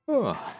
Oh.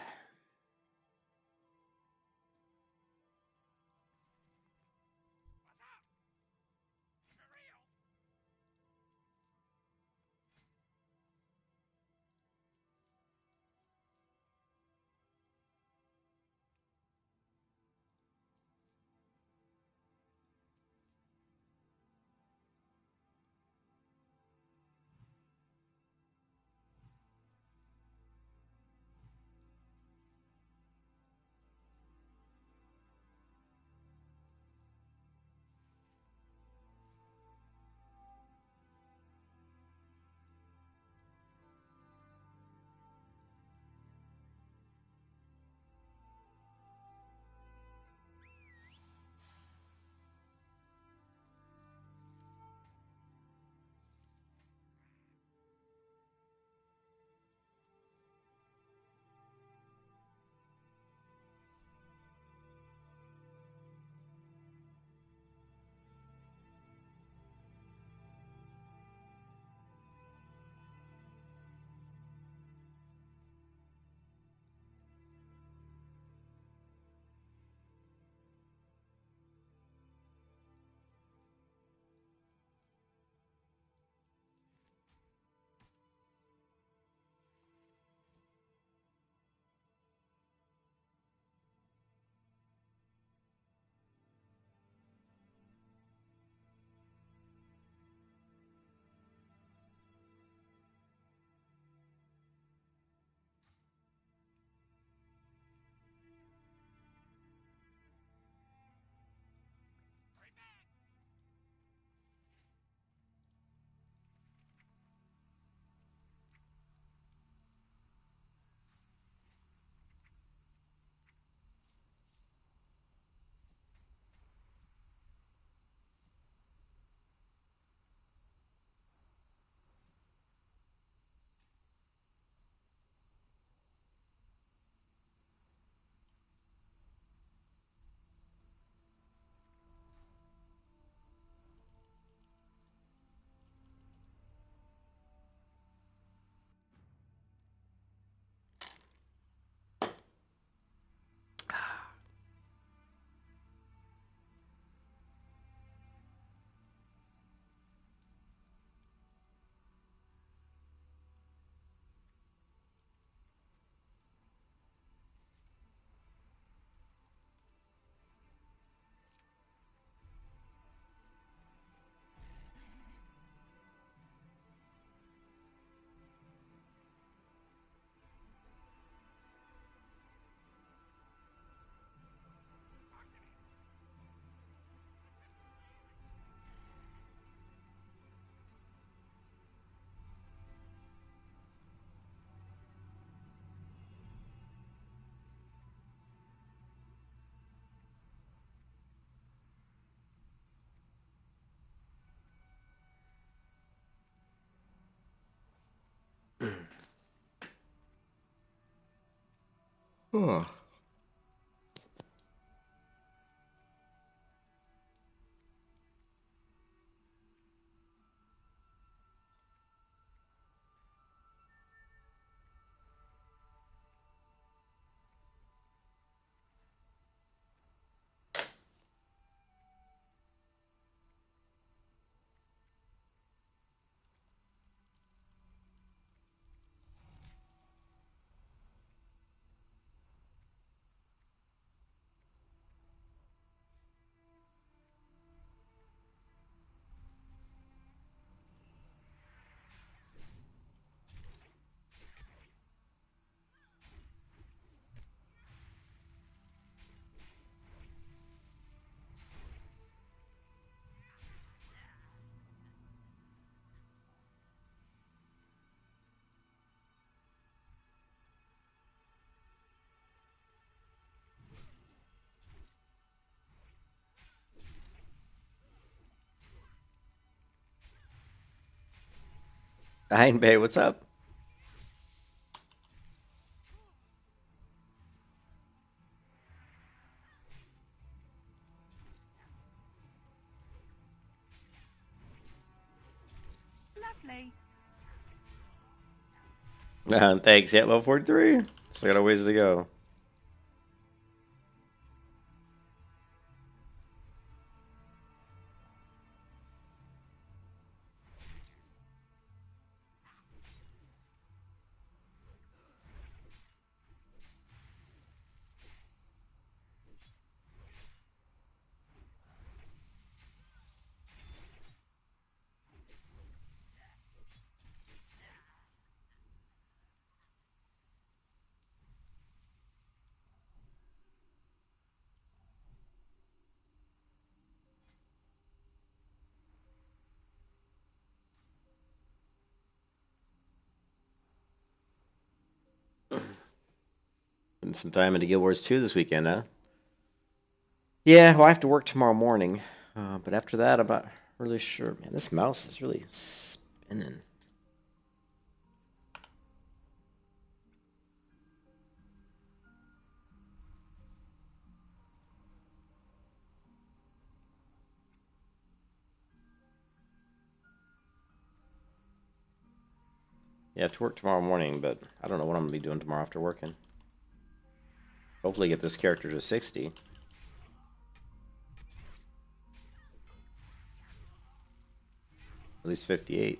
Huh. Hein Bay, what's up? Lovely. Thanks, yeah, level 43. Still got a ways to go. Putting some time into Guild Wars 2 this weekend, huh? Yeah, well, I have to work tomorrow morning. But after that, I'm not really sure. Man, this mouse is really spinning. Yeah, I have to work tomorrow morning, but I don't know what I'm going to be doing tomorrow after working. Hopefully get this character to 60. At least 58.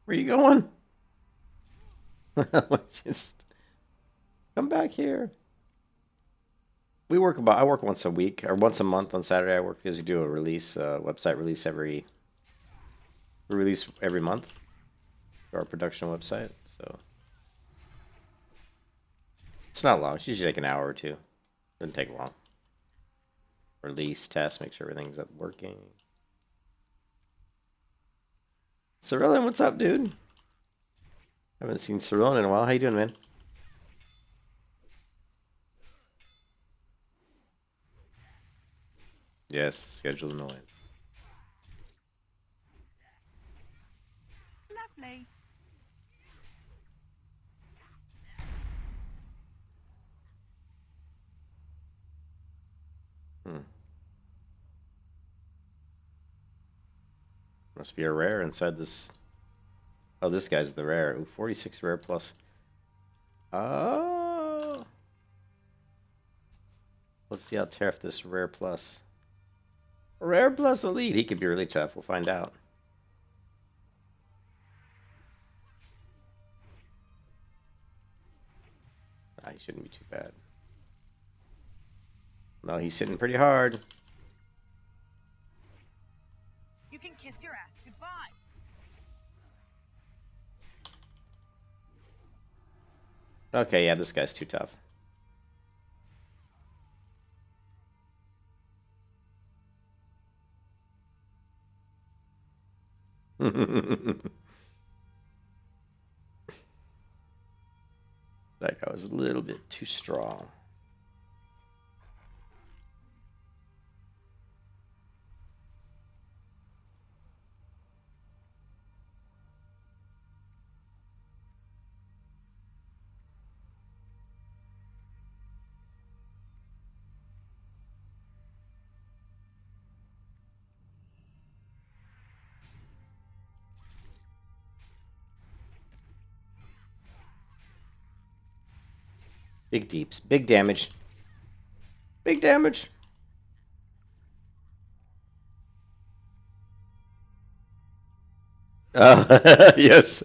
Where you going? Just come back here. I work once a week or once a month on Saturday. I work because we do a release, website release every month for our production website. So it's not long. It's usually like an hour or two. Doesn't take long. Release, test, make sure everything's up working. Cerulean, what's up, dude? Haven't seen Cerulean in a while. How you doing, man? Yes, scheduled annoyance. Lovely. Must be a rare inside this. Oh, this guy's the rare. Ooh, 46 rare plus. Oh. Let's see how tough this rare plus. Rare plus elite. He could be really tough. We'll find out. Ah, he shouldn't be too bad. No, he's hitting pretty hard. You can kiss your ass goodbye. Okay, yeah, this guy's too tough. That guy was a little bit too strong. Big deeps. Big damage. Big damage. Yes.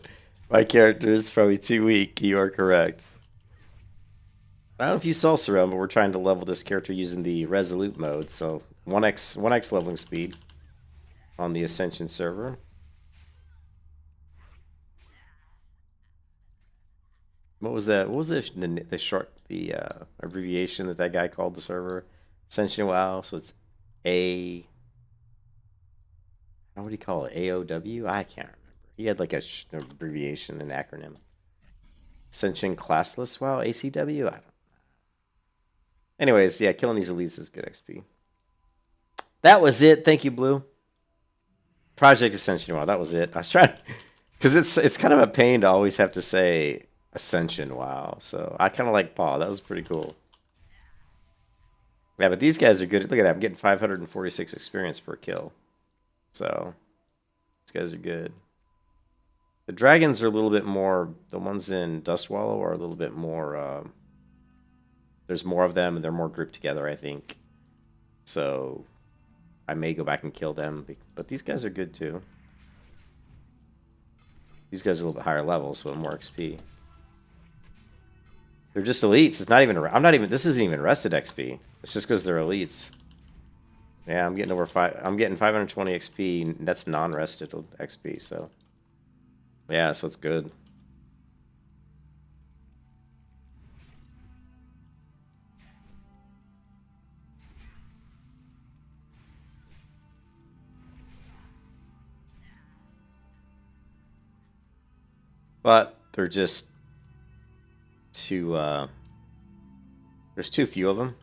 My character is probably too weak. You are correct. I don't know if you saw Surround, but we're trying to level this character using the Resolute mode. So 1x leveling speed on the Ascension server. What was that? What was the short abbreviation that guy called the server? Ascension WoW. So it's A. What do you call it? AOW? I can't remember. He had like an abbreviation, an acronym. Ascension Classless WoW ACW. I don't. Anyways, yeah, killing these elites is good XP. That was it. Thank you, Blue. Project Ascension WoW. That was it. I was trying because it's kind of a pain to always have to say Ascension WoW. So I kind of like Paul. That was pretty cool. Yeah, but these guys are good. Look at that. I'm getting 546 experience per kill. So these guys are good. The dragons are a little bit more. The ones in Dustwallow are a little bit more. There's more of them, and they're more grouped together, I think. So I may go back and kill them, but these guys are good too. These guys are a little bit higher level, so more XP. They're just elites. It's not even. I'm not even. This isn't even rested XP. It's just because they're elites. Yeah, I'm getting over five. I'm getting 520 XP. That's non-rested XP. So yeah, so it's good. But they're just too. There's too few of them,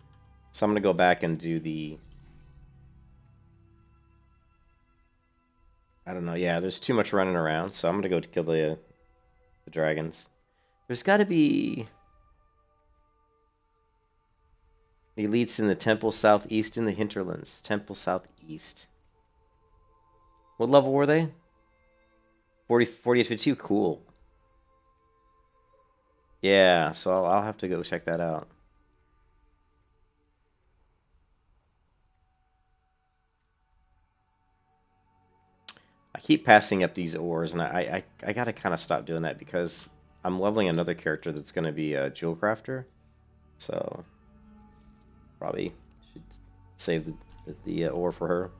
so I'm gonna go back and do the. I don't know. Yeah, there's too much running around, so I'm gonna go to kill the dragons. There's got to be elites in the temple southeast in the hinterlands. Temple southeast. What level were they? 40 to 52. Cool. Yeah, so I'll have to go check that out. I keep passing up these ores, and I gotta kind of stop doing that because I'm leveling another character that's going to be a jewel crafter. So probably should save the ore for her.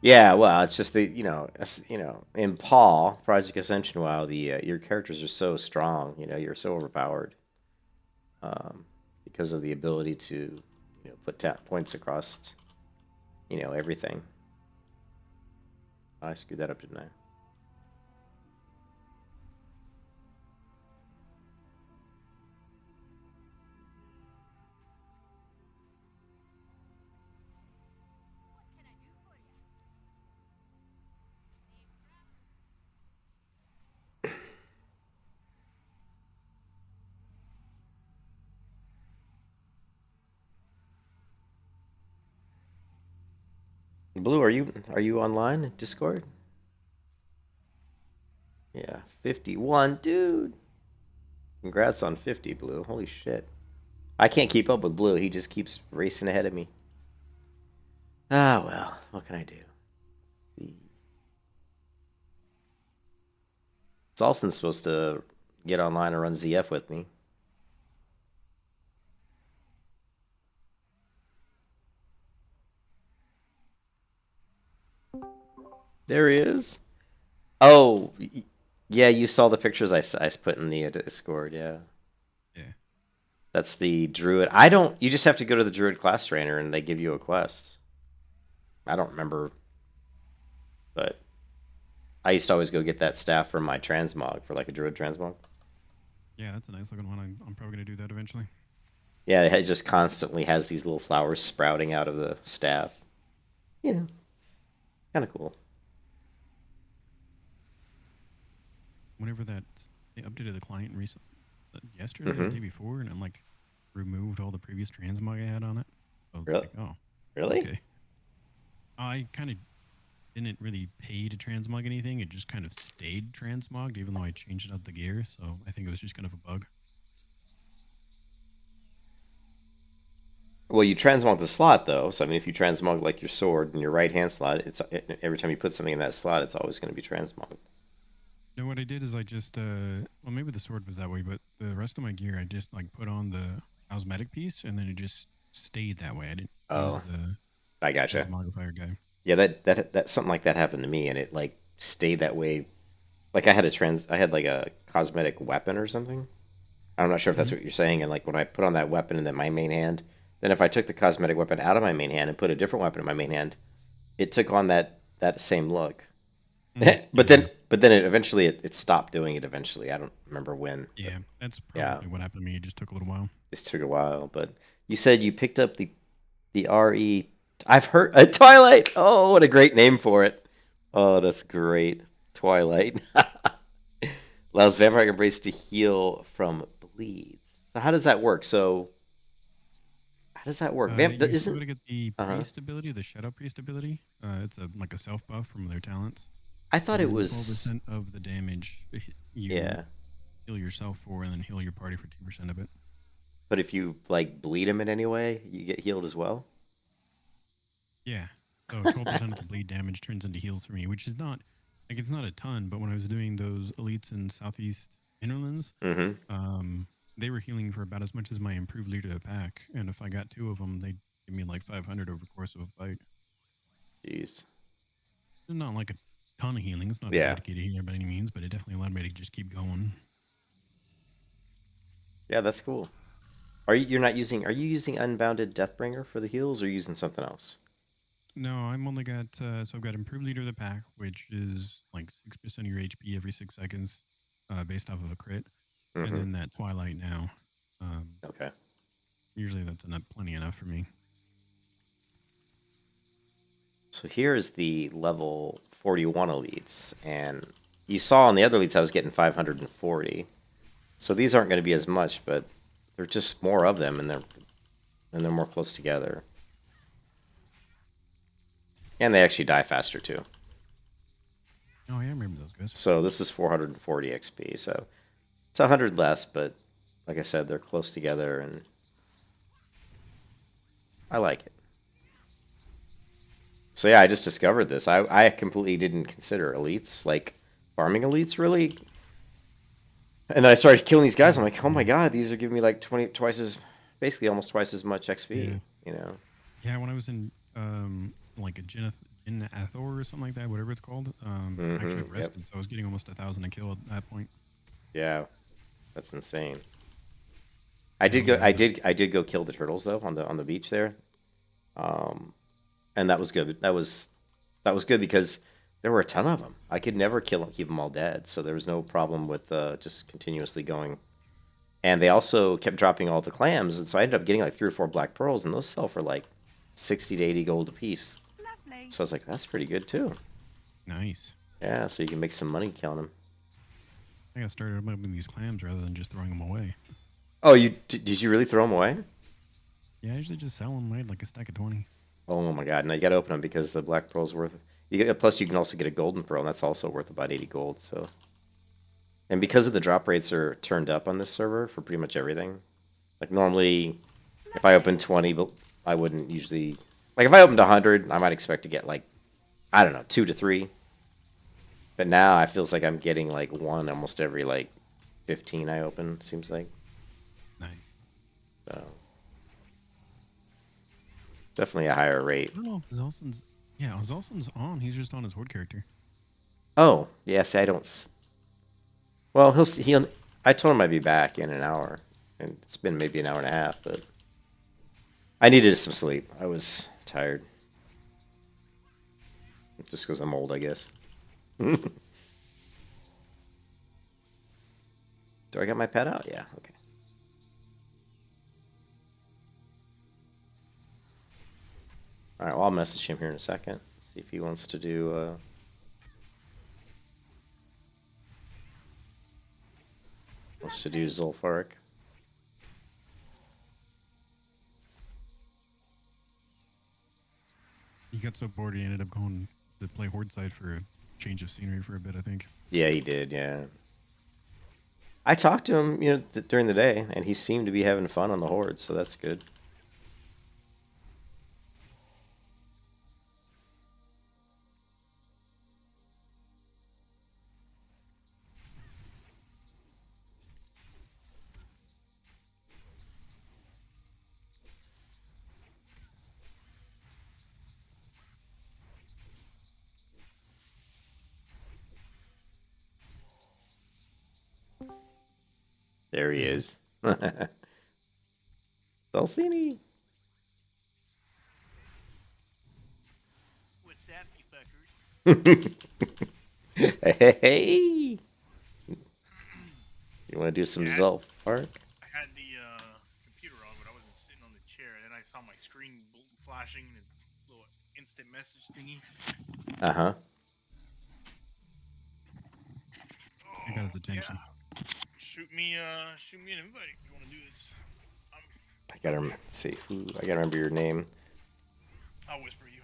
Yeah, well, it's just the in Paul Project Ascension WoW, the your characters are so strong. You're so overpowered because of the ability to put points across everything. I screwed that up, didn't I? Blue, are you online at Discord? Yeah, 51, dude. Congrats on 50, Blue. Holy shit. I can't keep up with Blue. He just keeps racing ahead of me. Ah, well, what can I do? Salson's supposed to get online and run ZF with me. There he is. Oh, yeah, you saw the pictures I put in the Discord, yeah. Yeah. That's the druid. You just have to go to the druid class trainer and they give you a quest. I don't remember, but I used to always go get that staff from my transmog for like a druid transmog. Yeah, that's a nice looking one. I'm probably going to do that eventually. Yeah, it just constantly has these little flowers sprouting out of the staff. Kind of cool. Whenever they updated the client recently, yesterday or the day before, and I'm removed all the previous transmog I had on it. I was Really? oh. Really? Okay. I kind of didn't really pay to transmog anything. It just kind of stayed transmogged, even though I changed out the gear. So I think it was just kind of a bug. Well, you transmog the slot though, so I mean, if you transmog like your sword in your right hand slot, every time you put something in that slot, it's always going to be transmogged. No, what I did is I just well, maybe the sword was that way, but the rest of my gear I just put on the cosmetic piece, and then it just stayed that way. I didn't use the I gotcha. transmogrifier guy. Yeah, that something like that happened to me, and it stayed that way. Like I had like a cosmetic weapon or something. I'm not sure if that's what you're saying. And when I put on that weapon in my main hand, then if I took the cosmetic weapon out of my main hand and put a different weapon in my main hand, it took on that same look. But then it eventually it stopped doing it eventually. I don't remember when. Yeah, that's Yeah, probably what happened to me. It just took a little while. this took a while. But you said you picked up the RE. I've heard Twilight. Oh, what a great name for it. Oh, that's great. Twilight. Allows Vampire Embrace to heal from bleeds. So how does that work? So how does that work? You still Isn't gotta get the uh-huh. priest ability, the shadow priest ability. It's a like a self buff from their talents, I thought and it then was 12% of the damage you yeah. heal yourself for, and then heal your party for 2% of it. But if you like bleed him in any way, you get healed as well. Yeah. So 12% of the bleed damage turns into heals for me, which is not like it's not a ton, but when I was doing those elites in Southeast Innerlands, Mm-hmm. um, they were healing for about as much as my improved leader of the pack, and if I got two of them, they'd give me like 500 over the course of a fight. Jeez. It's not like a ton of healing. It's not a Yeah. dedicated healer by any means, but it definitely allowed me to just keep going. Yeah, that's cool. You're not using? Are you using Unbounded Deathbringer for the heals, or are you using something else? No, I'm only got so I've got improved leader of the pack, which is like 6% of your HP every 6 seconds, based off of a crit, and Mm-hmm. then that Twilight now. Um, Okay. Usually that's enough, plenty enough for me. So here's the level 41 elites, and you saw on the other elites I was getting 540. So these aren't going to be as much, but they're just more of them, and they're more close together, and they actually die faster too. Oh yeah, I remember those guys. So this is 440 XP, so it's 100 less, but like I said, they're close together, and I like it. So yeah, I just discovered this. I completely didn't consider elites, like farming elites, really. And then I started killing these guys. I'm like, oh my god, these are giving me like 20 twice as, basically almost twice as much XP. Yeah, You know? yeah. When I was in like a Jin Athor or something like that, whatever it's called, actually I've Yep. rested, so I was getting almost 1,000 a kill at that point. Yeah, that's insane. Yeah, it was really good. I did go kill the turtles though on the beach there. Um, and that was good. That was good because there were a ton of them. I could never kill them, keep them all dead, so there was no problem with just continuously going. And they also kept dropping all the clams, and so I ended up getting like 3 or 4 black pearls, and those sell for like 60 to 80 gold a piece. Lovely. So I was like, that's pretty good too. Nice. Yeah, so you can make some money killing them. I got started opening these clams rather than just throwing them away. Oh, did you really throw them away? Yeah, I usually just sell them. I had like a stack of 20. Oh my god! No, you got to open them because the black pearl's worth. Plus, you can also get a golden pearl, and that's also worth about 80 gold. So, and because of the drop rates are turned up on this server for pretty much everything. Like normally, if I open 20, but I wouldn't usually. Like if I opened 100, I might expect to get like, I don't know, 2 to 3. But now I feels like I'm getting like one almost every like 15 I open. Seems like. Nice. So definitely a higher rate. I don't know if Zelsun's. Yeah, Zelsun's on. He's just on his horde character. Oh, yes, I don't. Well, he'll. I told him I'd be back in an hour, and it's been maybe an hour and a half, but I needed some sleep. I was tired, just because I'm old, I guess. Do I got my pet out? Yeah. Okay. All right. Well, I'll message him here in a second. See if he wants to do. Wants to do Zulfark. He got so bored he ended up going to play horde side for a change of scenery for a bit, I think. Yeah, he did. Yeah. I talked to him, during the day, and he seemed to be having fun on the horde, so that's good. There he is. Dulcini. What's up, you fuckers? Hey, you want to do some Zelf Park? I had the computer on, but I wasn't sitting on the chair. Then I saw my screen flashing, and little instant message thingy. Uh-huh. I got his attention. Yeah. Shoot me an invite if you want to do this. I gotta see who. I gotta remember your name. I'll whisper you.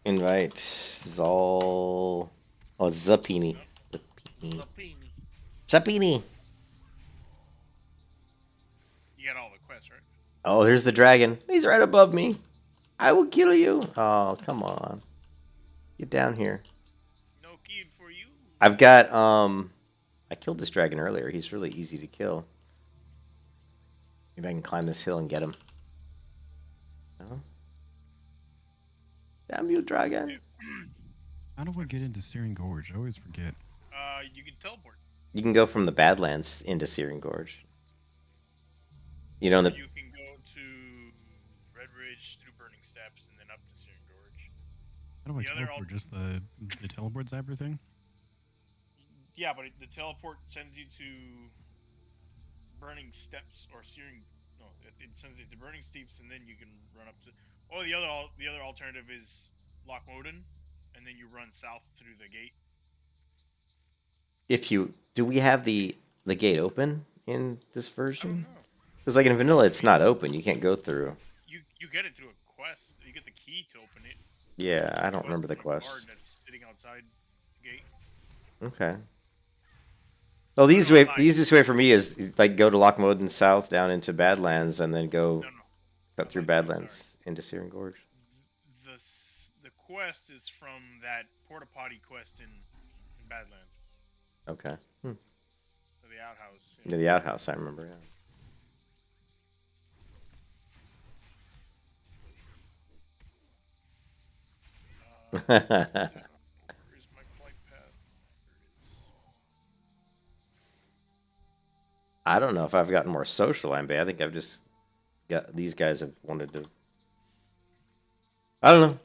Invite Zol. Oh, it's Zappini. Zappini. Lapini. Zappini. You got all the quests, right? Oh, here's the dragon. He's right above me. I will kill you. Oh, come on. Get down here. No kid for you. I've got I killed this dragon earlier. He's really easy to kill. Maybe I can climb this hill and get him. No? Damn you, dragon. How do I get into Searing Gorge? I always forget. You can teleport. You can go from the Badlands into Searing Gorge. You know, Or the you can go to Red Ridge through Burning Steps and then up to Searing Gorge. How do I The other teleport? Just the teleport zapper thing? Yeah, but the teleport sends you to Burning Steps or Searing. No, it sends you to Burning Steeps, and then you can run up to. Or the other alternative is Lochmoden, and then you run south through the gate. if you do we have the gate open in this I don't version? know. Because like in vanilla, it's not open. You can't go through. You get it through a quest. You get the key to open it. Yeah, I don't remember the on a quest. guard that's sitting outside the gate. Okay. Well, the easiest way for me is like go to Lochmoden south down into Badlands and then go No. cut through Badlands into Searing Gorge. The quest is from that porta potty quest in Badlands. Okay. So the outhouse. Yeah, the outhouse, I remember. Yeah. Where's my flight path? There it is. I don't know if I've gotten more social, Ambe. I think I've just got these guys have wanted to. I don't know.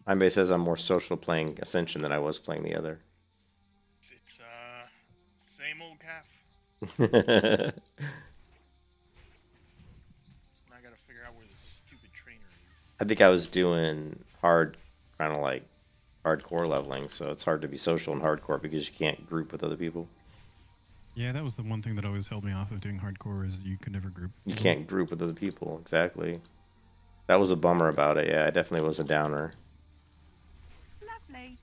Ambe says I'm more social playing Ascension than I was playing the other. It's same old calf. I Now I gotta figure out where this stupid trainer is. think I was doing hard, kind of like hardcore leveling, so it's hard to be social in hardcore because you can't group with other people. Yeah, that was the one thing that always held me off of doing hardcore is you could never group. You can't group with other people, exactly. That was a bummer about it, yeah, it definitely was a downer. Lovely.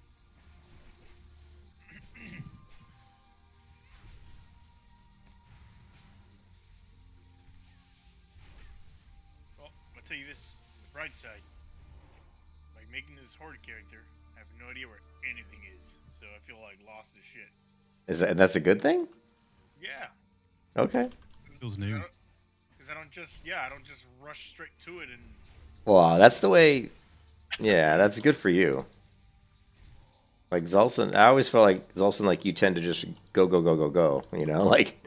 Well, I'll tell you this: the bright side. Like making this horde character, I have no idea where anything is, so I feel like lost as shit. That's a good thing? Yeah. Okay. Feels new. Because I don't just rush straight to it and. Wow, that's the way. Yeah, that's good for you. Like Zulson, I always felt like Zulson, like you tend to just go, go, go, go, go. You know, like.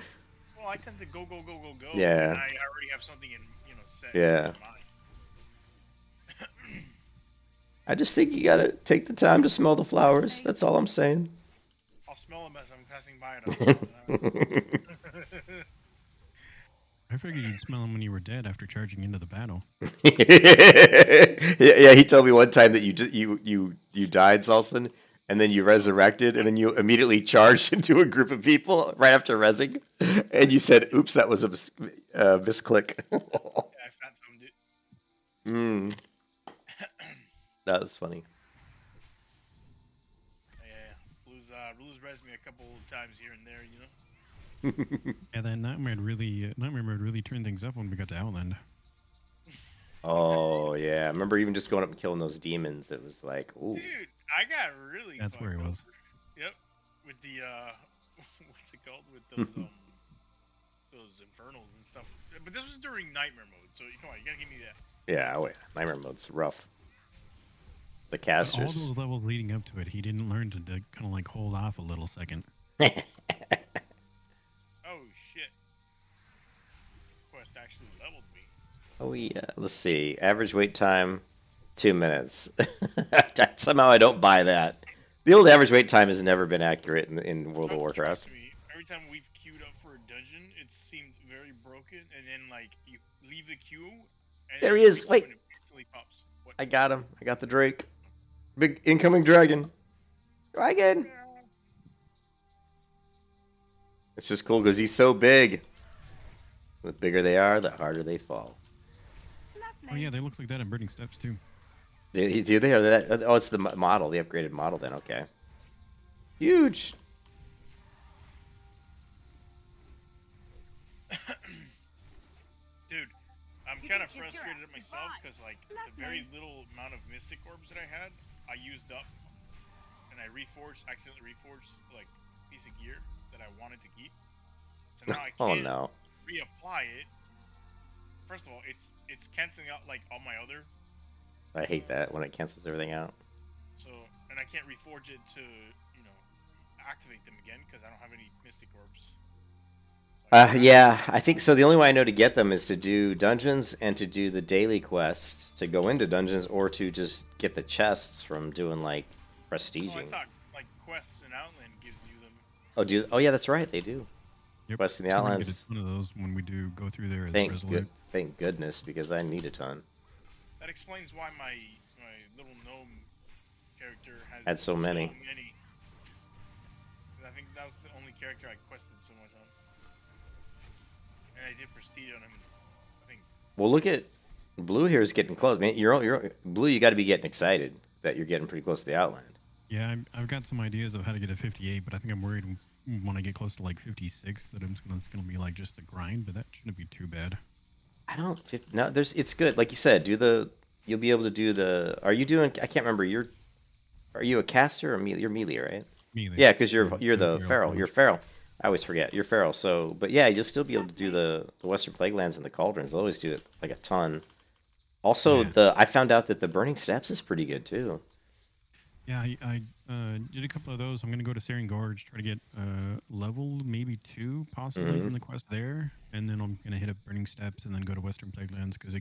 Well, I tend to go, go, go, go, go. Yeah. And I already have something set Yeah. in mind. I just think you gotta take the time to smell the flowers. That's all I'm saying. I'll smell them as I'm passing by it. I figured you'd smell them when you were dead after charging into the battle. Yeah, he told me one time that you died, Zulson, and then you resurrected, and then you immediately charged into a group of people right after rezzing, and you said, "Oops, that was a misclick." Yeah, I fat thumbed it. Mm. That was funny. Yeah. Blues res me a couple times here and there, you know. Yeah, that nightmare mode really turned things up when we got to Outland. Oh yeah, I remember even just going up and killing those demons. It was like, ooh. Dude, I got really. That's where he fucked was. up. Yep, with the what's it called? With those those infernals and stuff. But this was during nightmare mode, so come on, you gotta give me that. Yeah, oh yeah, nightmare mode's rough. The But all casters. those levels leading up to it, he didn't learn to kind of like hold off a little second. Oh shit! Quest actually leveled me. Oh yeah, let's see. Average wait time, 2 minutes. Somehow I don't buy that. The old average wait time has never been accurate in World of Warcraft. Trust me, every time we've queued up for a dungeon, it seemed very broken, and then like you leave the queue, and There then he you is. pick up Wait. and it instantly pops. What? I got him. I got the Drake. Big incoming dragon. Dragon. It's just cool because he's so big. The bigger they are, the harder they fall. Oh yeah, they look like that in Burning Steps too. Do they? Or that? Oh, it's the model, the upgraded model. Then okay. Huge. Dude, I'm You kind can of kiss your frustrated ass at myself goodbye. because like the Lovely. very little amount of mystic orbs that I had, I used up, and I accidentally reforged like a piece of gear that I wanted to keep. So now I Oh can't no. reapply it. First of all, it's canceling out like all my other. I hate that when it cancels everything out. So, and I can't reforge it to, activate them again because I don't have any mystic orbs. So Yeah, I think so. The only way I know to get them is to do dungeons and to do the daily quests to go into dungeons, or to just get the chests from doing like I prestiging. thought like quests in Outland gives you them. Oh yeah, that's right. They do. Yep. Quests in the So we're gonna Outlands. get a ton of those when we do go through there as Thank Resolute. goodness, because I need a ton. That explains why my little gnome character has Had so many. I think that was the only character I quested so much on. And I did prestige on him. I think. Well, look at Blue here is getting close. Man, you're Blue. You got to be getting excited that you're getting pretty close to the Outland. Yeah, I've got some ideas of how to get a 58, but I think I'm worried when I get close to like 56 that it's gonna be like just a grind, but that shouldn't be too bad. I don't. No, it's good. Like you said, you'll be able to do the. Are you doing? I can't remember. Are you a caster or melee? You're melee, right? Melee. Yeah, because you're Yeah, the feral feral. pretty You're much. feral. I always forget. You're feral. So, but yeah, you'll still be able to do the Western Plaguelands and the Cauldrons. They'll always do it like a ton. Also, Yeah. I found out that the Burning Steps is pretty good too. Yeah, I did a couple of those. I'm gonna go to Sarin Gorge, try to get level maybe 2 possibly Mhm. from the quest there, and then I'm gonna hit up Burning Steps and then go to Western Plaguelands because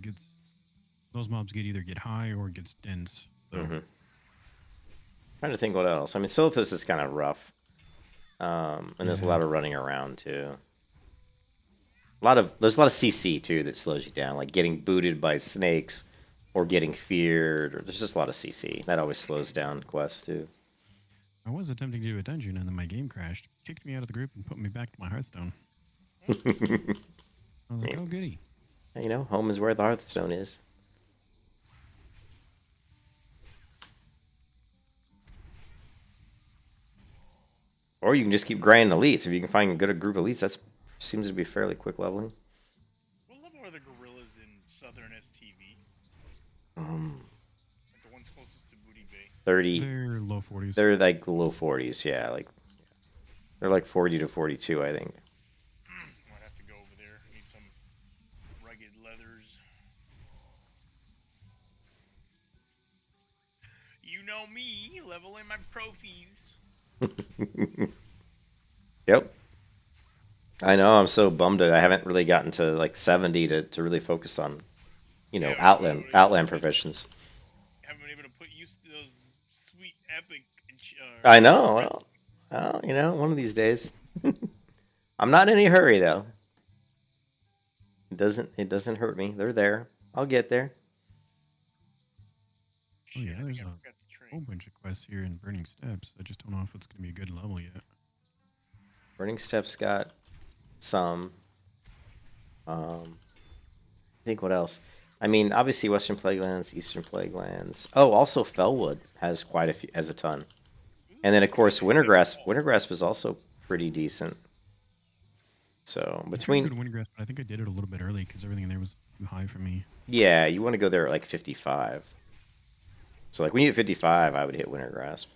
those mobs either get high or it gets dense. So Mhm. Trying to think what else. I mean, Silithus is kind of rough, and there's a Yeah. lot of running around too. There's a lot of CC too that slows you down, like getting booted by snakes, or getting feared. Or there's just a lot of CC that always slows down quests too. I was attempting to do a dungeon and then my game crashed, kicked me out of the group, and put me back to my Hearthstone. I was like, Yeah. oh goody. You know, home is where the Hearthstone is. Or you can just keep grinding elites. If you can find a good group of elites, that seems to be fairly quick leveling. What level are the gorillas in Southern STV? Like the ones closest to Booty Bay. 30. They're low 40s. They're like low 40s, yeah. They're like 40 to 42, I think. Might have to go over there. Need some rugged leathers. You know me, leveling my profies. Yep. I know, I'm so bummed that I haven't really gotten to like 70 to really focus on, Yeah, Outland professions. Haven't been able to put use to those sweet epic. I know. Well, one of these days. I'm not in any hurry though. It doesn't hurt me. They're there. I'll get there. Oh yeah, Shit, I think there's I a forgot the whole train. bunch of quests here in Burning Steps. I just don't know if it's gonna be a good level yet. Burning Steps got some. I think what else? I mean, obviously Western Plaguelands, Eastern Plaguelands. Oh, also Fellwood has quite a few, has a ton. And then of course Wintergrasp is also pretty decent. So I tried to between go to Wintergrass, but I think I did it a little bit early because everything in there was too high for me. yeah, you want to go there at like 55. So like when you hit 55, I would hit Wintergrasp.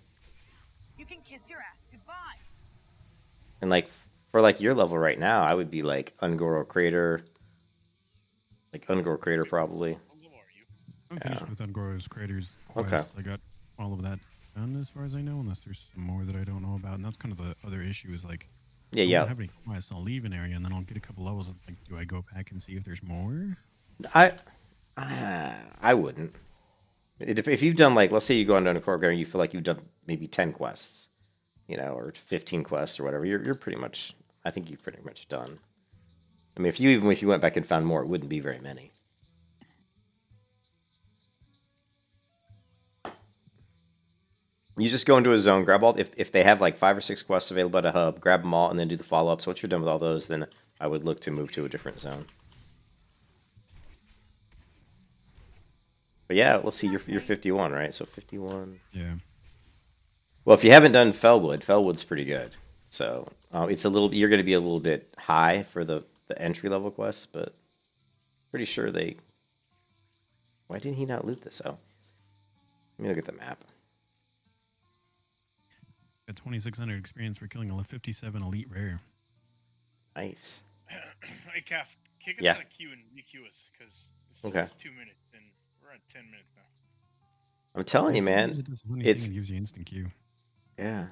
You can kiss your ass goodbye. And like for like your level right now, I would be like Ungoro Crater. Like Ungoro Crater probably. What level are you? I'm Yeah. finished with Ungoro's Craters Okay. quest. I got all of that done as far as I know, unless there's some more that I don't know about. And that's kind of the other issue is like, Yeah, I yeah. don't have any quests. I'll leave an area and then I'll get a couple levels. And think, do I go back and see if there's more? I wouldn't. If you've done like, let's say you go on a core and you feel like you've done maybe 10 quests, you know, or 15 quests or whatever, you're pretty much. I think you're pretty much done. I mean, if you went back and found more, it wouldn't be very many. You just go into a zone, grab all. If they have like 5 or 6 quests available at a hub, grab them all, and then do the follow-ups. Once you're done with all those, then I would look to move to a different zone. But yeah, let's see. You're 51, right? So 51. Yeah. Well, if you haven't done Fellwood's pretty good. So it's a little. You're going to be a little bit high for the entry level quests, but pretty sure they. Why didn't he not loot this out? Let me look at the map. Got 2,600 experience for killing a 57 elite rare. Nice. Hey, Calf, kick us Yeah. out of queue and requeue us, because this Okay. is 2 minutes, and we're at 10 minutes now. I'm telling you, man. It does a funny It's thing and gives you instant queue. yeah.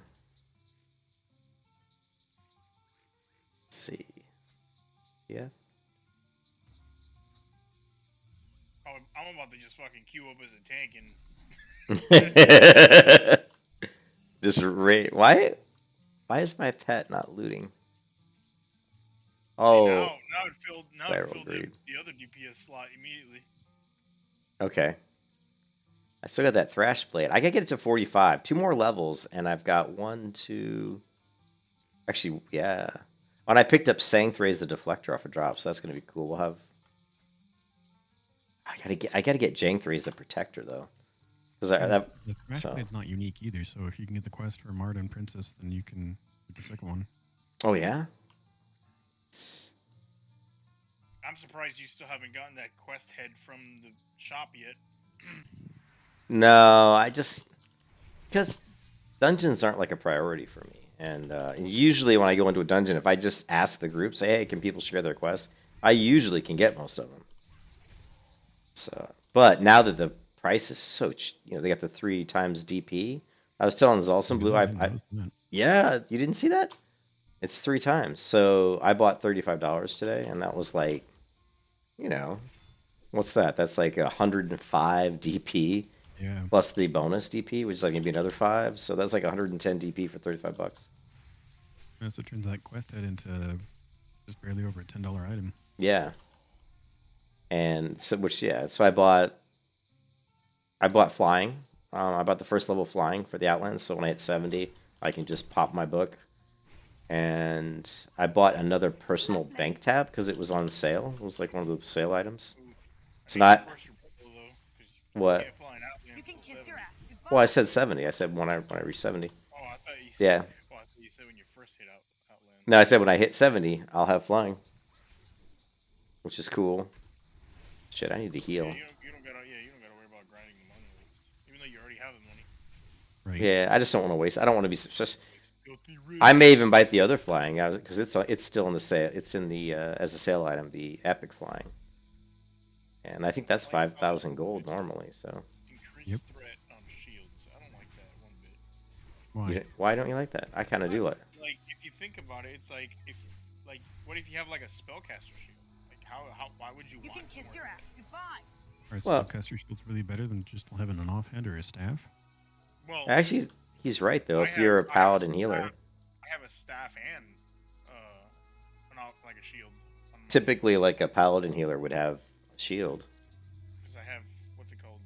Let's see. Yeah. Oh, I'm about to just fucking queue up as a tank and Just why is my pet not looting? Oh, now it filled viral greed. the other DPS slot immediately. Okay. I still got that thrash blade. I gotta get it to 45. 2 more levels, and I've got 1, 2. Actually, yeah. Oh, and I picked up Sancthraze the deflector off a drop, so that's gonna be cool. We'll have. I gotta get Jangthraze the protector though, because The Thrash so- Blade's not unique either, so if you can get the quest for Marta and Princess, then you can get the second one. Oh yeah. I'm surprised you still haven't gotten that quest head from the shop yet. No, I just because dungeons aren't like a priority for me, and usually when I go into a dungeon, if I just ask the group, say, "Hey, can people share their quests?" I usually can get most of them. So, but now that the price is so, they got the 3 times DP. I was telling Zalson Blue, yeah, you didn't see that? It's 3 times. So I bought $35 today, and that was like, what's that? That's like 105 DP. Yeah. Plus the bonus DP, which is like maybe another 5. So that's like 110 DP for $35. And so it turns that quest head into just barely over a $10 item. Yeah. And so, so I bought flying. I bought the first level flying for the Outlands. So when I hit 70, I can just pop my book. And I bought another personal bank tab because it was on sale. It was like one of the sale items. It's not. What? You can kiss your ass goodbye. Well, I said 70. I said when I reach 70. Oh, I thought you said. Yeah. Oh, I thought you said when you first hit Outland. No, I said when I hit 70, I'll have flying, which is cool. Shit, I need to heal. Yeah, you don't gotta worry about grinding the money at least, even though you already have the money. Right. Yeah, I just don't want to waste. I don't want to be just. I may even bite the other flying because it's still in the sale. It's in the as a sale item, the epic flying, and I think that's 5,000 gold normally. So. Increased threat on shields. I don't like that one bit. Why? Why don't you like that? I kind of do like. Like if you think about it, it's like what if you have like a spellcaster shield? Like why would you? You want can kiss your ass goodbye. Are Well- spellcaster shields really better than just having an offhand or a staff? Well, Actually, he's right though. I If you're a have paladin staff- healer, I have a staff and like a shield. On my- typically like a paladin healer would have a shield. because I have what's it called,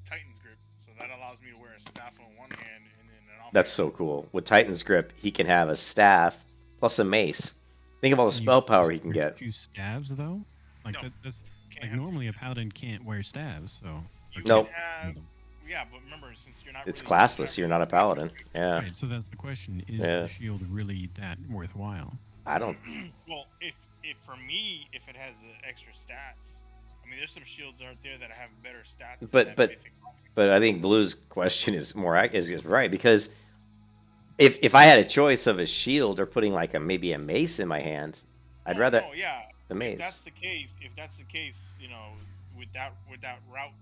Titan's grip, so that allows me to wear a staff on one hand and then an offhand. That's so cool. With Titan's grip, he can have a staff plus a mace. Think of all the spell power he can get. 2 stabs though. Like No, that's Can't like have normally a paladin can't wear stabs, so. You Nope. can have- yeah, but remember, since you're not. It's really- classless. You're not a paladin. Yeah. Right, so that's the question: is Yeah. the shield really that worthwhile? I don't. Well, if for me, if it has the extra stats, I mean, there's some shields out there that have better stats. than But- that but- mythic offhand. But I think Blue's question is is right because if I had a choice of a shield or putting like maybe a mace in my hand, I'd rather Oh yeah. the If that's mace. the case, with that route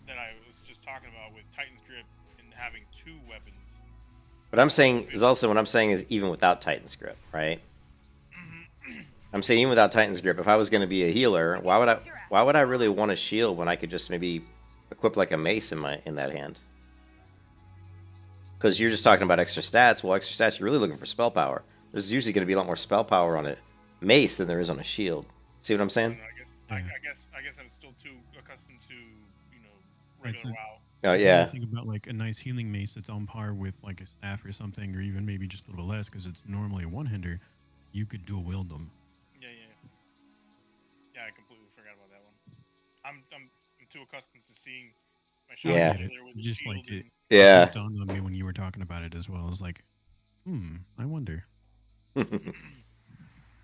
that I was just talking about with Titan's grip and having 2 weapons. But I'm saying is also what I'm saying is even without Titan's grip, right? I'm saying even without Titan's grip, if I was going to be a healer, why would I really want a shield when I could just maybe equip like a mace in that hand. Because you're just talking about extra stats. Well, extra stats, you're really looking for spell power. There's usually going to be a lot more spell power on a mace than there is on a shield. See what I'm I, saying? don't know, I guess I'm still too accustomed to regular Right, WoW. Oh If yeah. you think about like a nice healing mace that's on par with like a staff or something, or even maybe just a little less because it's normally a one-hander, you could dual wield them. Yeah, I completely forgot about that one. I'm too accustomed to seeing my I Yeah. shot get it. there with the Just shield like it, and it Yeah. just dawned on me when you were talking about it as well. I was like, I wonder.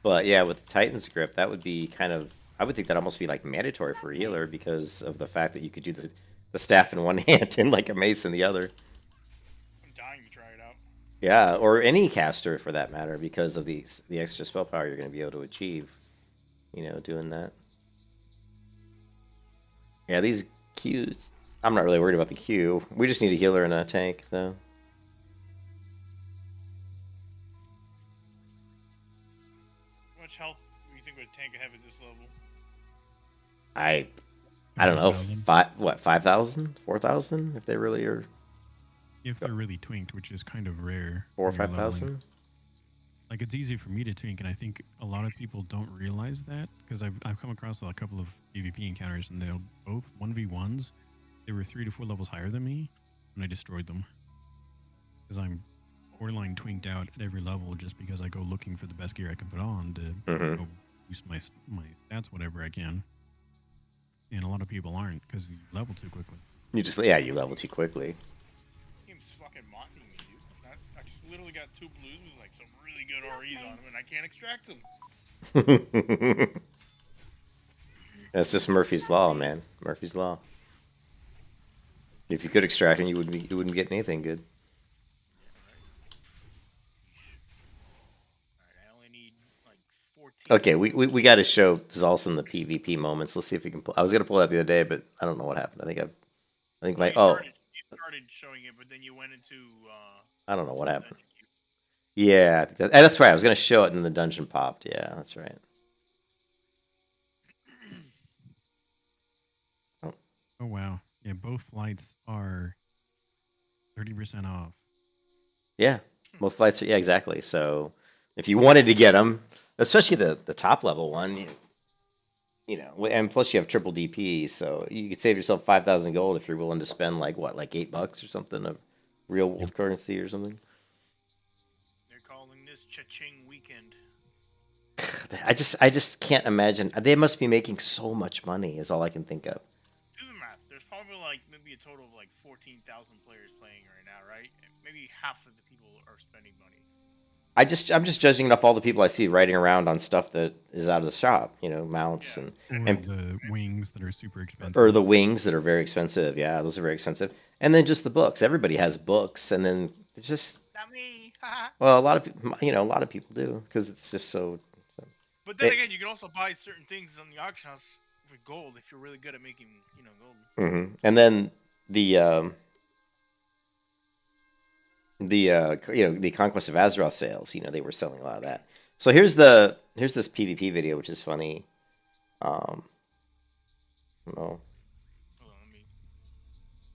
But yeah, with Titan's grip, that would be kind of. I would think that almost be like mandatory for a healer because of the fact that you could do the staff in one hand and like a mace in the other. I'm dying to try it out. Yeah, or any caster for that matter, because of the extra spell power you're going to be able to achieve. Doing that. Yeah, these Qs. I'm not really worried about the Q. We just need a healer and a tank, so. How much health do you think would a tank have at this level? I don't know. 5,000. 5,000, 4,000, if they really are. If they're really twinked, which is kind of rare. 4,000 or when you're leveling. 5,000. Like it's easy for me to twink, and I think a lot of people don't realize that because I've come across a couple of PvP encounters, and they're both 1v1s. They were 3 to 4 levels higher than me, and I destroyed them because I'm borderline twinked out at every level just because I go looking for the best gear I can put on to Mhm. go boost my stats whatever I can. And a lot of people aren't because you level too quickly. You level too quickly. Game's fucking mocking me, dude. I just literally got 2 blues with like some really good REs on them, and I can't extract them. That's just Murphy's Law, man. Murphy's Law. If you could extract them, you wouldn't get anything good. Alright, I only need like 14. Okay, we got to show Zalson the PvP moments. Let's see if we can pull. I was gonna pull it up the other day, but I don't know what happened. I think my You started showing it, but then you went into. I don't know what to the happened. dungeon queue. Yeah, that's right. I was gonna show it, and then the dungeon popped. Yeah, that's right. Oh wow, yeah, both flights are 30% off. Yeah, both flights are. Yeah, exactly. So if you wanted to get them, especially the top level one, and plus you have triple DP, so you could save yourself 5,000 gold if you're willing to spend like $8 or something of real world currency or something. They're calling this cha-ching weekend. I just can't imagine. They must be making so much money. Is all I can think of. Do the math. There's probably like maybe a total of like 14,000 players playing right now, right? And maybe half of the people are spending money. I'm just judging off all the people I see riding around on stuff that is out of the shop. Mounts Or and the wings that are super expensive. or the wings that are very expensive. Yeah, those are very expensive. And then just the books. Everybody has books, and then it's just Not me. well, a lot of people, a lot of people do because it's just so. But then again, you can also buy certain things on the auction house for gold if you're really good at making, gold. And then the the Conquest of Azeroth sales. They were selling a lot of that. So here's this PvP video, which is funny. No. Hold on, let me.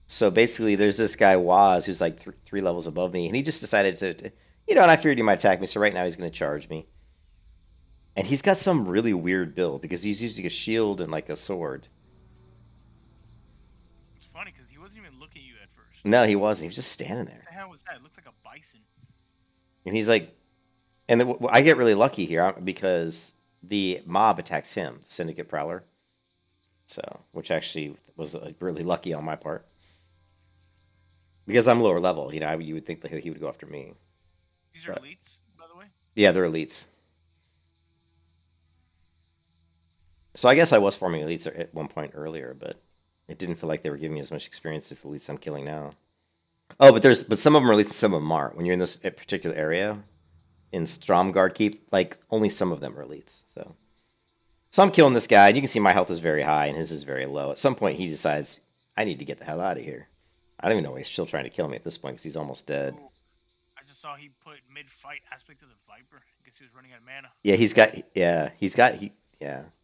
So basically, there's this guy Waz who's like three levels above me, and he just decided to and I figured he might attack me. So right now he's going to charge me, and he's got some really weird build because he's using a shield and like a sword. It's funny because he wasn't even looking at you at first. No, he wasn't. He was just standing there. What the hell was that? It looked like a bison. And he's like, and then I get really lucky here because the mob attacks him, the Syndicate Prowler. So, which actually was really lucky on my part. Because I'm lower level, you would think that he would go after me. These are elites, by the way? Yeah, they're elites. So I guess I was farming elites at one point earlier, but it didn't feel like they were giving me as much experience as the elites I'm killing now. Oh, but some of them are elites and some of them aren't. When you're in this particular area, in Stromgard Keep, like only some of them are elites. So I'm killing this guy, and you can see my health is very high and his is very low. At some point, he decides, I need to get the hell out of here. I don't even know why he's still trying to kill me at this point because he's almost dead. Ooh, I just saw he put mid-fight aspect of the Viper. I guess he was running out of mana. Yeah, yeah.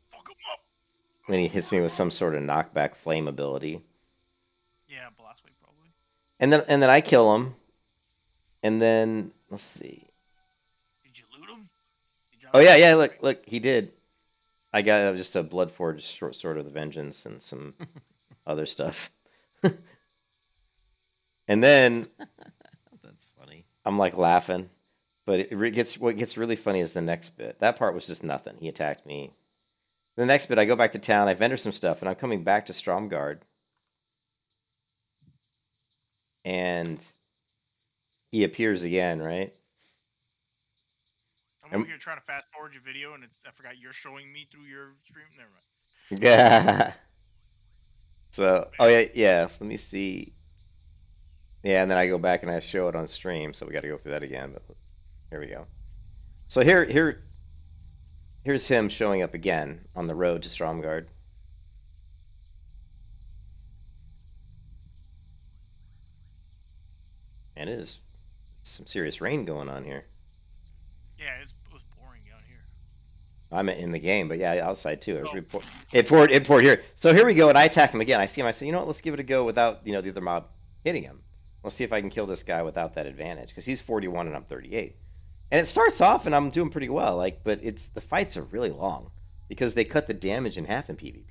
Fuck him up! And then he hits me with some sort of knockback flame ability. Yeah, blast wave probably. And then I kill him. And then let's see. Did you loot him? Oh yeah, look, he did. I got just a Bloodforged short sword of the vengeance and some other stuff. And then That's funny. I'm like laughing, but what gets really funny is the next bit. That part was just nothing. He attacked me. The next bit, I go back to town. I vendor some stuff, and I'm coming back to Stromgard, and he appears again, right? I'm over here trying to fast forward your video, and I forgot you're showing me through your stream. Never mind. Yeah. So, oh yeah. Let me see. Yeah, and then I go back and I show it on stream, so we got to go through that again. But here we go. So here's him showing up again on the road to Stromgard. And it is some serious rain going on here. Yeah, it was pouring down here. I'm in the game, but yeah, outside too. It poured here. So here we go, and I attack him again. I see him. I say, you know what? Let's give it a go without the other mob hitting him. Let's see if I can kill this guy without that advantage, because he's 41 and I'm 38. And it starts off, and I'm doing pretty well. But the fights are really long because they cut the damage in half in PvP.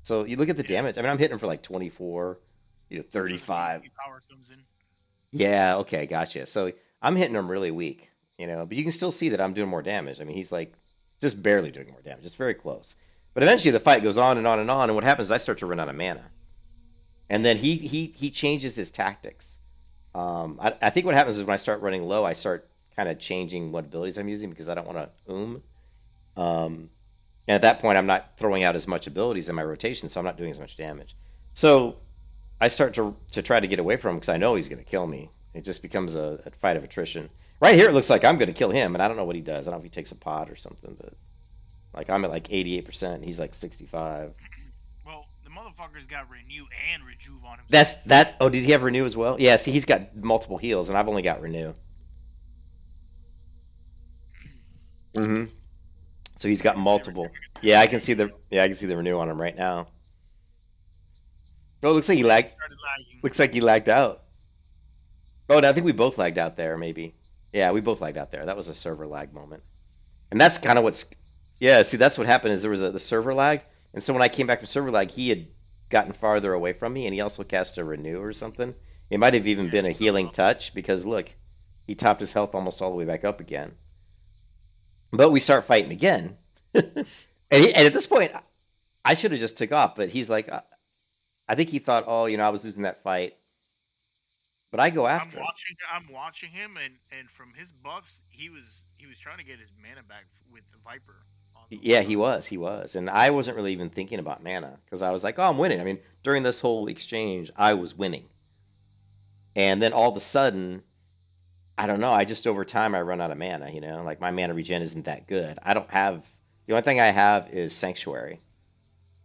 So you look at the damage. I mean, I'm hitting him for like 24, 35. Power comes in. Yeah. Okay. Gotcha. So I'm hitting him really weak, but you can still see that I'm doing more damage. I mean, he's like just barely doing more damage. It's very close. But eventually the fight goes on and on and on, and what happens is I start to run out of mana. And then he changes his tactics. I think what happens is when I start running low, I start kind of changing what abilities I'm using because I don't want to And at that point, I'm not throwing out as much abilities in my rotation, so I'm not doing as much damage. So I start to try to get away from him because I know he's going to kill me. It just becomes a fight of attrition. Right here, it looks like I'm going to kill him, and I don't know what he does. I don't know if he takes a pot or something, but like I'm at like 88%, he's like 65. Well, the motherfucker's got renew and rejuve on him. Oh, did he have renew as well? Yeah, see, he's got multiple heals, and I've only got renew. Mm-hmm. So he's got multiple. Yeah, I can see the renew on him right now. Oh, it looks like he lagged. Looks like he lagged out. Oh, no, I think we both lagged out there, maybe. Yeah, we both lagged out there. That was a server lag moment. And that's kind of what's... Yeah, see, that's what happened is there was the server lag. And so when I came back from server lag, he had gotten farther away from me, and he also cast a renew or something. It might have even been a healing touch, because look, he topped his health almost all the way back up again. But we start fighting again. and at this point, I should have just took off, but he's like... I think he thought, oh, I was losing that fight. But I go after him. I'm watching him, and from his buffs, he was trying to get his mana back with the Viper. Yeah, he was. And I wasn't really even thinking about mana, because I was like, oh, I'm winning. I mean, during this whole exchange, I was winning. And then all of a sudden, I don't know, I just over time, I run out of mana, Like, my mana regen isn't that good. I don't have... The only thing I have is Sanctuary.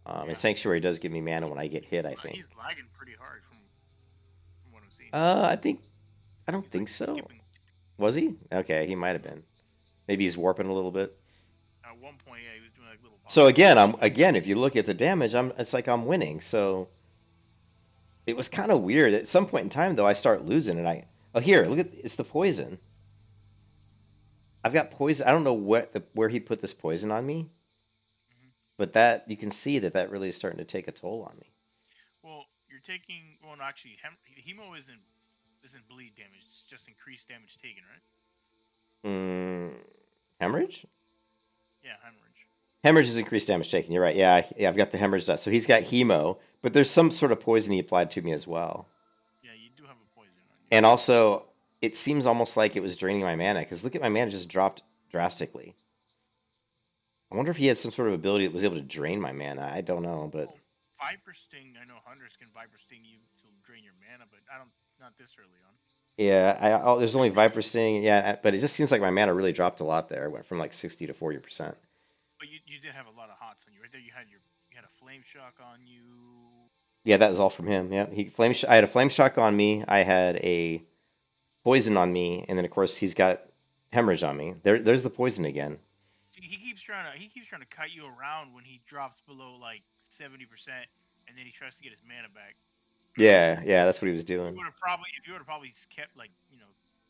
And Sanctuary does give me mana when I get hit, I think. He's lagging pretty hard from what I'm seeing. I don't think so. Skipping. Was he? Okay, he might have been. Maybe he's warping a little bit. At one point, yeah, he was doing like little... So again, if you look at the damage, it's like I'm winning. So it was kind of weird. At some point in time, though, I start losing, and here, look at it's the poison. I've got poison. I don't know where he put this poison on me. But that you can see that really is starting to take a toll on me. Well, you're taking... Well, no, actually, hemo isn't bleed damage. It's just increased damage taken, right? Hemorrhage? Yeah, hemorrhage. Hemorrhage is increased damage taken. You're right. Yeah, I've got the hemorrhage dust. So he's got hemo, but there's some sort of poison he applied to me as well. Yeah, you do have a poison on you. And also, it seems almost like it was draining my mana, because look at my mana just dropped drastically. I wonder if he had some sort of ability that was able to drain my mana. I don't know, but... Well, Viper Sting, I know hunters can Viper Sting you to drain your mana, but not this early on. Yeah, there's only Viper Sting, yeah, but it just seems like my mana really dropped a lot there. It went from like 60 to 40%. But you did have a lot of hots on you. Right there, you had a Flame Shock on you. Yeah, that was all from him, yeah. I had a Flame Shock on me, I had a poison on me, and then of course he's got hemorrhage on me. There's the poison again. He keeps trying to cut you around when he drops below like 70%, and then he tries to get his mana back. Yeah, yeah, that's what he was If you doing. would have probably kept like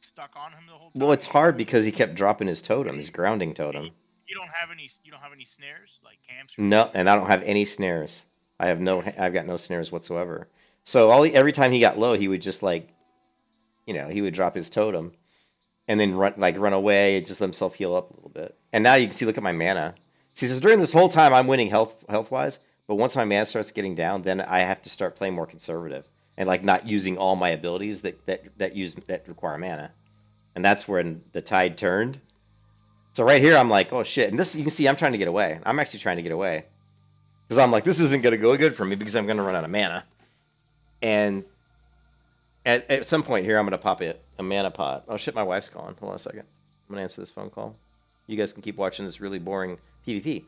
stuck on him the whole time. Well, it's hard because he kept dropping his totem, his grounding totem. You don't have any snares like hamsters. No, and I don't have any snares. I've got no snares whatsoever. So every time he got low, he would just like, he would drop his totem and then run away and just let himself heal up a little bit. And now you can see, look at my mana. See, so during this whole time I'm winning health wise, but once my mana starts getting down, then I have to start playing more conservative and like not using all my abilities that require mana. And that's when the tide turned. So right here I'm like, oh shit. And this, you can see I'm trying to get away. I'm actually trying to get away. Because I'm like, this isn't going to go good for me because I'm going to run out of mana. And at some point here, I'm going to pop a mana pot. Oh shit, my wife's calling. Hold on a second. I'm going to answer this phone call. You guys can keep watching this really boring PvP.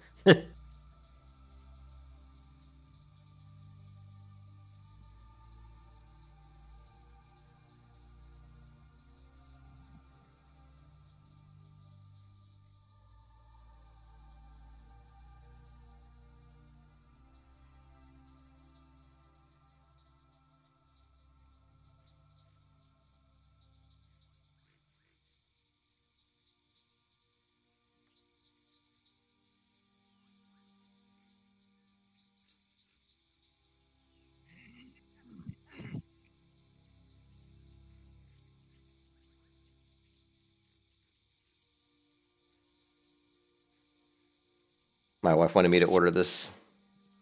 My wife wanted me to order this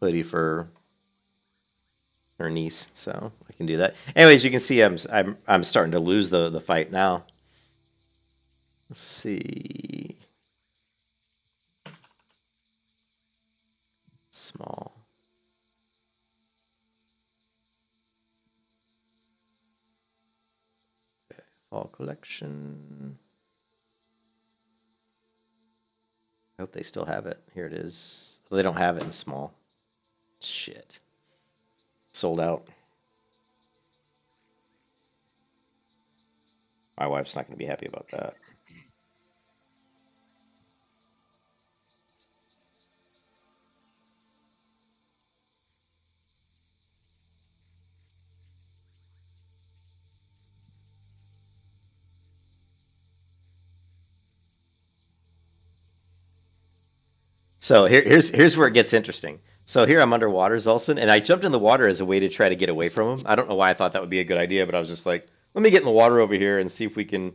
hoodie for her niece, so I can do that. Anyways, you can see I'm starting to lose the fight now. Let's see. Small. Okay, fall collection. I hope they still have it. Here it is. Well, they don't have it in small. Shit. Sold out. My wife's not going to be happy about that. So here's where it gets interesting. So here I'm underwater, Zulson, and I jumped in the water as a way to try to get away from him. I don't know why I thought that would be a good idea, but I was just like, let me get in the water over here and see if we can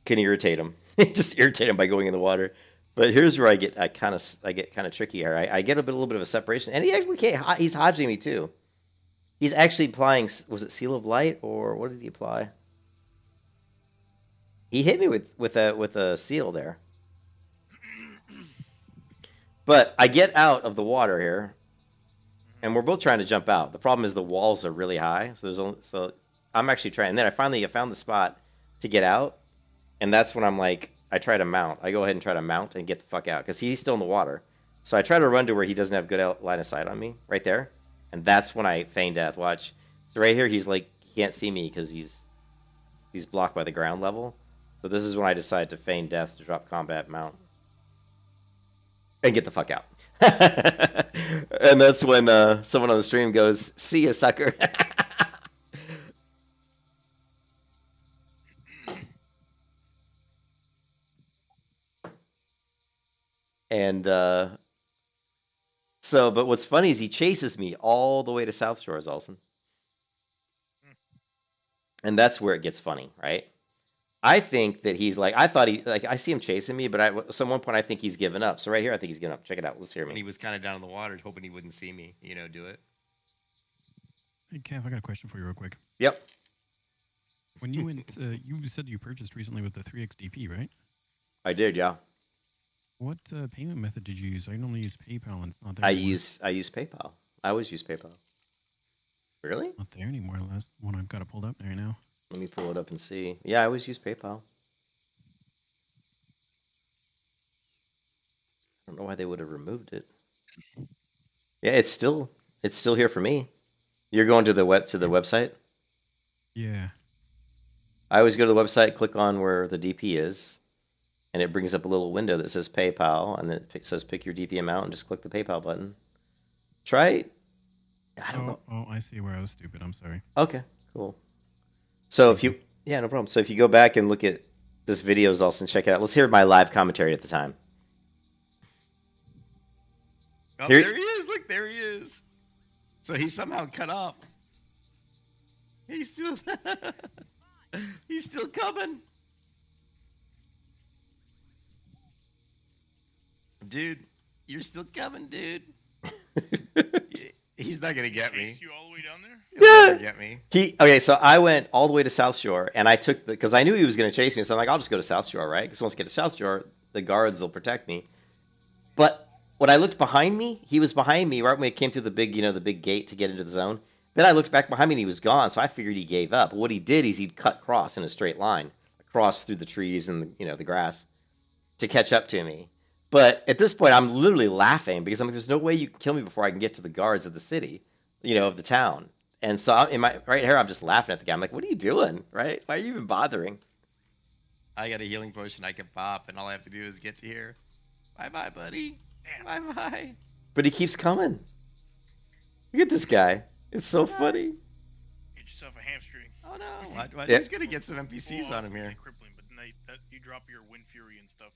irritate him. Just irritate him by going in the water. But here's where I get kind of tricky here. I get a little bit of a separation, and he's hodging me too. He's actually applying, was it Seal of Light or what did he apply? He hit me with a seal there. But I get out of the water here, and we're both trying to jump out. The problem is the walls are really high, so I'm actually trying. And then I found the spot to get out, and that's when I'm like, I try to mount. I go ahead and try to mount and get the fuck out because he's still in the water. So I try to run to where he doesn't have good line of sight on me, right there, and that's when I feign death. Watch. So right here, he's like, he can't see me because he's blocked by the ground level. So this is when I decide to feign death to drop combat mount. And get the fuck out. And that's when someone on the stream goes, see ya, sucker. And but what's funny is he chases me all the way to South Shores, Olsen. And that's where it gets funny, right? I think that he's like, I see him chasing me, but at some one point I think he's given up. So right here, I think he's given up. Check it out. Let's hear me. He was kind of down in the water, hoping he wouldn't see me, do it. Hey, Cav, I got a question for you real quick. Yep. When you went, you said you purchased recently with the 3x DP, right? I did, yeah. What payment method did you use? I normally use PayPal, and it's not there I anymore. use PayPal. I always use PayPal. Really? Not there anymore. Last one I've got it pulled up right now. Let me pull it up and see. Yeah, I always use PayPal. I don't know why they would have removed it. Yeah, it's still here for me. You're going to the website? Yeah. I always go to the website, click on where the DP is, and it brings up a little window that says PayPal, and then it says pick your DP amount, and just click the PayPal button. Try I don't know. Oh, I see where I was stupid. I'm sorry. Okay, cool. So if you, yeah, no problem. So if you go back and look at this video, also check it out. Let's hear my live commentary at the time. Oh, Here- there he is. Look, there he is. So he somehow cut off. He's still, he's still coming. Dude, you're still coming, dude. He's not gonna get me. Chase you all the way down there? He'll Yeah. never get me. Okay, so I went all the way to South Shore, and I took because I knew he was going to chase me, so I'm like, I'll just go to South Shore, right? Because once I get to South Shore, the guards will protect me. But when I looked behind me, he was behind me right when it came through the big, the big gate to get into the zone. Then I looked back behind me, and he was gone, so I figured he gave up. But what he did is he'd cut across in a straight line, across through the trees and the grass, to catch up to me. But at this point, I'm literally laughing because I'm like, there's no way you can kill me before I can get to the guards of the city, of the town. And so in my right here, I'm just laughing at the guy. I'm like, what are you doing, right? Why are you even bothering? I got a healing potion I can pop, and all I have to do is get to here. Bye-bye, buddy. Damn. Bye-bye. But he keeps coming. Look at this guy. It's so funny. Get yourself a hamstring. Oh, no. What? Yeah. He's gonna get some NPCs Well, I on was him gonna here. say crippling, but then you drop your wind fury and stuff.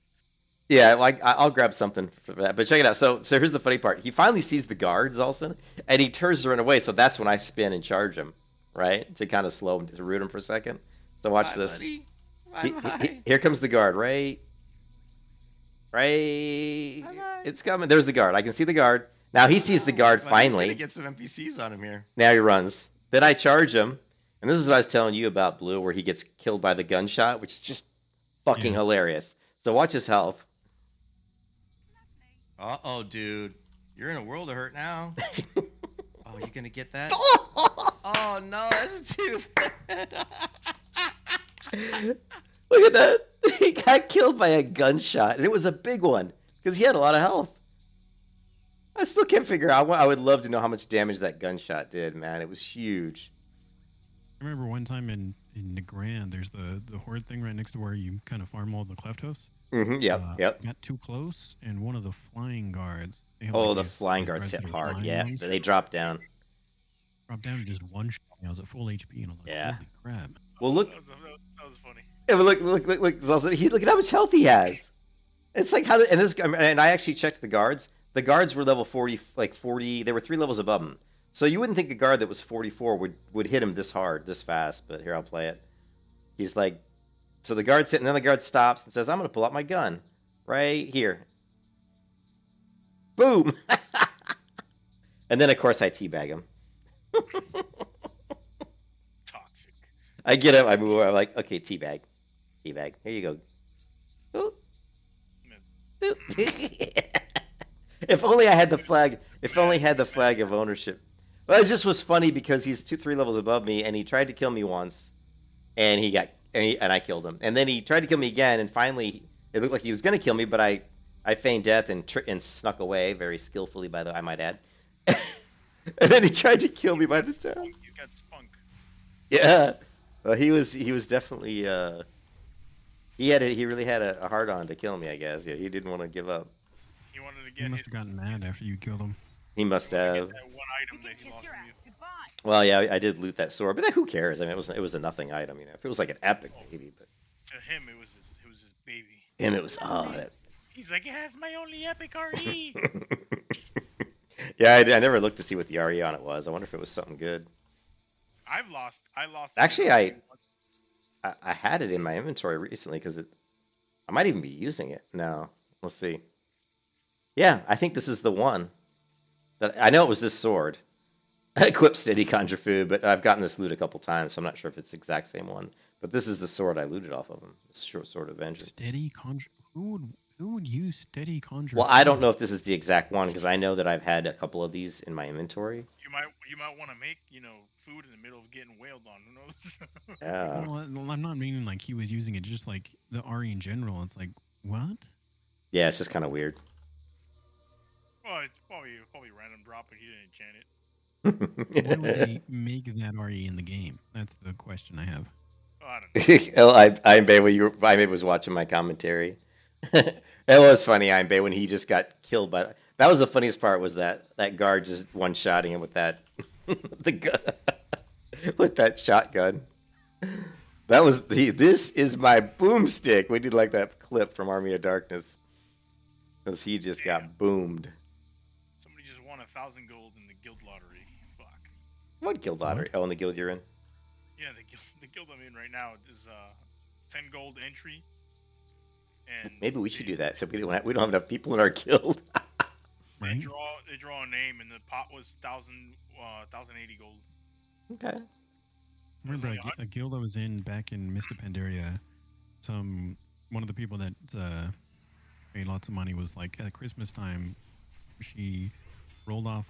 Yeah, like I'll grab something for that. But check it out. So here's the funny part. He finally sees the guards all of a sudden, and he turns to run away. So that's when I spin and charge him, right? To kind of slow him, to root him for a second. So watch Bye, this. buddy. He- Bye-bye. here comes the guard, right? Bye-bye. It's coming. There's the guard. I can see the guard. Now he sees the guard But finally. He's gonna get some NPCs on him here. Now he runs. Then I charge him. And this is what I was telling you about Blue, where he gets killed by the gunshot, which is just fucking Yeah. hilarious. So watch his health. Uh-oh, dude. You're in a world of hurt now. Oh, you gonna get that? Oh, no, that's too bad. Look at that. He got killed by a gunshot, and it was a big one because he had a lot of health. I still can't figure out. I would love to know how much damage that gunshot did, man. It was huge. I remember one time in Negrand, there's the horde thing right next to where you kind of farm all the cleft hosts. Yep. Got too close, and one of the flying guards. They have, Oh, like, the these flying guards hit aggressive hard. flying Yeah, ones. they dropped down. Dropped down and just one shot. I was at full HP, and I was like, Yeah. holy crap. Well, look. That was funny. Yeah, but look. Also, look at how much health he has. It's like how, and I actually checked the guards. The guards were level 40, like 40. They were 3 levels above him. So you wouldn't think a guard that was 44 would hit him this hard, this fast. But here, I'll play it. He's like, so the guard's hitting, and then the guard stops and says, "I'm gonna pull out my gun, right here." Boom. And then of course I teabag him. Toxic. I get up, I move, I'm like, okay, teabag. Here you go. Ooh. Miss. If only I had the flag. If only I had the flag of ownership. Well, it just was funny because he's 2-3 levels above me, and he tried to kill me once, and and I killed him. And then he tried to kill me again, and finally it looked like he was going to kill me, but I feigned death and snuck away very skillfully, by the way, I might add. And then he tried to kill me by the sound. He's got spunk. Yeah, well, he was definitely he really had a hard on to kill me, I guess. Yeah, he didn't want to give up. He wanted to He get must have gotten mad after you killed him. He must have. that one You item can that he kiss lost your from you. ass goodbye. Well, yeah, I did loot that sword, but who cares? I mean, it was a nothing item, If it was like an epic baby, but To him, it was his baby. him it was that. He's like, it has my only epic RE. Yeah, I never looked to see what the RE on it was. I wonder if it was something good. I lost. Actually, I had it in my inventory recently because I might even be using it. No, let's see. Yeah, I think this is the one. That I know it was this sword. Equip Steady Conjure Food, but I've gotten this loot a couple times, so I'm not sure if it's the exact same one. But this is the sword I looted off of him. This short sword of vengeance. Steady conjure. Who would use steady conjure? Well, I don't know if this is the exact one because I know that I've had a couple of these in my inventory. You might want to make food in the middle of getting wailed on. Who knows? Yeah. Well, I'm not meaning like he was using it, just like the RE in general. It's like, what? Yeah, it's just kind of weird. Well, it's probably random drop, but he didn't enchant it. Why would they make that RE in the game? That's the question I have. Oh, I don't know. I'm Bay when I was watching my commentary. It was funny, I'm Bay when he just got killed by. That was the funniest part. Was that guard just one-shotting him with that the gun, with that shotgun. That was the. This is my boomstick. We did like that clip from Army of Darkness, because he just got boomed. Somebody just won 1,000 gold in the guild lottery. Fuck. What guild lottery? Oh, in the guild you're in. Yeah, the guild I'm in right now is 10 gold entry. And Maybe we should do that. So we don't have enough people in our guild. They Right? draw a name, and the pot was 1,080 gold. Okay. I remember a guild I was in back in Mista Pandaria. One of the people that made lots of money was like at Christmas time, she raffled off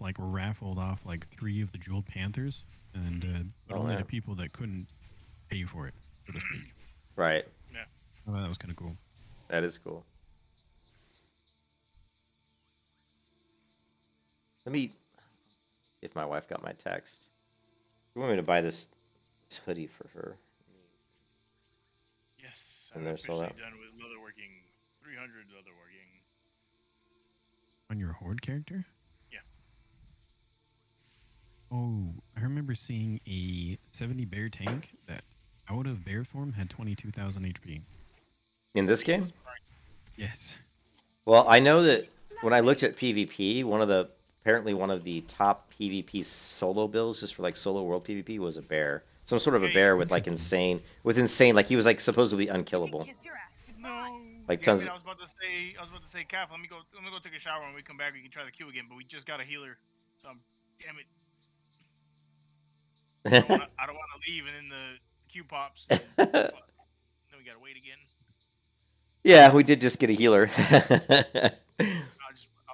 like 3 of the jeweled panthers, and but only yeah. to people that couldn't pay for it, so to speak. Right. I thought that was kind of cool. That is cool. Let me see if my wife got my text. You want me to buy this hoodie for her? Yes, And I'm there's all officially that. done with leatherworking. 300 leatherworking. On your horde character? Yeah. Oh, I remember seeing a 70 bear tank that out of bear form had 22,000 HP. In this game? Jesus Christ. Yes. Well, I know that when I looked at PvP, apparently one of the top PvP solo builds, just for like solo world PvP, was a bear. Some sort of a bear with like insane, like he was like supposedly You can unkillable. kiss your ass goodbye. No. Like Damn tons it, I was about to say, Calf, let me go take a shower. When we come back, we can try the queue again. But we just got a healer, so damn it. I don't want to leave, and then the queue pops. And then we gotta wait again. Yeah, we did just get a healer. I'll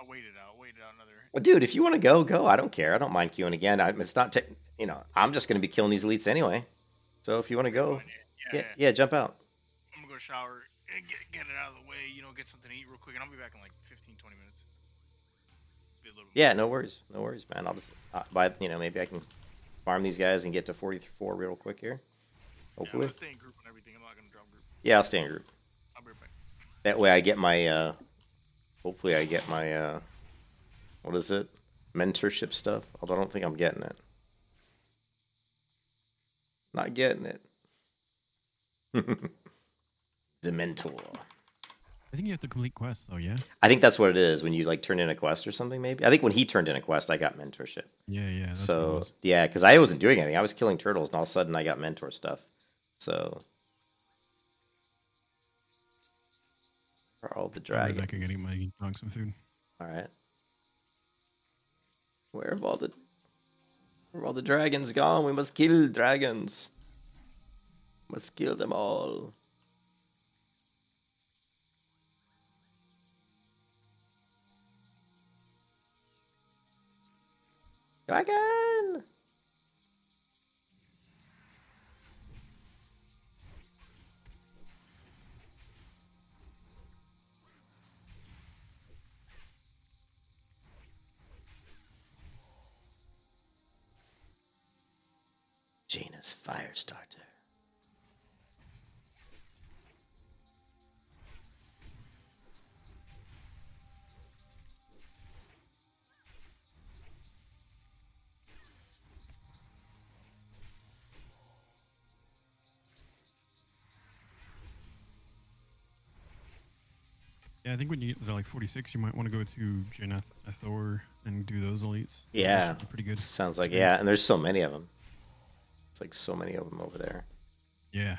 wait it out. Wait it out another. Well, dude, if you want to go. I don't care. I don't mind queuing again. It's not, I'm just going to be killing these elites anyway. So if you want to go, Fine, yeah, jump out. I'm gonna go shower and get it out of the way. Get something to eat real quick, and I'll be back in like 15, 20 minutes. Be a little bit Yeah, no worries, man. I'll just maybe I can farm these guys and get to 44 real quick here. I'm Hopefully. gonna stay in group and everything. I'm not gonna drop group. Yeah, I'll stay in group. I'll be right back. That way I get my, hopefully I get my, what is it? Mentorship stuff. Although I don't think I'm getting it. Not getting it. The mentor. I think you have to complete quests, though, yeah? I think that's what it is when you like turn in a quest or something. Maybe I think when he turned in a quest, I got mentorship. Yeah, that's what it So was. yeah, because I wasn't doing anything. I was killing turtles, and all of a sudden I got mentor stuff. So where are all the I'll be dragons? back and getting my dog some food. All right. Where have all the dragons gone? We must kill dragons. Must kill them all. Dragon! Jaina's Firestarter. Yeah, I think when they're like 46, you might want to go to Janath Thor and do those elites. Yeah, Those should be pretty good. sounds like experience. yeah, and there's so many of them. It's like so many of them over there. Yeah.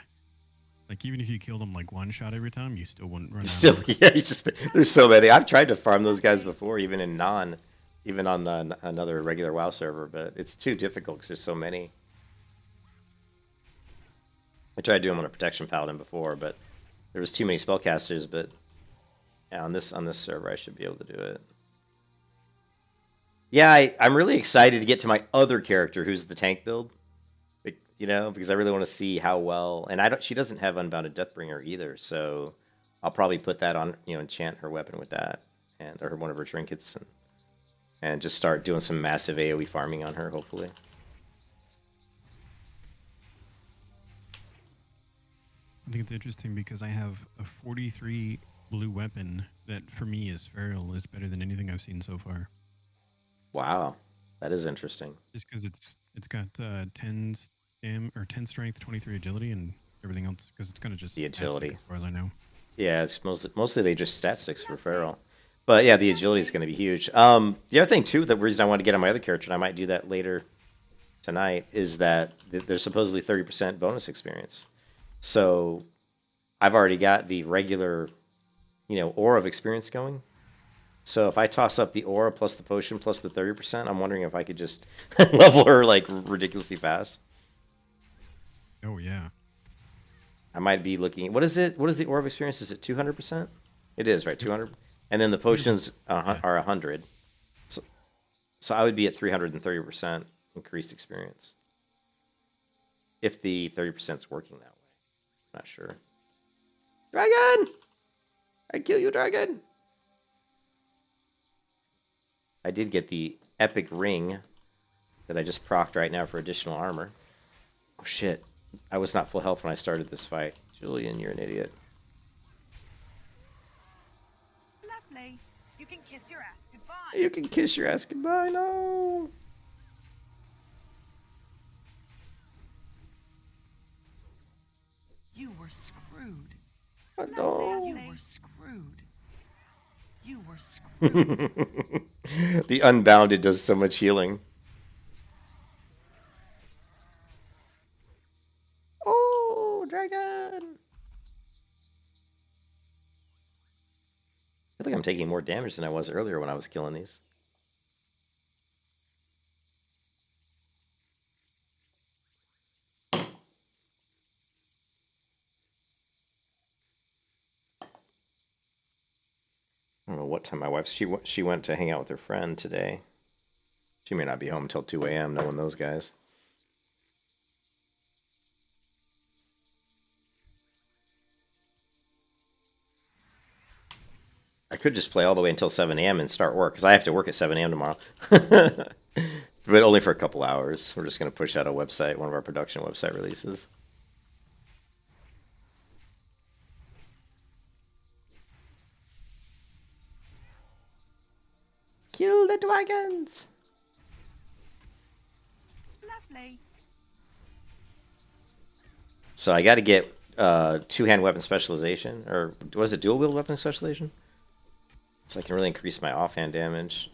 Like, even if you killed them like one shot every time, you still wouldn't run out. Still, yeah, there's so many. I've tried to farm those guys before, even on another regular WoW server, but it's too difficult because there's so many. I tried doing them on a protection paladin before, but there was too many spellcasters. But yeah, on this server, I should be able to do it. Yeah, I'm really excited to get to my other character, who's the tank build. Because I really want to see how well. And she doesn't have Unbounded Deathbringer either, so I'll probably put that on. Enchant her weapon with that, or one of her trinkets, and just start doing some massive AOE farming on her, hopefully. I think it's interesting because I have a 43 blue weapon that for me is feral is better than anything I've seen so far. Wow, that is interesting. Just because it's got 10 stam or 10 strength, 23 agility, and everything else because it's gonna just The stat stick agility. as far as I know. Yeah, it's mostly they just stat sticks for feral. But yeah, the agility is going to be huge. The other thing too, the reason I want to get on my other character, and I might do that later tonight, is that there's supposedly 30% bonus experience. So I've already got the regular, aura of experience going. So if I toss up the aura plus the potion plus the 30%, I'm wondering if I could just level her like ridiculously fast. Oh yeah. I might be looking. What is it? What is the aura of experience? Is it 200%? It is, right? 200. And then the potions are 100. So I would be at 330% increased experience. If the 30% is working that way. Not sure. Dragon! I kill you, dragon! I did get the epic ring that I just procced right now for additional armor. Oh shit. I was not full health when I started this fight. Julian, you're an idiot. Lovely. You can kiss your ass goodbye. You can kiss your ass goodbye. No. You were screwed. No. You were screwed. You were screwed. The Unbounded does so much healing. Oh, dragon! I feel like I'm taking more damage than I was earlier when I was killing these. I don't know what time my wife, she went to hang out with her friend today. She may not be home until 2 a.m. knowing those guys. I could just play all the way until 7 a.m. and start work, because I have to work at 7 a.m. tomorrow. But only for a couple hours. We're just going to push out a website, one of our production website releases. Kill the dragons! Lovely. So I got to get two-hand weapon specialization, or what is it, dual-wield weapon specialization? So I can really increase my offhand damage.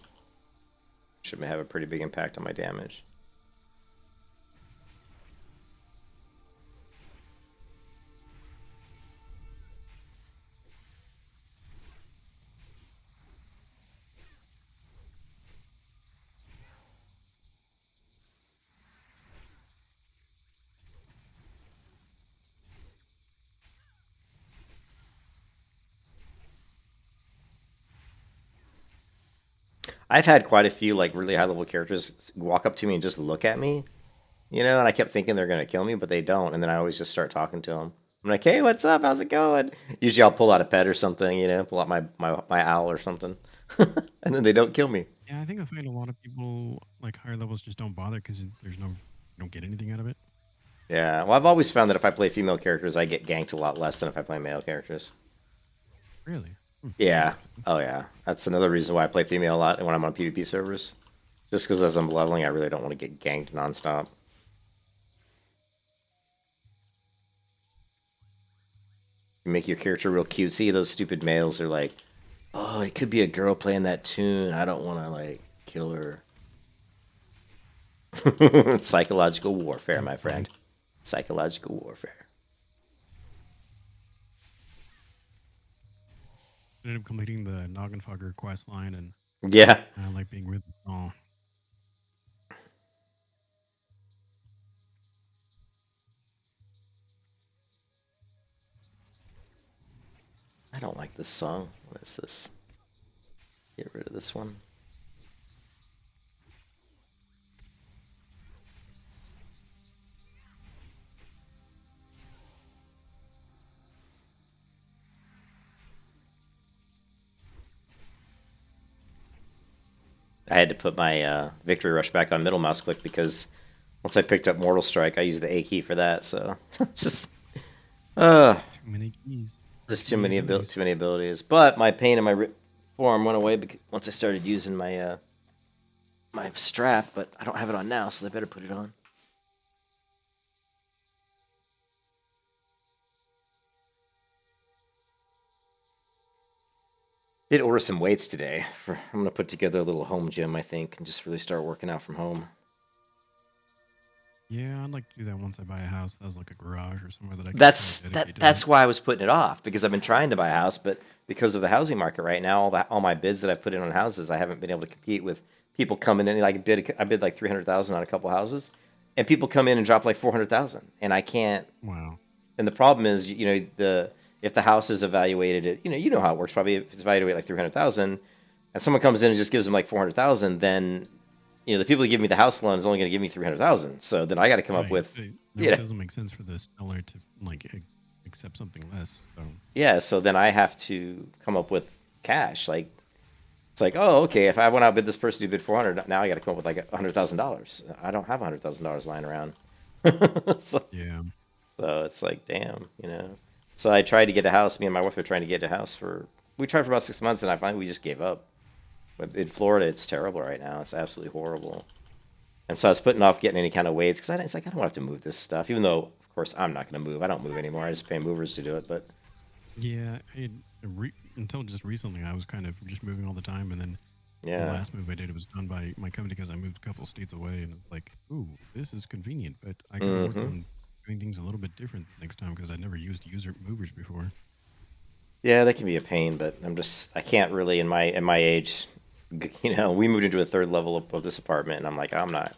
Should have a pretty big impact on my damage. I've had quite a few like really high level characters walk up to me and just look at me, and I kept thinking they're gonna kill me, but they don't. And then I always just start talking to them. I'm like, "Hey, what's up? How's it going?" Usually I'll pull out a pet or something, pull out my owl or something, and then they don't kill me. Yeah, I think I find a lot of people like higher levels just don't bother because you don't get anything out of it. Yeah, well, I've always found that if I play female characters, I get ganked a lot less than if I play male characters. Really? Yeah. Oh, yeah. That's another reason why I play female a lot when I'm on PvP servers. Just because as I'm leveling, I really don't want to get ganked nonstop. You make your character real cutesy. Those stupid males are like, oh, it could be a girl playing that tune. I don't want to, like, kill her. Psychological warfare, my friend. Psychological warfare. Ended up completing the Noggenfogger quest line, and Yeah. I like being with them all. I don't like this song. What is this? Get rid of this one. I had to put my victory rush back on middle mouse click because once I picked up Mortal Strike, I used the A key for that. So just Too many keys. Just too many abilities. But my pain in my forearm went away once I started using my my strap. But I don't have it on now, so they better put it on. Did order some weights today. I'm gonna put together a little home gym, I think, and just really start working out from home. Yeah, I'd like to do that once I buy a house that has like a garage or somewhere that I can That's why I was putting it off, because I've been trying to buy a house, but because of the housing market right now, all my bids that I've put in on houses, I haven't been able to compete with people coming in. Like I bid like 300,000 on a couple houses, and people come in and drop like 400,000, and I can't. Wow. And the problem is, if the house is evaluated at, you know how it works. Probably if it's evaluated like 300,000, and someone comes in and just gives them like 400,000, then the people who give me the house loan is only going to give me 300,000. So then I got to come up with. It doesn't make sense for the seller to like accept something less. So yeah, so then I have to come up with cash. Like it's like, oh, okay, if I went out bid this person who bid 400, now I got to come up with like $100,000. I don't have $100,000 lying around. So it's like, damn, So I tried to get a house. Me and my wife were trying to get a house we tried for about 6 months, and I finally we just gave up. But in Florida, it's terrible right now. It's absolutely horrible. And so I was putting off getting any kind of weights because I don't have to move this stuff. Even though, of course, I'm not going to move. I don't move anymore. I just pay movers to do it. But yeah, until just recently, I was kind of just moving all the time, and then the last move I did was done by my company because I moved a couple of states away, and it's like, ooh, this is convenient, but I can work on doing things a little bit different next time because I never used movers before. Yeah, that can be a pain, but I can't really in my age. We moved into a third level of this apartment, and I'm like, I'm not.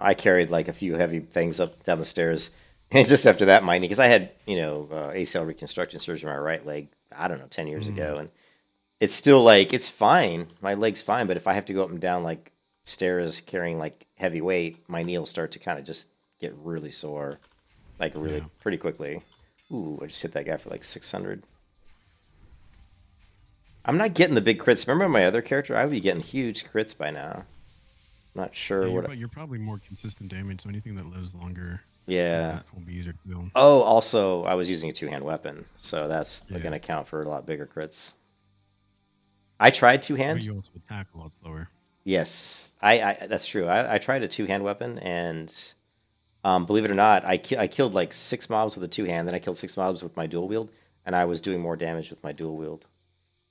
I carried like a few heavy things up down the stairs, and just after that, my knee, because I had ACL reconstruction surgery on my right leg. I don't know, 10 years ago, and it's still like it's fine. My leg's fine, but if I have to go up and down like stairs carrying like heavy weight, my knee will start to kind of just get really sore, like pretty quickly. Ooh, I just hit that guy for like 600. I'm not getting the big crits. Remember my other character? I would be getting huge crits by now. I'm not sure what. You're probably more consistent damage, so anything that lives longer. Yeah. Will be easier to kill. Oh, also, I was using a two-hand weapon, so that's going to count for a lot bigger crits. I tried two-hand. But you also attack a lot slower. Yes, that's true. I tried a two-hand weapon, and believe it or not, I killed like 6 mobs with a two-hand, then I killed 6 mobs with my dual wield, and I was doing more damage with my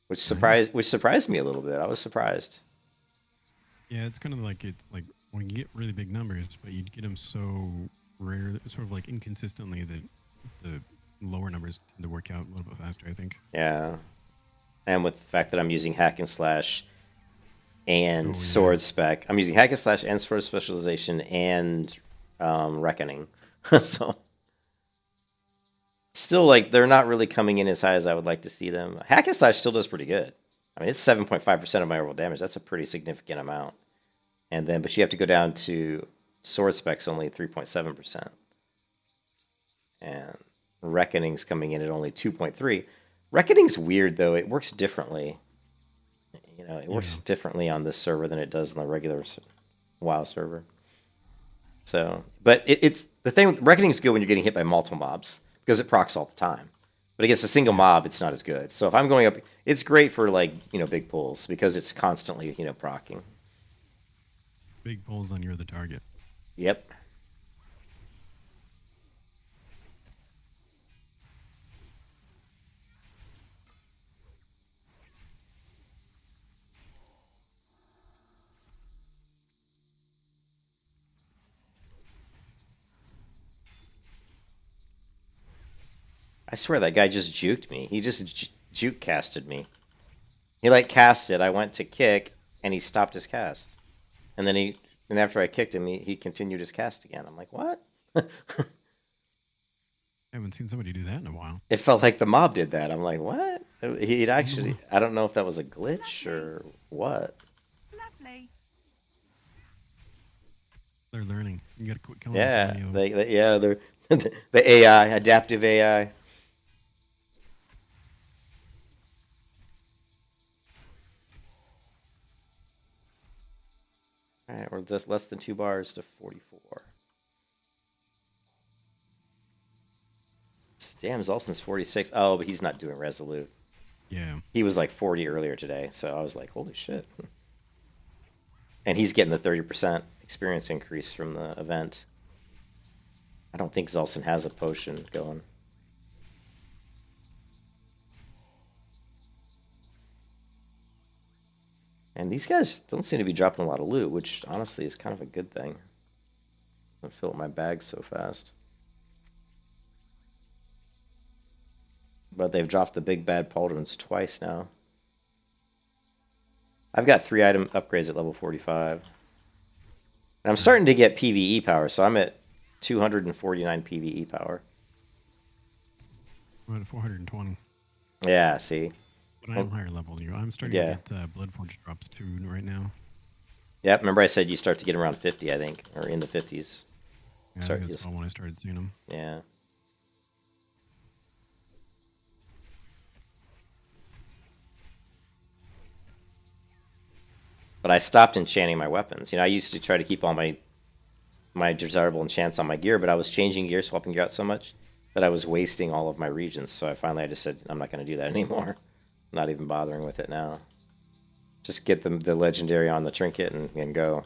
which surprised me a little bit. I was surprised. Yeah, it's kind of like when you get really big numbers, but you get them so rare, sort of like inconsistently, that the lower numbers tend to work out a little bit faster, I think. Yeah, and with the fact that I'm using hack and slash and sword spec, I'm using hack and slash and sword specialization and reckoning, so. Still, like, they're not really coming in as high as I would like to see them. Hack and slash still does pretty good. I mean, it's 7.5% of my overall damage. That's a pretty significant amount. And then, but you have to go down to sword specs only 3.7%. And reckoning's coming in at only 2.3. Reckoning's weird, though. It works differently. It works differently on this server than it does on the regular WoW server. So, but it's the thing. Reckoning's good when you're getting hit by multiple mobs, because it procs all the time. But against a single mob, it's not as good. So if I'm going up, it's great for like, big pulls, because it's constantly, proccing. Big pulls on you're the target. Yep. I swear that guy just juked me. He just juke casted me. He like casted. I went to kick, and he stopped his cast. And then after I kicked him, he continued his cast again. I'm like, what? I haven't seen somebody do that in a while. It felt like the mob did that. I'm like, what? He'd actually. I don't know if that was a glitch or what. Lovely. They're learning. You gotta quit killing they're the AI, adaptive AI. All right, we're just less than 2 bars to 44. Damn, Zolson's 46. Oh, but he's not doing Resolute. Yeah. He was like 40 earlier today, so I was like, holy shit. And he's getting the 30% experience increase from the event. I don't think Zolson has a potion going. And these guys don't seem to be dropping a lot of loot, which honestly is kind of a good thing. Doesn't fill up my bag so fast. But they've dropped the big bad pauldrons twice now. I've got 3 item upgrades at level 45. And I'm starting to get PvE power, so I'm at 249 PvE power. I'm at 420. Yeah, see? But I am higher level than you. I'm starting to get Bloodforge drops too right now. Yep, remember I said you start to get around 50, I think, or in the 50s. Yeah, I think that's about when I started seeing them. Yeah. But I stopped enchanting my weapons. You know, I used to try to keep all my desirable enchants on my gear, but I was changing gear, swapping gear out so much that I was wasting all of my regions. So I just said, I'm not going to do that anymore. I'm not even bothering with it now. Just get the legendary on the trinket and go.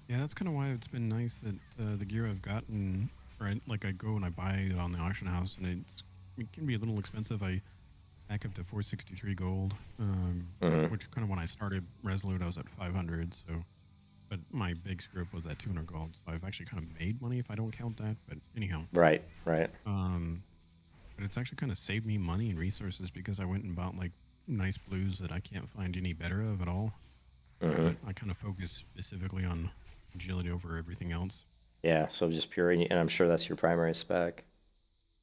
Yeah, that's kind of why it's been nice that the gear I've gotten, right? Like I go and I buy it on the auction house, and it can be a little expensive. I back up to 463 gold, which kind of when I started Resolute, I was at 500. So, but my big screw up was at 200 gold. So I've actually kind of made money if I don't count that. But anyhow, right. But it's actually kind of saved me money and resources because I went and bought like nice blues that I can't find any better of at all. I kind of focus specifically on agility over everything else. Yeah, so just pure, and I'm sure that's your primary spec.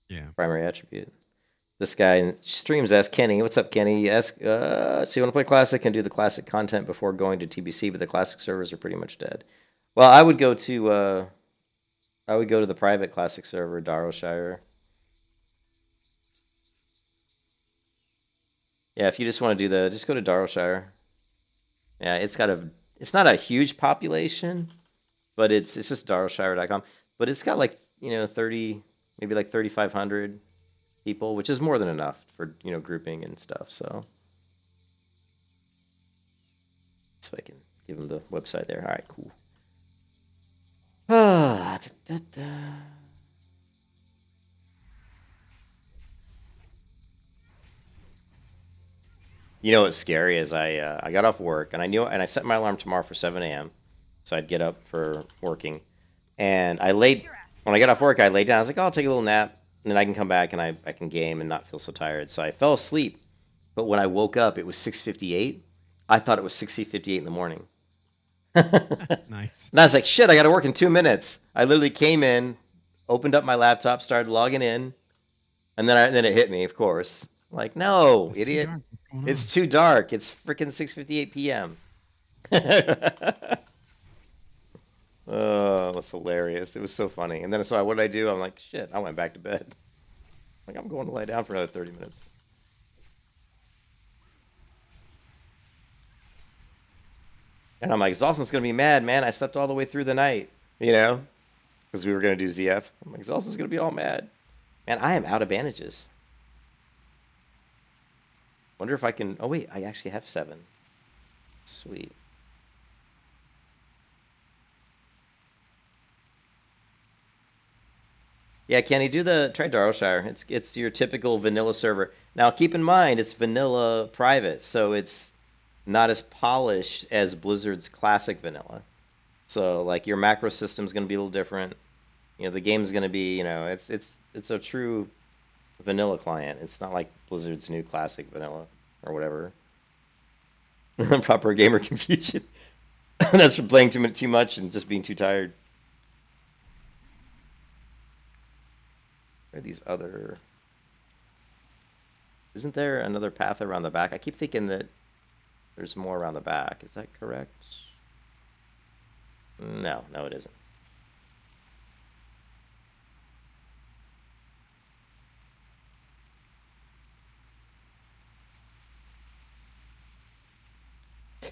Yeah. Primary attribute. This guy streams Ask Kenny. What's up, Kenny? So you want to play Classic and do the Classic content before going to TBC, but the Classic servers are pretty much dead. Well, I would go to the private Classic server, Darrowshire. Yeah, if you just want to do just go to Darrowshire. Yeah, it's not a huge population, but it's just Darrowshire.com. But it's got like, 30, maybe like 3,500 people, which is more than enough for, grouping and stuff. So I can give them the website there. All right, cool. You know what's scary is I got off work and I set my alarm tomorrow for 7 a.m. so I'd get up for working, and when I got off work I laid down. I was like, oh, I'll take a little nap and then I can come back and I can game and not feel so tired. So I fell asleep, but when I woke up it was 6:58. I thought it was 6:58 in the morning. Nice. And I was like, shit, I got to work in 2 minutes. I literally came in, opened up my laptop, started logging in, and then it hit me, of course. Like, no, It's idiot. too dark. What's going on? It's too dark. It's freaking 6:58 p.m. Oh, it was hilarious. It was so funny. And then so what did I do? I'm like, shit, I went back to bed. Like, I'm going to lie down for another 30 minutes. And I'm like, Zolson's going to be mad, man. I slept all the way through the night, because we were going to do ZF. I'm like, Zolson's going to be all mad. Man, I am out of bandages. Wonder if I can... Oh, wait, I actually have 7. Sweet. Yeah, Kenny, try Darrowshire. It's your typical vanilla server. Now, keep in mind, it's vanilla private, so it's not as polished as Blizzard's classic vanilla. So, like, your macro system's going to be a little different. The game's going to be, it's a true vanilla client. It's not like Blizzard's new classic vanilla or whatever. Proper gamer confusion. That's for playing too much and just being too tired. Where are these other... Isn't there another path around the back? I keep thinking that there's more around the back. Is that correct? No, it isn't.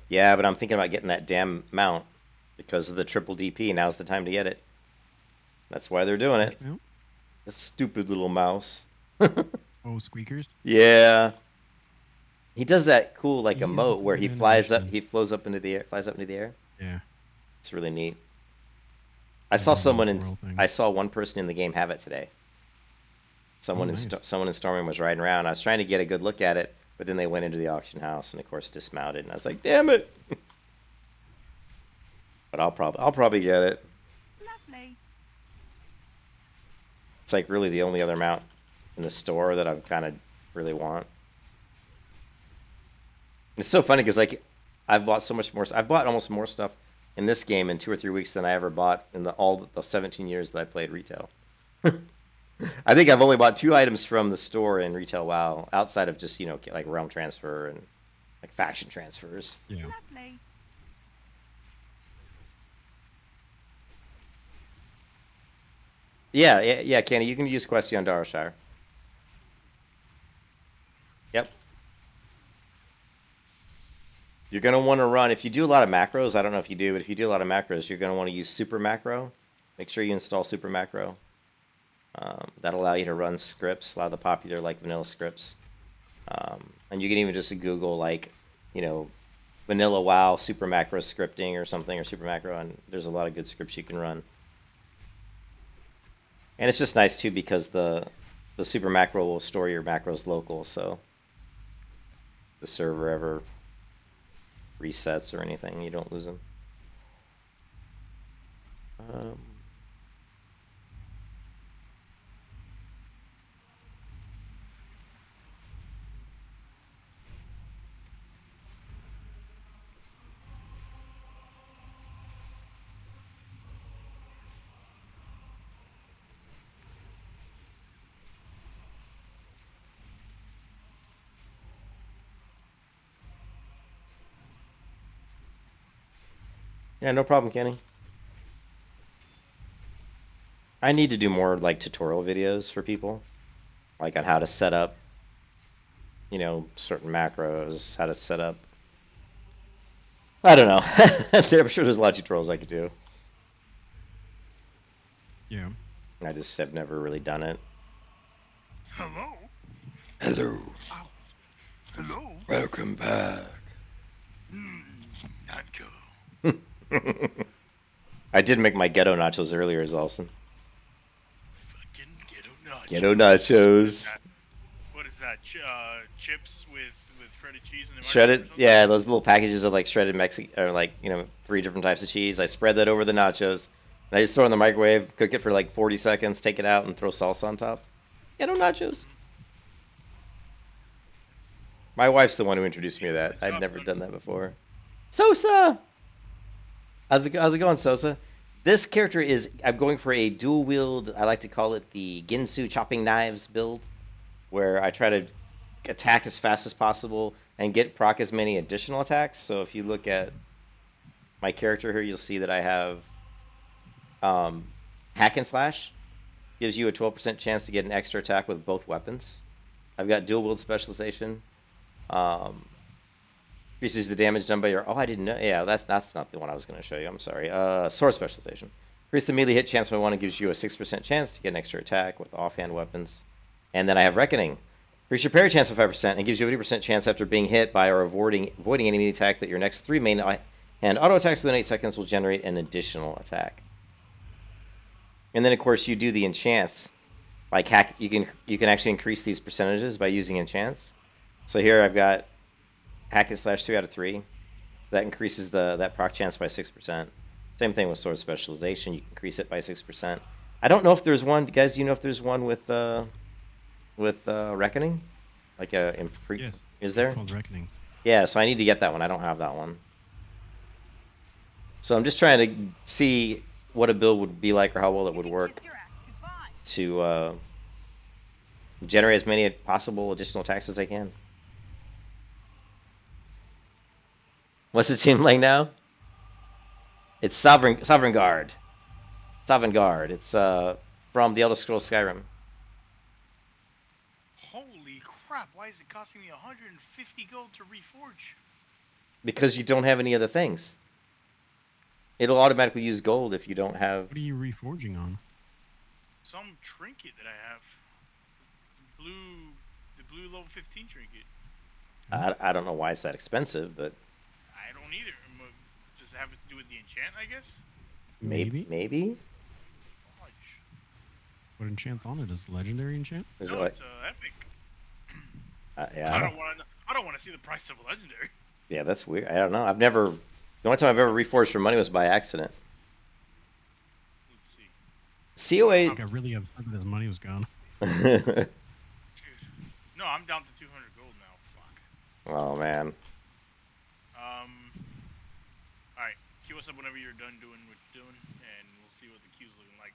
Yeah, but I'm thinking about getting that damn mount because of the triple DP. Now's the time to get it. That's why they're doing it. Yep. The stupid little mouse. Oh, squeakers. Yeah. He does that cool like He has a emote where pretty he good flies up, animation. he flows up into the air, flies up into the air. Yeah. It's really neat. I saw love the someone in twirl thing. I saw one person in the game have it today. Someone nice. someone in Storming was riding around. I was trying to get a good look at it, but then they went into the auction house and of course dismounted, and I was like, "Damn it!" But I'll probably get it. Lovely. It's like really the only other mount in the store that I kind of really want. It's so funny because like I've bought so much more. I've bought almost more stuff in this game in 2 or 3 weeks than I ever bought in all the 17 years that I played retail. I think I've only bought 2 items from the store in retail WoW outside of just like realm transfer and like faction transfers. Yeah. Lovely. Yeah, Kenny, you can use Questy on Darshire. Yep. You're going to want to run, if you do a lot of macros, I don't know if you do, but if you do a lot of macros, you're going to want to use Super Macro. Make sure you install Super Macro. That'll allow you to run scripts, a lot of the popular like vanilla scripts. And you can even just Google like, vanilla WoW Super Macro scripting or something, or Super Macro, and there's a lot of good scripts you can run. And it's just nice too because the Super Macro will store your macros local, so the server ever resets or anything, you don't lose them. Yeah, no problem, Kenny. I need to do more like tutorial videos for people, like on how to set up, certain macros, how to set up. I don't know. I'm sure there's a lot of tutorials I could do. Yeah. I just have never really done it. Hello. Hello. Ow. Hello. Welcome back. Nacho. I did make my ghetto nachos earlier, Zolson. Fucking ghetto nachos. Ghetto nachos. What is that? Chips with shredded cheese in the Shredded, yeah, those little packages of like shredded Mexican, or like 3 different types of cheese. I spread that over the nachos, and I just throw it in the microwave, cook it for like 40 seconds, take it out, and throw salsa on top. Ghetto nachos. My wife's the one who introduced me to that. I've never done that before. Sosa! How's it going, Sosa? This character I'm going for a dual wield, I like to call it the Ginsu chopping knives build, where I try to attack as fast as possible and proc as many additional attacks. So if you look at my character here, you'll see that I have Hack and Slash. Gives you a 12% chance to get an extra attack with both weapons. I've got dual wield specialization. Increases the damage done by your... Oh, I didn't know. Yeah, that's not the one I was going to show you. I'm sorry. Sword specialization. Increase the melee hit chance by one and gives you a 6% chance to get an extra attack with offhand weapons. And then I have Reckoning. Increase your parry chance by 5% and gives you a 50% chance after being hit by or avoiding any melee attack that your next 3 main and auto attacks within 8 seconds will generate an additional attack. And then of course you do the enchants. Like hack, you can actually increase these percentages by using enchants. So here I've got Hack and Slash 2 out of 3. That increases that proc chance by 6%. Same thing with Sword Specialization. You can increase it by 6%. I don't know if there's one. Guys, do you know if there's one with Reckoning? Like Yes. Is there? It's called Reckoning. Yeah, so I need to get that one. I don't have that one. So I'm just trying to see what a build would be like or how well it would work Kiss your ass goodbye. to generate as many possible additional attacks as I can. What's the team like now? It's Sovereign Guard. Sovereign Guard. It's from the Elder Scrolls Skyrim. Holy crap! Why is it costing me 150 gold to reforge? Because you don't have any other things. It'll automatically use gold if you don't have... What are you reforging on? some trinket that I have. The blue level 15 trinket. I don't know why it's that expensive, but I don't either. Does it have to do with the enchant, I guess? maybe. Maybe. Fudge. What enchant's on it? Is legendary enchant? Is No, it like, it's epic. yeah, I don't want to. I don't want to see the price of a legendary. yeah, that's weird. I don't know. I've never. The only time I've ever reforged for money was by accident. Let's see. COA. I got really upset that his money was gone. Dude. No, I'm down to 200 gold now. Fuck. Oh man. All right. Queue us up whenever you're done doing what you're doing, and we'll see what the queue's looking like.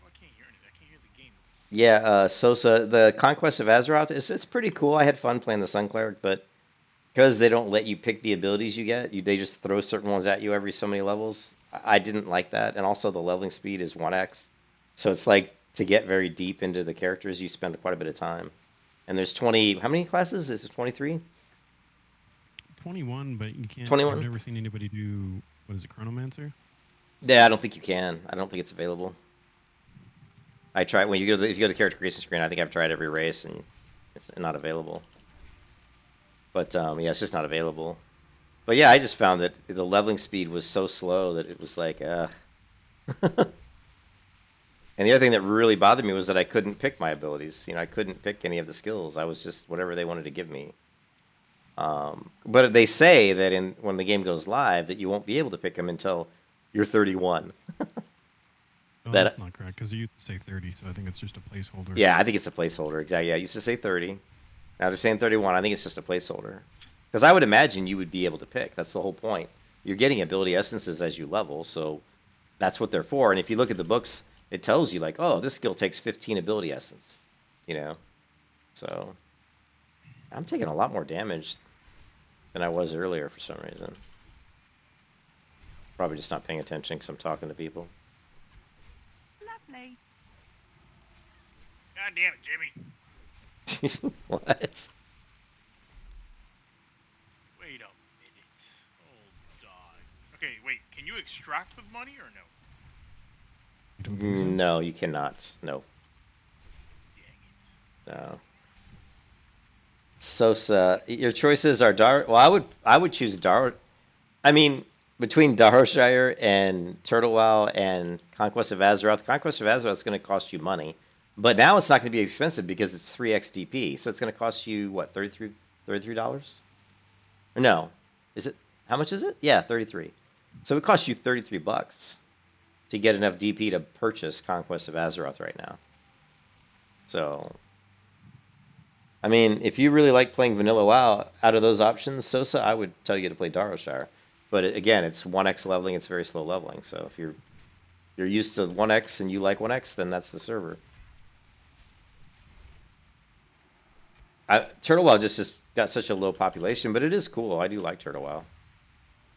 Oh, I can't hear anything. I can't hear the game. Yeah, Sosa, the Conquest of Azeroth, it's pretty cool. I had fun playing the Sun Cleric, but because they don't let you pick the abilities you get, they just throw certain ones at you every so many levels. I didn't like that, and also the leveling speed is 1x. So it's like, to get very deep into the characters, you spend quite a bit of time. And there's 20, how many classes? Is it 23? 21, but you can't. 21? I've never seen anybody do, what is it, Chronomancer? Yeah, I don't think you can. I don't think it's available. I tried, when you go to if you go to the character creation screen, I think I've tried every race, and it's not available. But, yeah, it's just not available. But yeah, I just found that the leveling speed was so slow that it was like, And the other thing that really bothered me was that I couldn't pick my abilities. I couldn't pick any of the skills. I was just whatever they wanted to give me. But they say that when the game goes live that you won't be able to pick them until you're 31. Oh, that's not correct, because you used to say 30, so I think it's just a placeholder. Yeah, I think it's a placeholder. Exactly. Yeah, I used to say 30. Now they're saying 31. I think it's just a placeholder. Because I would imagine you would be able to pick. That's the whole point. You're getting ability essences as you level, so that's what they're for. And if you look at the books, it tells you, like, oh, this skill takes 15 ability essence. So I'm taking a lot more damage than I was earlier for some reason. Probably just not paying attention because I'm talking to people. Lovely. God damn it, Jimmy. What? Wait a minute. Oh, dog. Okay, wait. Can you extract with money or no? I don't think so. No, you cannot. No. Dang it. No. Sosa, your choices are Well, I would choose I mean, between Darshire and Turtle WoW and Conquest of Azeroth, Conquest of Azeroth is going to cost you money, but now it's not going to be expensive because it's 3x DP, so it's going to cost you what, $33? Or no, is it? How much is it? Yeah, 33. So it costs you $33 to get enough DP to purchase Conquest of Azeroth right now. So, I mean, if you really like playing Vanilla WoW, out of those options, Sosa, I would tell you to play Darshire. But again, it's 1x leveling, it's very slow leveling. So if you're used to 1x and you like 1x, then that's the server. Turtle WoW just got such a low population, but it is cool. I do like Turtle WoW.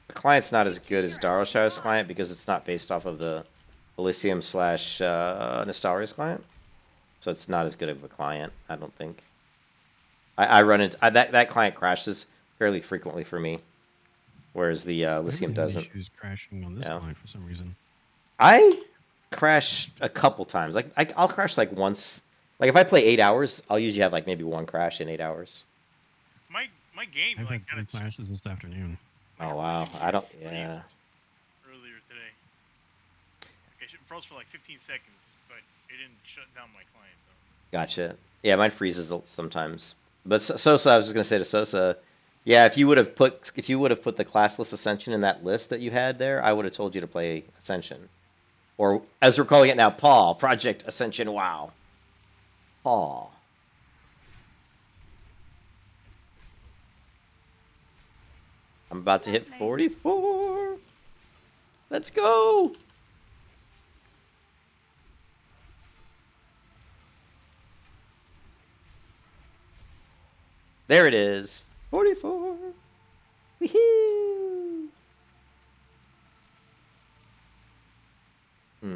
The client's not as good as Darshire's client because it's not based off of the Elysium / Nestarius client. So it's not as good of a client, I don't think. I run into that client crashes fairly frequently for me, whereas the Elysium doesn't. Issues crashing on this client for some reason. I crash a couple times. Like I'll crash like once. Like if I play 8 hours, I'll usually have like maybe one crash in 8 hours. My game I've like had 3 crashes this afternoon. Oh wow, I don't. Yeah. Earlier today. Okay, it froze for like 15 seconds, but it didn't shut down my client though. Gotcha. Yeah, mine freezes sometimes. But Sosa, I was just gonna say to Sosa, yeah, if you would have put the classless Ascension in that list that you had there, I would have told you to play Ascension, or as we're calling it now, Paul Project Ascension WoW. Paul. I'm about to hit 44. Let's go. There it is. 44. Woohoo. All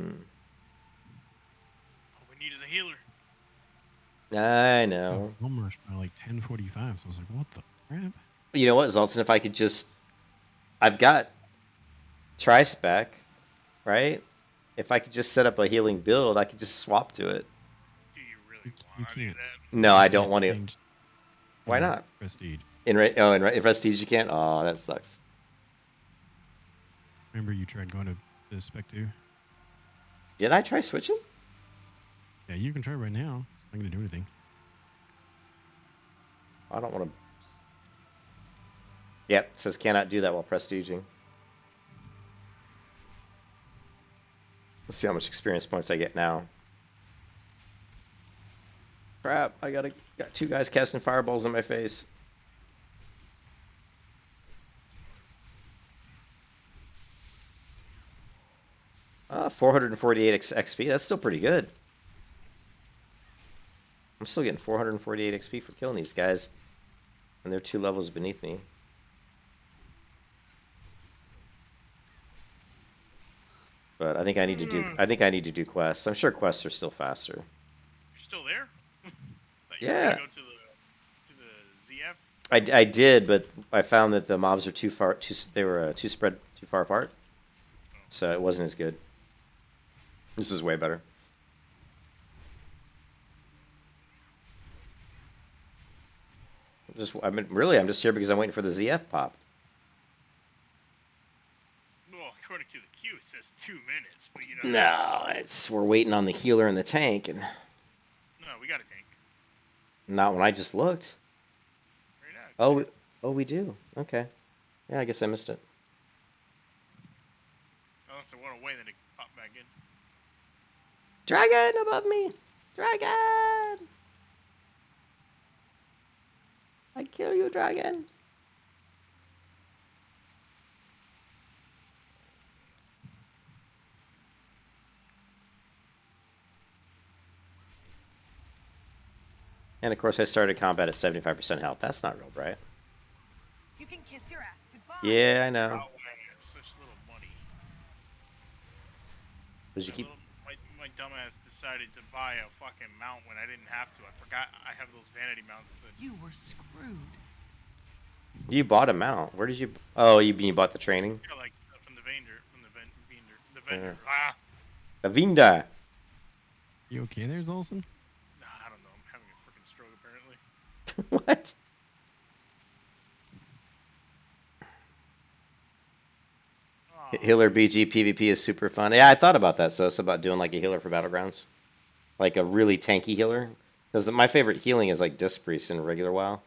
we need is a healer. I know. Almost by like 10:45, so I was like, what the crap? You know what, Zoltan, if I could just... I've got Tri-Spec, right? if I could just set up a healing build, I could just swap to it. Do you really You want to do can't. that? No, I You don't can't want to. change Why in not? Prestige. In Prestige you can't? Oh, that sucks. Remember you tried going to Spec 2? Did I try switching? Yeah, you can try right now. It's not going to do anything. I don't want to. Yep, it says cannot do that while prestiging. Let's see how much experience points I get now. Crap, I got 2 guys casting fireballs in my face. Ah, 448 XP. That's still pretty good. I'm still getting 448 XP for killing these guys, and they're 2 levels beneath me. But I think I need to do. I think I need to do quests. I'm sure quests are still faster. You're still there? Thought you were Yeah. gonna go to the ZF. I did, but I found that the mobs are too far. They were too spread too far apart, so it wasn't as good. This is way better. I'm just here because I'm waiting for the ZF pop. Well, according to the queue, it says 2 minutes, but you know. No, we're waiting on the healer and the tank, and No, we got a tank. not when I just looked. Right now. It's Oh, we do. Okay. Yeah, I guess I missed it. Unless it went away, then it popped back in. Dragon above me! Dragon! I kill you, dragon! And of course, I started combat at 75% health. That's not real bright. You can kiss your ass goodbye. Yeah, I know. Oh, man, I have such little money. Did you keep? My dumbass decided to buy a fucking mount when I didn't have to. I forgot I have those vanity mounts. You were screwed. You bought a mount. Where did you? Oh, you bought the training. Yeah, like from the vendor, the vendor. Yeah. Ah, A Vinda. You okay there, Zolson? nah, I don't know. I'm having a freaking stroke apparently. What? Oh, Healer BG PvP is super fun. Yeah, I thought about that. So it's about doing like a healer for Battlegrounds, like a really tanky healer. Because my favorite healing is like Disc Priest in regular WoW.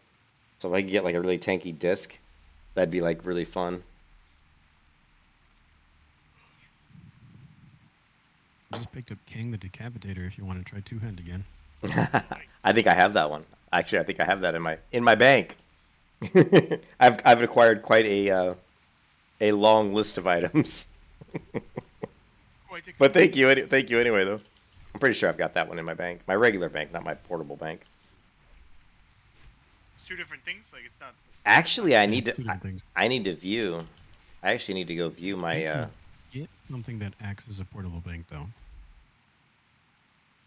So if I could get like a really tanky disc, that'd be like really fun. I just picked up King the Decapitator if you want to try two-hand again. I think I have that one. Actually, I think I have that in my bank. I've acquired quite a long list of items. But thank you anyway though. I'm pretty sure I've got that one in my bank, my regular bank, not my portable bank. It's 2 different things. Like it's not. Actually, I need It's two to. different things. I need to view. I actually need to go view You my. can get something that acts as a portable bank, though.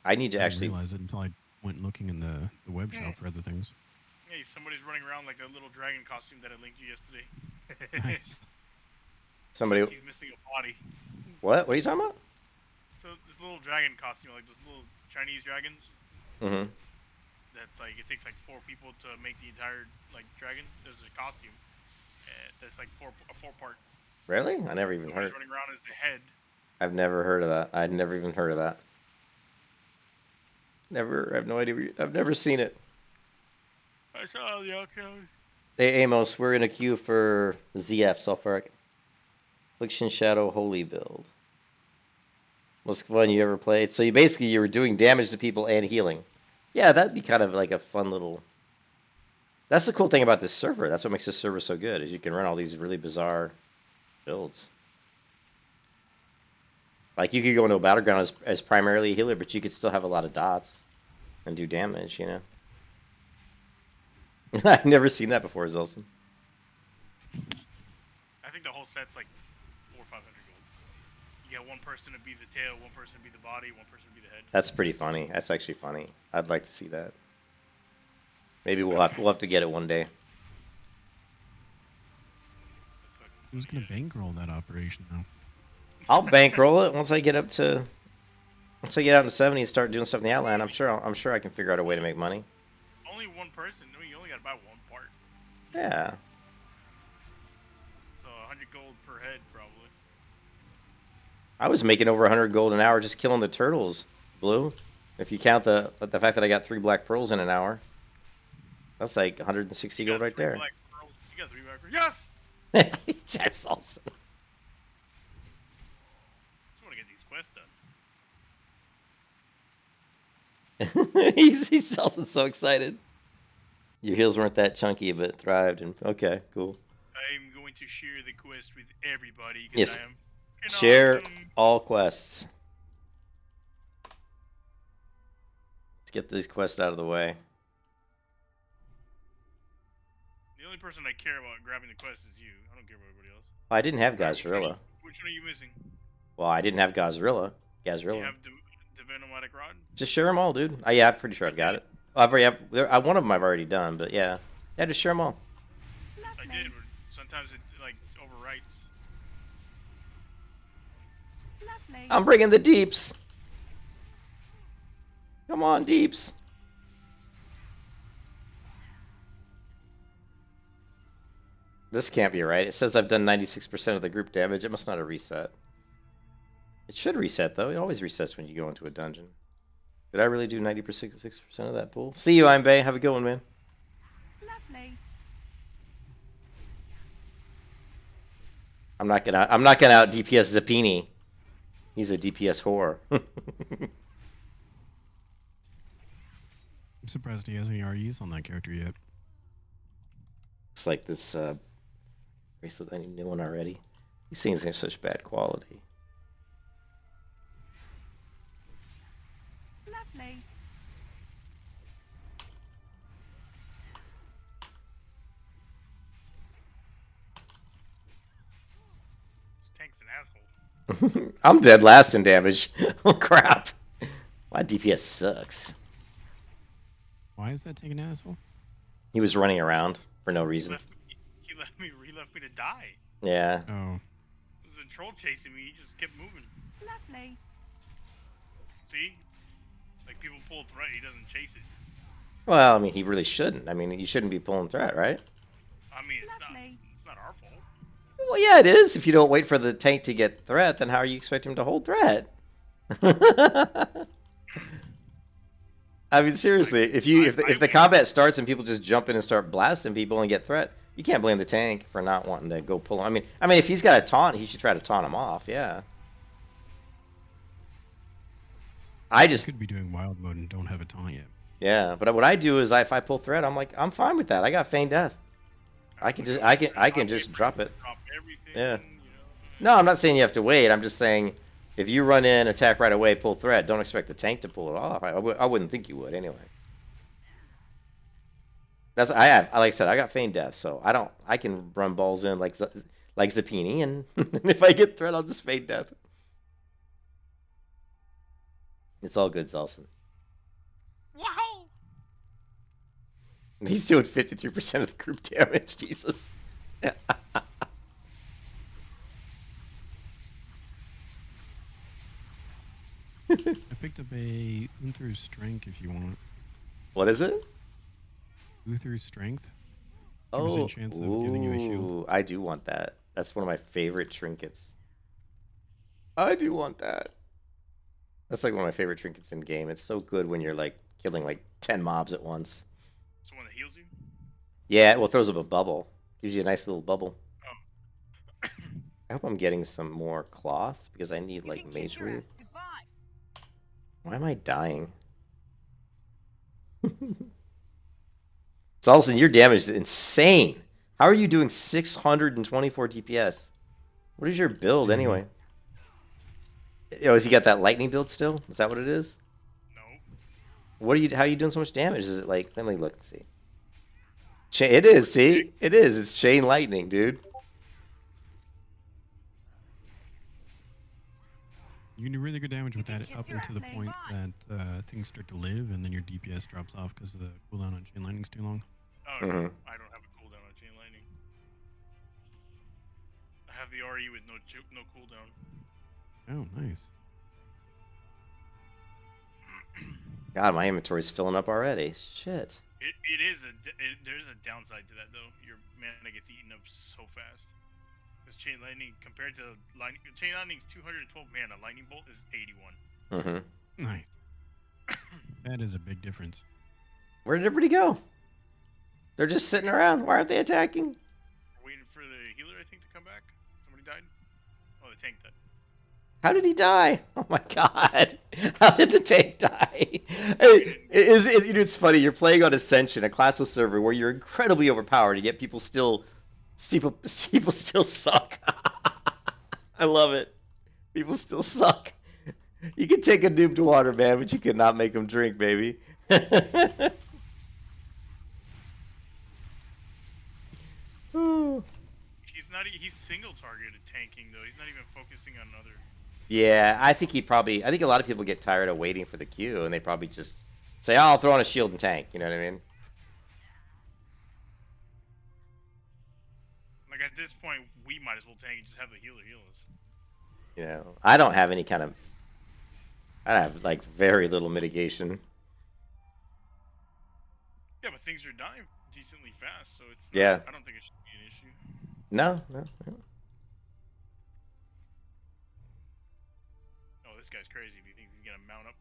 I need to I didn't actually. realize it until I went looking in the web shop for other things. Hey, somebody's running around like that little dragon costume that I linked you yesterday. Nice. Somebody. He's missing a body. What? What are you talking about? So this little dragon costume, like those little Chinese dragons. Mm-hmm. That's like it takes like 4 people to make the entire like dragon. There's a costume. That's like a 4-part. Really? I never even Somebody's heard. running around as the head. I've never heard of that. I'd never even heard of that. Never. I have no idea. I've never seen it. I saw the outcome. Hey Amos, we're in a queue for ZF Sulfuric. Affliction Shadow Holy build. Most fun you ever played. So you were doing damage to people and healing. Yeah, that'd be kind of like a fun little. That's the cool thing about this server. That's what makes this server so good, is you can run all these really bizarre builds. Like you could go into a battleground as primarily a healer, but you could still have a lot of dots and do damage, you know. I've never seen that before, Zolson. I think the whole set's like 400 or 500 gold. You get one person to be the tail, one person to be the body, one person to be the head. That's pretty funny. That's actually funny. I'd like to see that. Maybe we'll have to get it one day. That's fucking Who's funny, gonna bankroll that operation now? I'll bankroll it once I get up to. Once I get out into 70 and start doing stuff in the Outland, I'm sure I can figure out a way to make money. Only one person. No, you only got to buy one part. Yeah. So 100 gold per head, probably. I was making over 100 gold an hour just killing the turtles, Blue. If you count the fact that I got 3 black pearls in an hour, that's like 160 gold right there. Black pearls. You got 3 black pearls. Yes. That's awesome. Just want to get these quests done. he's also so excited. Your heels weren't that chunky, but thrived. And okay, cool. I'm going to share the quest with everybody. Yes. I am Share awesome. all quests. Let's get these quests out of the way. The only person I care about grabbing the quest is you. I don't care about everybody else. I didn't have Alright, Gazrilla. Which one are you missing? Well, I didn't have Gazrilla. Do you Gazrilla. have the Venomatic Rod? Just share them all, dude. Yeah, I'm pretty sure I've got it. I've already have, one of them I've already done, but yeah. Yeah, just share them all. I did, but sometimes it like overwrites. Lovely. I'm bringing the deeps. Come on, deeps. This can't be right. It says I've done 96% of the group damage. It must not have reset. It should reset, though. It always resets when you go into a dungeon. Did I really do 96% of that pool? See you, I'm Bay. Have a good one, man. Lovely. I'm not gonna out DPS Zappini. He's a DPS whore. I'm surprised he has any REs on that character yet. Looks like this bracelet I need a new one already. These things have such bad quality. Lovely. This tank's an asshole. I'm dead last in damage. Oh crap. My DPS sucks. Why is that taking an asshole? He was running around for no reason. He left me to die. Yeah. Oh, There's a troll chasing me. He just kept moving. Lovely. See? Like people pull threat, he doesn't chase it. Well, I mean, he really shouldn't. I mean, you shouldn't be pulling threat, right? I mean, Lovely. it's not our fault. Well, yeah, it is. If you don't wait for the tank to get threat, then how are you expecting him to hold threat? I mean, seriously, if the combat starts and people just jump in and start blasting people and get threat, you can't blame the tank for not wanting to go pull him. I mean, if he's got a taunt, he should try to taunt him off. Yeah. I just could be doing wild mode and don't have a taunt yet. yeah, but what I do is if I pull threat, I'm like I'm fine with that. I got feign death. I can just drop it. Drop everything. Yeah. You know? No, I'm not saying you have to wait. I'm just saying if you run in, attack right away, pull threat, don't expect the tank to pull it off. I wouldn't think you would anyway. Like I said, I got feign death, so I can run balls in like Zappini, and if I get threat, I'll just feign death. It's all good, Zelson. Wow. He's doing 53% of the group damage. Jesus. I picked up a Uther's Strength if you want it. What is it? Uther's Strength. Oh, a chance of giving you a shield. ooh, I do want that. That's one of my favorite trinkets. I do want that. That's like one of my favorite trinkets in game. It's so good when you're like killing like 10 mobs at once. It's the one that heals you? Yeah, well, it throws up a bubble. Gives you a nice little bubble. Oh. I hope I'm getting some more cloth because I need You like can kiss mage your weave. ass goodbye. Why am I dying? Salson, your damage is insane. How are you doing 624 DPS? What is your build anyway? Oh, has he got that lightning build still? Is that what it is? No. How are you doing so much damage? Is it like, let me look and see. It is, see? It is. It's chain lightning, dude. You can do really good damage with You that can up kiss your until the ass, point ain't that things start to live and then your DPS drops off because the cooldown on chain lightning's too long. Oh, no. Mhm. I don't have a cooldown on chain lightning. I have the RE with no cooldown. Oh, nice. God, my inventory's filling up already. Shit. There's a downside to that though. Your mana gets eaten up so fast. Because chain lightning compared to lightning, chain lightning's 212 mana. Lightning bolt is 81. Mm-hmm. Nice. That is a big difference. Where did everybody go? They're just sitting around. Why aren't they attacking? We're waiting for the healer, I think, to come back. Somebody died. Oh, the tank died. How did he die? Oh my god. How did the tank die? It's funny. You're playing on Ascension, a classless server where you're incredibly overpowered, and yet people still suck. I love it. People still suck. You can take a noob to water, man, but you cannot make them drink, baby. He's single targeted tanking though. He's not even focusing on other. Yeah, I think a lot of people get tired of waiting for the queue, and they probably just say, "Oh, I'll throw on a shield and tank." You know what I mean? Like at this point, we might as well tank and just have the healer heal us. You know, I don't have any kind of. I have like very little mitigation. Yeah, but things are dying decently fast, so it's not, Yeah. I don't think it should be an issue. No. Oh, this guy's crazy if he thinks he's gonna mount up.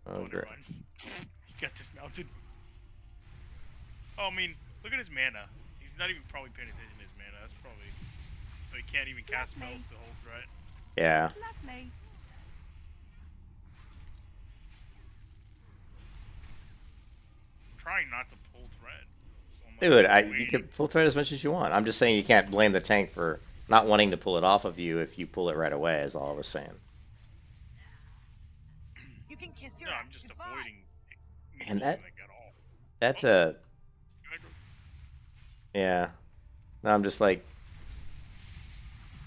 Oh, never great. mind. He got dismounted. Oh, I mean, look at his mana. He's not even probably paying attention to his mana. That's probably so he can't even cast spells to hold threat. Yeah. Lovely. Trying not to pull thread. So I'm Dude, waiting. you can pull thread as much as you want. I'm just saying you can't blame the tank for not wanting to pull it off of you if you pull it right away, is all I was saying. You can kiss your No, ass I'm just goodbye. avoiding And that- like at all. That's Oh. yeah. No, I'm just like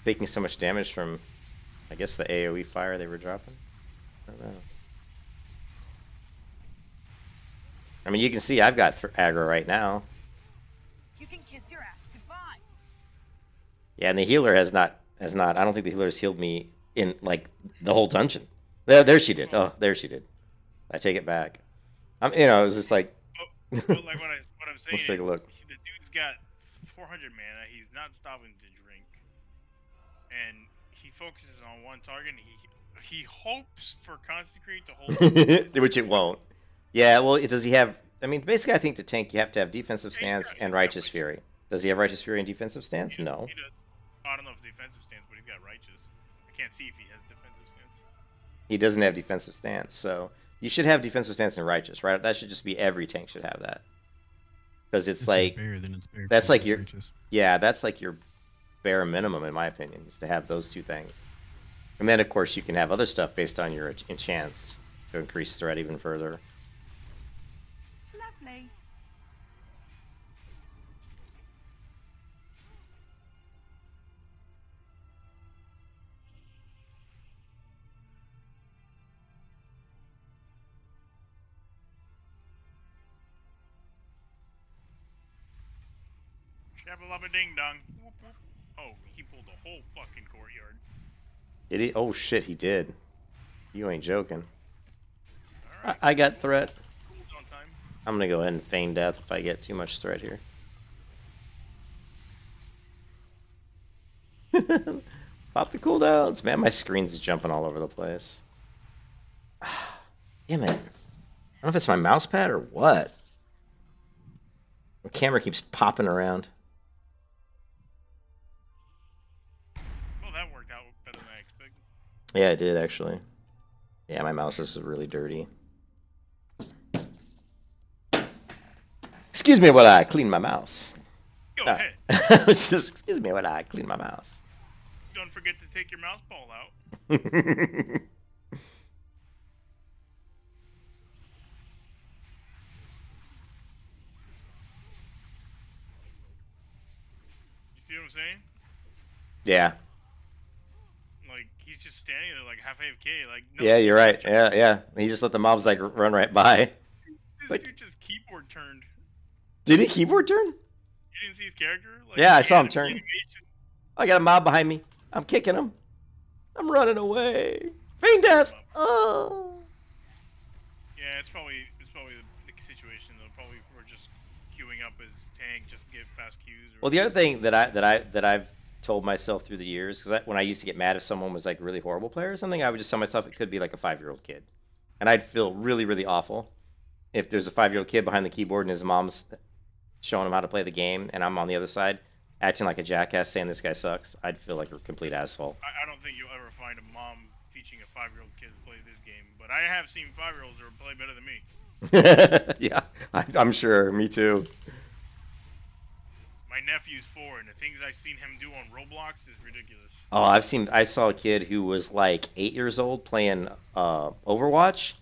taking so much damage from, I guess, the AoE fire they were dropping. I don't know. I mean, you can see I've got aggro right now. You can kiss your ass goodbye. Yeah, and the healer has not. I don't think the healer has healed me in like the whole dungeon. There she did. Oh, there she did. I take it back. It was just like. But like what I'm saying Let's take a is, look. the dude's got 400 mana. He's not stopping to drink, and he focuses on one target. And he hopes for consecrate to hold. Which it won't. Yeah, well, does he have? I mean, basically, I think to tank you have to have defensive Yeah, he's stance got- and he's got righteous righteous. fury. Does he have righteous fury and defensive stance? No. He does. I don't know if defensive stance, but he's got righteous. I can't see if he has defensive stance. He doesn't have defensive stance, so you should have defensive stance and righteous, right? That should just be every tank should have that. Because it's If like, bear, then it's bear, that's because like it's your- righteous. yeah, that's like your bare minimum, in my opinion, is to have those two things. And then, of course, you can have other stuff based on your enchants to increase threat even further. Lovely. Shabba lubba ding dong. Whoop, whoop. Oh, he pulled the whole fucking courtyard. Did he? Oh shit, he did. You ain't joking. Alright, I got threat. cooldown time. I'm gonna go ahead and feign death if I get too much threat here. Pop the cooldowns. Man, my screen's jumping all over the place. Damn it. I don't know if it's my mouse pad or what. The camera keeps popping around. Well, that worked out better than I expected. Yeah, it did actually. Yeah, my mouse is really dirty. Excuse me while I clean my mouse. Go Ah. ahead. Excuse me while I clean my mouse. Don't forget to take your mouse ball out. You see what I'm saying? Yeah. Like, he's just standing there like half AFK. Like, no, Yeah, you're right. Yeah. He just let the mobs like run right by. This like- dude just keyboard turned. Did he keyboard turn? You didn't see his character? Like, Yeah, I the saw him anim- turn. animation- I got a mob behind me. I'm kicking him. I'm running away. Feign death. Oh. Yeah, it's probably the situation though. Probably we're just queuing up as tank just to get fast queues. Or Well, the other thing that I've told myself through the years, because when I used to get mad if someone was like a really horrible player or something, I would just tell myself it could be like a 5-year-old kid, and I'd feel really really awful if there's a 5-year-old kid behind the keyboard and his mom's showing him how to play the game, and I'm on the other side acting like a jackass saying this guy sucks. I'd feel like a complete asshole. I don't think you'll ever find a mom teaching a 5-year-old kid to play this game, but I have seen 5-year-olds that play better than me. Yeah, I'm sure. Me too. My nephew's 4, and the things I've seen him do on Roblox is ridiculous. Oh, I saw a kid who was like 8 years old playing Overwatch,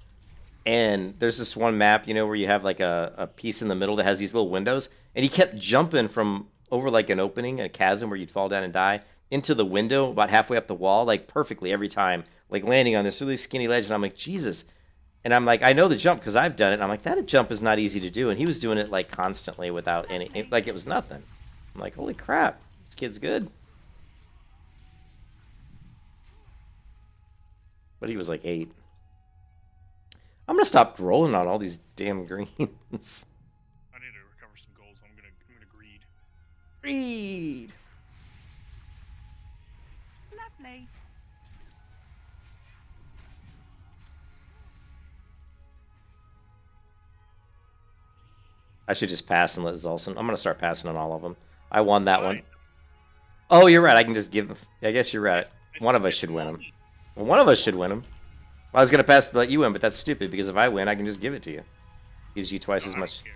and there's this one map, you know, where you have like a piece in the middle that has these little windows, and he kept jumping from over like an opening, a chasm where you'd fall down and die, into the window about halfway up the wall, like perfectly every time, like landing on this really skinny ledge, and I'm like, Jesus. And I'm like, I know the jump because I've done it. And I'm like, that jump is not easy to do, and he was doing it like constantly without any, like it was nothing. I'm like, holy crap, this kid's good. But he was like 8. I'm gonna stop rolling on all these damn greens. I need to recover some gold, so I'm gonna greed. Greed. Lovely. I should just pass and let Zulson. I'm gonna start passing on all of them. I won that one. Why? Oh, you're right. I can just give them. I guess you're right. It's- One of us it's should win them. money. Well, one of us should win them. I was gonna pass to let you win, but that's stupid because if I win, I can just give it to you. Gives you twice No, as I don't much. care.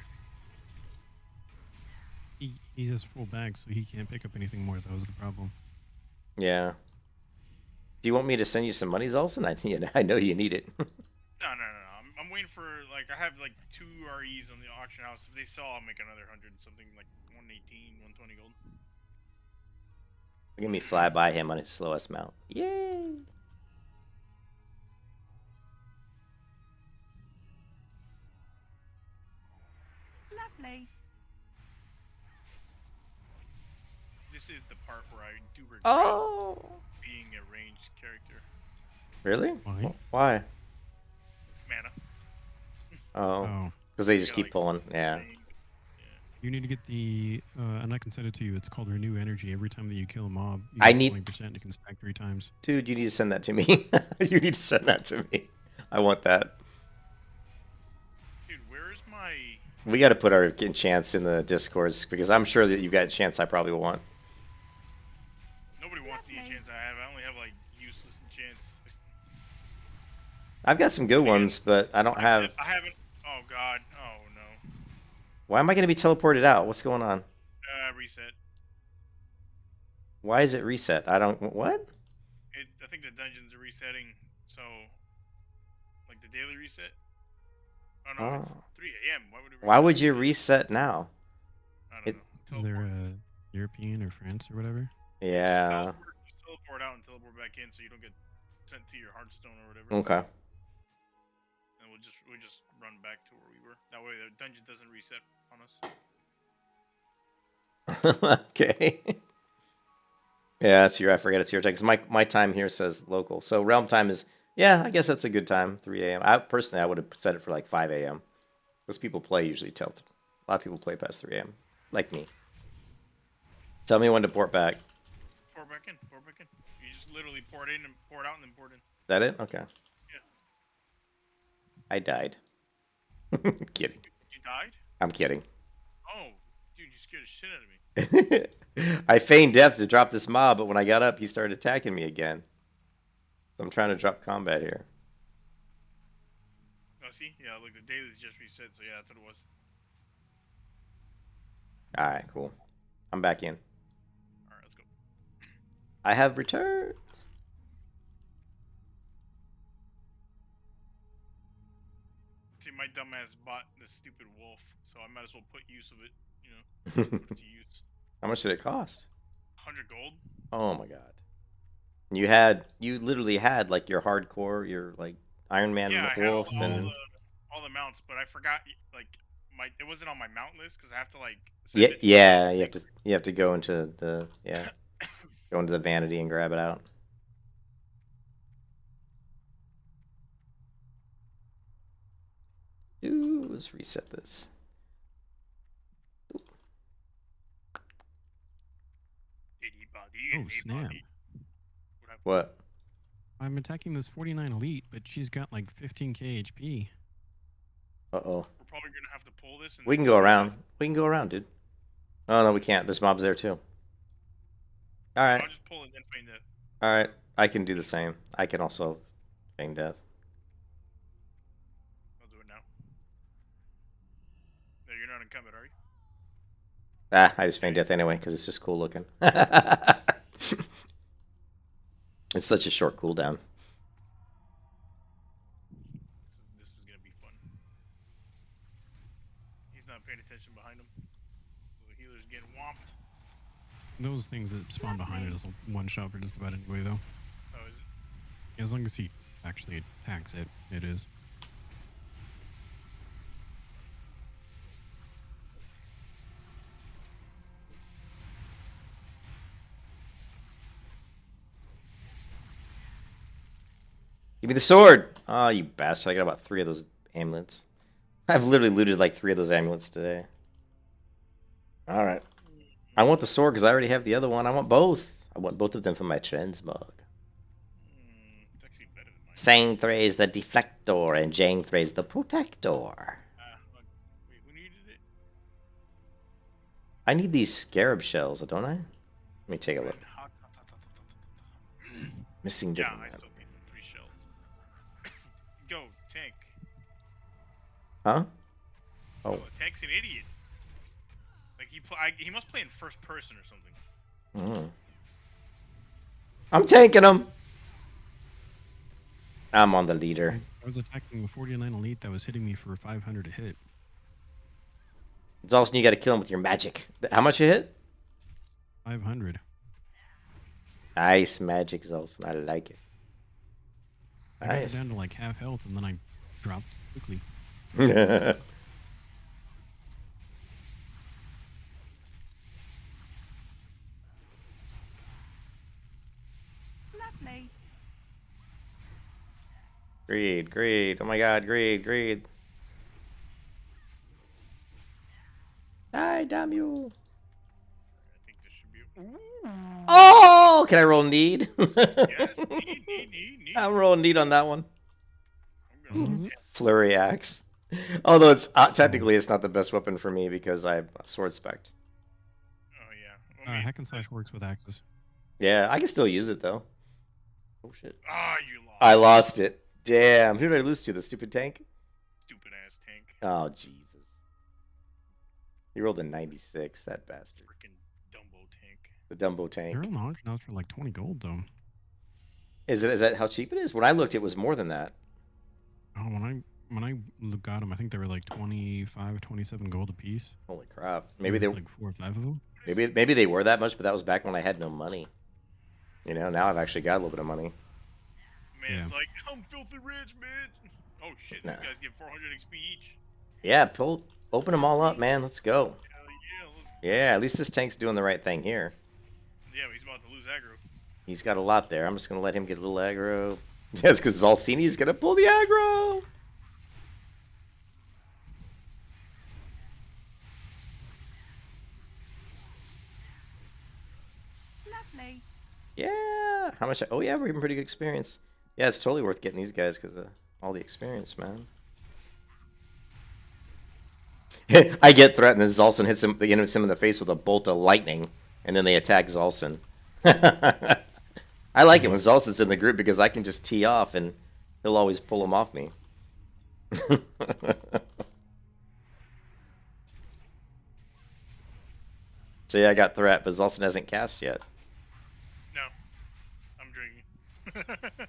He has full bag, so he can't pick up anything more. That was the problem. Yeah. Do you want me to send you some money, Zulson? I know you need it. No. I'm waiting for, like, I have like 2 REs on the auction house. If they sell, I'll make another 100, something like 118, 120 gold. Look at me fly by him on his slowest mount. Yay! Lovely. This is the part where I do regret Oh! being a ranged character. Really? Why? Why? Mana. Oh. Oh, Because they just Gotta, keep like, pulling. Yeah. range. you need to get the. And I can send it to you. It's called Renew Energy. Every time that you kill a mob, you I get need- 20%. It can stack 3 times. Dude, you need to send that to me. You need to send that to me. I want that. Dude, where is my... We got to put our chance in the discords because I'm sure that you've got a chance I probably want. Nobody wants the Lovely. enchants I have. I only have, like, useless enchants. I've got some good ones, but I don't have. I haven't... Oh, God. Oh, no. Why am I going to be teleported out? What's going on? Reset. Why is it reset? I don't. What? I think the dungeons are resetting, so... Like, the daily reset? Oh, no, it's Oh. 3 a.m. Why would it reset? Why would you reset now? I don't it- know. Is there Teleport. a European or France or whatever? Yeah. Just teleport out and teleport back in so you don't get sent to your Hearthstone or whatever. Okay. And we'll just run back to where we were. That way the dungeon doesn't reset on us. Okay. Yeah, it's your. I forget it's your time because my time here says local. So realm time is. Yeah, I guess that's a good time. 3 a.m. I personally would have set it for like 5 a.m. Because people play usually till. A lot of people play past 3 a.m. Like me. Tell me when to port back. Is Pour back in. You just literally pour it in and pour it out and then pour it in. that it? Okay. Yeah. I died. Kidding. You died? I'm kidding. Oh, dude, you scared the shit out of me. I feigned death to drop this mob, but when I got up, he started attacking me again. So I'm trying to drop combat here. Oh, see? Yeah, look, the daily's just reset, so yeah, that's what it was. Alright, cool. I'm back in. Alright, let's go. I have returned. See, my dumbass bought this stupid wolf, so I might as well put use of it, you know, put it to use. How much did it cost? 100 gold? Oh my god. You literally had like your hardcore, your like Iron Man Yeah, I had Wolf and all the mounts, but I forgot, like, it wasn't on my mount list, because I have to, like... send yeah, it to yeah, the- you have to go into the go into the vanity and grab it out. Let's reset this. Oh, snap. What? I'm attacking this 49 elite, but she's got like 15k HP. Uh-oh. We're probably gonna have to pull this. And We can go around. We can go around, dude. Oh, no, we can't. There's mobs there, too. Alright. I'll just pull it and then feign death. Alright. I can do the same. I can also feign death. I'll do it now. No, you're not in combat, are you? Ah, I just feigned death anyway, because it's just cool looking. It's such a short cooldown. This is gonna be fun. He's not paying attention behind him. So the healer's getting whomped. Those things that spawn behind it is a one shot for just about anybody, though. Oh, is it? As long as he actually attacks it, it is. Give me the sword! Oh, you bastard. I got about 3 of those amulets. I've literally looted like 3 of those amulets today. Alright. I want the sword because I already have the other one. I want both. I want both of them for my transmog. It's actually better than mine. Sang thrays the deflector and Jang thrays the protector. Look. Wait, who needed it? I need these scarab shells, don't I? Let me take a look. Missing Yeah, different. I still need 3 shells. Go, tank. Huh? Oh. Oh, tank's an idiot. Like he must play in first person or something. Mm. I'm tanking him. I'm on the leader. I was attacking the 49 elite that was hitting me for 500 to hit. It's also you got to kill him with your magic. How much you hit? 500. Nice magic, Zolson. I like it. I got Nice. down to like half health and then I dropped quickly. Lovely. Greed, greed. Oh my god, greed, greed. Die, damn you. I think this should be. Ooh. Oh! Can I roll need? Yes, need. I'm rolling need on that one. I'm gonna Mhm. Flurry axe. Although it's technically it's not the best weapon for me because I have sword spec. Oh yeah. I mean, Hack and slash works with axes. Yeah, I can still use it though. Oh shit. you lost. I lost it. Damn. Who did I lose to? The stupid tank? Stupid ass tank. Oh Jesus. He rolled a 96, that bastard. Freaking Dumbo tank. The Dumbo tank. They're on the auction house for like 20 gold though. Is that how cheap it is? When I looked it was more than that. Oh, when I got them, I think they were like 25, 27 gold a piece. Holy crap. Maybe they There was, like 4 or 5 of them. maybe they were that much, but that was back when I had no money. You know, now I've actually got a little bit of money. Man, it's Yeah. like I'm filthy rich, man. Oh shit, Nah. these guys get 400 XP each. Yeah, open them all up, man. Let's go. Hell yeah, let's. Yeah, at least this tank's doing the right thing here. Yeah, he's about to lose aggro. He's got a lot there. I'm just going to let him get a little aggro. Yes, because Zalcini's going to pull the aggro. Lovely. Yeah. How much? Oh, yeah, we're getting pretty good experience. Yeah, it's totally worth getting these guys because of all the experience, man. I get threatened, and Zalson hits him in the face with a bolt of lightning, and then they attack Zalson. I like it when Zalson's in the group because I can just tee off, and he'll always pull him off me. So yeah, I got threat, but Zalson hasn't cast yet. No, I'm drinking.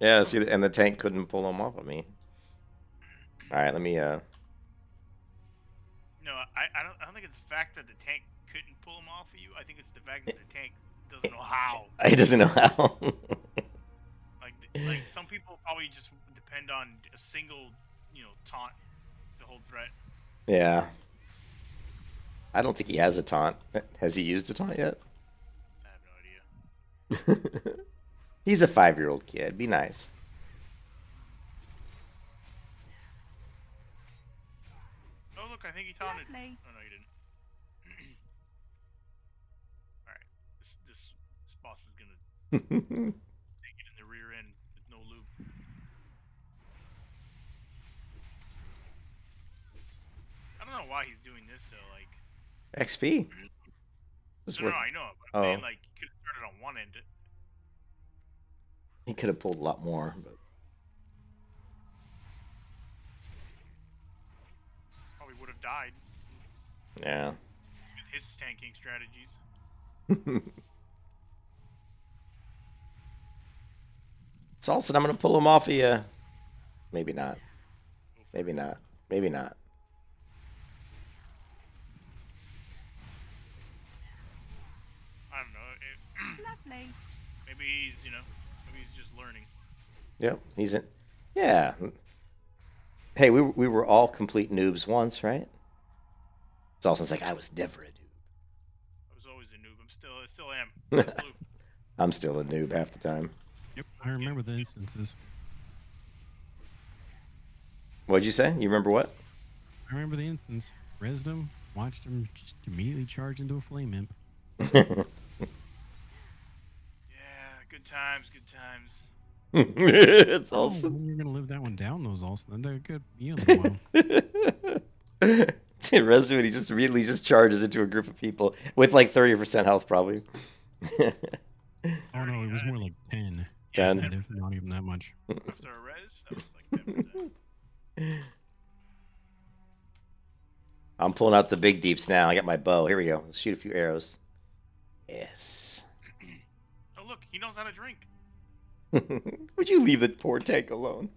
Yeah, see, and the tank couldn't pull him off of me. All right, let me. No, I don't think it's the fact that the tank couldn't pull him off of you. I think it's the fact that the tank doesn't know how. He doesn't know how. Like some people probably just depend on a single, taunt to hold threat. Yeah. I don't think he has a taunt. Has he used a taunt yet? I have no idea. He's a 5-year-old kid. Be nice. think he taunted. Lovely. Oh no, he didn't. All right, this boss is gonna take it in the rear end with no loop. I don't know why he's doing this though. Like, XP. This is no, worth. I know, but I'm saying like you could have started on one end. He could have pulled a lot more, but Probably would have died yeah. with his tanking strategies. Salsa, I'm gonna pull him off of you. Maybe not. Maybe not. Maybe not. I don't know. Lovely. Maybe he's, maybe he's just learning. Yep, he's in. Yeah. Hey, we were all complete noobs once, right? Salsa's like, I was never a noob. I was always a noob. I still am. That's blue. I'm still a noob half the time. Yep, I remember the instances. What'd you say? You remember what? I remember the instance. Resed him, watched him just immediately charge into a flame imp. Yeah, good times, good times. It's Oh, awesome. you're gonna live that one down, those also. Then they're good. You know, well. Resident, he just immediately just charges into a group of people with like 30% health, probably. Oh no, it was more like 10. 10. Kind of, not even that much. After a res, that was like 10%. I'm pulling out the big deeps now. I got my bow. Here we go. Let's shoot a few arrows. Yes. Oh look, he knows how to drink. Would you leave the poor tank alone?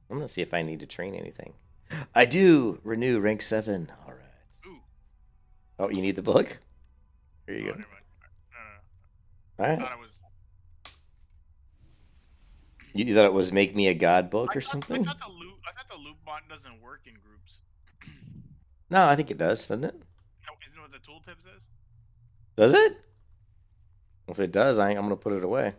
I'm gonna see if I need to train anything. I do. Renew rank 7. All right. Ooh. Oh, you need the book? Here you Oh, go. never mind. All I right. thought it was. You thought it was make me a god book or I something? thought the loop bot doesn't work in groups. No, I think it does, doesn't it? No, isn't it what the tooltip says? Does it? If it does, I'm gonna put it away.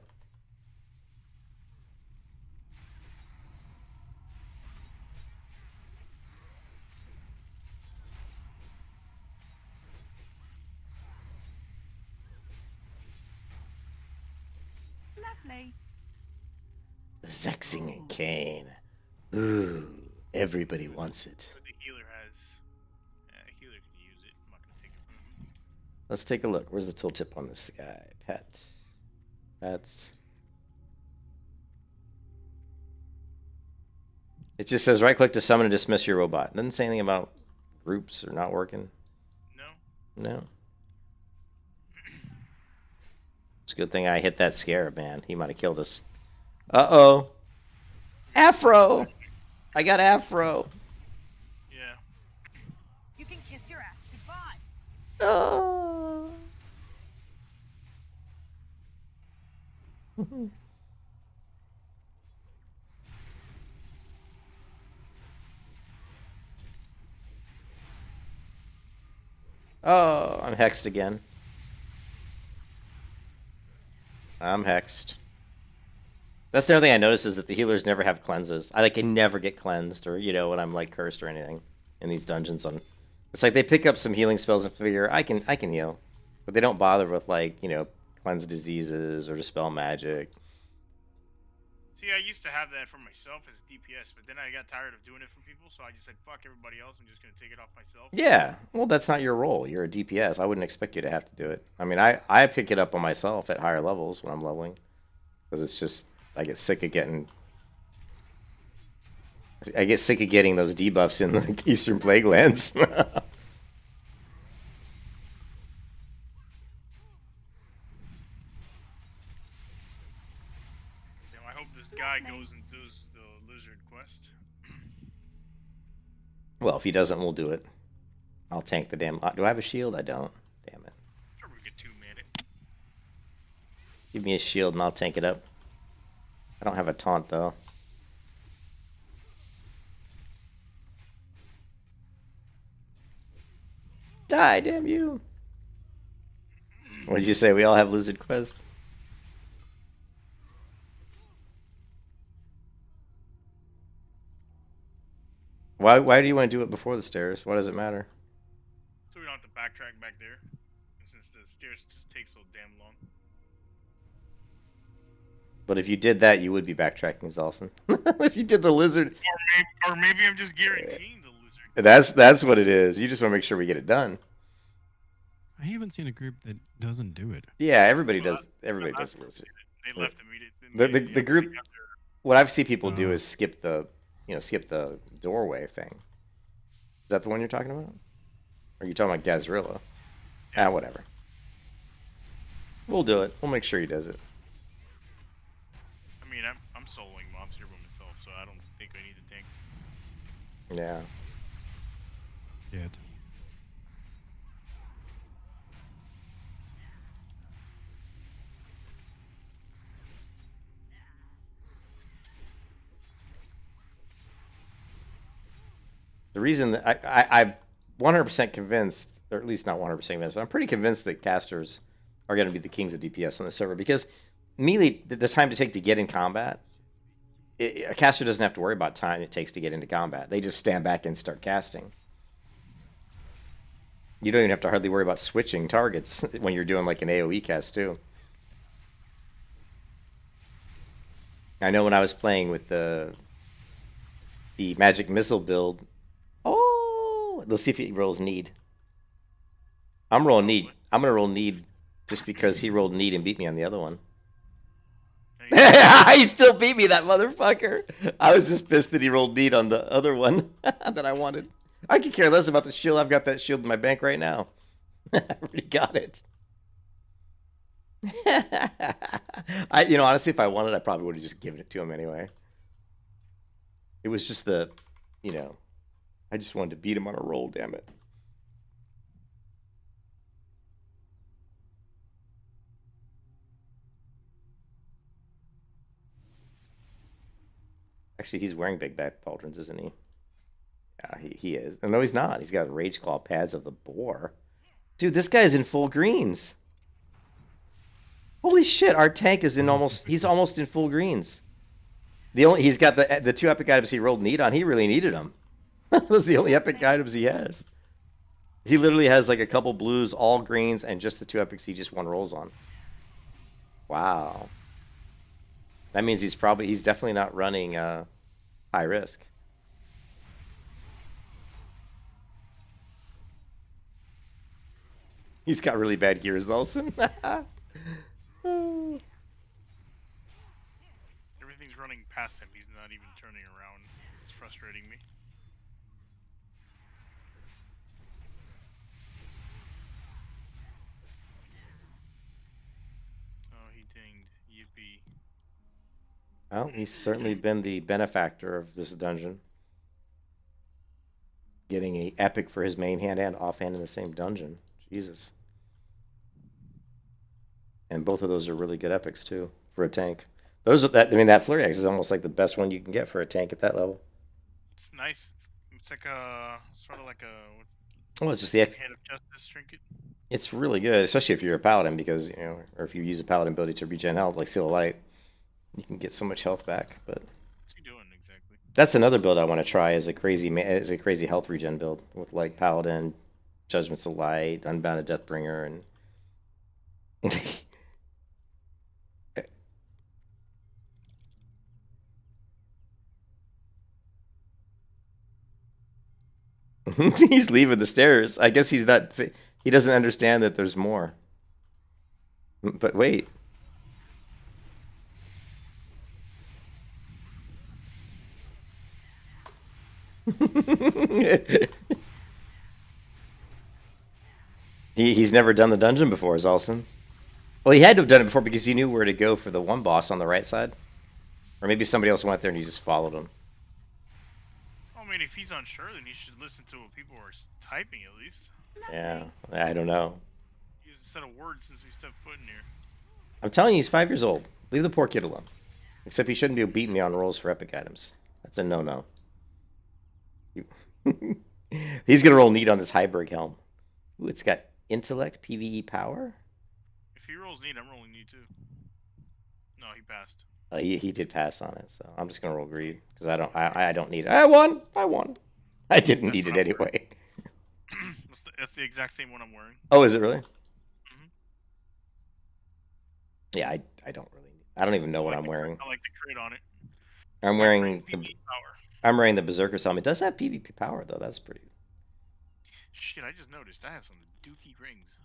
Lovely. Zexing and Kane. Ooh, everybody wants it. But the healer has. A healer can use it. I'm not gonna take it from him. Let's take a look. Where's the tooltip on this guy? Pet. Pets. It just says right click to summon and dismiss your robot. It doesn't say anything about groups or not working. No. No. It's a good thing I hit that scarab, man. He might have killed us. Uh-oh. Afro! I got Afro. Yeah. You can kiss your ass goodbye. Oh. Oh, I'm hexed again. I'm hexed. That's the other thing I notice is that the healers never have cleanses. I never get cleansed or when I'm like cursed or anything in these dungeons. It's like they pick up some healing spells and figure I can heal, but they don't bother with cleanse diseases or dispel magic. See, I used to have that for myself as a DPS, but then I got tired of doing it for people, so I just said, fuck everybody else, I'm just going to take it off myself. Yeah, well, that's not your role. You're a DPS. I wouldn't expect you to have to do it. I mean, I pick it up on myself at higher levels when I'm leveling, because it's just I get sick of getting those debuffs in the Eastern Plague Lands. I hope this guy goes and does the lizard quest. Well, if he doesn't, we'll do it. I'll tank the damn... Do I have a shield? I don't. Damn it. Sure, we get 2 minutes. Give me a shield and I'll tank it up. I don't have a taunt, though. Die, damn you! What did you say? We all have lizard quest? Why do you want to do it before the stairs? Why does it matter? So we don't have to backtrack back there. Since the stairs just take so damn long. But if you did that, you would be backtracking, Zalson. If you did the lizard, Or maybe I'm just guaranteeing the lizard. that's what it is. You just want to make sure we get it done. I haven't seen a group that doesn't do it. Yeah, everybody does. Everybody does the lizard. They left immediately. The group. What I've seen people do is skip the doorway thing. Is that the one you're talking about? Or are you talking about Gazrilla? Yeah. Ah, whatever. We'll do it. We'll make sure he does it. I mean, I'm soloing mobs here by myself, so I don't think I need a tank. Yeah. Yet. The reason that I'm 100% convinced, or at least not 100% convinced, but I'm pretty convinced that casters are going to be the kings of DPS on the server because melee, the time to take to get in combat, a caster doesn't have to worry about time it takes to get into combat. They just stand back and start casting. You don't even have to hardly worry about switching targets when you're doing like an AoE cast too. I know when I was playing with the magic missile build. Oh, let's see if he rolls need. I'm rolling need. I'm gonna roll need just because he rolled need and beat me on the other one. He still beat me, that motherfucker. I was just pissed that he rolled need on the other one that I wanted. I could care less about the shield. I've got that shield in my bank right now. I already got it. Honestly, if I wanted, I probably would have just given it to him anyway. It was just I just wanted to beat him on a roll, damn it. Actually, he's wearing big back pauldrons, isn't he? Yeah, he is. No, he's not. He's got Rage Claw pads of the boar. Dude, this guy's in full greens. Holy shit, our tank is he's almost in full greens. He's got the two epic items he rolled need on. He really needed them. Those are the only epic items he has. He literally has like a couple blues, all greens, and just the two epics he just won rolls on. Wow. That means he's definitely not running high risk. He's got really bad gears, Olsen. Everything's running past him. He's not even turning around. It's frustrating me. Oh, he dinged. Yippee. Well, he's certainly been the benefactor of this dungeon. Getting a epic for his main hand and offhand in the same dungeon. Jesus. And both of those are really good epics too for a tank. That Flurry Axe is almost like the best one you can get for a tank at that level. It's nice. It's like sort of like a. Well, it's just the Head of Justice trinket. It's really good, especially if you're a paladin, because or if you use a paladin ability to regen health, like Seal of Light, you can get so much health back. But what's he doing exactly? That's another build I want to try as a crazy health regen build with like paladin, Judgments of Light, Unbounded Deathbringer, and. He's leaving the stairs. I guess he doesn't understand that there's more. But wait. He's never done the dungeon before, Zalson. Well, he had to have done it before because he knew where to go for the one boss on the right side. Or maybe somebody else went there and you just followed him. I mean, if he's unsure, then he should listen to what people are typing at least. Yeah, I don't know. He hasn't said a word since we stepped foot in here. I'm telling you, he's 5 years old. Leave the poor kid alone. Except he shouldn't be beating me on rolls for epic items. That's a no-no. He's going to roll neat on this Heiberg helm. Ooh, it's got intellect, PvE power. If he rolls neat, I'm rolling neat too. No, he passed. He did pass on it, so I'm just going to roll greed because I don't need it. I won. I didn't That's need what it I'm wearing. anyway. That's the exact same one I'm wearing. Oh, is it really? Mhm. Yeah, I don't really. I don't even know what I like I'm the wearing. I like the crit on it. I'm It's got wearing great the PvE power. I'm wearing the Berserker Helmet. It does have PvP power though. That's pretty. Shit, I just noticed I have some dookie rings.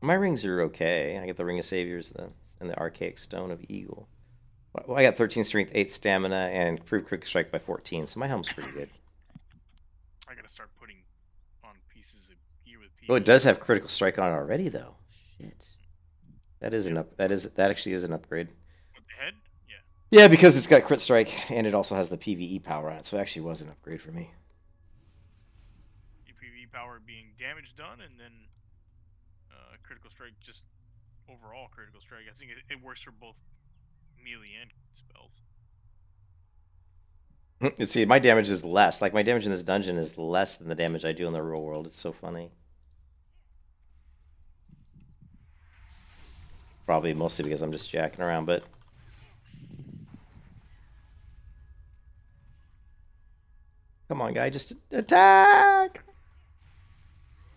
My rings are okay. I get the Ring of Saviors and the Archaic Stone of Eagle. Well, I got 13 Strength, 8 Stamina, and improved Quick Strike by 14. So my helm's pretty good. I gotta start putting on pieces of gear with PvE. Oh, it does have Critical Strike on it already though. Shit. That is that actually is an upgrade. With the head? Yeah. Yeah, because it's got Crit Strike and it also has the PvE power on it. So it actually was an upgrade for me. Your PvE power being damage done, and then critical strike, just overall critical strike. I think it works for both melee and spells. See, my damage is less. Like my damage in this dungeon is less than the damage I do in the real world. It's so funny. Probably mostly because I'm just jacking around, but come on, guy, just attack!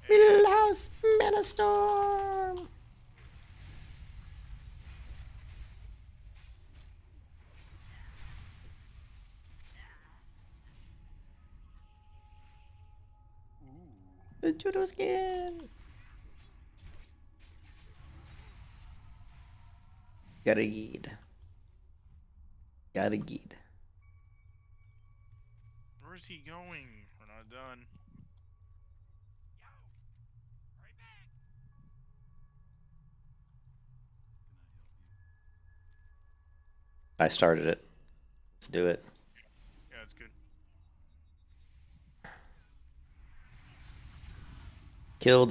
Wheelhouse Mana Storm! Ooh. The Judo Skin! Gotta geed. Gotta geed. Where's he going? We're not done. I started it. Let's do it. Yeah, it's good. Kill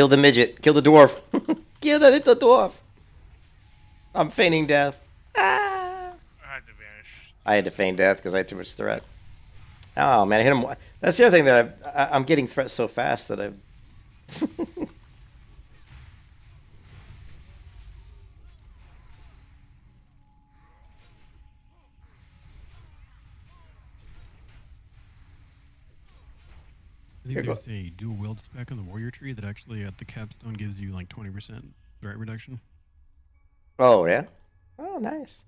the midget. Kill the dwarf. Kill the little dwarf. I'm feigning death. Ah! I had to vanish. I had to feign death because I had too much threat. Oh man, I hit him. That's the other thing that I'm getting threat so fast that I've. I think there's a dual wield spec on the warrior tree that actually at the capstone gives you like 20% threat reduction. Oh yeah. Oh nice.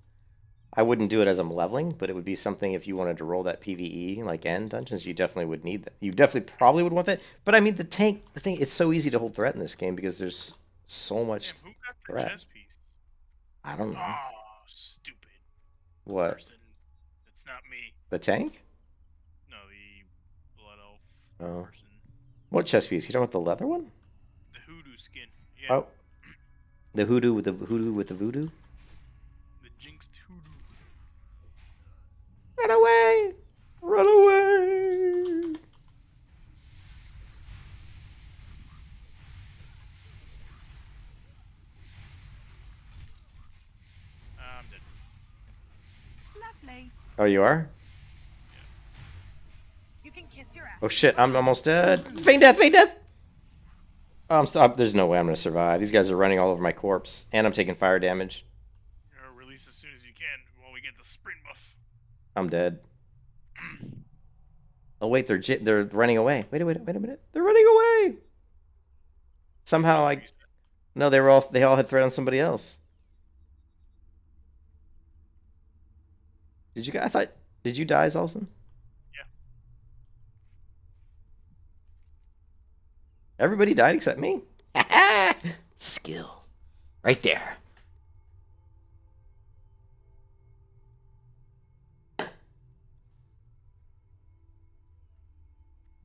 I wouldn't do it as I'm leveling, but it would be something if you wanted to roll that PVE like end dungeons, you definitely would need that. You definitely probably would want that. But I mean, the thing, it's so easy to hold threat in this game because there's so much Damn, who got the threat. chess piece? I don't know. Oh, stupid What? person. It's not me. The tank? No, the blood elf Oh. person. What chest piece? You talking about the leather one? The hoodoo skin. Yeah. Oh. The hoodoo with the voodoo? The jinxed hoodoo. Run away! Run away! I'm dead. Lovely. Oh, you are? You can kiss your ass. Oh shit, I'm almost dead. Feign death, feign death! Oh, I'm stop. There's no way I'm gonna survive. These guys are running all over my corpse, and I'm taking fire damage. Release as soon as you can while we get the sprint buff. I'm dead. Oh wait, they're running away. Wait a minute. They're running away. Somehow no, they all had threat on somebody else. Did you die, Zolson? Yeah. Everybody died except me. Skill, right there.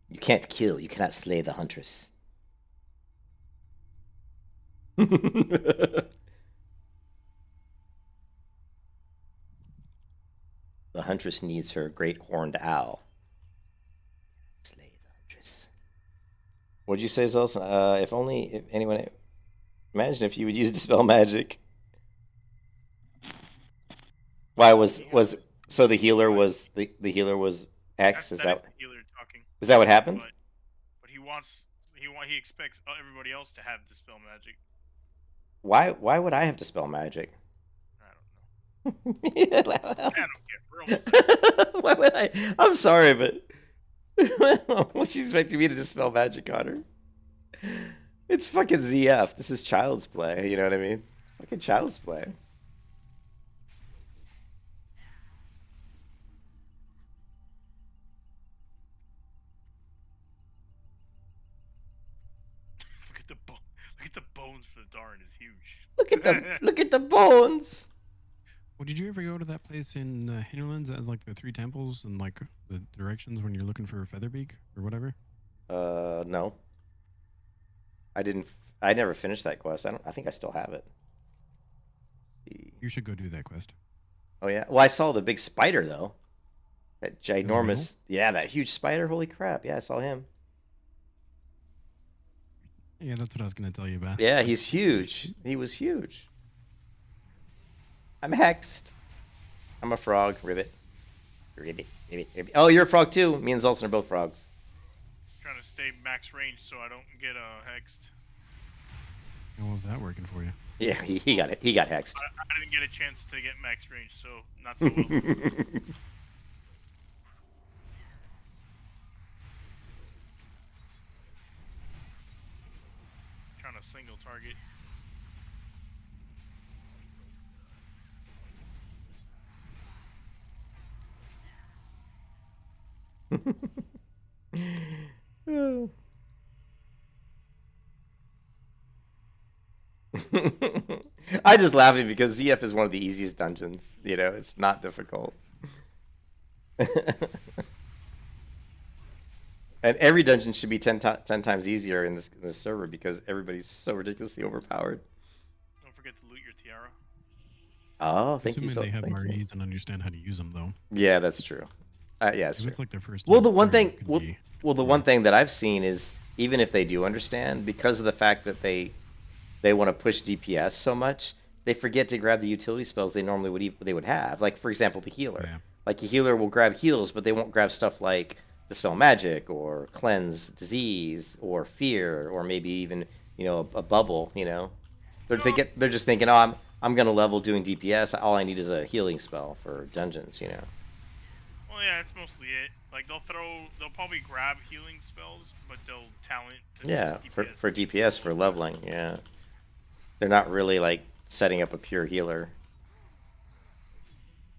You can't kill. You cannot slay the huntress. The huntress needs her great horned owl. Slay the huntress. What'd you say, Zels? If anyone... Imagine if you would use Dispel Magic. Why so the healer was the healer was X? That is the healer talking. Is that what happened? But he expects everybody else to have Dispel Magic. Why would I have Dispel Magic? I don't know. I I don't care. We're almost done. Why would I? I'm sorry, but What's she expecting me to dispel magic on her? It's fucking ZF. This is child's play. You know what I mean? Fucking child's play. Look at the bones for the Darn is huge. Look at the bones. Well, did you ever go to that place in Hinterlands that has like the 3 temples and like the directions when you're looking for Featherbeak or whatever? No. I didn't. I never finished that quest. I think I still have it. You should go do that quest. Oh yeah. Well, I saw the big spider though. That ginormous. Yeah, that huge spider. Holy crap! Yeah, I saw him. Yeah, that's what I was gonna tell you about. Yeah, he's huge. He was huge. I'm hexed. I'm a frog. Ribbit. Ribbit. Ribbit. Ribbit. Oh, you're a frog too. Me and Zulson are both frogs. Trying to stay max range so I don't get hexed. How was that working for you? Yeah, he got it. He got hexed. I didn't get a chance to get max range, so not so well. Trying to single target. I just laughing because ZF is one of the easiest dungeons. You know, it's not difficult. And every dungeon should be 10 times easier in this server because everybody's so ridiculously overpowered. Don't forget to loot your tiara. Oh, thank you Assuming so they have thank you. REs and understand how to use them, though. Yeah, that's true. Yeah, it's If true. it's like their first. Well, time the one player, thing, it could well, be- well, the one thing that I've seen is even if they do understand, because of the fact that they want to push DPS so much, they forget to grab the utility spells they normally would have. Like for example, the healer. Yeah. Like a healer will grab heals, but they won't grab stuff like dispel magic or cleanse disease or fear or maybe even a bubble. They're just thinking, oh, I'm gonna level doing DPS. All I need is a healing spell for dungeons. Well, yeah, that's mostly it. Like they'll probably grab healing spells, but they'll talent to Yeah, just for DPS for leveling. Yeah, they're not really like setting up a pure healer.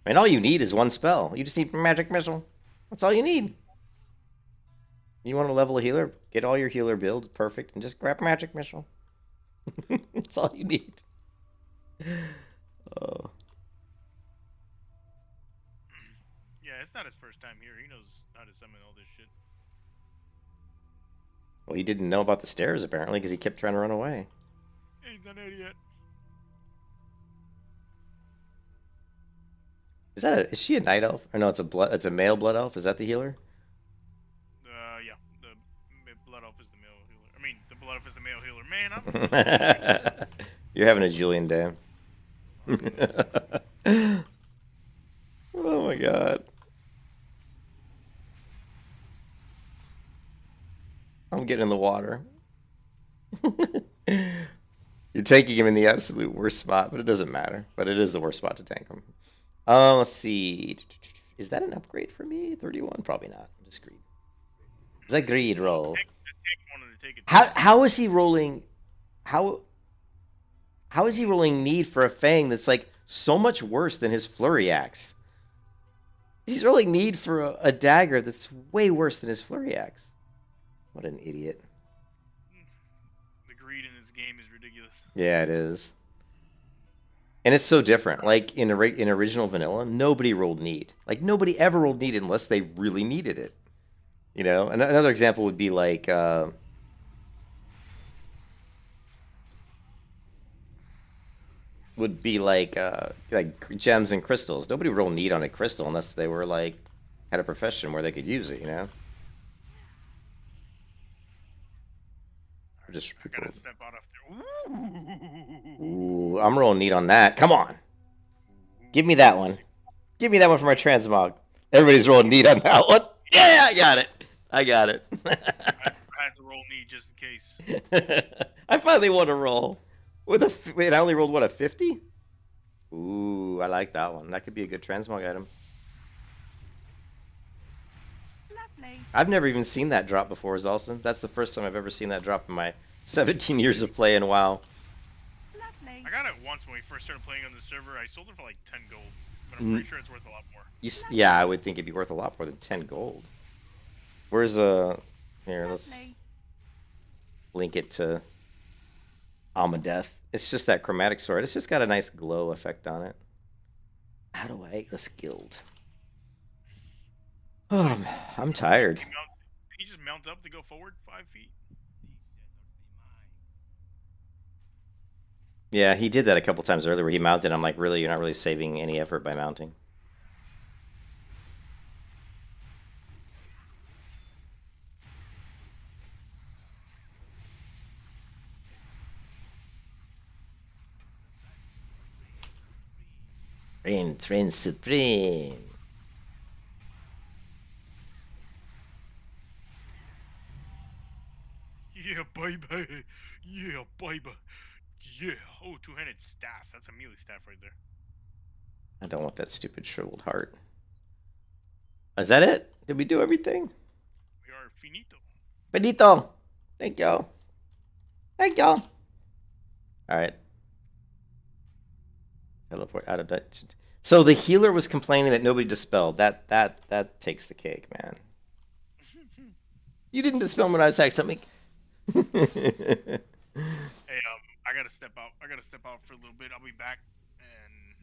And all you need is one spell. You just need magic missile. That's all you need. You want to level a healer? Get all your healer build perfect and just grab magic missile. That's all you need. Oh. Yeah, it's not his first time here. He knows how to summon all this shit. Well, he didn't know about the stairs apparently because he kept trying to run away. He's an idiot. Is she a night elf? Or no, it's a male blood elf. Is that the healer? Yeah, the blood elf is the male healer. I mean, the blood elf is the male healer. Man, I'm You're having a Julian day. Oh my god. I'm getting in the water. You're taking him in the absolute worst spot, but it doesn't matter. But it is the worst spot to tank him. Let's see. Is that an upgrade for me? 31? Probably not. Just greed. It's a greed roll. How is he rolling? How is he rolling need for a fang that's like so much worse than his flurry axe? He's rolling need for a dagger that's way worse than his flurry axe. What an idiot. The greed in this game is ridiculous. Yeah, it is. And it's so different. Like in original vanilla, nobody rolled need. Like nobody ever rolled need unless they really needed it. Another example would be like gems and crystals. Nobody rolled need on a crystal unless they were like had a profession where they could use it. Or just I gotta step out after. Ooh, I'm rolling need on that. Come on. Give me that one. Give me that one for my transmog. Everybody's rolling need on that one. Yeah, I got it. I got it. I had to roll need just in case. I finally won a roll. Wait, I only rolled, what, a 50? Ooh, I like that one. That could be a good transmog item. Lovely. I've never even seen that drop before, Zalston. That's the first time I've ever seen that drop in my 17 years of playing WoW. Lovely. I got it once when we first started playing on the server. I sold it for like 10 gold, but I'm pretty sure it's worth a lot more. Yeah, I would think it'd be worth a lot more than 10 gold. Where's here, let's Lovely. link it to Amadeth. It's just that chromatic sword. It's just got a nice glow effect on it. How do I this guild? Oh, I'm tired. Did he just mount up to go forward 5 feet? Yeah, he did that a couple times earlier where he mounted. I'm like, really? You're not really saving any effort by mounting. Reign supreme. Yeah, baby. Yeah, baby. Yeah. Oh, two-handed staff. That's a melee staff right there. I don't want that stupid shriveled heart. Is that it? Did we do everything? We are finito. Benito! Thank you. Thank you. Alright. Teleport out of Dutch. So the healer was complaining that nobody dispelled. That takes the cake, man. You didn't dispel when I attacked something. Hey, I gotta step out. I gotta step out for a little bit. I'll be back, and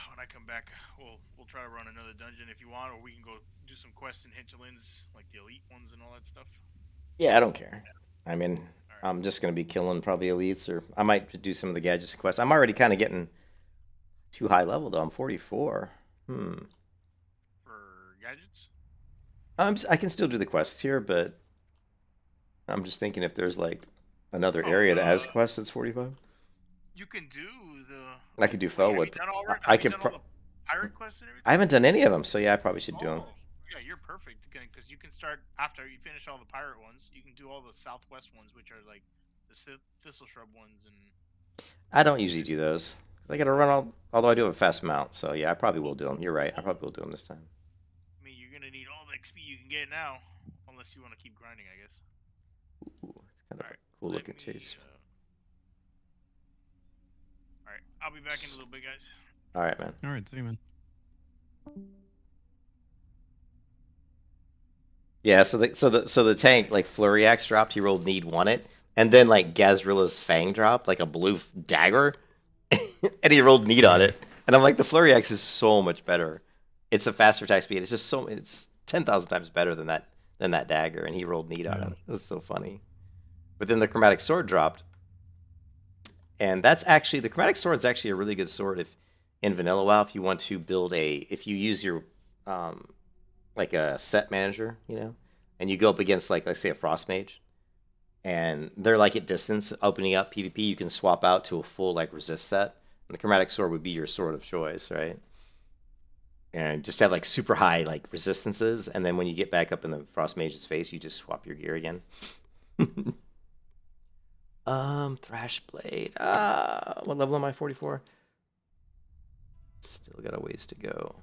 when I come back, we'll try to run another dungeon if you want, or we can go do some quests and hinterlands, like the elite ones and all that stuff. Yeah, I don't care. I mean, Right. I'm just gonna be killing probably elites, or I might do some of the gadgets quests. I'm already kind of getting too high level though. I'm 44. For gadgets? I can still do the quests here, but I'm just thinking if there's like another Oh, area that has quests that's 45. You can do the. I could do Wait, foe have you with. done all I have you could. done all the pirate quests and everything? I haven't done any of them, so yeah, I probably should do them. Oh, yeah, you're perfect because you can start after you finish all the pirate ones. You can do all the southwest ones, which are like the thistle shrub ones, and I don't usually do those. 'Cause I gotta run all. Although I do have a fast mount, so yeah, I probably will do them. You're right. I probably will do them this time. I mean, you're gonna need all the XP you can get now, unless you want to keep grinding, I guess. Ooh, it's kind of Alright, a cool let looking me, chase. Alright, I'll be back in a little bit, guys. All right, man. All right, see you, man. Yeah, so the tank like Flurry Axe dropped. He rolled need won it, and then like Gazrilla's Fang dropped like a blue dagger, and he rolled need on it. And I'm like, the Flurry Axe is so much better. It's a faster attack speed. It's 10,000 times better than that dagger, and he rolled need on Yeah. it. It was so funny. But then the chromatic sword dropped, and that's actually the chromatic sword is actually a really good sword if in vanilla WoW if you want to build if you use your like a set manager, and you go up against like let's say a frost mage, and they're like at distance opening up PvP, you can swap out to a full like resist set, and the chromatic sword would be your sword of choice, right? And just have like super high like resistances, and then when you get back up in the frost mage's face, you just swap your gear again. Thrash blade. What level am I? 44. Still got a ways to go.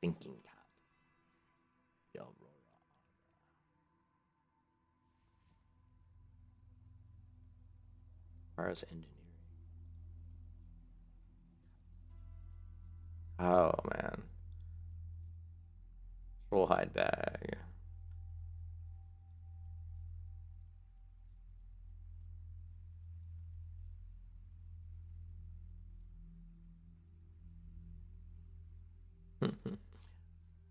Thinking cap. As engineering. Oh man. Troll hide bag.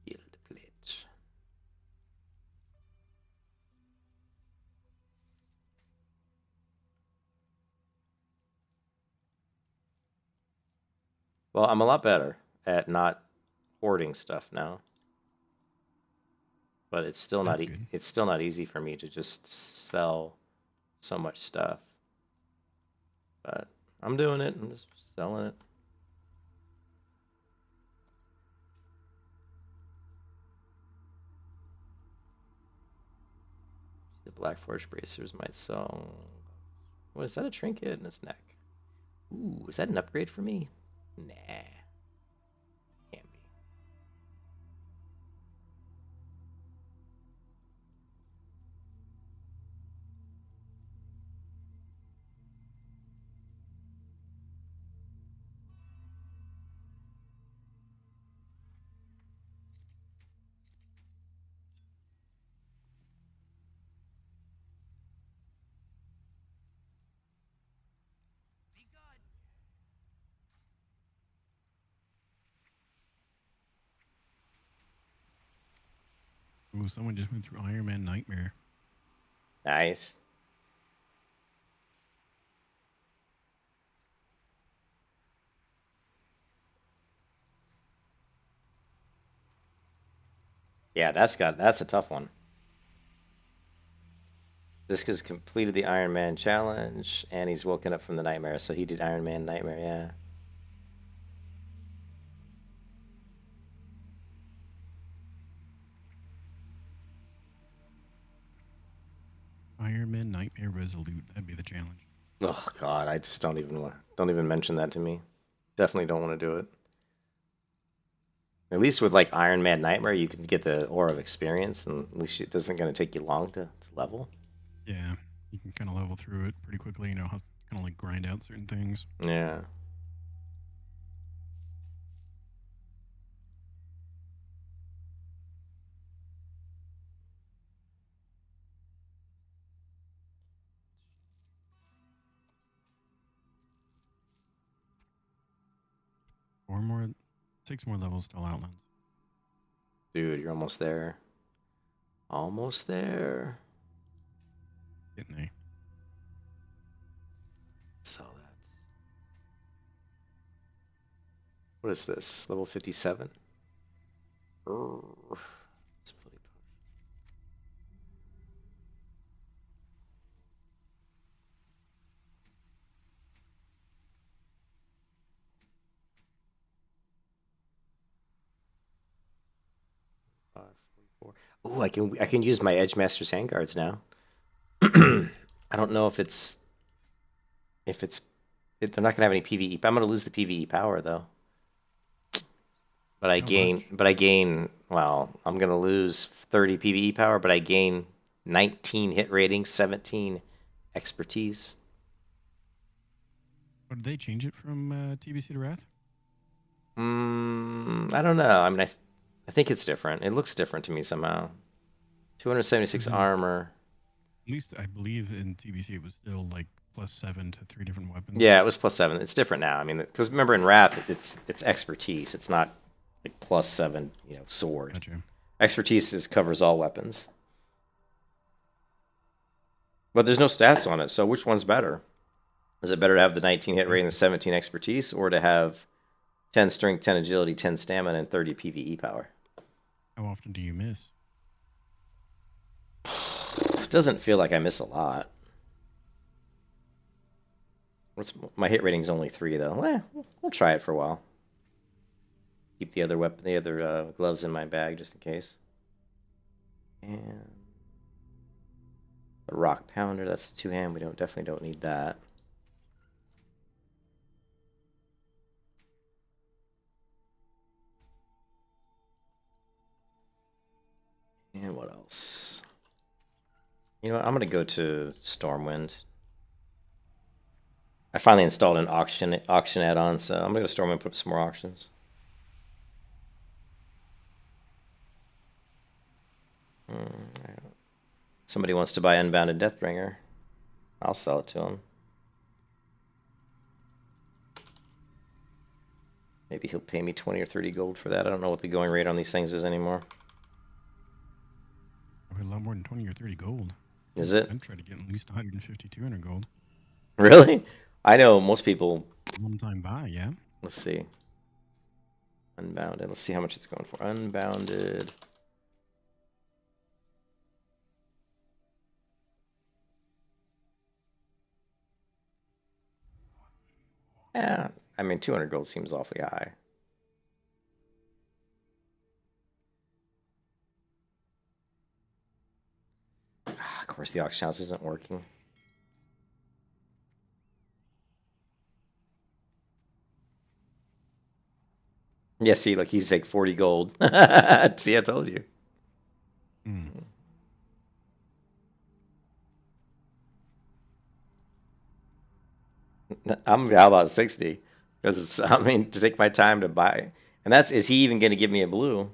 Yield plate. Well, I'm a lot better at not hoarding stuff now. But it's still not That's good. it's still not easy for me to just sell so much stuff. But I'm doing it. I'm just selling it. The Black Forge bracers might sell. What is that? A trinket in his neck? Ooh, is that an upgrade for me? Nah. Can't be. Ooh, someone just went through Iron Man Nightmare. Nice. Yeah, that's a tough one. This has completed the Iron Man challenge, and he's woken up from the nightmare, so he did Iron Man Nightmare, yeah. Iron Man Nightmare Resolute. That'd be the challenge. Oh God, I just don't even mention that to me. Definitely don't want to do it. At least with like Iron Man Nightmare, you can get the aura of experience, and at least it doesn't going to take you long to level. Yeah, you can kind of level through it pretty quickly. You know how to kind of like grind out certain things. Yeah. Six more levels till Outlands. Dude, you're almost there. Almost there. Getting there. Saw that. What is this? Level 57? It's pretty 44. Oh, I can use my Edgemaster's handguards now. I don't know if they're not gonna have any PvE. I'm gonna lose the PvE power though. But I How gain. Well, I'm gonna lose 30 PvE power, but I gain 19 hit rating, 17 expertise. Or did they change it from TBC to Wrath? I don't know. I mean, I think it's different. It looks different to me somehow. 276 armor. At least I believe in TBC it was still like +7 to 3 different weapons. Yeah, it was +7. It's different now. I mean, because remember in Wrath, it's expertise. It's not like +7, sword. Gotcha. Expertise covers all weapons. But there's no stats on it, so which one's better? Is it better to have the 19 hit rate and the 17 expertise, or to have 10 strength, 10 agility, 10 stamina, and 30 PvE power? How often do you miss? It doesn't feel like I miss a lot. My hit rating's only 3 though. We'll try it for a while. Keep the other gloves in my bag just in case. And a rock pounder. That's the 2-hand. We definitely don't need that. And what else? You know what? I'm gonna go to Stormwind. I finally installed an auction add-on, so I'm gonna go to Stormwind and put up some more auctions. Somebody wants to buy Unbounded Deathbringer. I'll sell it to him. Maybe he'll pay me 20 or 30 gold for that. I don't know what the going rate on these things is anymore. A lot more than 20 or 30 gold. Is it? I'd try to get at least 150, 200 gold. Really? I know most people. One time buy, yeah. Let's see. Unbounded. Let's see how much it's going for. Unbounded. Yeah, I mean 200 gold seems awfully high. Of course, the auction house isn't working. Yeah, see, like he's like 40 gold. See, I told you. Hmm. I'm how about 60? Because I mean, to take my time to buy, and is he even going to give me a blue?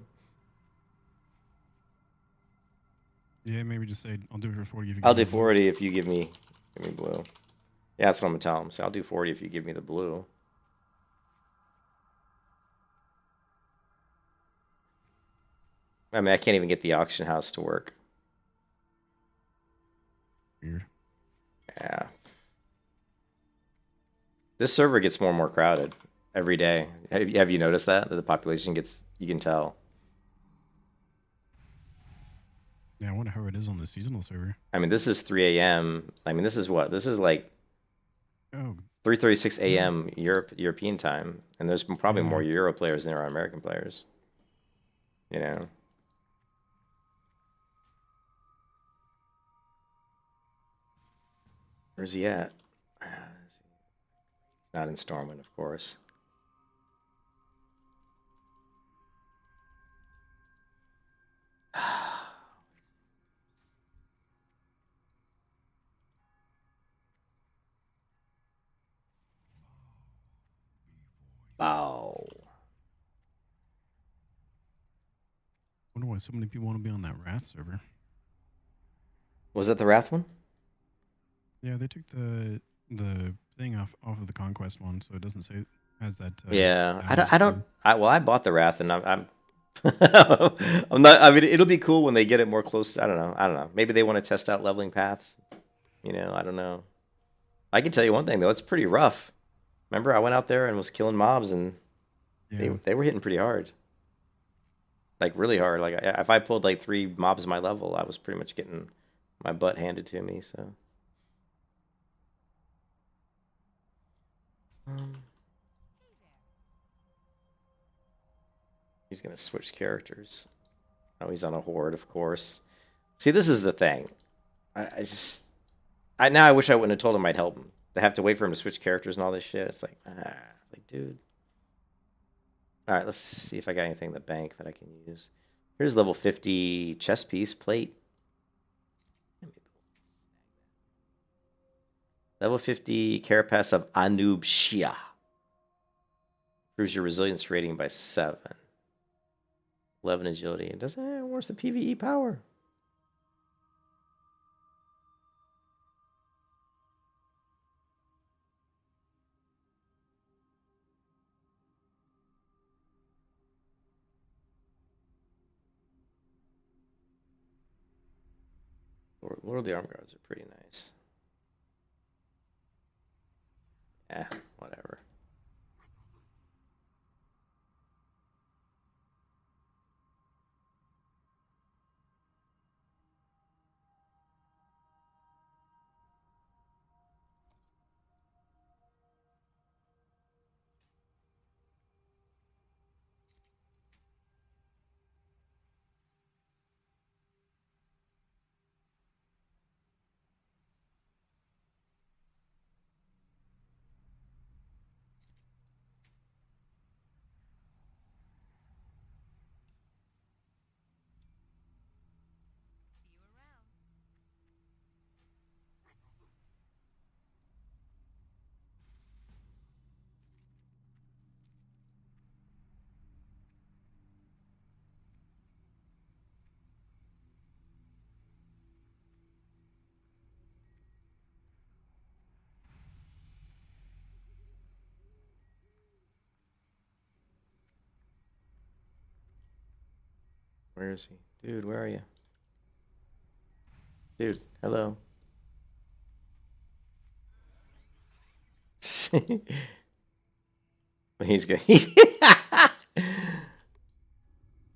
Yeah, maybe just say I'll do it for 40 if you I'll give me do a blue. 40 if you give me blue. Yeah, that's what I'm gonna tell him. So I'll do 40 if you give me the blue. I mean, I can't even get the auction house to work. Weird. Yeah. This server gets more and more crowded every day. Have you noticed that? That the population gets, you can tell. Yeah, I wonder how it is on the seasonal server. I mean, this is 3 a.m. I mean, this is what? This is like Oh, 3:36 a.m. European time, and there's probably yeah. more Euro players than there are American players. You know. Where's he at? Not in Stormwind, of course. Wow. Wonder why so many people want to be on that Wrath server. Was that the Wrath one? Yeah, they took the thing off of the Conquest one, so it doesn't say it has that. Yeah, download I don't. thing. Well, I bought the Wrath, and I'm I'm not. I mean, it'll be cool when they get it more close. I don't know. I don't know. Maybe they want to test out leveling paths. You know, I don't know. I can tell you one thing though. It's pretty rough. Remember, I went out there and was killing mobs, and Yeah. they were hitting pretty hard, like really hard. Like if I pulled like 3 mobs my level, I was pretty much getting my butt handed to me. So. He's gonna switch characters. Oh, he's on a horde, of course. See, this is the thing. I just, now I wish I wouldn't have told him I'd help him. They have to wait for him to switch characters and all this shit. It's like, dude. All right, let's see if I got anything in the bank that I can use. Here's level 50 chess piece plate. Level 50 Carapace of Anub Shia. Improves your resilience rating by 7. 11 agility. It doesn't. Where's the PvE power? Lord of the Arm Guards are pretty nice. Yeah, whatever. Where is he? Dude, where are you? Dude, hello. He's good.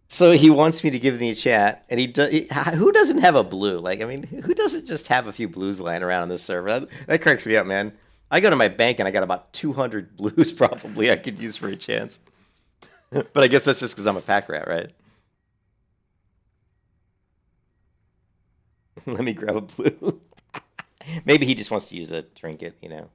So he wants me to give me a chat, and who doesn't have a blue? Like, I mean, who doesn't just have a few blues lying around on this server? That cracks me up, man. I go to my bank and I got about 200 blues probably I could use for a chance. But I guess that's just because I'm a pack rat, right? Let me grab a blue. Maybe he just wants to use a trinket, you know.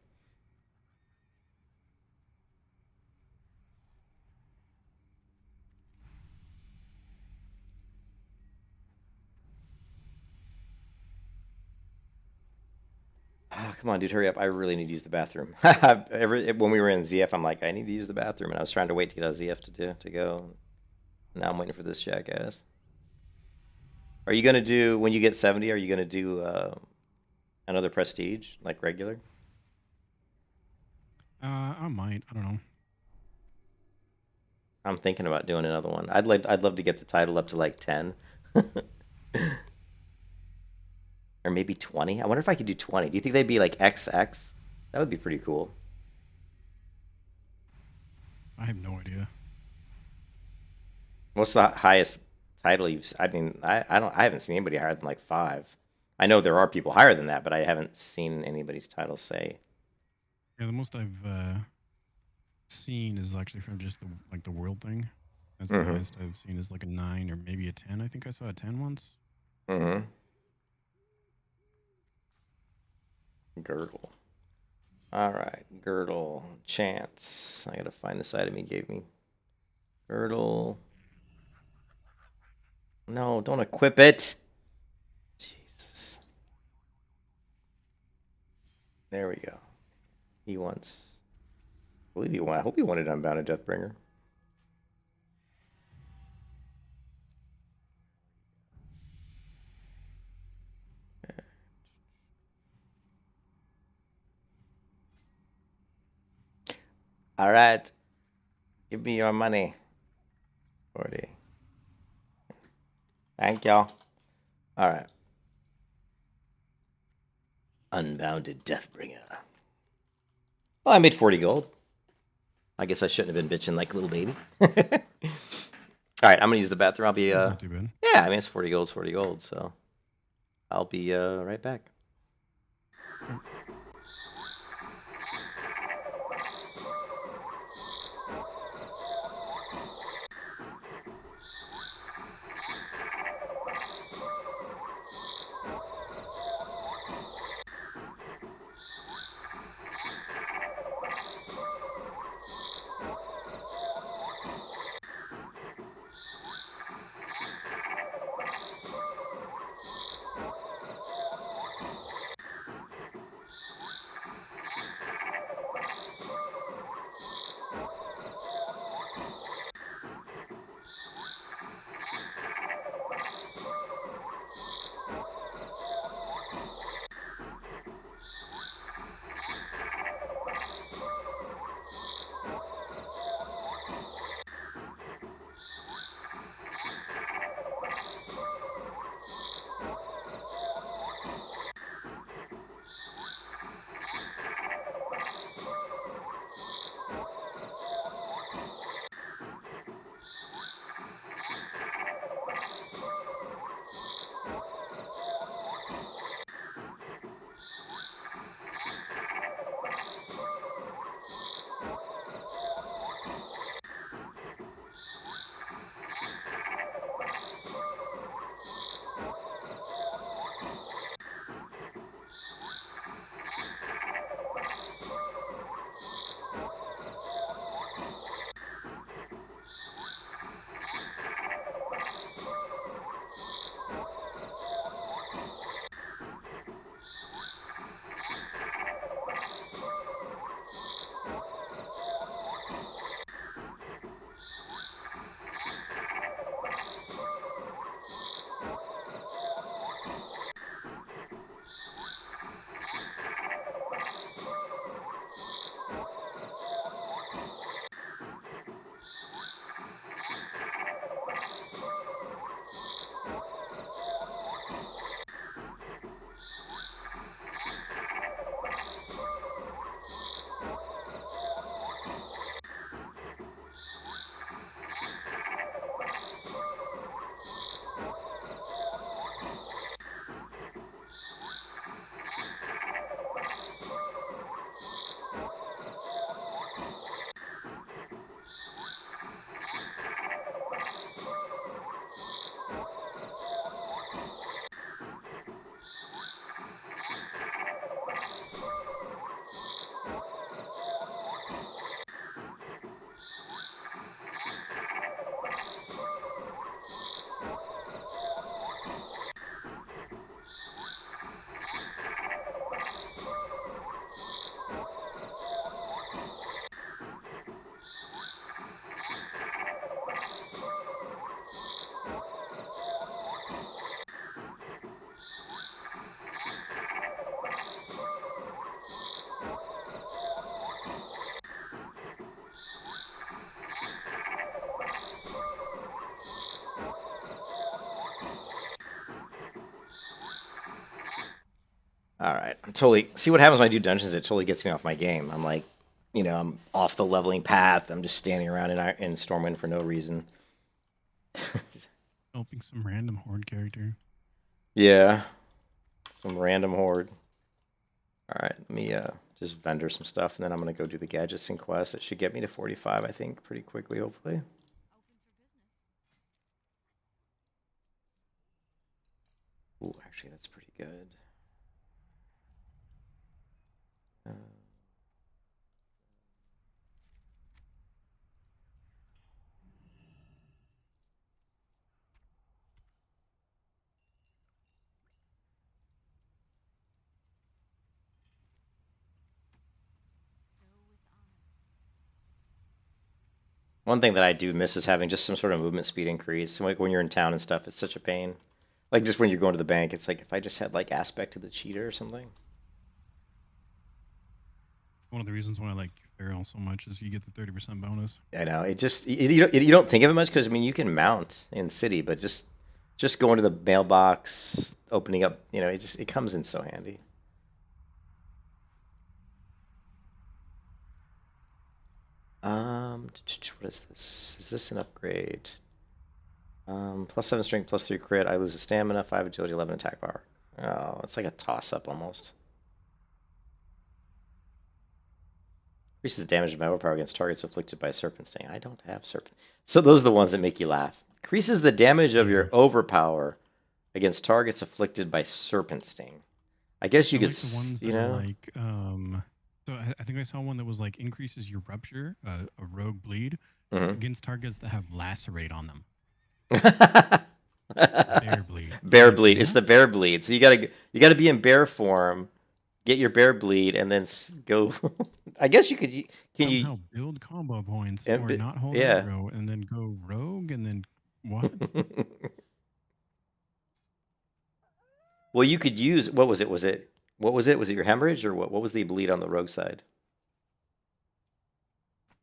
Oh, come on, dude, hurry up. I really need to use the bathroom. When we were in ZF, I'm like, I need to use the bathroom, and I was trying to wait to get out of ZF to go. Now I'm waiting for this jackass. Are you gonna do when you get 70? Are you gonna do another prestige like regular? I might. I don't know. I'm thinking about doing another one. I'd love to get the title up to like 10. Or maybe 20. I wonder if I could do 20. Do you think they'd be like XX? That would be pretty cool. I have no idea. What's the highest title you've? I mean, I haven't seen anybody higher than like 5. I know there are people higher than that, but I haven't seen anybody's title say. Yeah, the most I've seen is actually from just the world thing. That's the Mhm. highest I've seen is like a 9 or maybe a 10. I think I saw a 10 once. Mm-hmm. Girdle. All right, girdle. Chance. I gotta find this item he gave me. Girdle. No, don't equip it. Jesus. There we go. He wants. I believe he want. I hope he wanted Unbounded Deathbringer. All right. Give me your money. 40. Thank y'all. All right. Unbounded Deathbringer. Well, I made 40 gold. I guess I shouldn't have been bitching like a little baby. All right, I'm gonna use the bathroom. I'll be That's not too bad. yeah, I mean it's 40 gold, 40 gold, so I'll be right back. Alright, I'm totally... See what happens when I do dungeons, it totally gets me off my game. I'm like, you know, I'm off the leveling path, I'm just standing around in Stormwind for no reason. Helping some random horde character. Yeah. Some random horde. Alright, let me just vendor some stuff, and then I'm going to go do the gadgets and quests. That should get me to 45, I think, pretty quickly, hopefully. Ooh, actually, that's pretty good. One thing that I do miss is having just some sort of movement speed increase. Like when you're in town and stuff, it's such a pain. Like just when you're going to the bank, it's like if I just had like aspect to the cheater or something. One of the reasons why I like Feral so much is you get the 30% bonus. I know it just you don't think of it much because I mean you can mount in city, but just going to the mailbox, opening up, you know, it comes in so handy. What is this? Is this an upgrade? +7 strength, +3 crit. I lose a stamina, 5 agility, 11 attack power. Oh, it's like a toss-up almost. Increases damage and power against targets afflicted by serpent sting. I don't have serpent. So those are the ones that make you laugh. Increases the damage of your overpower against targets afflicted by serpent sting. I guess you I could, like the ones you that are know, like so I think I saw one that was like increases your rupture, a rogue bleed against targets that have lacerate on them. Bear bleed. Bear bleed. It's the bear bleed. So you gotta be in bear form, get your bear bleed, and then go. I guess you could. Can Somehow you build combo points and or not hold yeah. aggro and then go rogue and then what? Well, you could use what was it? Was it your hemorrhage or what? What was the bleed on the rogue side?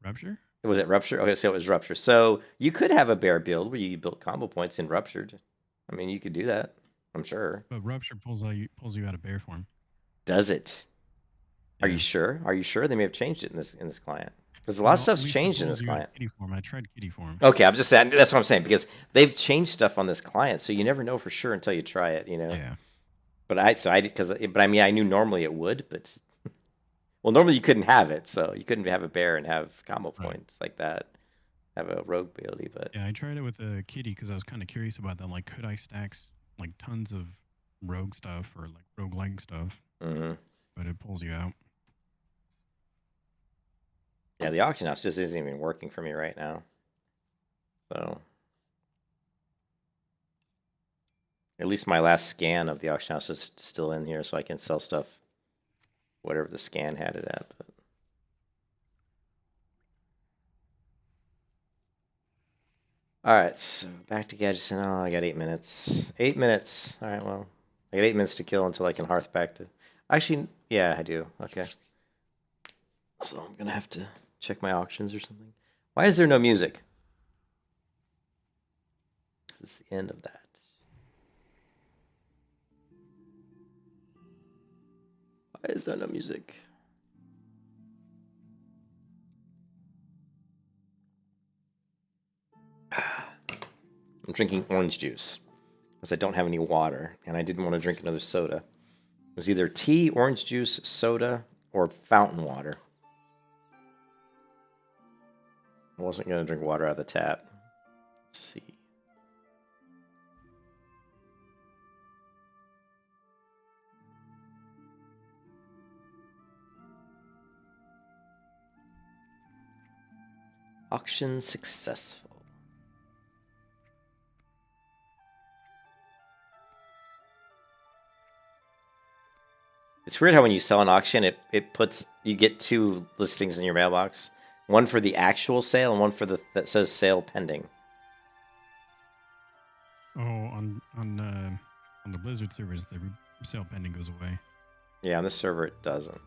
Rupture? Was it rupture? Okay, so it was rupture. So you could have a bear build where you built combo points in ruptured. I mean, you could do that. I'm sure. But rupture pulls you out of bear form. Does it? Are you Yeah. sure? Are you sure? They may have changed it in this client because a lot of stuff's at least it changed in pulls this you out of client. kitty form. I tried kitty form. Okay, I'm just saying that's what I'm saying because they've changed stuff on this client, so you never know for sure until you try it, you know. Yeah. But I mean I knew normally it would, but well, normally you couldn't have it, so you couldn't have a bear and have combo points like that. Have a rogue ability, but Yeah, I tried it with a kitty because I was kind of curious about that. Like, could I stack like tons of rogue stuff or like rogue-like stuff? But it pulls you out. Yeah, the auction house just isn't even working for me right now. So at least my last scan of the auction house is still in here, so I can sell stuff, whatever the scan had it at. But all right, so back to gadgets. Oh, I got 8 minutes. 8 minutes. All right, well, I got 8 minutes to kill until I can hearth back to. Actually, yeah, I do. Okay. So I'm gonna have to check my auctions or something. Why is there no music? This is the end of that. Why is there no music? I'm drinking orange juice because I don't have any water and I didn't want to drink another soda. It was either tea, orange juice, soda, or fountain water. I wasn't going to drink water out of the tap. Let's see. Auction successful. It's weird how when you sell an auction, you get 2 listings in your mailbox. One for the actual sale and one for that says sale pending. Oh, on the Blizzard servers, the sale pending goes away. Yeah, on this server it doesn't.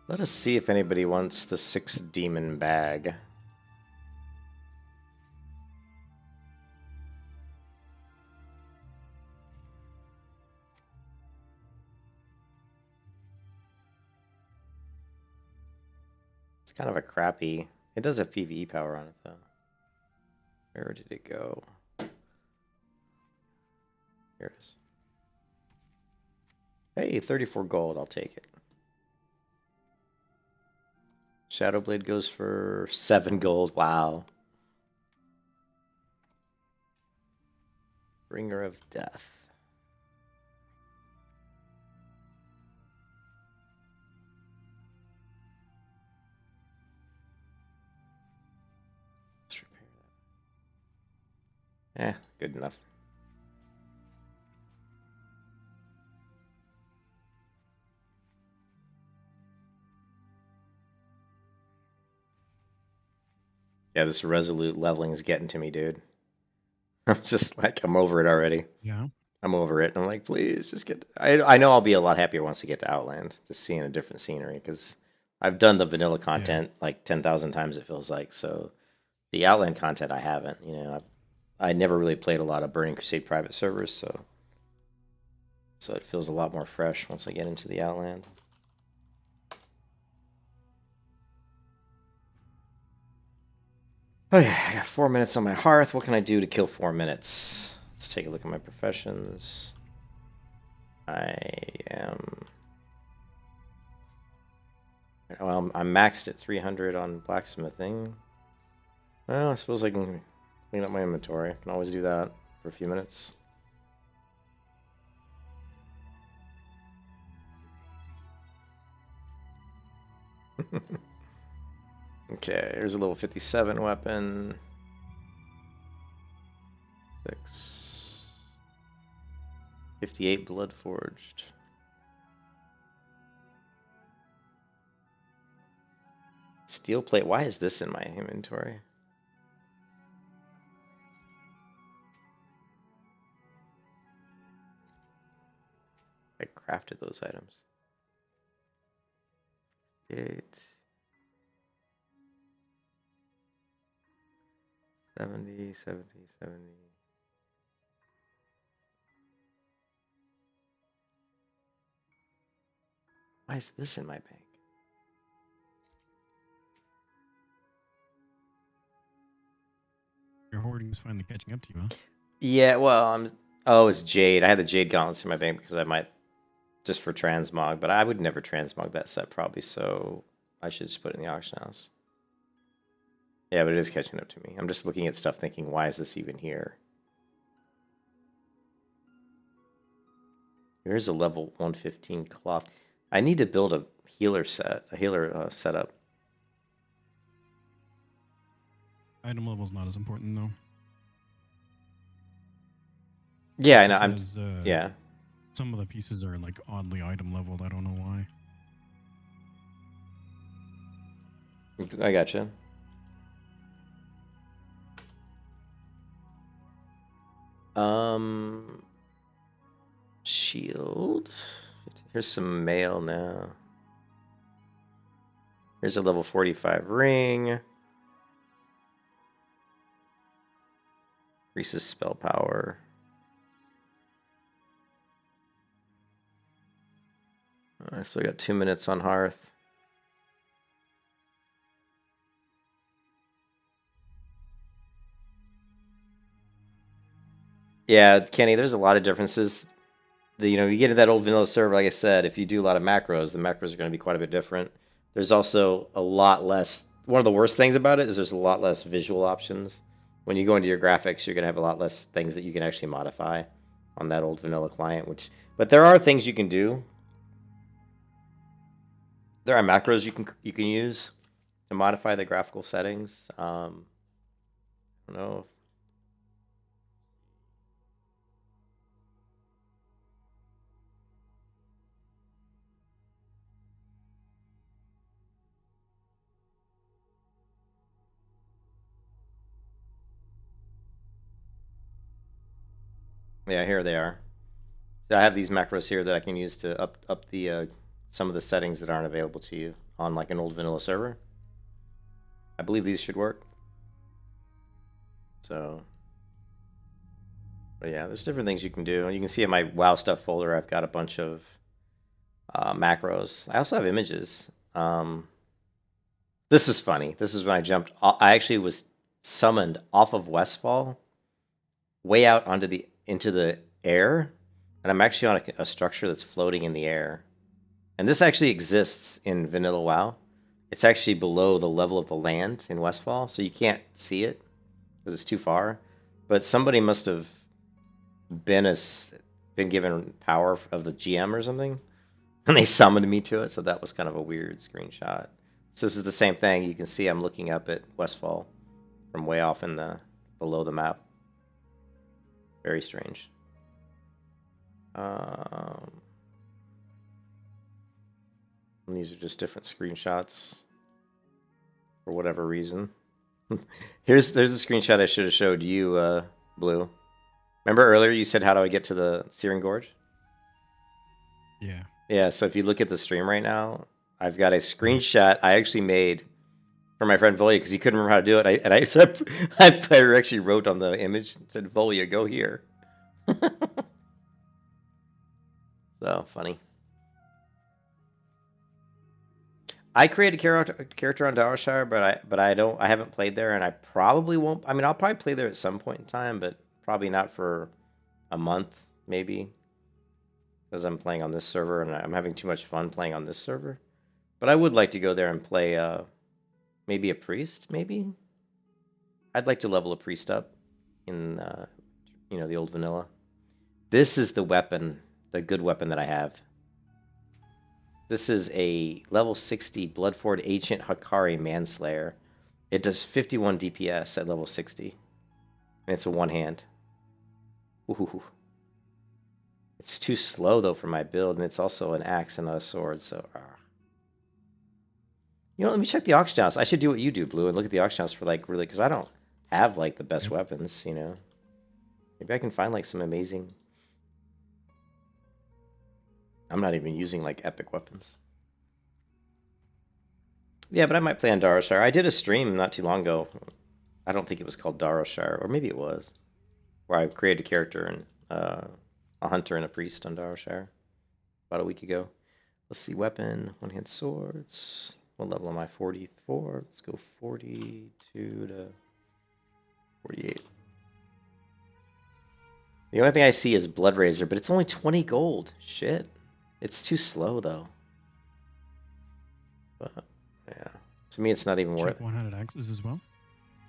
Let us see if anybody wants the 6 demon bag. It's kind of a crappy. It does have PvE power on it though. Where did it go? Here it is. Hey, 34 gold, I'll take it. Shadowblade goes for 7 gold, wow. Bringer of Death. Let's repair that. Good enough. Yeah, this Resolute leveling is getting to me, dude. I'm just like, I'm over it already. Yeah. I'm over it. I'm like, please, just get... I know I'll be a lot happier once I get to Outland, just seeing a different scenery, because I've done the vanilla content like 10,000 times, it feels like, so the Outland content I haven't, you know. I never really played a lot of Burning Crusade private servers, so it feels a lot more fresh once I get into the Outland. Oh yeah, I got 4 minutes on my hearth. What can I do to kill 4 minutes? Let's take a look at my professions. Well, I'm maxed at 300 on blacksmithing. Well, I suppose I can clean up my inventory. I can always do that for a few minutes. Okay, here's a level 57 weapon. 6. 58 blood forged. Steel plate. Why is this in my inventory? I crafted those items. 8. 70, 70, 70. Why is this in my bank? Your hoarding is finally catching up to you, huh? Yeah, well, oh, it's Jade. I had the Jade gauntlets in my bank because I might, just for transmog, but I would never transmog that set probably, so I should just put it in the auction house. Yeah, but it is catching up to me. I'm just looking at stuff thinking, why is this even here? Here's a level 115 cloth. I need to build a healer setup. Item level's not as important though. Yeah, I know. Because, yeah. Some of the pieces are like oddly item leveled. I don't know why. I gotcha. Shield. Here's some mail now. Here's a level 45 ring. Increases spell power. I still got 2 minutes on Hearth. Yeah, Kenny, there's a lot of differences. You know, you get into that old vanilla server, like I said, if you do a lot of macros, the macros are going to be quite a bit different. There's also a lot less... One of the worst things about it is there's a lot less visual options. When you go into your graphics, you're going to have a lot less things that you can actually modify on that old vanilla client. But there are things you can do. There are macros you can use to modify the graphical settings. I don't know. Yeah, here they are. So I have these macros here that I can use to up the some of the settings that aren't available to you on like an old vanilla server. I believe these should work. So, but yeah, there's different things you can do. You can see in my WoW stuff folder, I've got a bunch of macros. I also have images. This was funny. This is when I jumped. I actually was summoned off of Westfall, way out into the air, and I'm actually on a structure that's floating in the air. And this actually exists in Vanilla WoW. It's actually below the level of the land in Westfall, so you can't see it because it's too far. But somebody must have been given power of the GM or something, and they summoned me to it. So that was kind of a weird screenshot. So this is the same thing. You can see I'm looking up at Westfall from way off in below the map. Very strange. And these are just different screenshots for whatever reason. There's a screenshot I should have showed you, Blue. Remember earlier you said, how do I get to the Searing Gorge? Yeah. Yeah, so if you look at the stream right now, I've got a screenshot I actually made for my friend Volya because he couldn't remember how to do it. I actually wrote on the image and said, Volya, go here. So funny. I created a character on Darshire, but I haven't played there, and I probably won't. I mean, I'll probably play there at some point in time, but probably not for a month, maybe, because I'm playing on this server and I'm having too much fun playing on this server. But I would like to go there and play maybe a priest. Maybe I'd like to level a priest up in the old vanilla. This is the weapon, the good weapon that I have. This is a level 60 Bloodford Ancient Hakari Manslayer. It does 51 DPS at level 60. And it's a one-hand. Ooh. It's too slow, though, for my build, and it's also an axe and not a sword, so... You know, let me check the auction house. I should do what you do, Blue, and look at the auction house for, like, really... Because I don't have, like, the best weapons, you know? Maybe I can find, like, some amazing... I'm not even using, like, epic weapons. Yeah, but I might play on Darshire. I did a stream not too long ago. I don't think it was called Darshire, or maybe it was. Where I created a character and a hunter and a priest on Darshire. About a week ago. Let's see, weapon, one-hand swords. What level am I? 44. Let's go 42 to 48. The only thing I see is Blood Razor, but it's only 20 gold. Shit. It's too slow, though. But, yeah. To me, it's not even worth it. One-handed axes as well?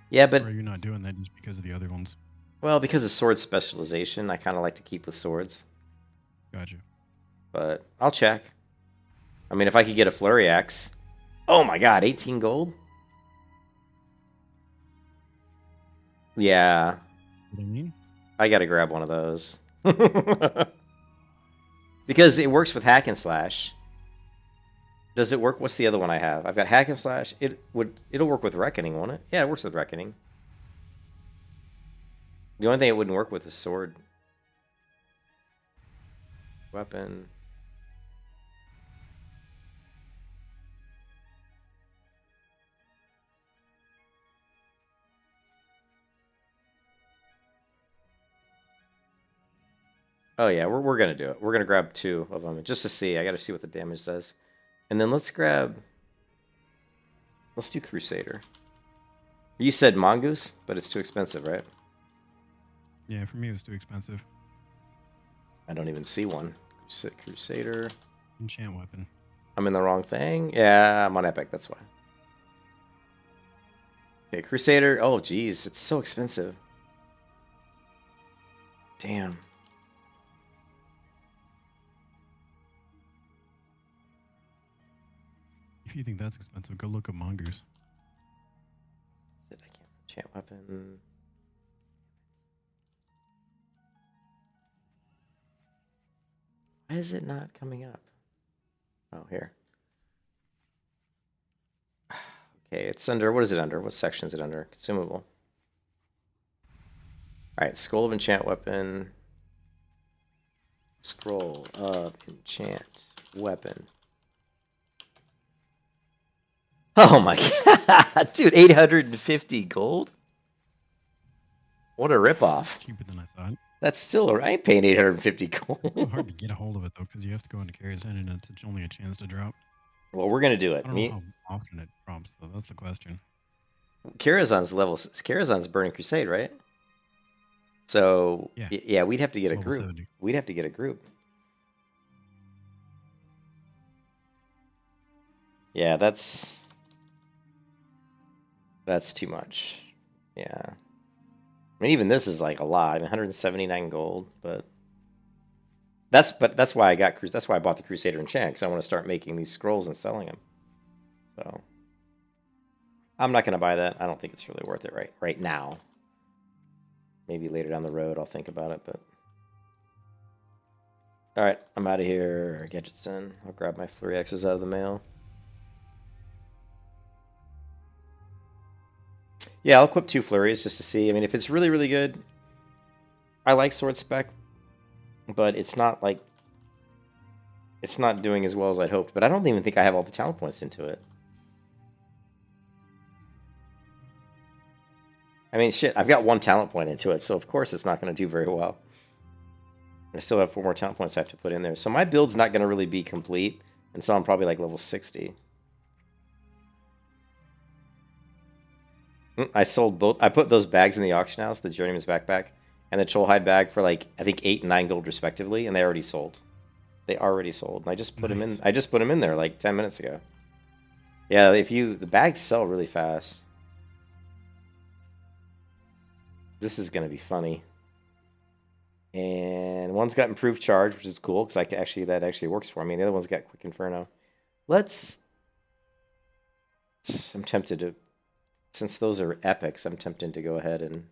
Yeah, but... Or are you not doing that just because of the other ones? Well, because of sword specialization, I kind of like to keep with swords. Gotcha. But I'll check. I mean, if I could get a flurry axe... Oh my god, 18 gold? Yeah. What do you mean? I gotta grab one of those. Because it works with hack and slash. Does it work? What's the other one I have? I've got hack and slash. It'll work with reckoning, won't it? Yeah, it works with reckoning. The only thing it wouldn't work with is sword. Weapon. Oh yeah, we're gonna do it. We're gonna grab 2 of them just to see. I gotta see what the damage does. And then let's do Crusader. You said Mongoose, but it's too expensive, right? Yeah, for me it was too expensive. I don't even see one. Crusader. Enchant weapon. I'm in the wrong thing? Yeah, I'm on Epic, that's why. Okay, Crusader. Oh, geez, it's so expensive. Damn. If you think that's expensive, go look up Mongoose. I can't enchant weapon. Why is it not coming up? Oh, here. Okay, it's under, what is it under? What section is it under? Consumable. Alright, Scroll of Enchant Weapon. Scroll of Enchant Weapon. Oh my god, dude, 850 gold? What a ripoff. Cheaper than I thought. That's still, I ain't paying 850 It's gold. hard to get a hold of it though, because you have to go into Carrier's End and it's only a chance to drop. Well, we're gonna do it. I don't know how often it drops though. That's the question. Karazhan's Karazhan's Burning Crusade, right? So Yeah. yeah, we'd have to get a Level group. 70. We'd have to get a group. Yeah, that's too much. Yeah. I mean, even this is like a lot. I mean, 179 gold, but that's why that's why I bought the Crusader enchant, because I want to start making these scrolls and selling them. So I'm not gonna buy that. I don't think it's really worth it right now. Maybe later down the road I'll think about it, but all right, I'm out of here. Gadgets in. I'll grab my Flurry X's out of the mail. Yeah, I'll equip 2 flurries just to see. I mean, if it's really, really good, I like sword spec, but it's not like it's not doing as well as I'd hoped. But I don't even think I have all the talent points into it. I mean, shit, I've got 1 talent point into it, so of course it's not going to do very well. I still have 4 more talent points I have to put in there. So my build's not going to really be complete until I'm probably like level 60. I sold both. I put those bags in the auction house, the Journeyman's backpack and the Cholhide bag, for like I think 8 and 9 gold respectively, and they already sold. They already sold. And I just put them in. I just put them in there like 10 minutes ago. Yeah, the bags sell really fast. This is gonna be funny. And one's got improved charge, which is cool because that actually works for me. The other one's got quick inferno. I'm tempted to. Since those are epics, I'm tempted to go ahead and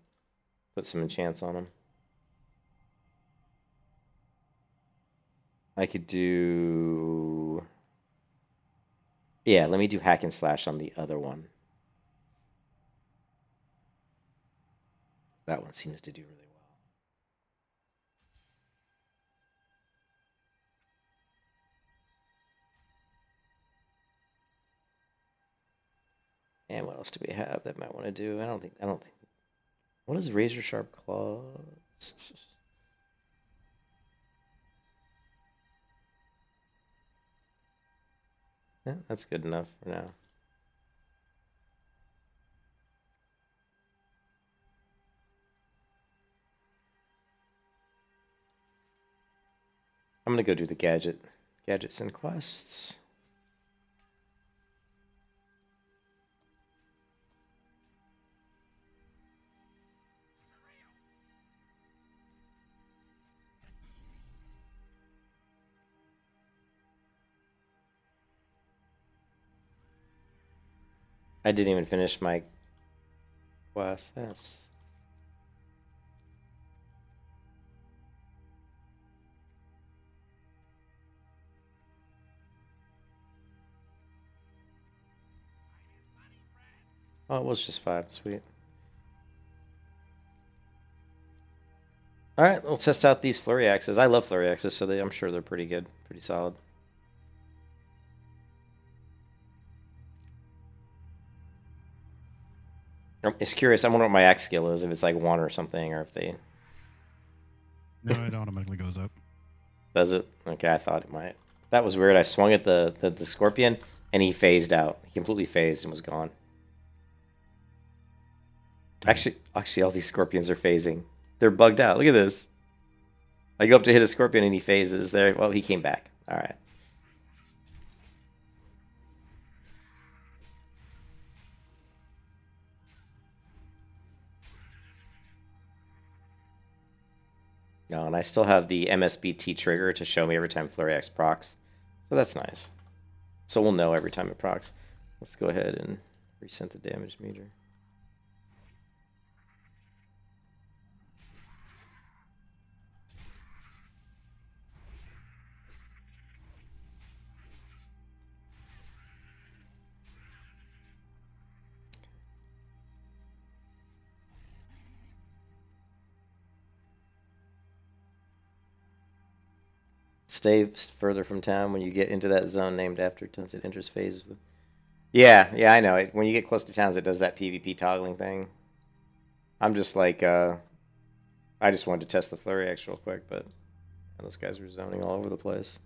put some enchants on them. I could do... Yeah, let me do hack and slash on the other one. That one seems to do really well. And what else do we have that might want to do? I don't think. What is razor sharp claws? Yeah, that's good enough for now. I'm gonna go do the gadgets and quests. I didn't even finish my quest. That's... Oh, it was just 5. Sweet. Alright, we'll test out these Flurry Axes. I love Flurry Axes, so I'm sure they're pretty good. Pretty solid. It's curious. I wonder what my axe skill is. If it's like 1 or something, or if they... No, it automatically goes up. Does it? Okay, I thought it might. That was weird. I swung at the scorpion, and he phased out. He completely phased and was gone. Actually, all these scorpions are phasing. They're bugged out. Look at this. I go up to hit a scorpion, and he phases. There. Well, he came back. All right. No, and I still have the MSBT trigger to show me every time Flurry X procs. So that's nice. So we'll know every time it procs. Let's go ahead and reset the damage meter. Stay further from town when you get into that zone named after it enters phase. Yeah, yeah, I know. When you get close to towns, it does that PvP toggling thing. I'm just like, I just wanted to test the Flurry X real quick, but those guys were zoning all over the place.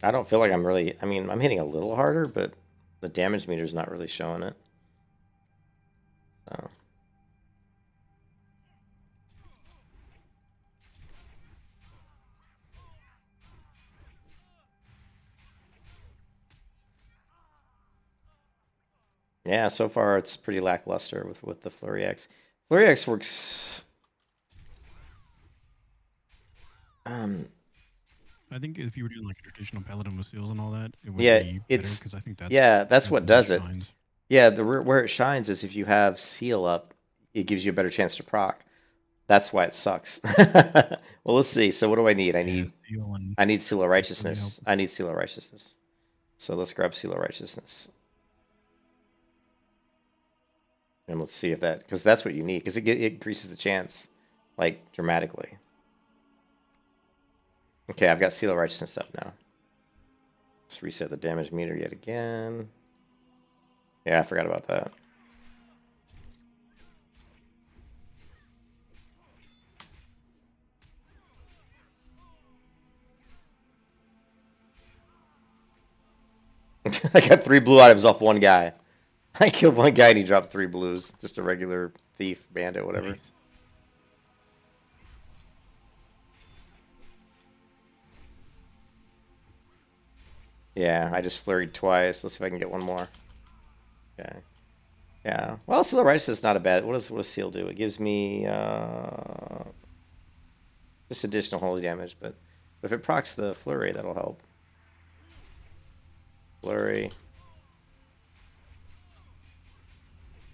I don't feel like I'm really. I mean, I'm hitting a little harder, but the damage meter's not really showing it. So. Yeah, so far it's pretty lackluster with the Flurry X. Flurry X works. I think if you were doing like a traditional paladin with seals and all that, it would Yeah, be better it's because I think that's that's what does it. shines. Yeah, where it shines is if you have seal up, it gives you a better chance to proc. That's why it sucks. Well, let's see. So what do I need? I need seal and I need Seal of really Righteousness. help. I need Seal of Righteousness. So let's grab Seal of Righteousness. And let's see if that, because that's what you need, because it increases the chance, like, dramatically. Okay, I've got Seal of Righteousness up now. Let's reset the damage meter yet again. Yeah, I forgot about that. I got 3 blue items off one guy. I killed one guy and he dropped 3 blues. Just a regular thief, bandit, whatever. Nice. Yeah, I just flurried twice. Let's see if I can get one more. Okay. Yeah. Well, Seal of Righteousness is not a bad. What does Seal do? It gives me just additional holy damage, but if it procs the flurry, that'll help. Flurry.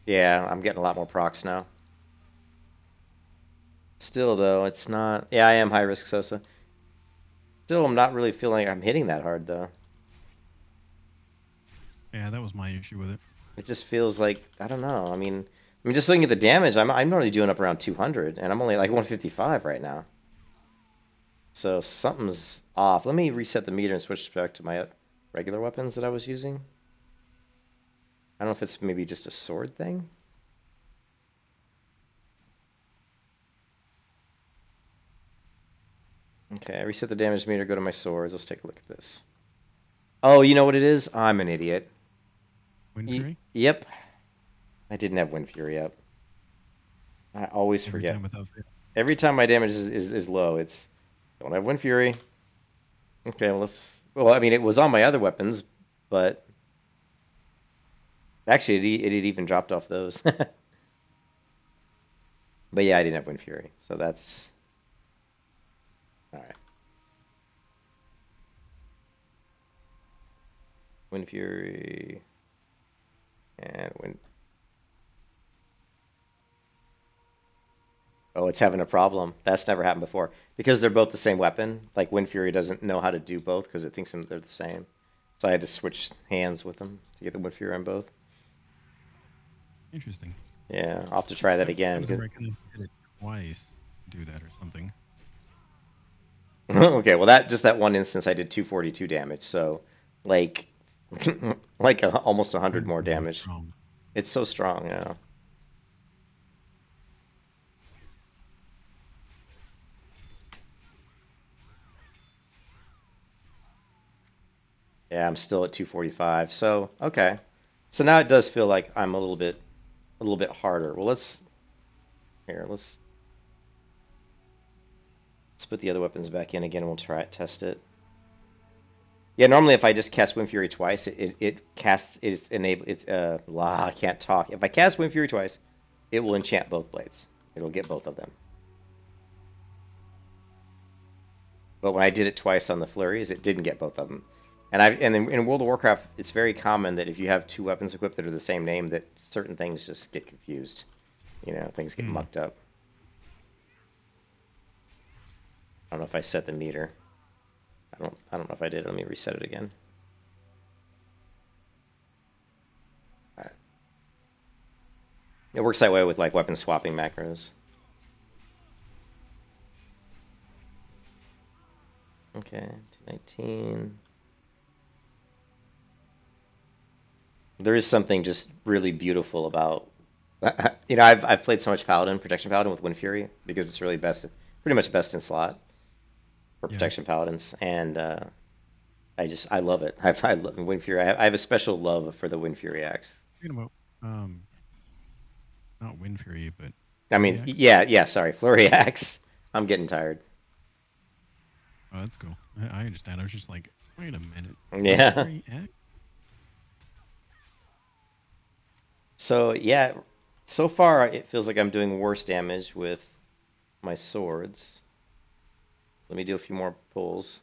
Yeah, I'm getting a lot more procs now. Still, though, it's not... Yeah, I am high-risk Sosa. Still, I'm not really feeling I'm hitting that hard, though. Yeah, that was my issue with it. It just feels like... I don't know. I mean, just looking at the damage, I'm already doing up around 200, and I'm only like 155 right now. So something's off. Let me reset the meter and switch back to my regular weapons that I was using. I don't know if it's maybe just a sword thing. Okay, I reset the damage meter, go to my swords. Let's take a look at this. Oh, you know what it is? I'm an idiot. Wind Fury? Yep. I didn't have Wind Fury up. I always Every forget. time without fail. Every time my damage is low, it's... Don't have Wind Fury. Okay, well, let's... Well, I mean, it was on my other weapons, but... Actually, it even dropped off those. But yeah, I didn't have Wind Fury, so that's... Alright. Wind Fury... And Wind... Oh, it's having a problem. That's never happened before. Because they're both the same weapon, like Wind Fury doesn't know how to do both because it thinks they're the same. So I had to switch hands with them to get the Wind Fury on both. Interesting. Yeah, I'll have to try that I again. was reckoning hit it twice to do that or something. Okay, well that one instance I did 242 damage, so like almost 100 more damage. Strong. It's so strong, yeah. Yeah, I'm still at 245. So, okay. So now it does feel like I'm a little bit harder. Well, let's put the other weapons back in again and we'll test it. Yeah, normally if I just cast Wind Fury twice, I can't talk. If I cast Wind Fury twice, it will enchant both blades. It'll get both of them. But when I did it twice on the flurries, it didn't get both of them. And in World of Warcraft, it's very common that if you have 2 weapons equipped that are the same name, that certain things just get confused. You know, things get mucked up. I don't know if I set the meter. I don't know if I did. Let me reset it again. It works that way with like weapon swapping macros. Okay, 219. There is something just really beautiful about, you know, I've played so much Paladin, Protection Paladin with Wind Fury because it's really pretty much best in slot for Yeah. Protection Paladins, and I love it. I love Wind Fury. I have a special love for the Wind Fury axe. Talking about not Wind Fury, but I mean, Flurry axe? yeah. Sorry, Flurry axe. I'm getting tired. Oh, that's cool. I understand. I was just like, wait a minute. Yeah. Flurry axe? So yeah, so far it feels like I'm doing worse damage with my swords. Let me do a few more pulls.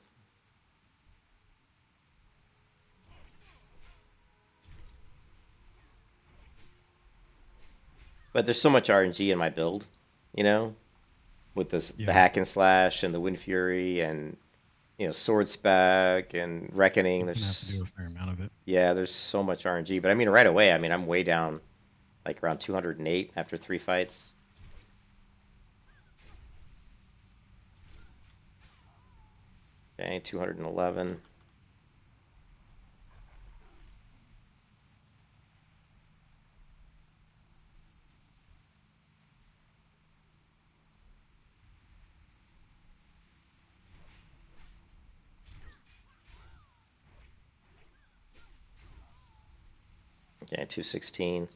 But there's so much RNG in my build, you know, with this the Yeah. hack and slash and the Wind Fury and sword spec and reckoning. You're gonna have to do There's a fair amount of it. yeah, there's so much RNG. But I mean, right away, I mean, I'm way down, like around 208 after 3 fights. Okay, 211. Okay, 216.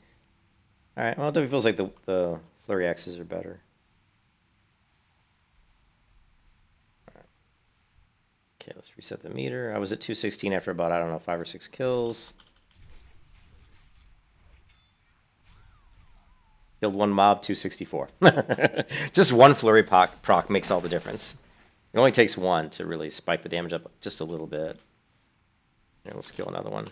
All right, well, it definitely feels like the flurry axes are better. Okay, let's reset the meter. I was at 216 after about, I don't know, 5 or 6 kills. Killed one mob, 264. Just one flurry proc makes all the difference. It only takes one to really spike the damage up just a little bit. Here, let's kill another one.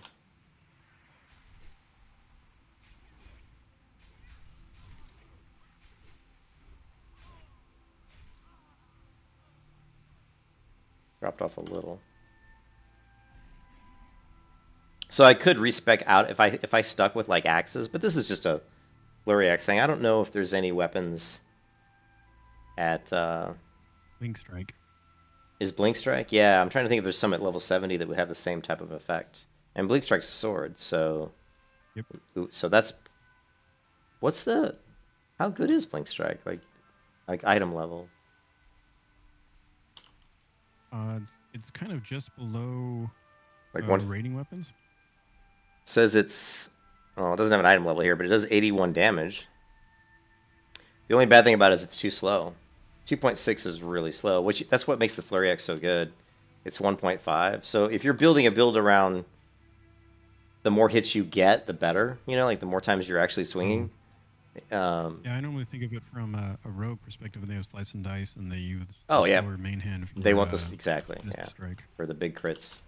Dropped off a little. So I could respec out if I stuck with like axes, but this is just a flurry axe thing. I don't know if there's any weapons at Blink Strike. Is Blink Strike? Yeah, I'm trying to think if there's some at level 70 that would have the same type of effect. And Blink Strike's a sword, so Yep. so that's how good is Blink Strike? Like item level. It's kind of just below Like one raiding weapons. says it's it doesn't have an item level here, but it does 81 damage. The only bad thing about it is it's too slow. 2.6 is really slow, which that's what makes the Flurry Axe so good. It's 1.5. So if you're building a build around the more hits you get, the better. You know, like the more times you're actually swinging. Yeah, I normally think of it from a rogue perspective. They have slice and dice, and they use Oh, the yeah. slower main hand. For, They want this exactly. just Yeah, strike. for the big crits.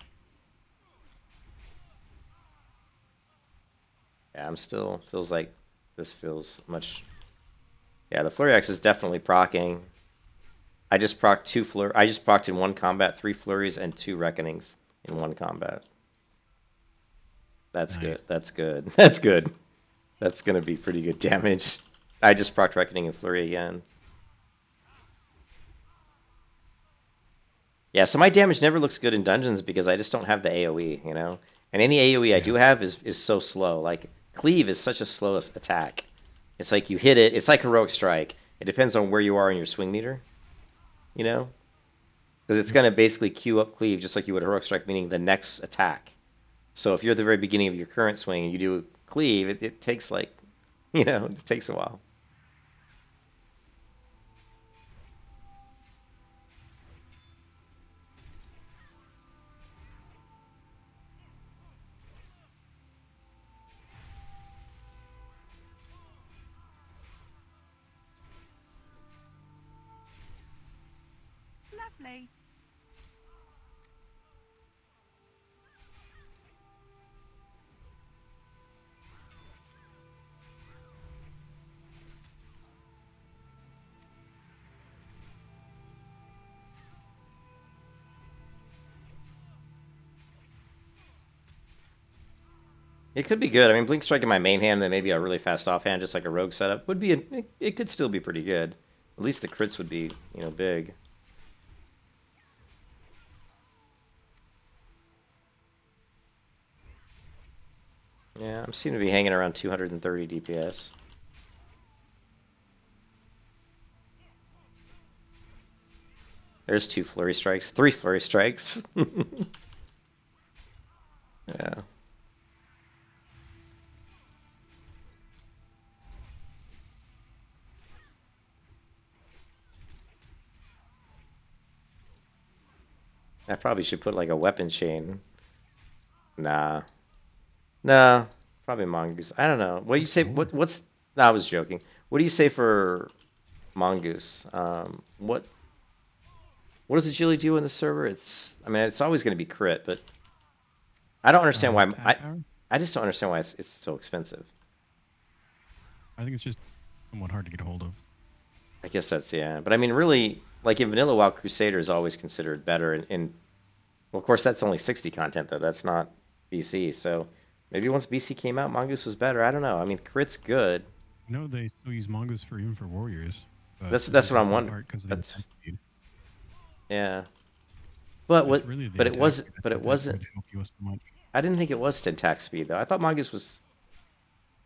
Yeah, I'm still feels like this feels much. Yeah, the Flurry Axe is definitely proccing. I just procced I just procced in one combat 3 flurries and 2 reckonings in one combat. That's Nice. good. That's good. That's good. That's gonna be pretty good damage. I just procced reckoning and flurry again. Yeah, so my damage never looks good in dungeons because I just don't have the AoE, you know? And any AoE I do have is so slow. Like, Cleave is such a slow attack. It's like you hit it, it's like Heroic Strike. It depends on where you are in your swing meter, you know? Because it's going to basically queue up Cleave just like you would Heroic Strike, meaning the next attack. So if you're at the very beginning of your current swing and you do Cleave, it takes like, you know, it takes a while. Lovely. It could be good. I mean, Blink Strike in my main hand, then maybe a really fast offhand, just like a rogue setup, would be. It could still be pretty good. At least the crits would be, big. Yeah, I'm seem to be hanging around 230 DPS. There's 2 flurry strikes, 3 flurry strikes. Yeah. I probably should put like a weapon chain. Nah. Nah. Probably Mongoose. I don't know. What do you say? What's? Nah, I was joking. What do you say for Mongoose? What does agility do in the server? I mean, it's always going to be crit, but I don't understand why. Attack power? I just don't understand why it's so expensive. I think it's just somewhat hard to get a hold of. I guess yeah. But I mean, really, like in Vanilla WoW, Crusader is always considered better. Well, of course, that's only 60 content though. That's not BC. So maybe once BC came out, Mongoose was better. I don't know. I mean, crit's good. No, they still use Mongoose even for warriors. That's what I'm wondering. Yeah. But what? Really but it was. But it wasn't. Help you so much. I didn't think it was to attack speed though. I thought Mongoose was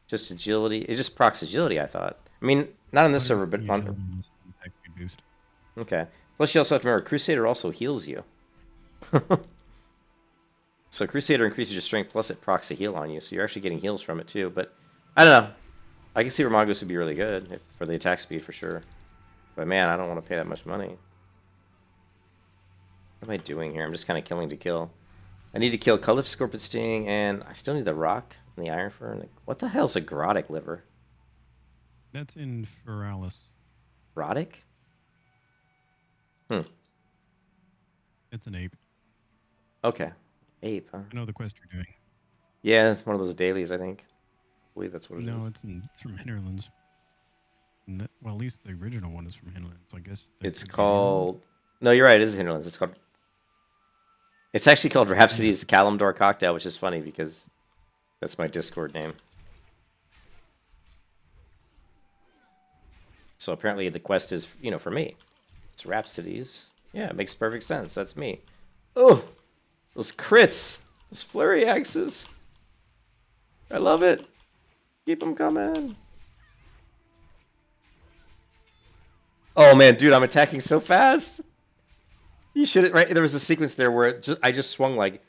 just agility. It just procs agility. I thought. I mean, not on this server, but on. Attack speed boost. Okay. Plus, you also have to remember, Crusader also heals you. So Crusader increases your strength, plus it procs a heal on you, so you're actually getting heals from it too. But I don't know. I can see where Mongoose would be really good for the attack speed for sure. But man, I don't want to pay that much money. What am I doing here? I'm just kind of killing to kill. I need to kill Calyph, Scorpion Sting, and I still need the Rock and the Iron Fern. Like, what the hell's a Grodic liver? That's in Feralis. Grodic? It's an ape. Okay. Ape, huh? I know the quest you're doing. Yeah, it's one of those dailies, I think. I believe that's what it is. No, it's from Hinterlands. Well, at least the original one is from Hinterlands. So I guess it's called. No, you're right. It is Hinterlands. It's called. It's actually called Rhapsody's Kalimdor Cocktail, which is funny because that's my Discord name. So apparently the quest is, for me. It's Rhapsody's. Yeah, it makes perfect sense. That's me. Oh, those crits, those flurry axes. I love it. Keep them coming. Oh man, dude, I'm attacking so fast. You should right. There was a sequence there where I just swung like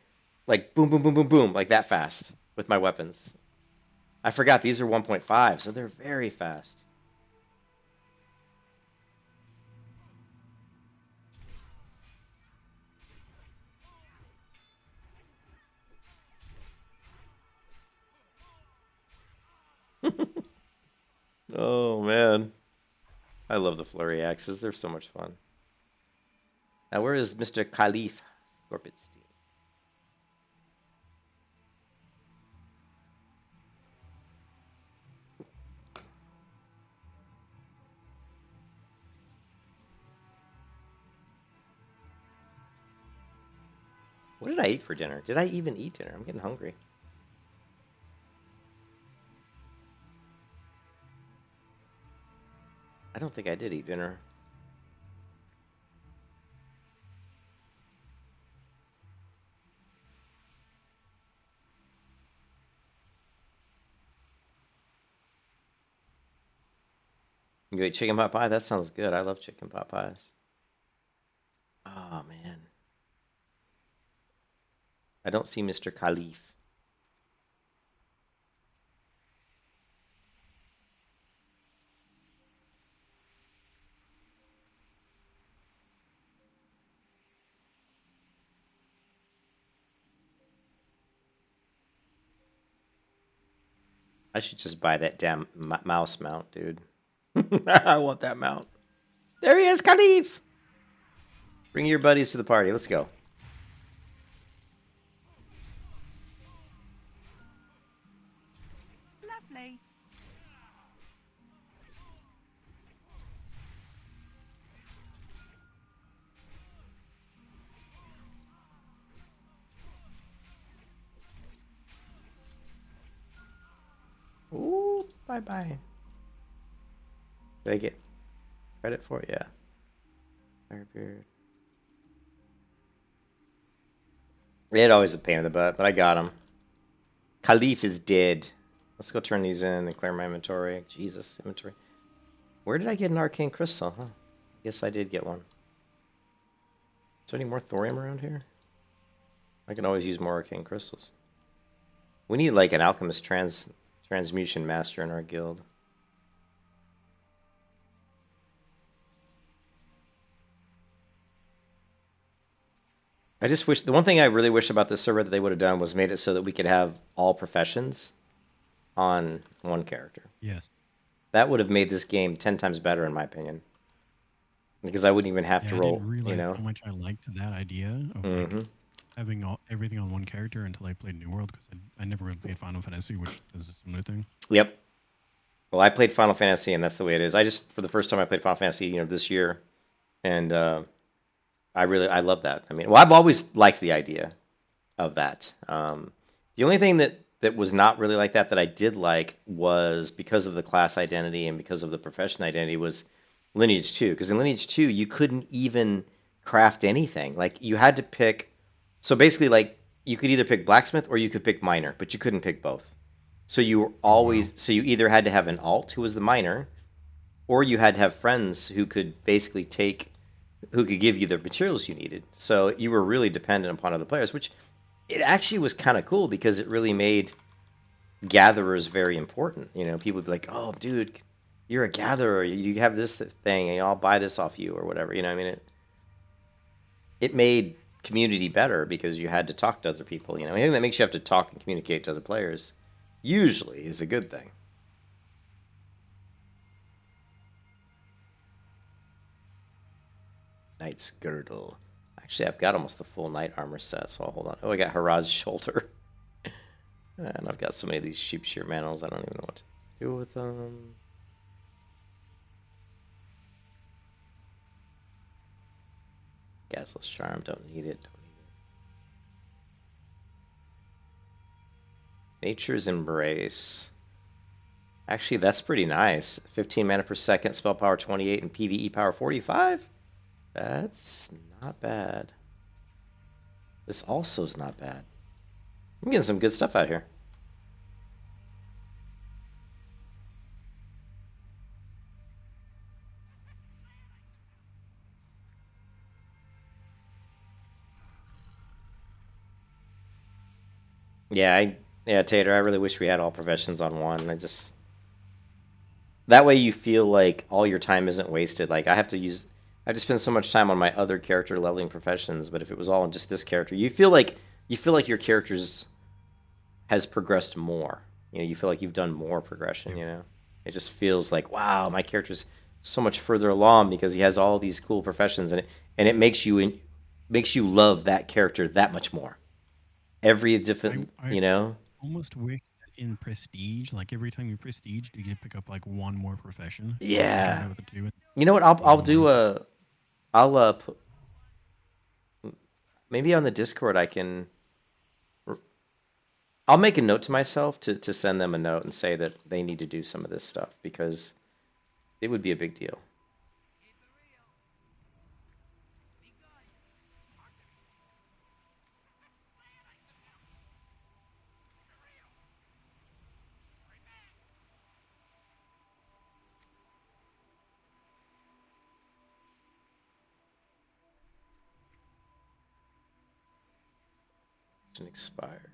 boom, boom, boom, boom, boom, like that fast with my weapons. I forgot these are 1.5, so they're very fast. Oh man, I love the flurry axes. They're so much fun. Now where is Mr. Calyph Scorpionstein? What did I eat for dinner? Did I even eat dinner? I'm getting hungry. I don't think I did eat dinner. You ate chicken pot pie? That sounds good. I love chicken pot pies. Oh, man. I don't see Mr. Calyph. I should just buy that damn mouse mount, dude. I want that mount. There he is, Calyph! Bring your buddies to the party. Let's go. Lovely. Ooh, bye-bye. Did I get credit for it? Yeah. Firebeard. It always a pain in the butt, but I got him. Khalif is dead. Let's go turn these in and clear my inventory. Jesus, inventory. Where did I get an arcane crystal? Huh. Guess I did get one. Is there any more thorium around here? I can always use more arcane crystals. We need like an alchemist transmutation master in our guild. I just wish, the one thing I really wish about this server that they would have done was made it so that we could have all professions on one character. Yes. That would have made this game 10 times better, in my opinion. Because I wouldn't even have Yeah, to I roll, didn't realize you know? how much I liked that idea of like having everything on one character until I played New World, because I never really played Final Fantasy, which is a similar thing. Yep. Well, I played Final Fantasy, and that's the way it is. I just, for the first time I played Final Fantasy, you know, this year, and I love that. I mean, well, I've always liked the idea of that. The only thing that was not really like that I did like was, because of the class identity and because of the profession identity, was Lineage 2. Because in Lineage 2, you couldn't even craft anything. Like, you had to pick... So basically, like, you could either pick blacksmith or you could pick miner, but you couldn't pick both. So you were always... So you either had to have an alt, who was the miner, or you had to have friends who could basically who could give you the materials you needed. So you were really dependent upon other players, which it actually was kind of cool because it really made gatherers very important. You know, people would be like, "Oh, dude, you're a gatherer. You have this thing, and I'll buy this off you," or whatever. You know, I mean, it made community better because you had to talk to other people. You know, anything that makes you have to talk and communicate to other players usually is a good thing. Knight's Girdle. Actually, I've got almost the full knight armor set, so I'll hold on. Oh, I got Haraz's shoulder. And I've got so many of these sheep shear mantles, I don't even know what to do with them. Gasless Charm, don't need it. Nature's Embrace. Actually, that's pretty nice. 15 mana per second, spell power 28, and PvE power 45? That's not bad. This also is not bad. I'm getting some good stuff out here. Yeah, Tater, I really wish we had all professions on one. That way you feel like all your time isn't wasted. Like, I have to spend so much time on my other character leveling professions, but if it was all in just this character, you feel like your character's has progressed more. You know, you feel like you've done more progression, you know? It just feels like, wow, my character's so much further along because he has all these cool professions, and it makes you love that character that much more. Every different, you know? Almost wish that in Prestige, like every time you Prestige, you get to pick up like one more profession. So Yeah. you start out with the two. You know what? Maybe on the Discord I'll make a note to myself to send them a note and say that they need to do some of this stuff because it would be a big deal. Expired.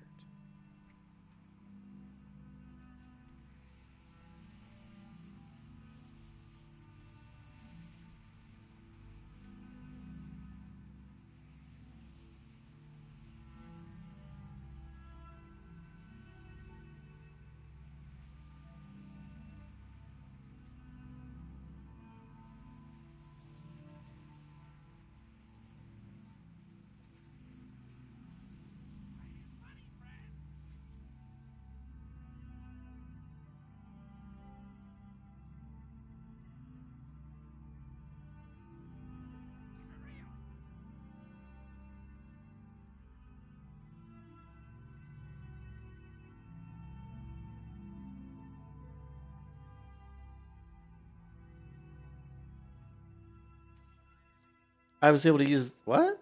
I was able to use what?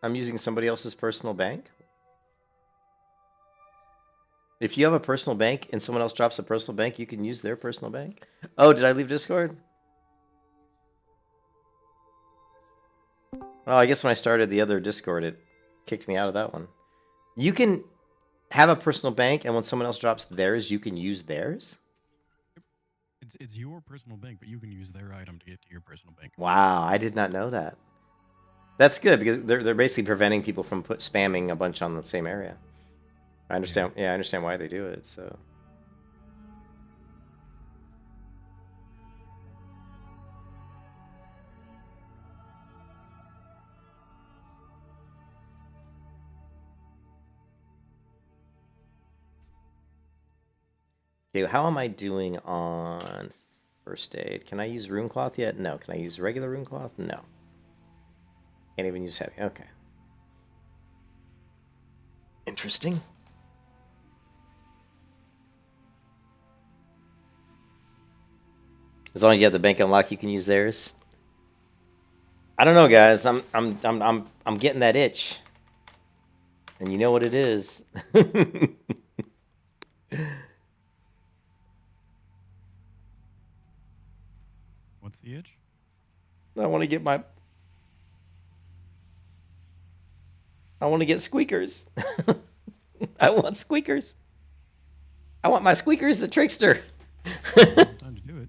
I'm using somebody else's personal bank. If you have a personal bank and someone else drops a personal bank, you can use their personal bank. Oh, did I leave Discord? Oh, I guess when I started the other Discord, it kicked me out of that one. You can have a personal bank, and when someone else drops theirs, you can use theirs? It's your personal bank, but you can use their item to get to your personal bank. Wow, I did not know that. That's good, because they're basically preventing people from spamming a bunch on the same area. I understand. Yeah, I understand why they do it. So. Okay, how am I doing on first aid? Can I use rune cloth yet? No. Can I use regular rune cloth? No. Can't even use heavy. Okay. Interesting. As long as you have the bank unlocked, you can use theirs. I don't know, guys. I'm getting that itch, and you know what it is. What's the itch? I want to get my. I want to get squeakers. I want squeakers. I want my squeakers, the trickster. Time to do it.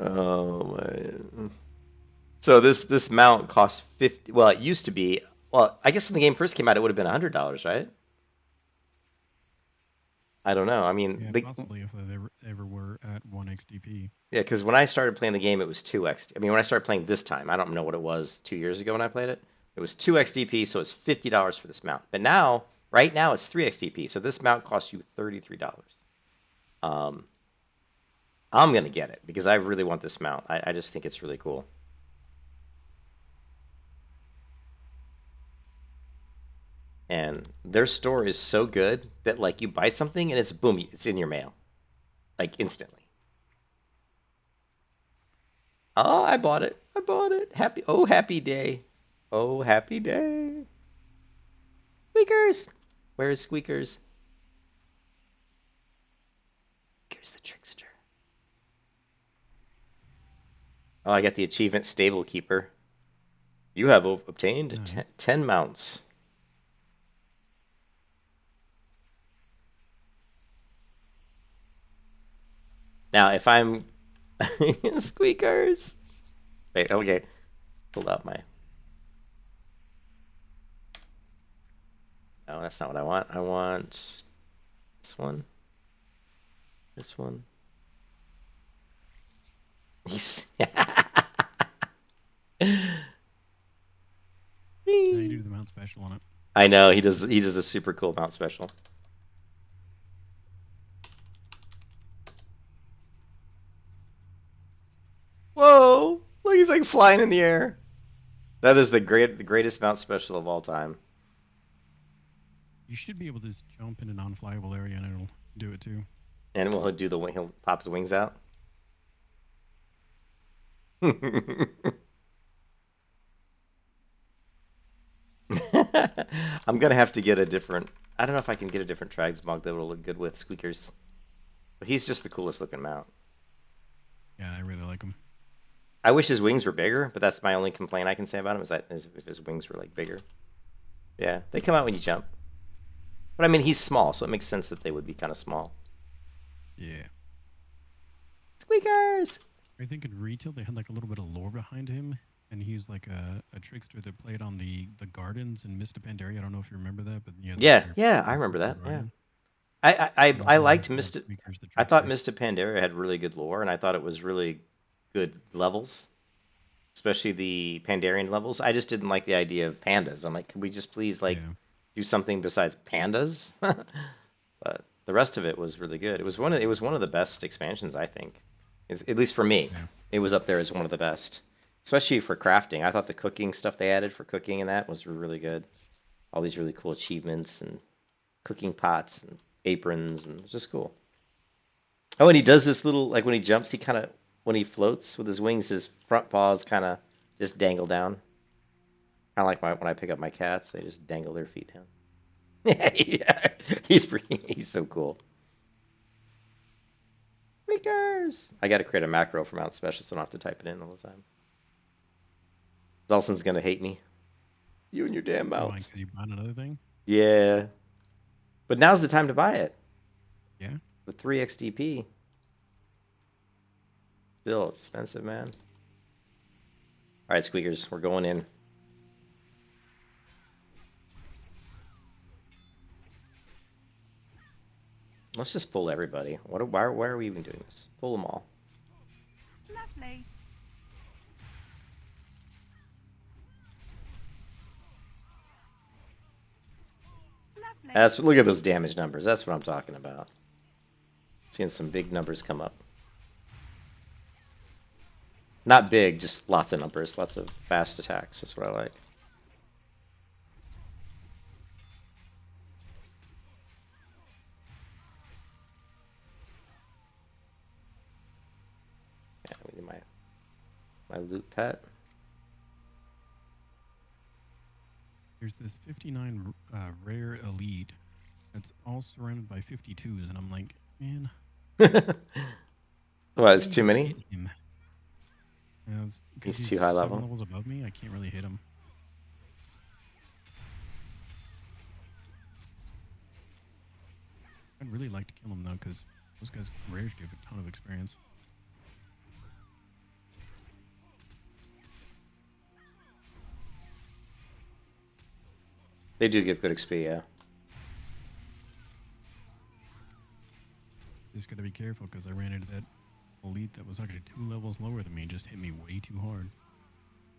Oh man. So this mount costs 50. Well, it used to be. Well, I guess when the game first came out, it would have been $100, right? I don't know. I mean, Yeah, possibly if they ever were at 1 XDP. yeah, because when I started playing the game, it was 2x. I mean, when I started playing this time, I don't know what it was 2 years ago when I played it. It was 2xDP, so it's $50 for this mount. But now, right now, it's 3xDP, so this mount costs you $33. I'm gonna get it because I really want this mount. I just think it's really cool. And their store is so good that like you buy something and it's boom, it's in your mail, like instantly. Oh, I bought it. I bought it. Happy. Oh, happy day. Oh, happy day. Squeakers. Where's Squeakers? Squeakers the trickster. Oh, I got the achievement Stable Keeper. You have obtained Nice. 10 mounts. Now, if I'm Squeakers. Wait, okay. Let's pull out my. No, that's not what I want. I want this one. This one. He's. Now you do the mount special on it. I know he does. He does a super cool mount special. Whoa! Look, he's like flying in the air. That is the greatest mount special of all time. You should be able to just jump in a non-flyable area and it'll do it too. And he'll do the wing. He'll pop his wings out. I'm gonna have to get a different. I don't know if I can get a different Tragsmog that will look good with Squeakers. But he's just the coolest looking mount. Yeah, I really like him. I wish his wings were bigger, but that's my only complaint I can say about him is if his wings were like bigger. Yeah, they come out when you jump. But I mean, he's small, so it makes sense that they would be kind of small. Yeah. Squeakers! I think in retail they had like a little bit of lore behind him, and he was like a trickster that played on the gardens in Mista Pandaria. I don't know if you remember that, but Yeah, I remember that. Yeah, I liked Mista. I thought Mista Pandaria had really good lore, and I thought it was really good levels, especially the Pandarian levels. I just didn't like the idea of pandas. I'm like, could we just please do something besides pandas? But the rest of it was really good. It was one of the best expansions, I think. At least for me, it was up there as one of the best, especially for crafting. I thought the cooking stuff they added for cooking and that was really good. All these really cool achievements and cooking pots and aprons, and it's just cool. Oh, and he does this little, like when he jumps, he kind of when he floats with his wings, his front paws kind of just dangle down. Kind of like when I pick up my cats, they just dangle their feet down. Yeah, he's so cool. Squeakers! I gotta create a macro for mount special so I don't have to type it in all the time. Zelson's gonna hate me. You and your damn Why? mounts. Because you bought another thing? Yeah. But now's the time to buy it. Yeah. With 3 XDP. Still expensive, man. Alright, Squeakers, we're going in. Let's just pull everybody. Why are we even doing this? Pull them all. Lovely. Lovely. Look at those damage numbers. That's what I'm talking about. Seeing some big numbers come up. Not big, just lots of numbers, lots of fast attacks. That's what I like. Yeah, we need my loot pet. There's this 59 rare elite that's all surrounded by 52s, and I'm like, man. Well, it's too many? Hit him. Yeah, He's too high 7 level. levels above me, I can't really hit him. I'd really like to kill him though, because those guys rares give a ton of experience. They do give good XP, yeah. Just gotta be careful because I ran into that elite that was like 2 levels lower than me, just hit me way too hard.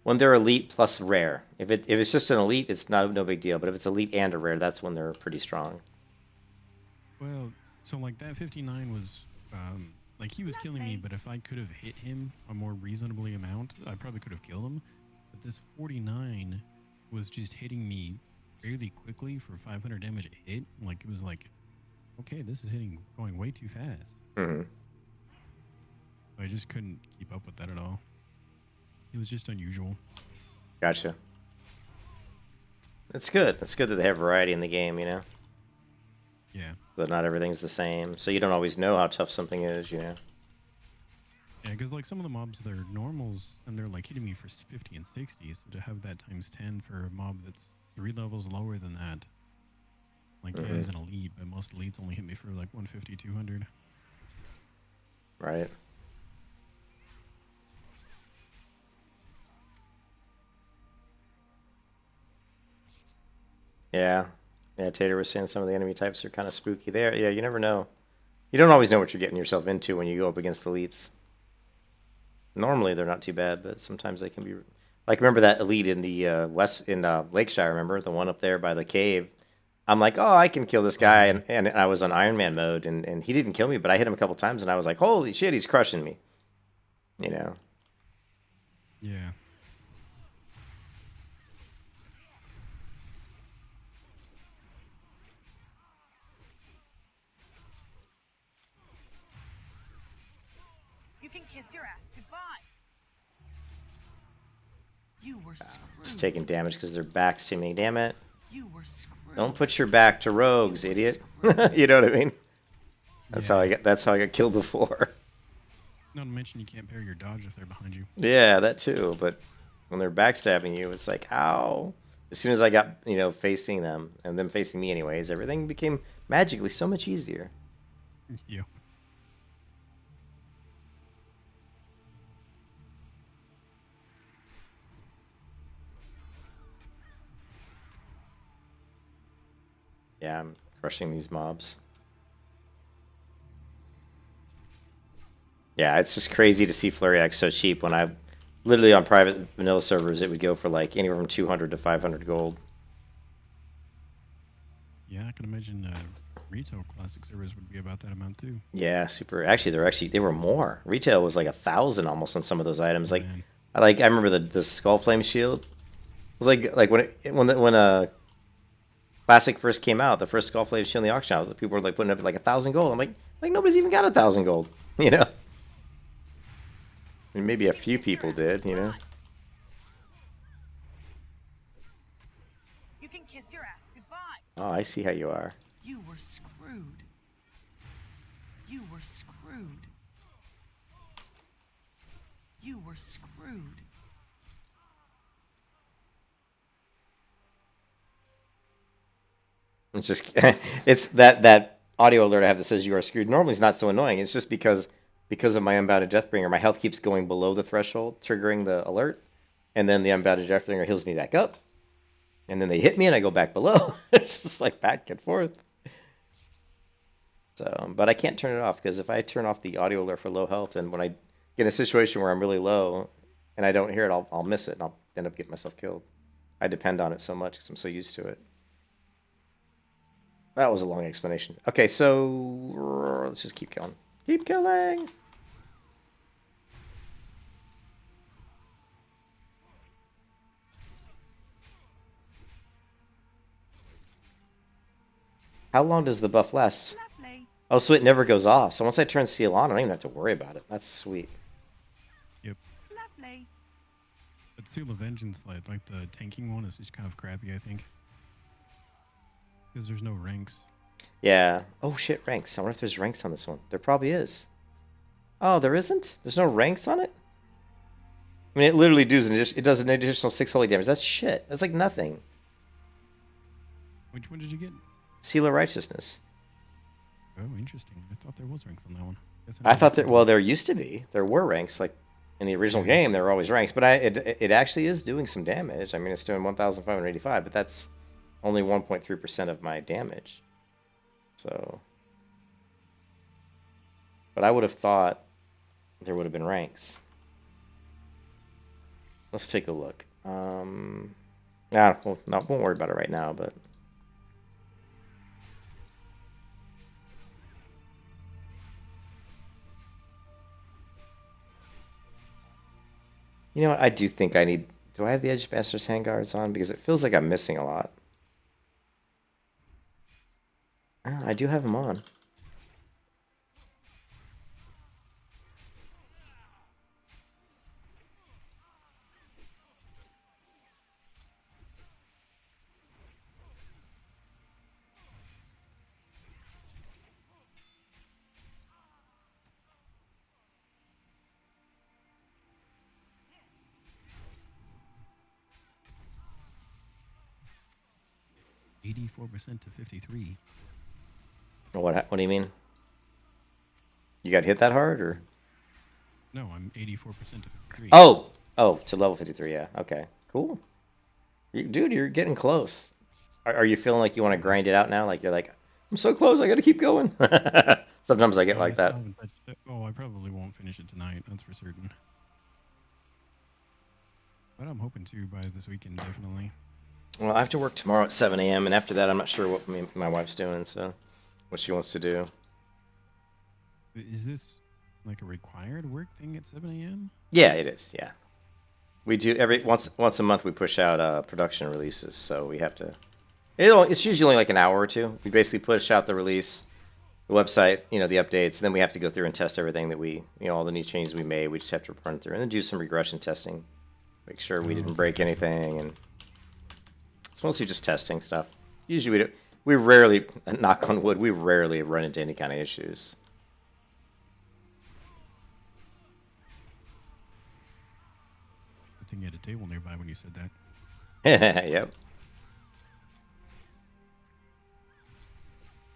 When they're elite plus rare. If it's just an elite, it's no big deal. But if it's elite and a rare, that's when they're pretty strong. Well, so like that 59 was, like he was killing me, but if I could have hit him a more reasonably amount, I probably could have killed him. But this 49 was just hitting me fairly quickly for 500 damage a hit. Like it was like, okay, this is going way too fast. Mm-hmm. I just couldn't keep up with that at all. It was just unusual. Gotcha. It's good. It's good that they have variety in the game, you know? Yeah. That not everything's the same. So you don't always know how tough something is, you know? Yeah, because like some of the mobs, they're normals, and they're like hitting me for 50 and 60, so to have that times 10 for a mob that's 3 levels lower than that. Like, yeah, he's an elite, but most elites only hit me for like 150, 200. Right. Yeah. Yeah, Tater was saying some of the enemy types are kind of spooky there. Yeah, you never know. You don't always know what you're getting yourself into when you go up against elites. Normally they're not too bad, but sometimes they can be... Like, remember that elite in the Lakeshire, remember? The one up there by the cave. I'm like, oh, I can kill this guy, and I was on Iron Man mode, and he didn't kill me, but I hit him a couple times, and I was like, holy shit, he's crushing me. You know? Yeah. You can kiss your ass goodbye. You were screwed. Just taking damage because their back's to me. Damn it. You were screwed. Don't put your back to rogues, idiot. You know what I mean? That's how I got killed before. Not to mention you can't parry your dodge if they're behind you. Yeah, that too. But when they're backstabbing you, it's like, ow. As soon as I got, facing them, and them facing me anyways, everything became magically so much easier. Yep. Yeah, I'm crushing these mobs. Yeah, it's just crazy to see Flurry Axe so cheap when I literally on private vanilla servers it would go for like anywhere from 200 to 500 gold. Yeah, I can imagine retail classic servers would be about that amount too. Yeah, super. Actually, they were more. Retail was like 1,000 almost on some of those items. Like, Man. I remember the Skull Flame shield. It was like when Classic first came out, the first Skull Flame shield in the auction house, people were like putting up like 1,000 gold. I'm like nobody's even got 1,000 gold, you know? I mean, maybe a few people did, you know. You can kiss your ass goodbye. Oh, I see how you are. You were screwed. You were screwed. You were screwed. It's just it's that audio alert I have that says you are screwed. Normally, it's not so annoying. It's just because of my unbounded Deathbringer, my health keeps going below the threshold, triggering the alert, and then the unbounded Deathbringer heals me back up, and then they hit me and I go back below. It's just like back and forth. So, but I can't turn it off because if I turn off the audio alert for low health, and when I get in a situation where I'm really low and I don't hear it, I'll miss it and I'll end up getting myself killed. I depend on it so much because I'm so used to it. That was a long explanation. Okay, so let's just keep going. Keep killing. How long does the buff last? Lovely. Oh, so it never goes off. So once I turn Seal on, I don't even have to worry about it. That's sweet. Lovely. But Seal of Vengeance, like the tanking one, is just kind of crappy, I think. Because there's no ranks. Yeah. Oh shit, ranks. I wonder if there's ranks on this one. There probably is. Oh, there isn't? There's no ranks on it? I mean, it literally does an additional 6 holy damage. That's shit. That's like nothing. Which one did you get? Seal of Righteousness. Oh, interesting. I thought there was ranks on that one. I thought that, well, there used to be. There were ranks. Like, in the original game, there were always ranks. But it actually is doing some damage. I mean, it's doing 1,585, but that's only 1.3% of my damage. So... But I would have thought there would have been ranks. Let's take a look. Yeah, well, won't worry about it right now, but... You know what? I do think I need... Do I have the Edgemaster's handguards on? Because it feels like I'm missing a lot. Oh, I do have them on. %to 53. What do you mean? You got hit that hard, or? No, I'm 84% to 53. Oh, to level 53. Yeah. Okay. Cool. Dude, you're getting close. Are you feeling like you want to grind it out now? Like you're like, I'm so close. I got to keep going. Sometimes I get like that. Oh, I probably won't finish it tonight. That's for certain. But I'm hoping to by this weekend, definitely. Well, I have to work tomorrow at 7 a.m. and after that, I'm not sure what my wife's doing. So, what she wants to do. Is this like a required work thing at 7 a.m.? Yeah, it is. Yeah, we do once a month. We push out production releases, so we have to. It's usually only like an hour or two. We basically push out the release, the website, the updates. Then we have to go through and test everything that we, all the new changes we made. We just have to run through and then do some regression testing, make sure we didn't break anything, and it's mostly just testing stuff. Usually we rarely, knock on wood, we rarely run into any kind of issues. I think you had a table nearby when you said that. Yep.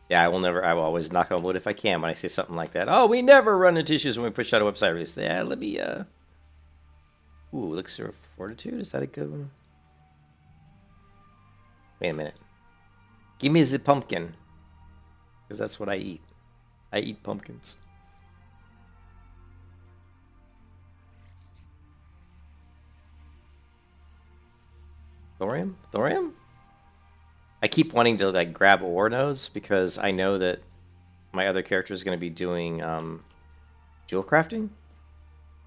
Yeah, I will always knock on wood if I can when I say something like that. Oh, we never run into issues when we push out a website release. Yeah, let me, Ooh, Elixir of Fortitude? Is that a good one? Wait a minute. Give me the pumpkin. Because that's what I eat. I eat pumpkins. Thorium? Thorium? I keep wanting to like grab ore nodes because I know that my other character is going to be doing jewel crafting.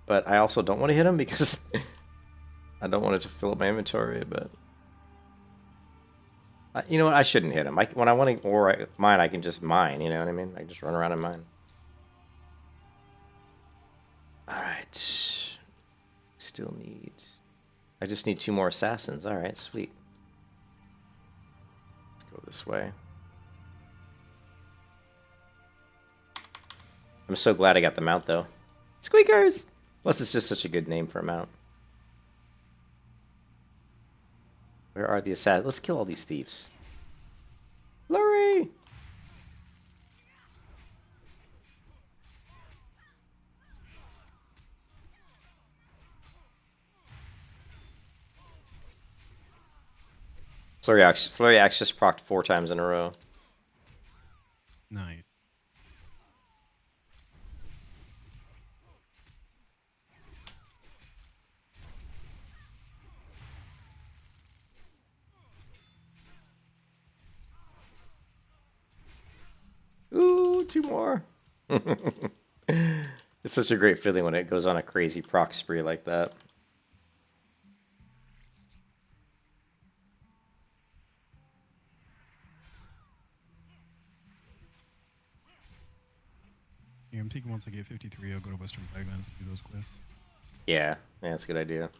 But I also don't want to hit him because I don't want it to fill up my inventory, but... you know what? I shouldn't hit him. When I want to ore mine, I can just mine, you know what I mean? I can just run around and mine. Alright. still need... I just need 2 more assassins. Alright, sweet. Let's go this way. I'm so glad I got the mount, though. Squeakers! Plus, it's just such a good name for a mount. Where are the assassins? Let's kill all these thieves. Flurry! Flurry Axe just procced 4 times in a row. Nice. Ooh, 2 more. It's such a great feeling when it goes on a crazy proc spree like that. Yeah, I'm thinking once I get 53, I'll go to Western Baglands to do those quests. Yeah, that's a good idea.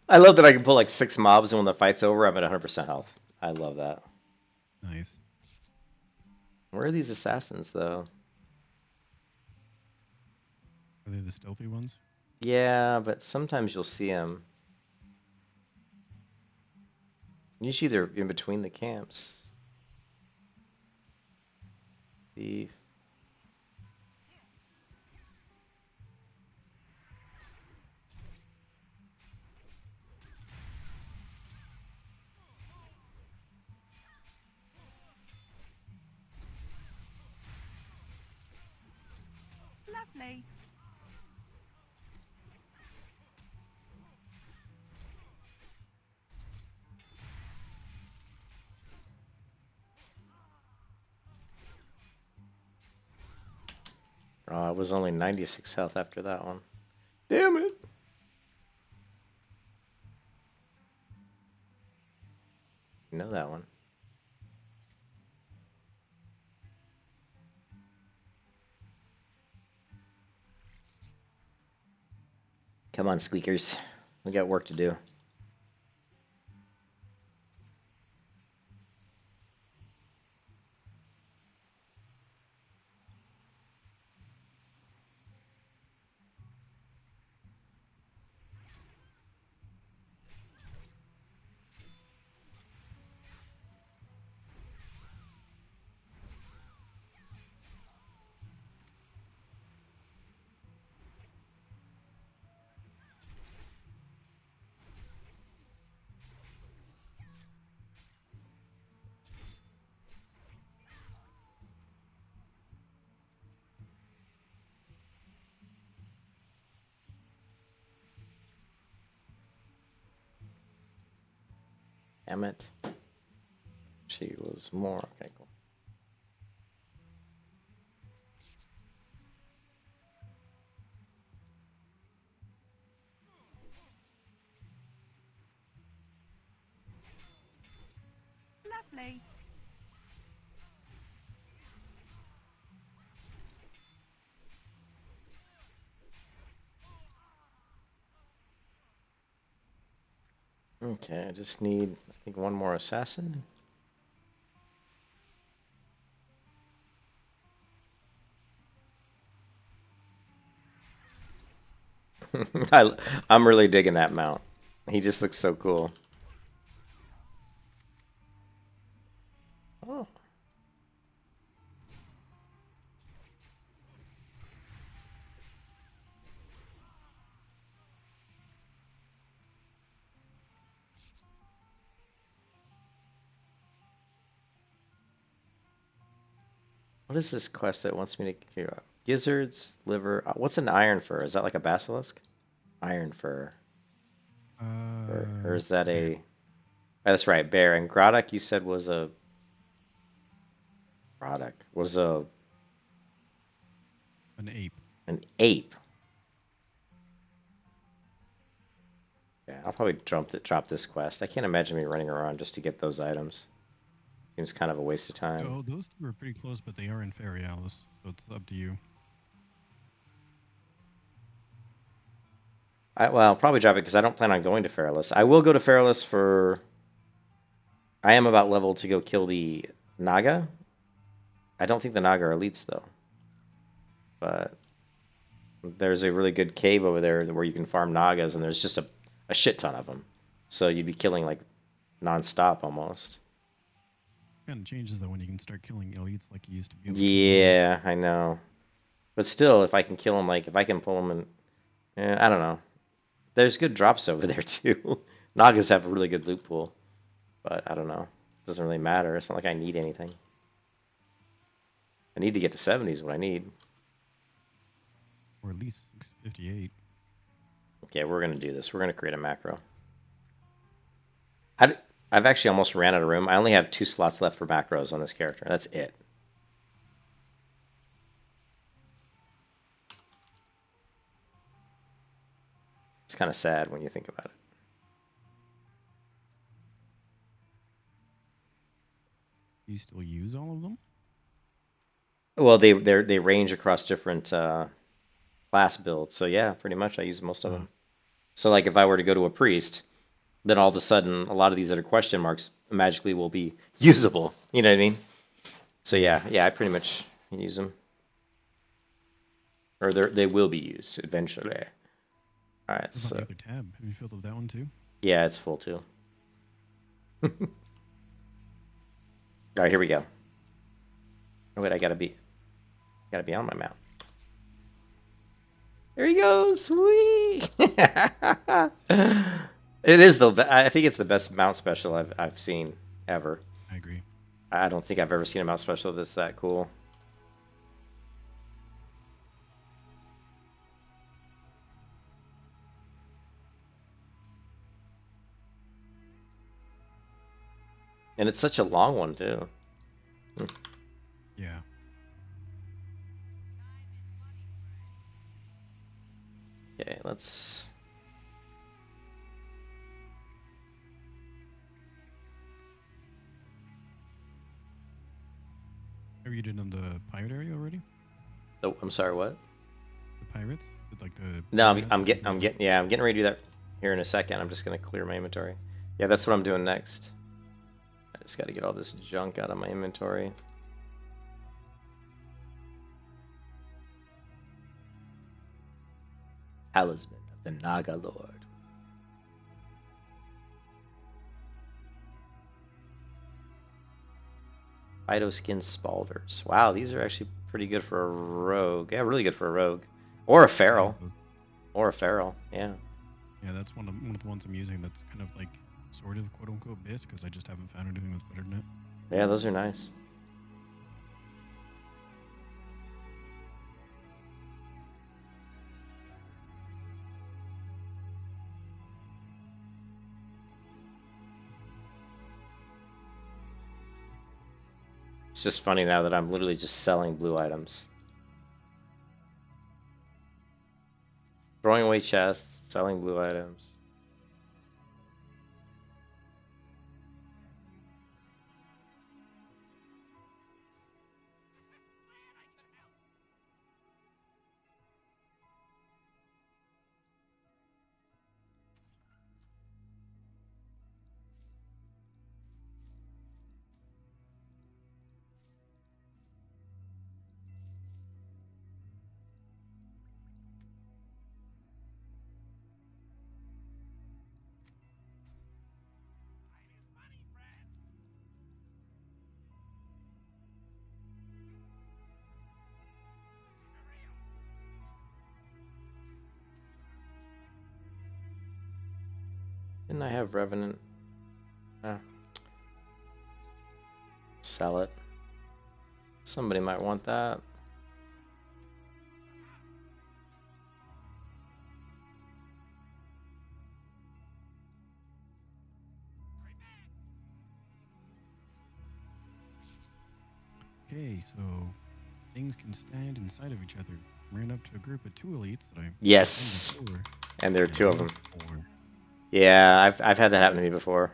I love that I can pull like 6 mobs, and when the fight's over, I'm at 100% health. I love that. Nice. Where are these assassins, though? Are they the stealthy ones? Yeah, but sometimes you'll see them. Usually they're in between the camps. Thief. Lovely. Oh, it was only 96 health after that one. Damn it! You know that one. Come on, squeakers. We got work to do. Damn it. She was more. Okay, cool. Lovely. Okay, I just need, I think, 1 more assassin. I'm really digging that mount. He just looks so cool. Oh. What is this quest that wants me to cure? Gizzards, liver. What's an iron fur? Is that like a basilisk? Iron fur. Or is that a... Oh, that's right, bear. And Grodok, you said, was a... Grodok was a... An ape. An ape. Yeah, I'll probably drop this quest. I can't imagine me running around just to get those items. Seems kind of a waste of time. Oh, those two are pretty close, but they are in Ferialis, so it's up to you. Well, I'll probably drop it because I don't plan on going to Feralis. I will go to Feralis for... I am about level to go kill the Naga. I don't think the Naga are elites, though. But there's a really good cave over there where you can farm Nagas, and there's just a shit ton of them. So you'd be killing, like, non-stop almost. Kind of changes, though, when you can start killing elites like you used to be able to. Yeah, I know. But still, if I can kill them, like, if I can pull them and... I don't know. There's good drops over there, too. Nagas have a really good loot pool. But, I don't know. It doesn't really matter. It's not like I need anything. I need to get to 70 is what I need. Or at least 658. Okay, we're going to do this. We're going to create a macro. I've actually almost ran out of room. I only have 2 slots left for macros on this character. That's it. It's kind of sad when you think about it. Do you still use all of them? Well, they range across different class builds. So yeah, pretty much I use most of them. So like if I were to go to a priest, then all of a sudden a lot of these that are question marks magically will be usable. You know what I mean? So yeah, I pretty much use them. Or they will be used eventually. All right, What so about the other tab? Have you filled up that one too? yeah, it's full too. All right, here we go. Oh wait, I gotta be on my mount. There he goes, sweet. It is I think it's the best mount special I've seen ever. I agree. I don't think I've ever seen a mount special that's that cool. And it's such a long one too. Yeah. Okay, let's... Have you done the pirate area already? Oh, I'm sorry, what? The pirates? Like the No, I'm pirates? getting ready to do that here in a second. I'm just gonna clear my inventory. Yeah, that's what I'm doing next. I just gotta get all this junk out of my inventory. Talisman of the Naga Lord. Phytoskin Spalders. Wow, these are actually pretty good for a rogue. Yeah, really good for a rogue. Or a feral. Or a feral, yeah. Yeah, that's one of the ones I'm using that's kind of like sort of quote unquote BIS because I just haven't found anything that's better than it. Yeah, those are nice. It's just funny now that I'm literally just selling blue items. Throwing away chests, selling blue items. Didn't I have Revenant? Ah. Sell it. Somebody might want that. Okay, so things can stand inside of each other. ran up to a group of 2 elites that I Yes. before, And there are and 2 of one them. was 4. Yeah, I've had that happen to me before.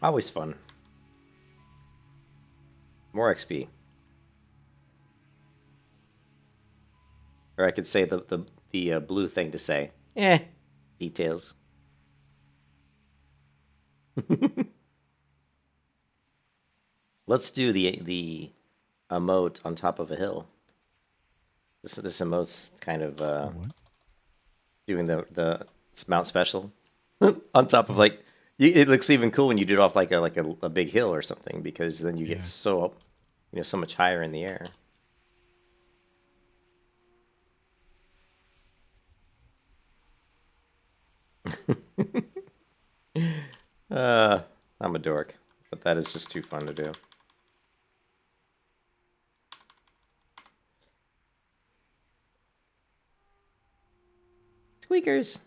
Always fun. More XP. Or I could say the blue thing to say. Details. Let's do the emote on top of a hill. This emote's kind of What? doing the mount special on top of like it looks even cool when you do it off like a big hill or something, because then you get Yeah. so up, so much higher in the air. I'm a dork, but that is just too fun to do. Squeakers.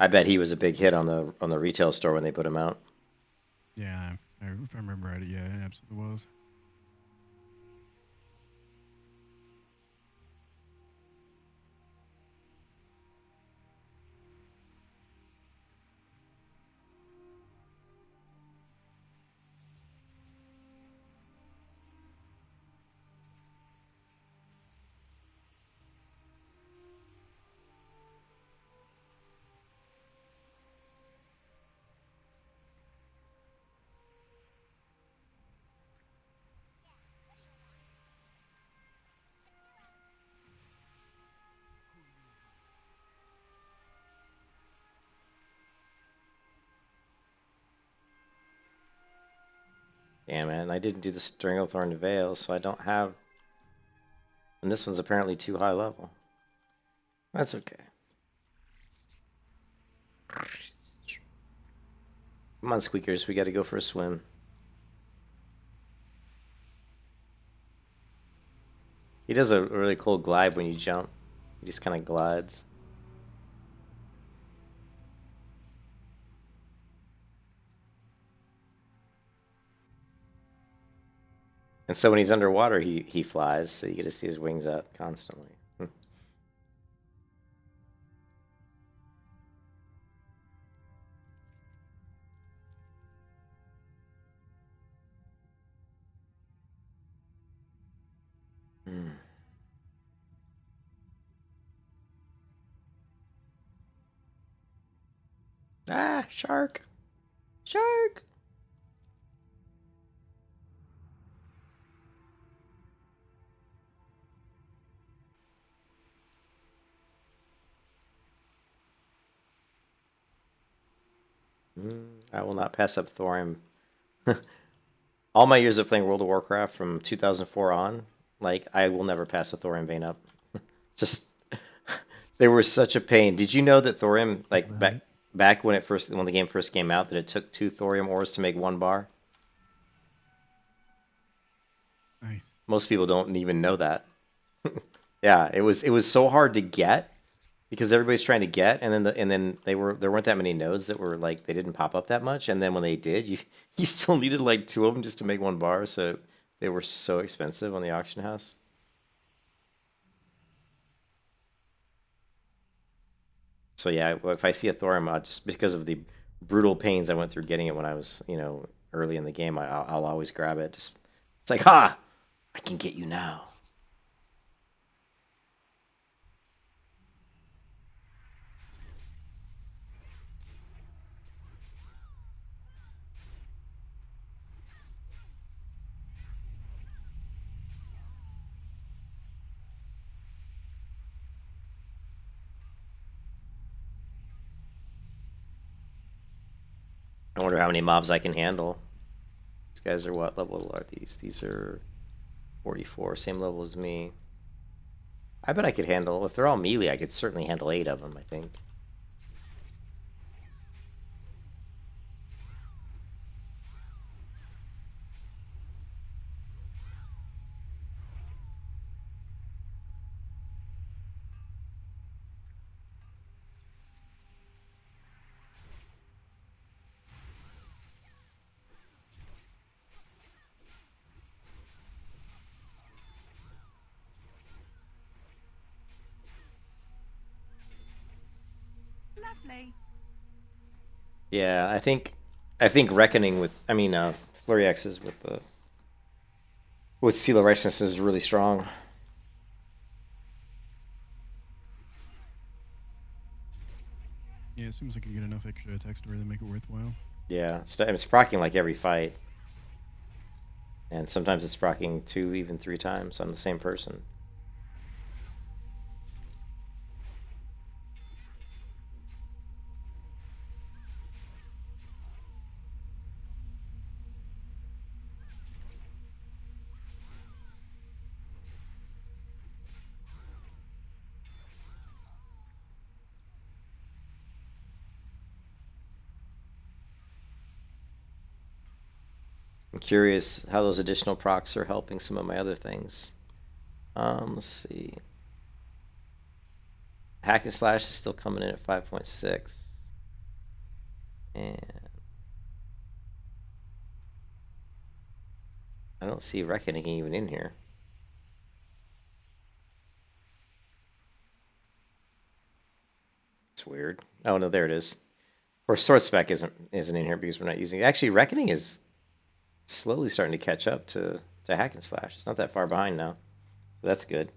I bet he was a big hit on the retail store when they put him out. Yeah, if I remember right, yeah, it absolutely was. Damn, man, I didn't do the Stranglethorn Veil, so I don't have... And this one's apparently too high level. That's okay. Come on, Squeakers, we gotta go for a swim. He does a really cool glide when you jump. He just kind of glides. And so when he's underwater, he flies, so you get to see his wings up constantly. Ah, shark! Shark! I will not pass up Thorim. All my years of playing World of Warcraft from 2004 on, like, I will never pass a Thorim vein up. Just, they were such a pain. Did you know that Thorim, like, back when the game first came out, that it took 2 thorium ores to make 1 bar? Nice. Most people don't even know that. Yeah, it was so hard to get because everybody's trying to get, and then there weren't that many nodes that were like, they didn't pop up that much, and then when they did, you still needed like 2 of them just to make 1 bar, so they were so expensive on the auction house. So yeah, if I see a Thorim, just because of the brutal pains I went through getting it when I was, early in the game, I'll always grab it. Just, it's like, ha! I can get you now. I wonder how many mobs I can handle. These guys are what level are these? These are 44, same level as me. I bet I could handle, if they're all melee, I could certainly handle 8 of them, I think. Lovely. Yeah, I think reckoning with Flurry X's with Seal of Righteousness is really strong. Yeah, it seems like you get enough extra attacks to really make it worthwhile. Yeah, it's proccing like every fight. And sometimes it's proccing 2, even 3 times on the same person. I'm curious how those additional procs are helping some of my other things. Let's see. Hack and Slash is still coming in at 5.6. And I don't see Reckoning even in here. It's weird. Oh no, there it is. Or Sword Spec isn't in here because we're not using it. Actually, Reckoning is slowly starting to catch up to Hack and Slash. It's not that far behind now. So that's good.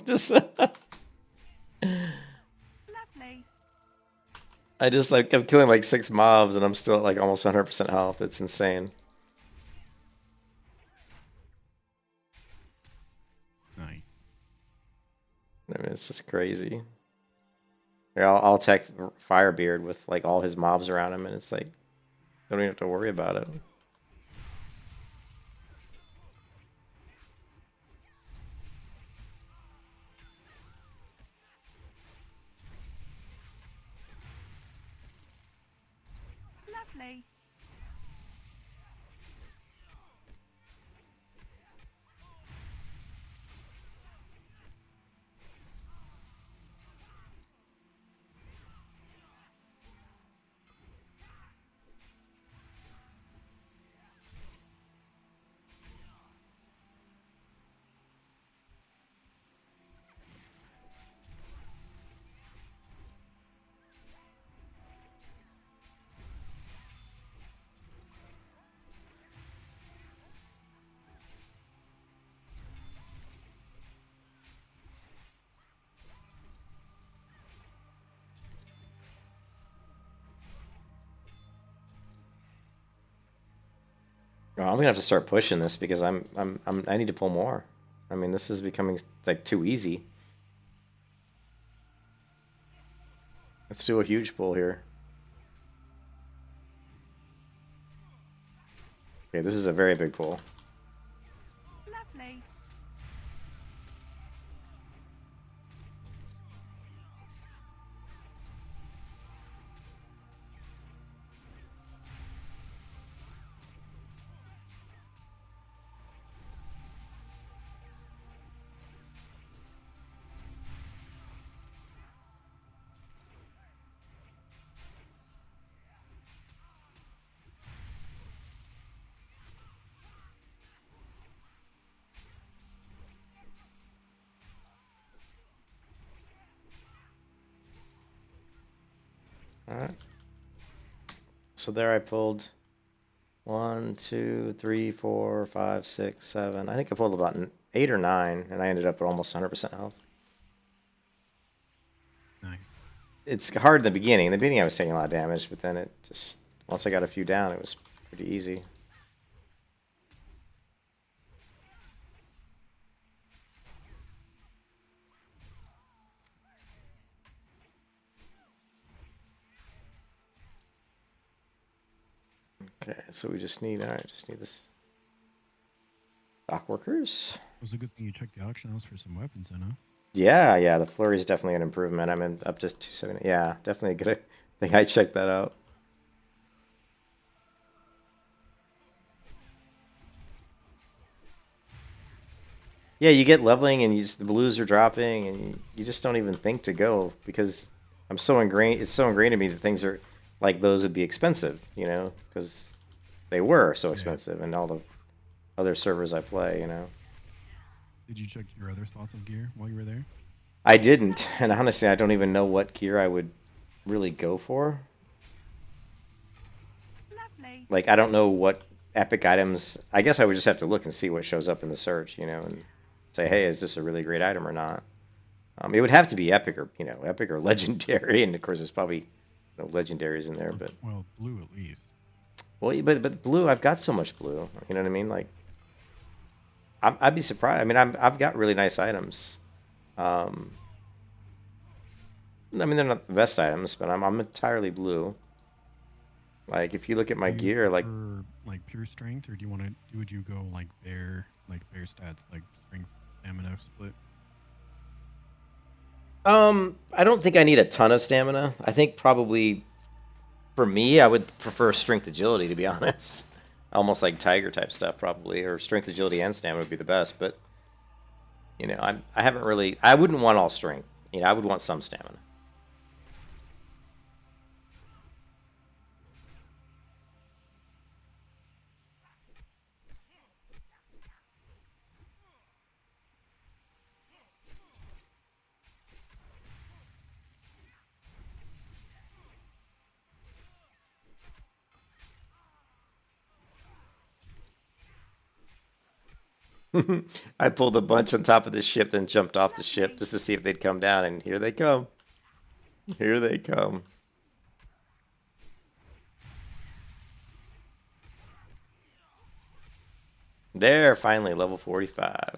Just Lovely. I'm killing like 6 mobs and I'm still at like almost 100% health. It's insane. Nice. I mean, it's just crazy. Here, I'll tech Firebeard with like all his mobs around him, and it's like don't even have to worry about it. Lovely. Oh, I'm gonna have to start pushing this because I need to pull more. I mean, this is becoming like too easy. Let's do a huge pull here. Okay, this is a very big pull. Lovely. All right. So there I pulled 1, 2, 3, 4, 5, 6, 7. I think I pulled about 8 or 9, and I ended up at almost 100% health. Nice. it's hard in the beginning. In the beginning, I was taking a lot of damage, but then it just once I got a few down, it was pretty easy. Okay, so we just need, alright, just need this. Dock workers. It was a good thing you checked the auction house for some weapons, then, huh? Yeah, yeah, the flurry is definitely an improvement. I'm in up to 270. Yeah, definitely a good thing I checked that out. Yeah, you get leveling and the blues are dropping and you just don't even think to go because I'm so ingrained. It's so ingrained in me that things are like those would be expensive, you know, because they were so expensive and all the other servers I play, you know. Did you check your other slots of gear while you were there? I didn't, and honestly, I don't even know what gear I would really go for. Lovely. Like, I don't know what epic items. I guess I would just have to look and see what shows up in the search, you know, and say, hey, is this a really great item or not? It would have to be epic or, you know, epic or legendary, and of course, there's probably no legendaries in there, but Well, blue at least. well, but blue, I've got so much blue. You know what I mean? Like, I'd be surprised. I mean, I've got really nice items. I mean, they're not the best items, but I'm entirely blue. Like, if you look at my Do you gear, like, prefer, like pure strength, or do you want to? Would you go like bear stats, like strength, stamina split? I don't think I need a ton of stamina. I think probably for me, I would prefer strength agility, to be honest. Almost like tiger type stuff, probably, or strength agility and stamina would be the best. But you know, I haven't really. I wouldn't want all strength. You know, I would want some stamina. I pulled a bunch on top of the ship, then jumped off the ship just to see if they'd come down, and here they come. Here they come. There, finally, level 45.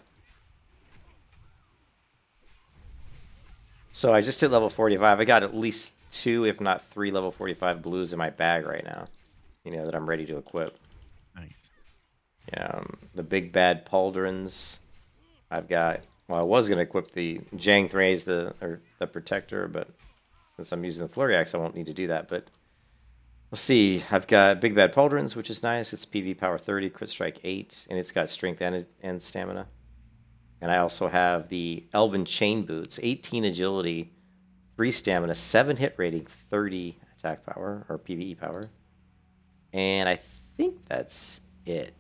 So I just hit level 45. I got at least 2, if not 3 level 45 blues in my bag right now. You know, that I'm ready to equip. Nice. The big bad pauldrons. I've got. Well, I was gonna equip the Jang Thrays, the protector, but since I'm using the flurry axe, I won't need to do that. But let's see. I've got big bad pauldrons, which is nice. It's PV power 30, crit strike 8, and it's got strength and stamina. And I also have the Elven Chain Boots, 18 agility, 3 stamina, 7 hit rating, 30 attack power or PVE power, and I think that's it.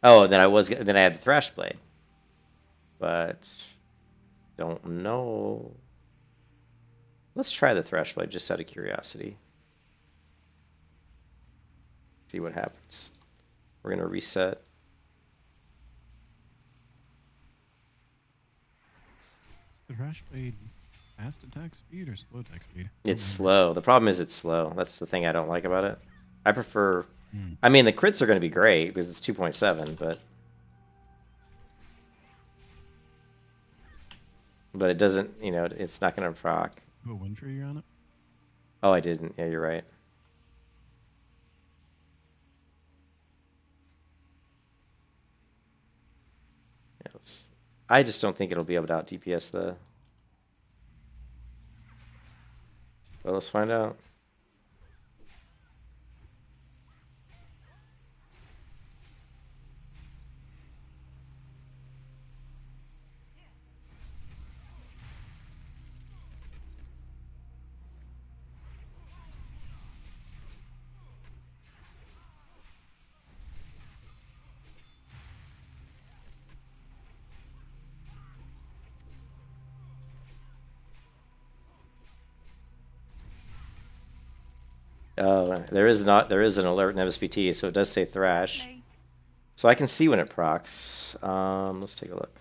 Oh, then I had the Thrash Blade, but don't know. Let's try the Thrash Blade just out of curiosity. See what happens. We're gonna reset. Is the Thrash Blade fast attack speed or slow attack speed? It's slow. The problem is it's slow. That's the thing I don't like about it. I prefer. I mean, the crits are going to be great because it's 2.7, but it doesn't. You know, it's not going to proc. Put one for you on it. Oh, I didn't. Yeah, you're right. Yeah, I just don't think it'll be able to out DPS the. Well, let's find out. There is an alert in MSBT, so it does say Thrash. Lovely. So I can see when it procs. Let's take a look.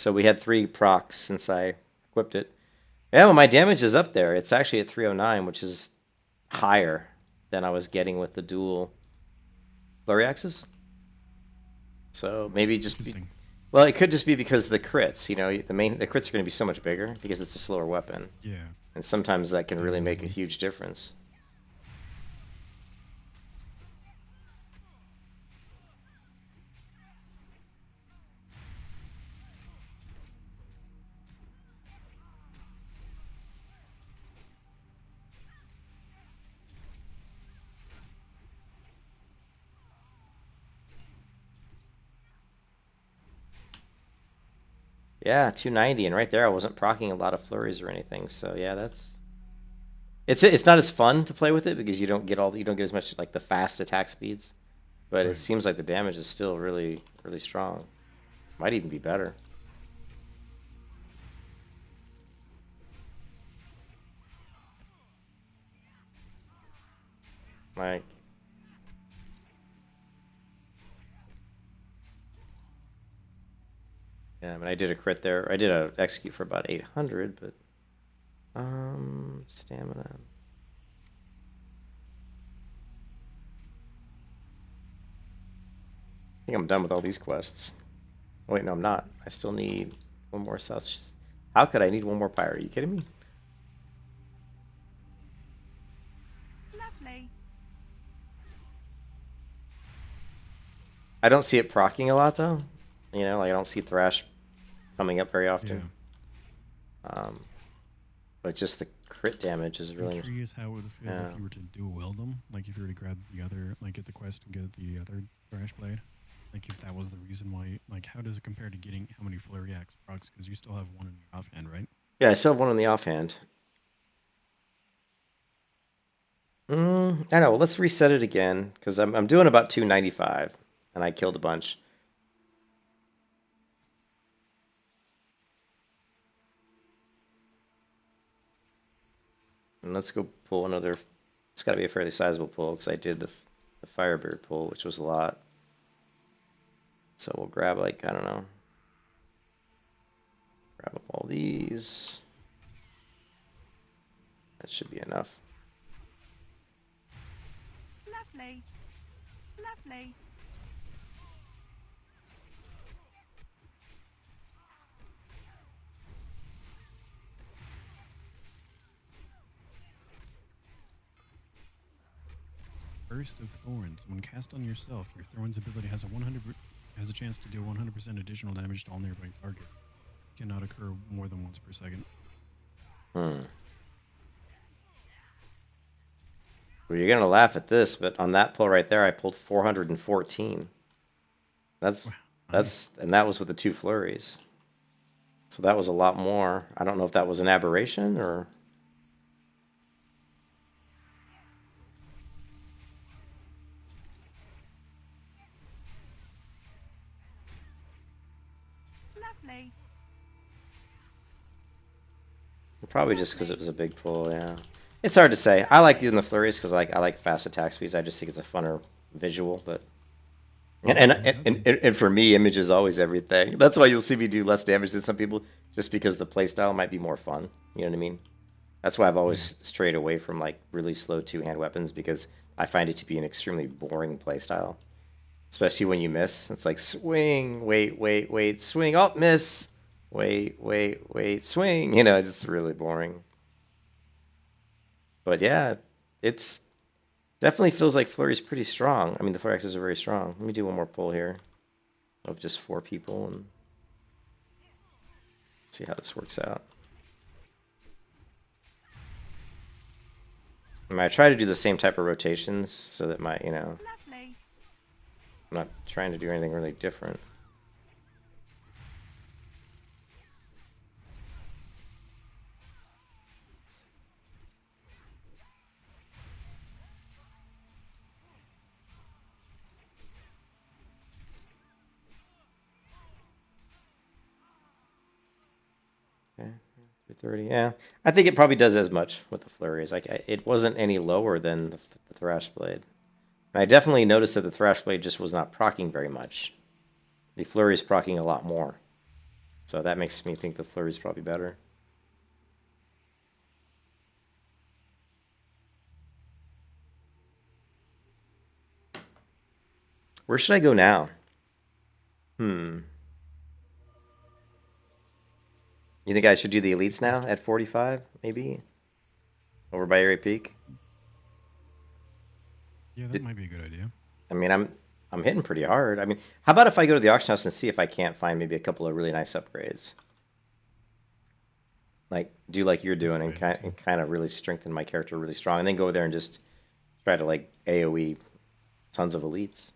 So we had 3 procs since I equipped it. Yeah, well, my damage is up there. It's actually at 309, which is higher than I was getting with the dual flurry axes. So maybe just be, Interesting. well, it could just be because the crits. You know, the crits are going to be so much bigger because it's a slower weapon, Yeah. and sometimes that can really make a Exactly. huge difference. Yeah, 290, and right there I wasn't proccing a lot of flurries or anything. So yeah, that's it's not as fun to play with it because you don't get as much like the fast attack speeds, but Right. it seems like the damage is still really strong. Might even be better. Like, yeah, I mean, I did a crit there. I did a execute for about 800, but stamina. I think I'm done with all these quests. Oh, wait, no, I'm not. I still need one more south. How could I need one more pyre? Are you kidding me? Lovely. I don't see it proccing a lot though. You know, like I don't see Thrash coming up very Yeah. often. But just the crit damage is I'm really. curious how it would feel Yeah. if you were to dual wield them. Like if you were to grab the other, like get the quest and get the other Thrash Blade. Like if that was the reason why. Like how does it compare to getting how many Flurry Axe procs? Because you still have one in your offhand, right? Yeah, I still have one on the offhand. I know. Well, let's reset it again because I'm doing about 295, and I killed a bunch. And let's go pull another. It's got to be a fairly sizable pull because I did the Firebeard pull, which was a lot. So we'll grab like, I don't know. Grab up all these. That should be enough. Lovely. Lovely. Burst of Thorns. When cast on yourself, your Thorns ability has a chance to deal 100% additional damage to all nearby targets. Cannot occur more than once per second. Well, you're gonna laugh at this, but on that pull right there, I pulled 414. And that was with the 2 flurries. So that was a lot more. I don't know if that was an aberration or. Lovely. Probably just because it was a big pull, yeah. It's hard to say. I like doing the flurries because I like fast attack speeds. I just think it's a funner visual, but and for me, image is always everything. That's why you'll see me do less damage than some people, just because the playstyle might be more fun. You know what I mean? That's why I've always strayed away from like really slow 2-hand weapons because I find it to be an extremely boring playstyle. Especially when you miss. It's like swing, wait, swing, oh, miss. Wait, swing. You know, it's just really boring. But yeah, it's definitely feels like Flurry's pretty strong. I mean, the Flurry axes are very strong. Let me do one more pull here of just 4 people and see how this works out. I mean, I try to do the same type of rotations so that my, you know, Lovely. I'm not trying to do anything really different. Okay, 230. Yeah, I think it probably does as much with the flurries. Like it wasn't any lower than the Thrash Blade. And I definitely noticed that the Thrash Blade just was not proccing very much. The flurry is proccing a lot more. So that makes me think the flurry's probably better. Where should I go now? You think I should do the elites now at 45, maybe? Over by Area Peak? Yeah, that might be a good idea. I mean, I'm hitting pretty hard. I mean, how about if I go to the auction house and see if I can't find maybe a couple of really nice upgrades? Like, do like you're doing and kind of really strengthen my character really strong, and then go there and just try to like AoE tons of elites.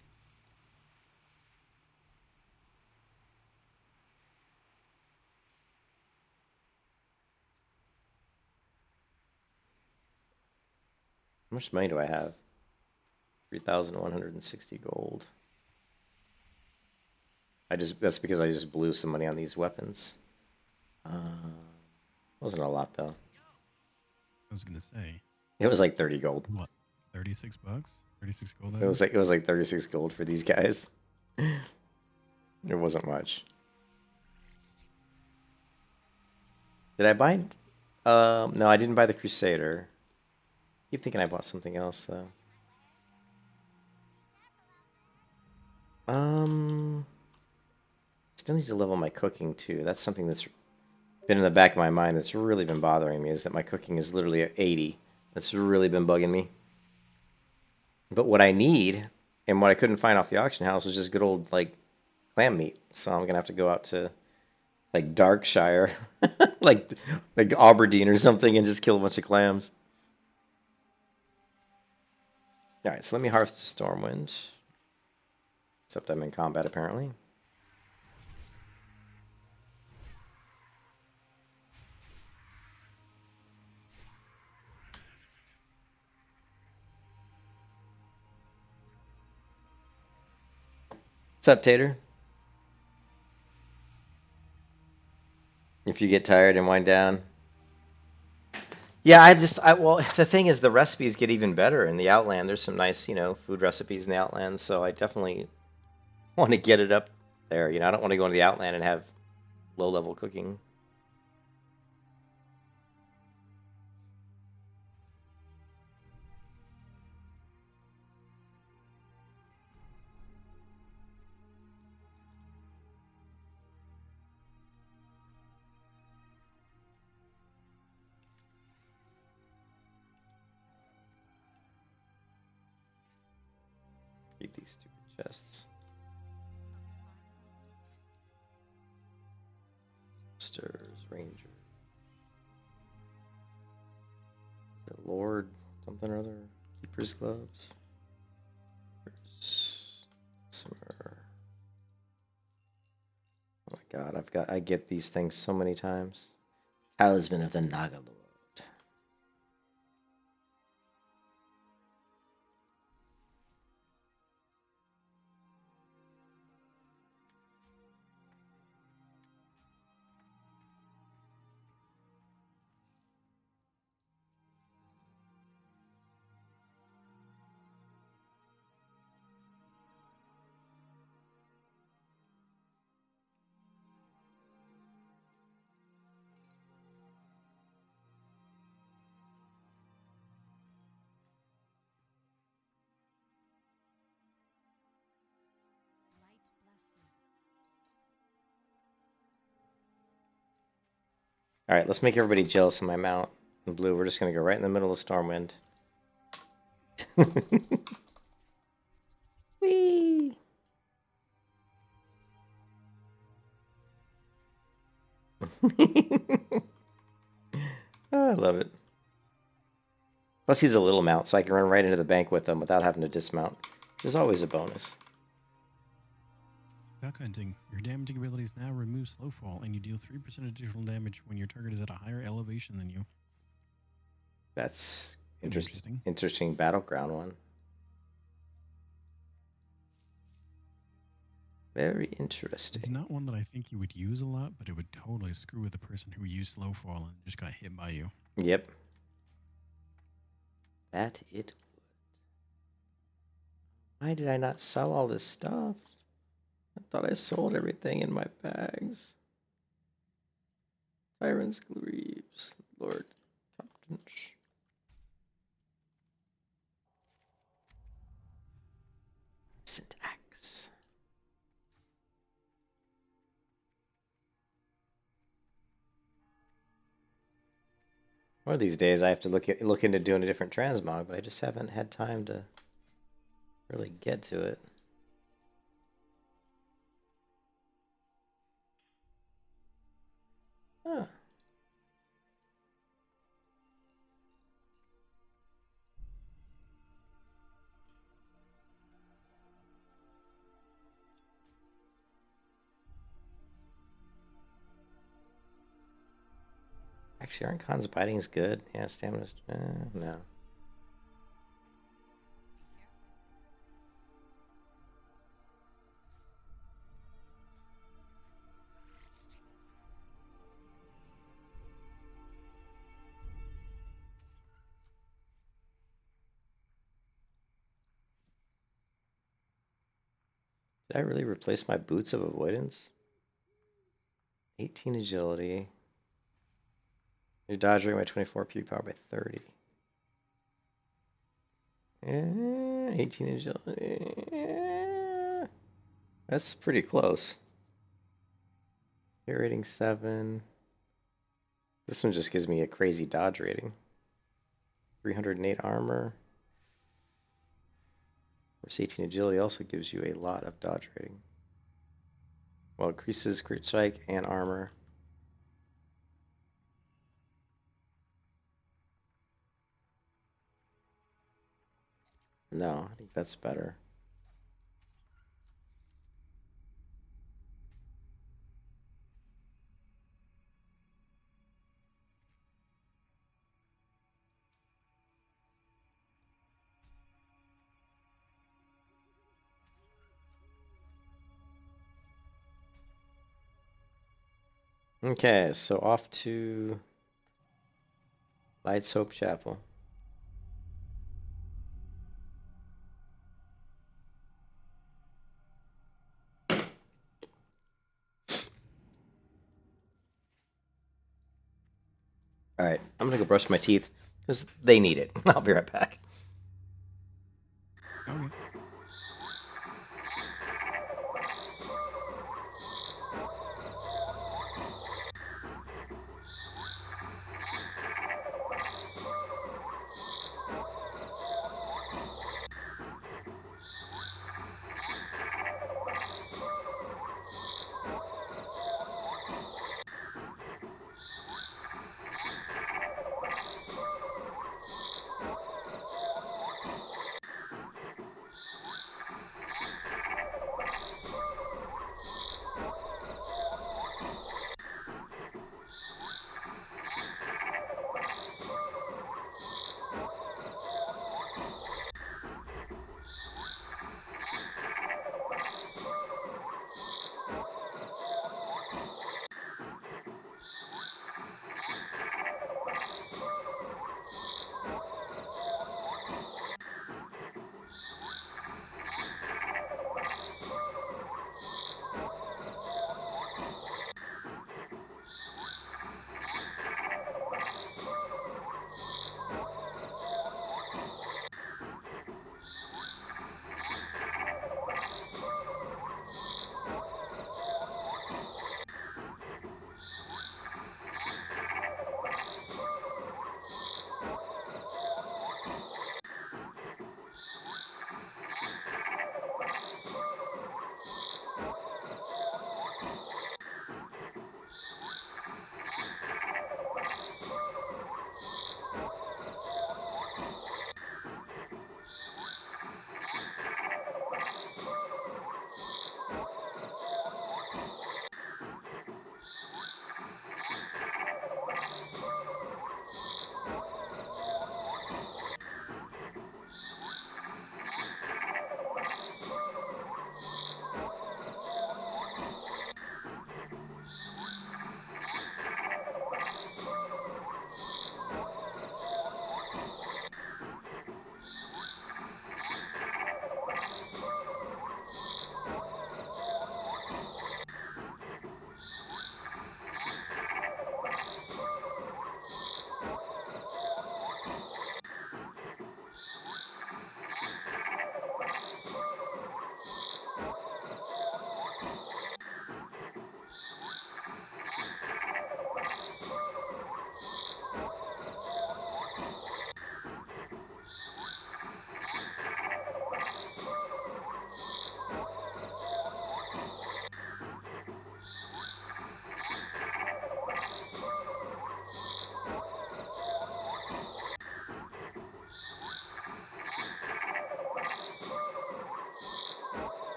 How much money do I have? 3,160 gold. That's because I just blew some money on these weapons. Wasn't a lot though. I was gonna say. It was like 30 gold. What? 36 bucks? 36 gold. It was like 36 gold for these guys. It wasn't much. Did I buy? No, I didn't buy the Crusader. I keep thinking I bought something else though. Still need to level my cooking too. That's something that's been in the back of my mind that's really been bothering me, is that my cooking is literally at 80. That's really been bugging me. But what I need, and what I couldn't find off the auction house, was just good old like clam meat. So I'm gonna have to go out to like Darkshire, like Aberdeen or something, and just kill a bunch of clams. All right, so let me harvest Stormwind. Except I'm in combat apparently. What's up, Tater? If you get tired and wind down. Yeah, well, the thing is, the recipes get even better in the Outland. There's some nice, food recipes in the Outland, so I definitely want to get it up there. I don't want to go into the Outland and have low-level cooking. Eat these stupid chests. Stars, Ranger. The Lord, something or other. Keeper's gloves. Summer. Oh my god, I get these things so many times. Talisman of the Naga Lord. All right, let's make everybody jealous of my mount. In blue, we're just going to go right in the middle of Stormwind. Whee! Oh, I love it. Plus, he's a little mount, so I can run right into the bank with him without having to dismount, which is always a bonus. Duck hunting. Your damaging abilities now remove slowfall, and you deal 3% additional damage when your target is at a higher elevation than you. That's interesting. Interesting battleground one. Very interesting. It's not one that I think you would use a lot, but it would totally screw with the person who used slowfall and just got hit by you. Yep. That it would. Why did I not sell all this stuff? I thought I sold everything in my bags. Tyrants, Greaves, Lord Comptonch. Syntax. One of these days I have to look into doing a different transmog, but I just haven't had time to really get to it. Huh. Actually, aren't cons biting's good? Yeah, stamina's no. Did I really replace my boots of avoidance? 18 agility. New dodge rate by 24, PV power by 30. 18 agility. That's pretty close. Hit rating 7. This one just gives me a crazy dodge rating. 308 armor. Of course, 18 agility also gives you a lot of dodge rating. Well, increases crit strike and armor. No, I think that's better. Okay, so off to Lights Hope Chapel. All right, I'm gonna go brush my teeth because they need it. I'll be right back. Okay.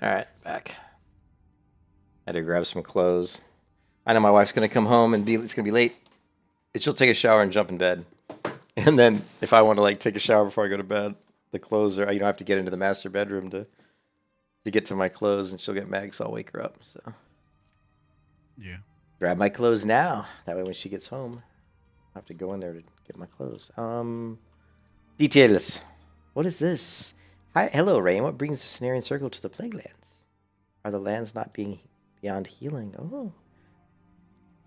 All right, back. I had to grab some clothes. I know my wife's gonna come home and it's gonna be late. And she'll take a shower and jump in bed. And then if I want to like take a shower before I go to bed, the clothes are, I have to get into the master bedroom to get to my clothes, and she'll get mad because I'll wake her up. So Yeah. grab my clothes now. That way when she gets home, I have to go in there to get my clothes. Details. What is this? Hi, hello, Rain. What brings the Cenarian Circle to the Plague Lands? Are the lands not being beyond healing? Oh.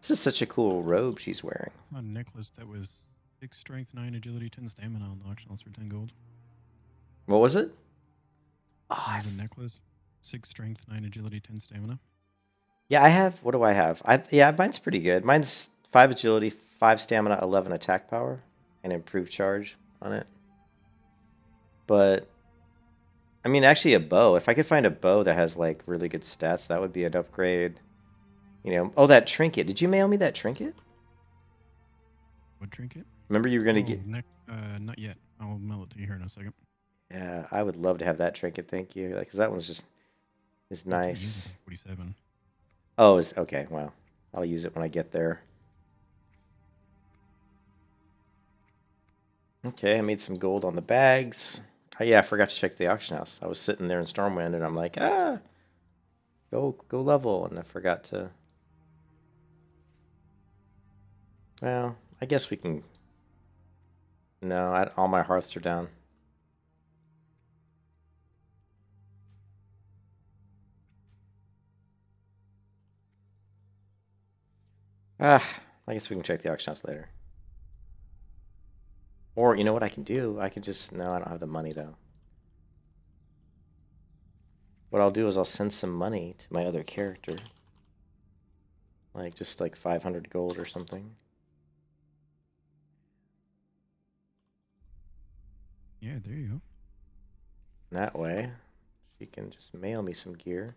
This is such a cool robe she's wearing. A necklace that was 6 strength, 9 agility, 10 stamina on the auction house for 10 gold. What was it? Oh, There's a necklace, 6 strength, 9 agility, 10 stamina. yeah, I have. What do I have? Yeah, mine's pretty good. Mine's 5 agility, 5 stamina, 11 attack power, and improved charge on it. But I mean, actually, a bow. If I could find a bow that has like really good stats, that would be an upgrade. You know, oh, that trinket. Did you mail me that trinket? What trinket? Remember you were gonna get. Not yet. I'll mail it to you here in a second. Yeah, I would love to have that trinket. Thank you. Because that one's just is nice. 47. Oh, is okay. Well, I'll use it when I get there. Okay, I made some gold on the bags. Oh, yeah, I forgot to check the auction house. I was sitting there in Stormwind, and I'm like, go level, and I forgot to. Well, I guess we can. No, all my hearths are down. I guess we can check the auction house later. Or, you know what I can do? I can just... No, I don't have the money, though. What I'll do is I'll send some money to my other character. Like, just like 500 gold or something. Yeah, there you go. That way, she can just mail me some gear.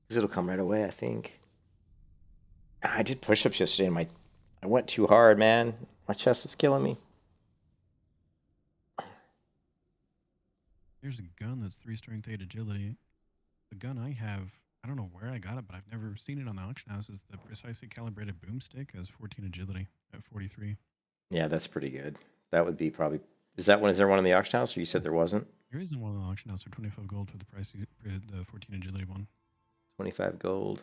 Because it'll come right away, I think. I did push-ups yesterday, and I went too hard, man. My chest is killing me. Here's a gun that's 3 strength, 8 agility. The gun I have, I don't know where I got it, but I've never seen it on the auction house. Is the precisely calibrated boomstick has 14 agility at 43. Yeah, that's pretty good. That would be probably... Is there one in the auction house, or you said there wasn't? There isn't one on the auction house for 25 gold for the price, the 14 agility one. 25 gold.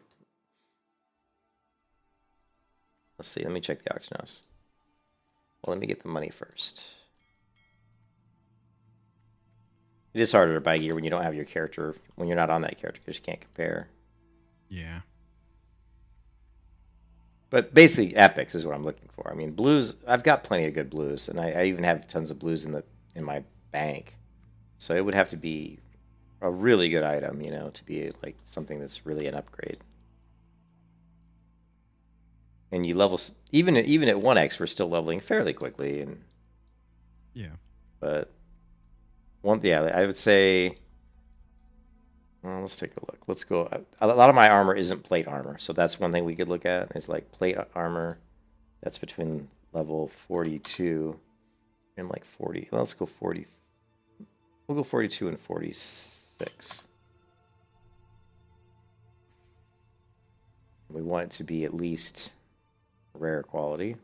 Let's see, let me check the auction house. Well, let me get the money first. It is harder to buy gear when you don't have your character, when you're not on that character, because you can't compare. Yeah. But basically, epics is what I'm looking for. I mean, blues, I've got plenty of good blues, and I even have tons of blues in my bank. So it would have to be a really good item, you know, to be like something that's really an upgrade. And you level, even at 1x, we're still leveling fairly quickly. And Yeah. But yeah, I would say, well, let's take a look. Let's go. A lot of my armor isn't plate armor, so that's one thing we could look at is like plate armor. That's between level 42 and like 40. Well, let's go 40. We'll go 42 and 46. We want it to be at least rare quality.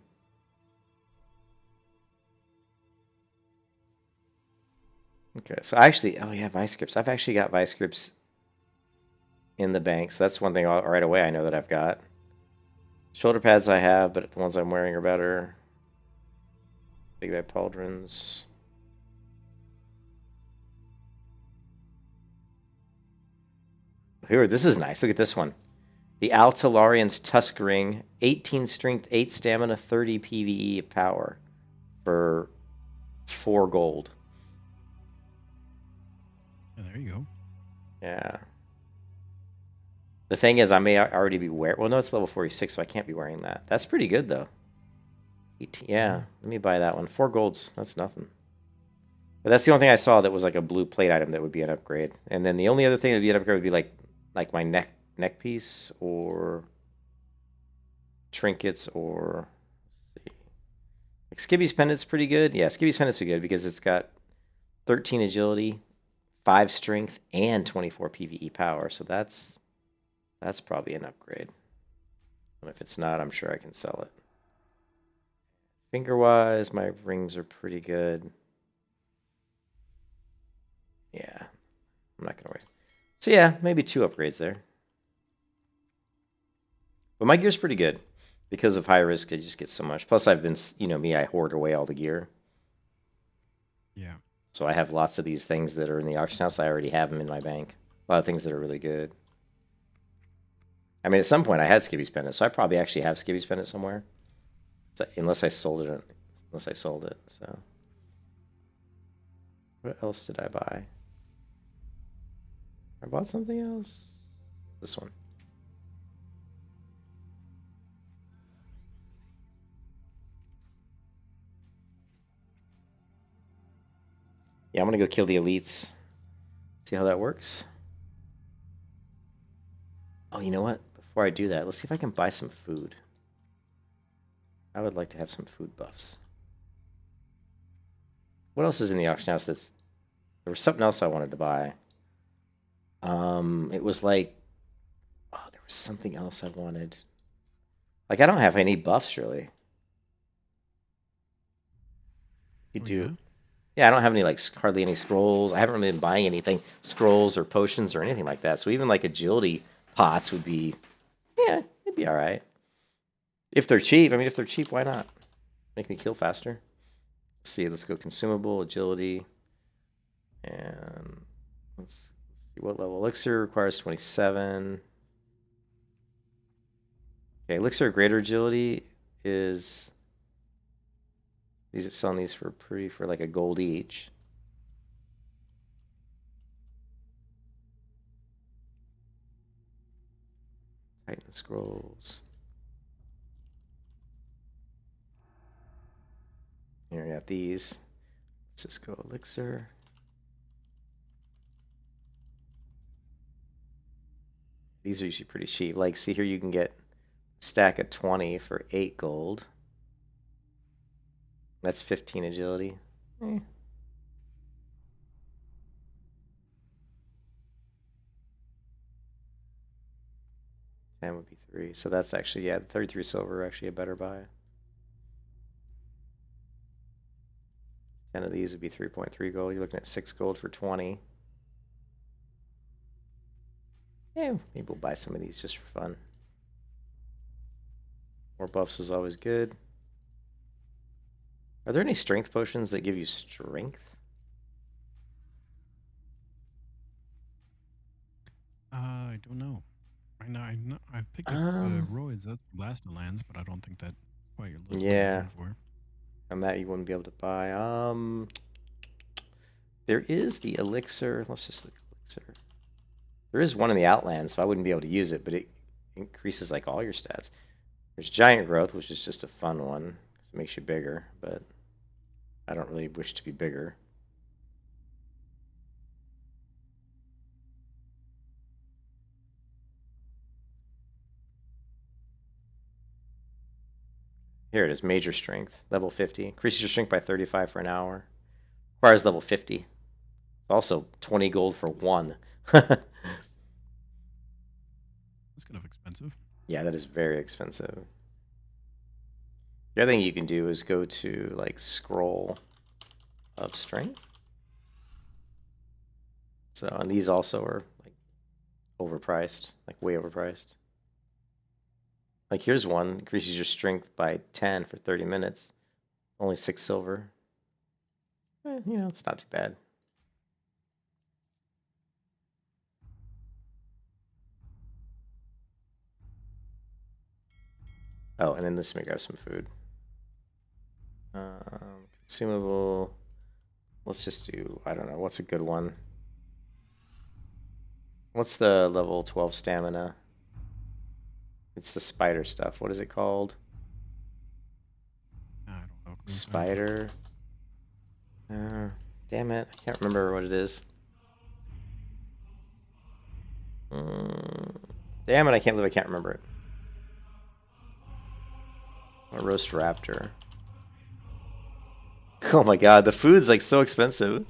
Okay, so actually, oh yeah, vice grips. I've actually got vice grips in the bank, so that's one thing right away I know that I've got. Shoulder pads I have, but the ones I'm wearing are better. Big bad pauldrons. Here, this is nice. Look at this one. The Altalarian's Tusk Ring, 18 strength, 8 stamina, 30 PVE power for 4 gold. Yeah, there you go. Yeah. The thing is, I may already be wearing... Well, no, it's level 46, so I can't be wearing that. That's pretty good, though. 18, yeah, let me buy that one. 4 golds, that's nothing. But that's the only thing I saw that was like a blue plate item that would be an upgrade. And then the only other thing that would be an upgrade would be like my neck piece or trinkets or... Let's see. Like Skibby's pendant's pretty good. Yeah, Skibby's pendant's are good because it's got 13 agility, 5 strength and 24 PvE power, so that's probably an upgrade. And if it's not, I'm sure I can sell it. Finger-wise, my rings are pretty good. Yeah, I'm not gonna wait. So yeah, maybe 2 upgrades there. But my gear's pretty good. Because of high risk, I just get so much. Plus, I've been, you know me, I hoard away all the gear. Yeah. So I have lots of these things that are in the auction house. I already have them in my bank. A lot of things that are really good. I mean, at some point I had Skibby's Pendant, so I probably actually have Skibby's Pendant somewhere. So, unless I sold it. So. What else did I buy? I bought something else. This one. Yeah, I'm gonna go kill the elites. See how that works. Oh, you know what? Before I do that, let's see if I can buy some food. I would like to have some food buffs. What else is in the auction house that's... There was something else I wanted to buy. It was like... Oh, there was something else I wanted. Like, I don't have any buffs, really. You do. Yeah, I don't have any, like, hardly any scrolls. I haven't really been buying anything, scrolls or potions or anything like that. So even, like, agility pots would be... Yeah, it'd be alright. If they're cheap. I mean, if they're cheap, why not? Make me kill faster. Let's see, let's go consumable, agility. And let's see what level. Elixir requires 27. Okay, Elixir greater agility is... These are selling these for like a gold each. Titan scrolls. Here I got these. Let's just go elixir. These are usually pretty cheap. Like, see here, you can get a stack of 20 for 8 gold. That's 15 agility. 10 would be 3. So that's actually, yeah, 33 silver actually a better buy. 10 of these would be 3.3 gold. You're looking at 6 gold for 20. Yeah, maybe we'll buy some of these just for fun. More buffs is always good. Are there any strength potions that give you strength? I don't know. I've picked up roids. That's Blaster Lands, but I don't think that's quite your look. Yeah. For. And that you wouldn't be able to buy. There is the elixir. Let's just look at elixir. There is one in the Outlands, so I wouldn't be able to use it, but it increases like all your stats. There's giant growth, which is just a fun one because it makes you bigger, but I don't really wish to be bigger. Here it is, major strength, level 50. Increases your strength by 35 for an hour. Requires level 50. Also 20 gold for 1. That's kind of expensive. Yeah, that is very expensive. The other thing you can do is go to like scroll of strength. So, and these also are like overpriced, like way overpriced. Like here's one, increases your strength by 10 for 30 minutes. Only 6 silver. You know, it's not too bad. Oh, and then this, let me grab some food. Consumable. Let's just do, I don't know, what's a good one? What's the level 12 stamina? It's the spider stuff. What is it called? I don't know. Spider. Damn it. I can't remember what it is. Damn it, I can't believe I can't remember it. A roast raptor. Oh my god, the food's like so expensive.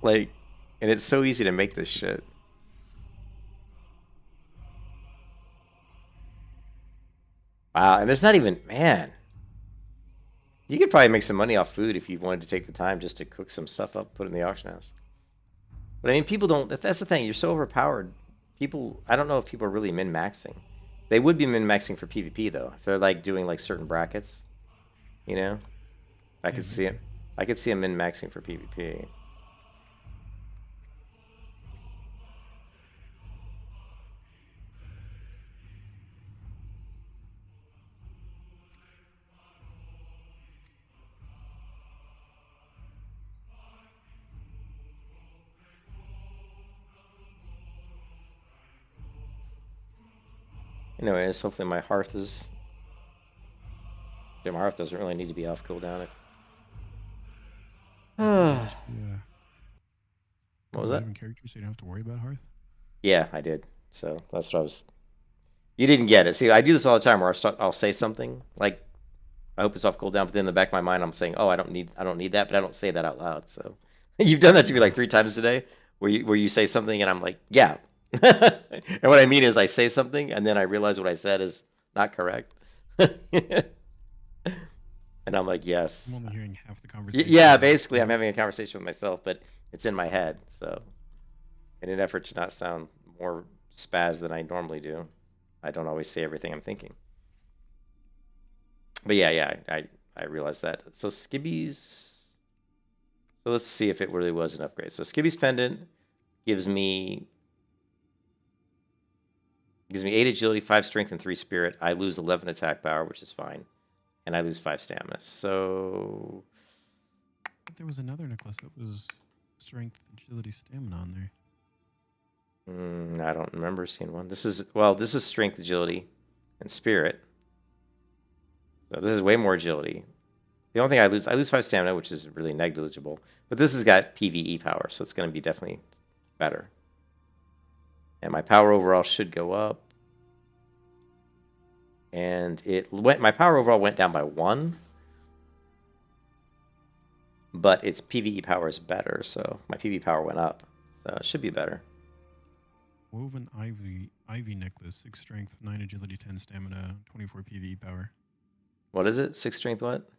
Like, and it's so easy to make this shit. Wow, and there's not even, man. You could probably make some money off food if you wanted to take the time just to cook some stuff up, put it in the auction house. But I mean, people don't. That's the thing. You're so overpowered. People, I don't know if people are really min-maxing. They would be min-maxing for PvP though, if they're like doing like certain brackets. You know, I could see it. I could see them min-maxing for PvP. Anyways, hopefully my hearth is. Yeah, my hearth doesn't really need to be off cooldown. Yeah. What was that? Characters, so you don't have to worry about Hearth. Yeah, I did. So that's what I was. You didn't get it. See, I do this all the time where I'll say something like, "I hope it's off cooldown," but then in the back of my mind, I'm saying, "Oh, I don't need that," but I don't say that out loud. So you've done that to me like 3 times today, where you say something and I'm like, "Yeah," and what I mean is I say something and then I realize what I said is not correct, and I'm like, "Yes." I'm only hearing half the conversation. Yeah, basically, I'm having a conversation with myself, but it's in my head. So, in an effort to not sound more spaz than I normally do, I don't always say everything I'm thinking. But yeah, I realized that. So Skibby's. So let's see if it really was an upgrade. So Skibby's pendant gives me 8 agility, 5 strength, and 3 spirit. I lose 11 attack power, which is fine, and I lose 5 stamina. So There was another necklace that was strength, agility, stamina on there. I don't remember seeing one. This is strength, agility, and spirit. So this is way more agility. The only thing I lose 5 stamina, which is really negligible. But this has got PvE power, so it's going to be definitely better. And my power overall should go up. And my power overall went down by 1. But its PvE power is better, so my PvE power went up. So it should be better. Woven ivy necklace, 6 strength, 9 agility, 10 stamina, 24 PvE power. What is it? 6 strength what?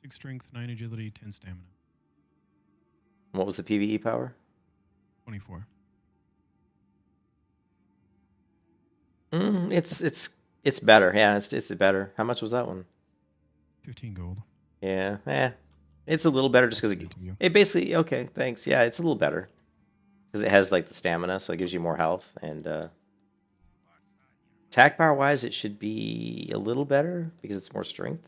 6 strength, 9 agility, 10 stamina. What was the PvE power? 24. It's better. Yeah, it's better. How much was that one? 15 gold. Yeah, it's a little better just because it basically, okay, thanks. Yeah, it's a little better because it has like the stamina, so it gives you more health, and attack power wise, it should be a little better because it's more strength.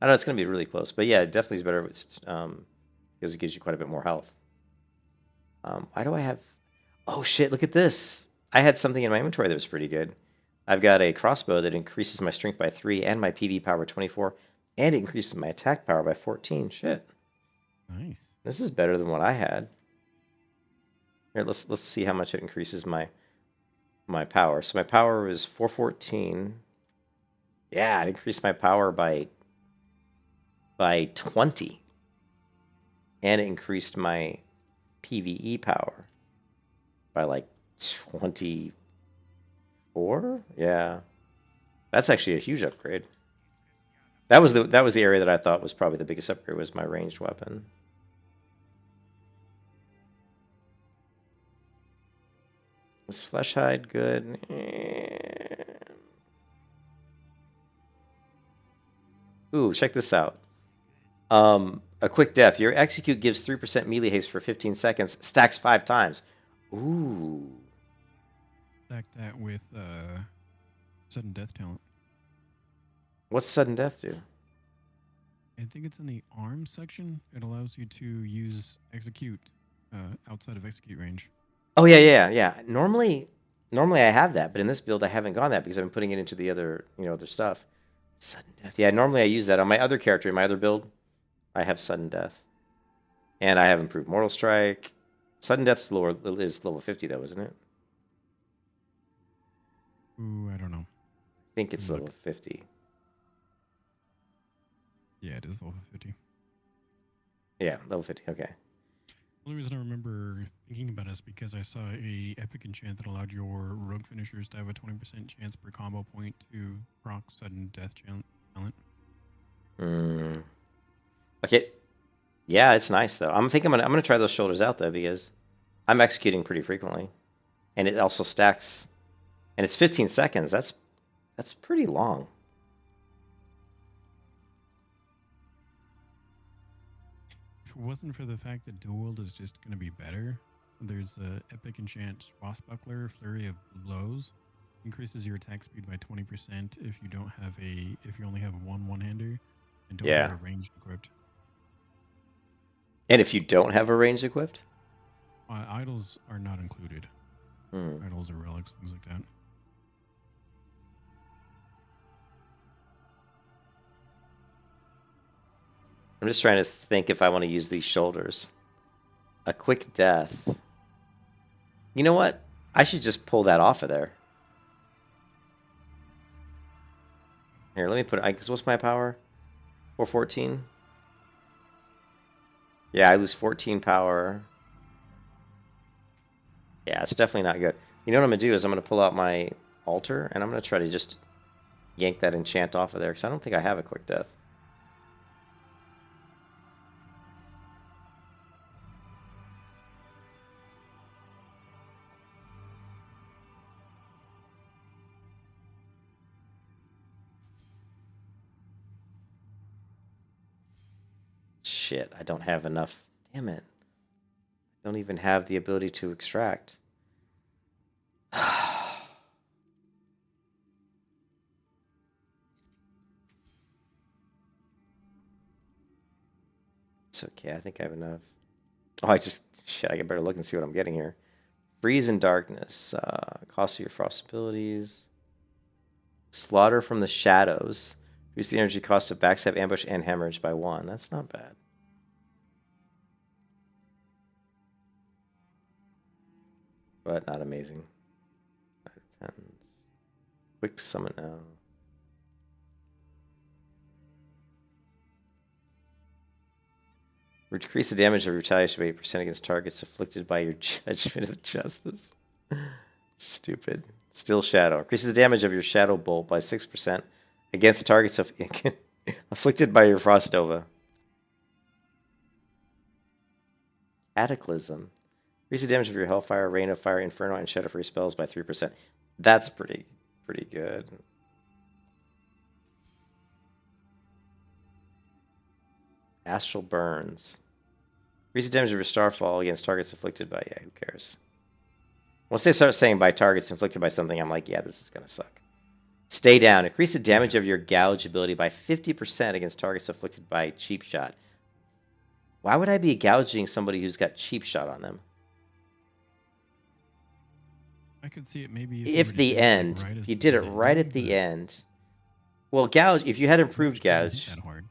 I know it's gonna be really close, but yeah, it definitely is better because it gives you quite a bit more health. Why do I have? Oh shit! Look at this. I had something in my inventory that was pretty good. I've got a crossbow that increases my strength by 3 and my PV power 24, and it increases my attack power by 14. Shit. Nice. This is better than what I had. Here, let's see how much it increases my power. So my power is 414. Yeah, it increased my power by 20. And it increased my PvE power by like 24. Yeah. That's actually a huge upgrade. That was the area that I thought was probably the biggest upgrade, was my ranged weapon. Is flesh hide good? Ooh, check this out. A quick death. Your execute gives 3% melee haste for 15 seconds. Stacks 5 times. Ooh. Stack that with sudden death talent. What's sudden death do? I think it's in the arm section. It allows you to use execute outside of execute range. Oh yeah. Normally I have that, but in this build I haven't gone that because I've been putting it into the other stuff. Sudden death. Yeah, normally I use that on my other character in my other build. I have sudden death, and I have improved mortal strike. Sudden death is level 50 though, isn't it? Ooh, I don't know. I think it's level 50. Yeah, it is level 50. Yeah, level 50. Okay. The only reason I remember thinking about it is because I saw a epic enchant that allowed your rogue finishers to have a 20% chance per combo point to proc sudden death talent. Hmm. Okay. Yeah, it's nice though. I'm gonna try those shoulders out though because I'm executing pretty frequently, and it also stacks, and it's 15 seconds. That's pretty long. If it wasn't for the fact that dual wield is just going to be better, there's a epic enchant swashbuckler, flurry of blows, increases your attack speed by 20% if you don't have if you only have one-hander and don't Yeah. have a ranged equipped. And if you don't have a range equipped, Idols are not included. Idols or relics, things like that. I'm just trying to think if I want to use these shoulders. A quick death. You know what? I should just pull that off of there. Here, let me put it. Because what's my power? 414? Yeah, I lose 14 power. Yeah, it's definitely not good. You know what I'm going to do is I'm going to pull out my altar, and I'm going to try to just yank that enchant off of there, because I don't think I have a quick death. Shit, I don't have enough. Damn it. I don't even have the ability to extract. It's okay, I think I have enough. Oh, shit, I better look and see what I'm getting here. Freeze in darkness. Cost of your frost abilities. Slaughter from the shadows. Reduce the energy cost of backstab, ambush, and hemorrhage by 1. That's not bad. But not amazing. That depends. Quick summon now. Decrease the damage of retaliation by 8% against targets afflicted by your judgment of justice. Stupid. Still shadow. Increases the damage of your shadow bolt by 6% against targets afflicted by your frost nova. Cataclysm. Increases the damage of your hellfire, rain of fire, inferno, and shadow free spells by 3%. That's pretty good. Astral burns. Increase the damage of your starfall against targets afflicted by... Yeah, who cares? Once they start saying by targets inflicted by something, I'm like, yeah, this is going to suck. Stay down. Increase the damage of your gouge ability by 50% against targets afflicted by cheap shot. Why would I be gouging somebody who's got cheap shot on them? I could see it maybe If you did it right at the end. Well, gouge, if you had improved gouge... That hard.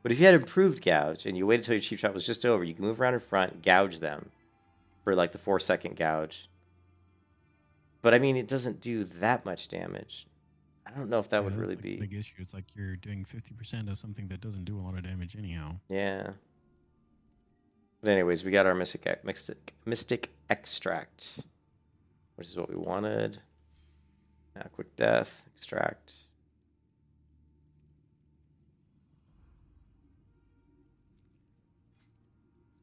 But if you had improved gouge and you waited until your cheap shot was just over, you can move around in front, gouge them for like the 4-second gouge. But I mean, it doesn't do that much damage. I don't know if that would really be a big issue. It's like you're doing 50% of something that doesn't do a lot of damage anyhow. Yeah. But anyways, we got our mystic extract, which is what we wanted. Now, quick death, extract.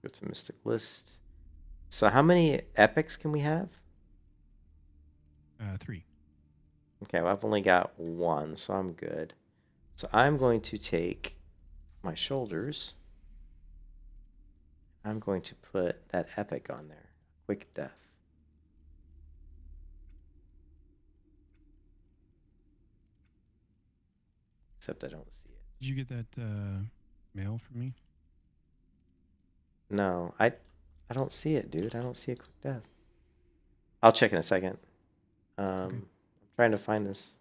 Let's go to mystic list. So how many epics can we have? 3. Okay, well, I've only got 1, so I'm good. So I'm going to take my shoulders. I'm going to put that epic on there. Quick death. Except I don't see it. Did you get that mail from me? No, I don't see it, dude. I don't see a quick death. I'll check in a second. Okay. I'm trying to find this.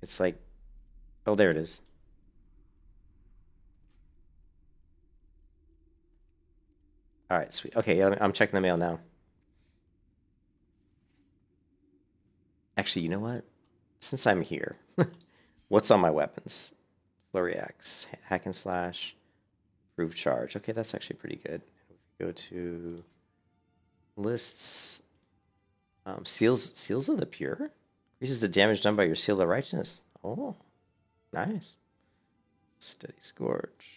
It's like, oh, there it is. All right, sweet. Okay, I'm checking the mail now. Actually, you know what? Since I'm here, What's on my weapons? Flurry Axe, Hack and Slash, Proof Charge. Okay, that's actually pretty good. Go to lists. Seals of the Pure? Increases the damage done by your Seal of Righteousness. Oh, nice. Steady Scorch.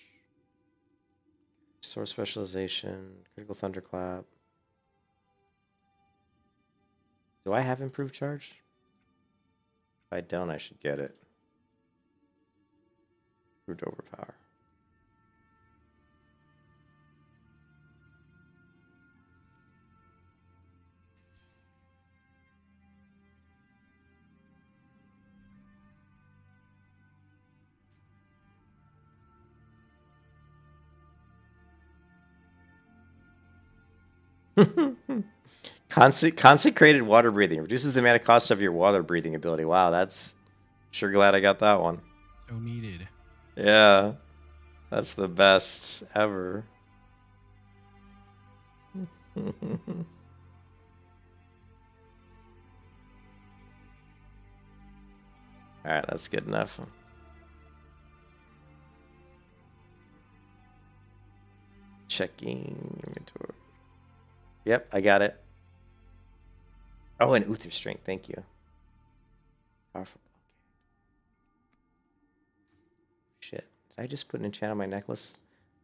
Sword Specialization. Critical Thunderclap. Do I have Improved Charge? If I don't, I should get it. Improved Overpower. Consecrated water breathing reduces the mana cost of your water breathing ability. Wow, that's sure glad I got that one. So needed. Yeah, that's the best ever. All right, that's good enough. Checking inventory. Yep, I got it. Oh, and Uther Strength, thank you. Powerful. Shit. Did I just put an enchant on my necklace?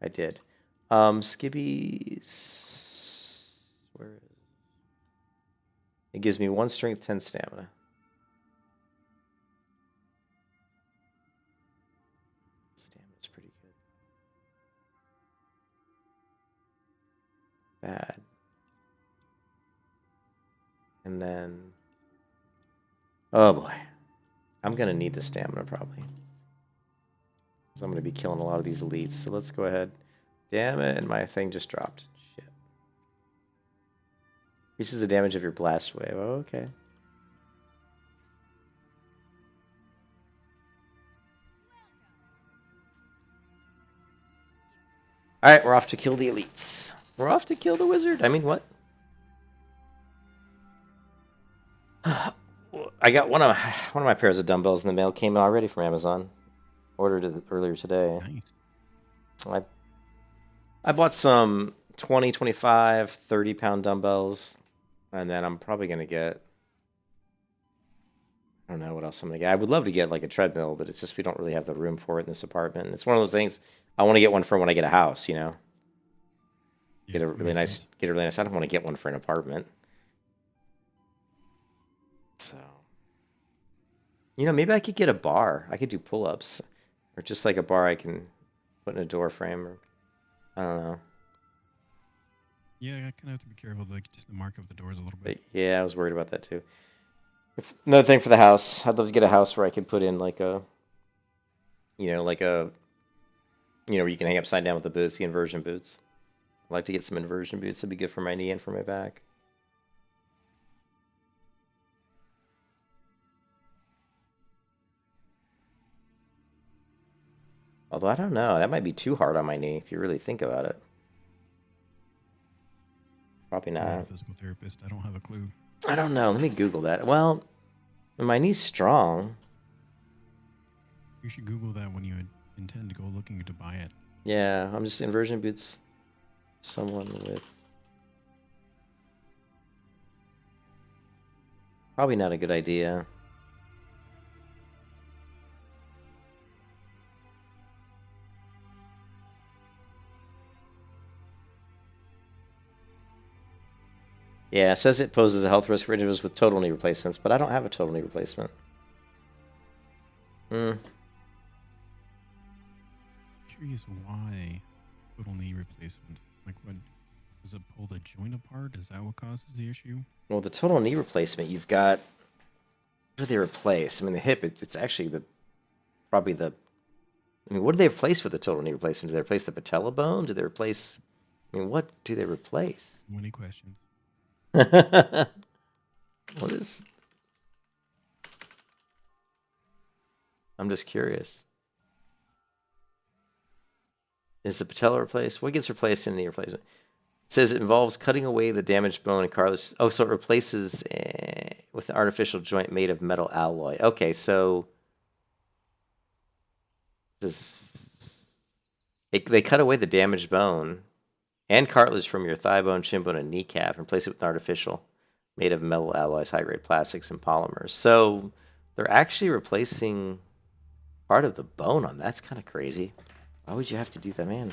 I did. Skibby's... Where is it? It gives me 1 strength, 10 stamina. Stamina's pretty good. Bad. And then... Oh boy. I'm going to need the stamina probably. So I'm going to be killing a lot of these elites. So let's go ahead. Damn it, and my thing just dropped. Shit. Increases the damage of your blast wave. Oh, okay. Alright, we're off to kill the elites. We're off to kill the wizard. I mean, what? I got one of my pairs of dumbbells in the mail. Came already from Amazon. Ordered it earlier today. Nice. I bought some 20, 25, 30 pound dumbbells. And then I'm probably going to get... I don't know what else I'm going to get. I would love to get like a treadmill, but it's just we don't really have the room for it in this apartment. It's one of those things I want to get one for when I get a house, you know? Get a really nice... I don't want to get one for an apartment. So... You know, maybe I could get a bar. I could do pull-ups. Or just like a bar I can put in a door frame. Or I don't know. Yeah, I kind of have to be careful, like just the mark of the doors a little bit. But yeah, I was worried about that too. Another thing for the house. I'd love to get a house where I could put in like a... You know, where you can hang upside down with the boots, the inversion boots. I'd like to get some inversion boots. That'd be good for my knee and for my back. Although, I don't know. That might be too hard on my knee, if you really think about it. Probably I'm not a not. physical therapist. I don't have a clue. I don't know. Let me Google that. Well, my knee's strong. You should Google that when you intend to go looking to buy it. Yeah, I'm just inversion boots. Someone with... Probably not a good idea. Yeah, it says it poses a health risk for individuals with total knee replacements, but I don't have a total knee replacement. Curious why total knee replacement. Like, what does it pull the joint apart? Is that what causes the issue? Well, the total knee replacement, you've got... What do they replace? I mean, the hip, it's actually probably the... I mean, what do they replace with the total knee replacement? Do they replace the patella bone? Do they replace... I mean, what do they replace? Many questions. What is... I'm just curious. Is the patella replaced? What gets replaced in the replacement? It says it involves cutting away the damaged bone and cartilage. Oh, so it replaces with an artificial joint made of metal alloy. Okay, so They cut away the damaged bone and cartilage from your thigh bone, shin bone, and kneecap and replace it with an artificial made of metal alloys, high-grade plastics, and polymers. So they're actually replacing part of the bone on that's kind of crazy. Why would you have to do that, man?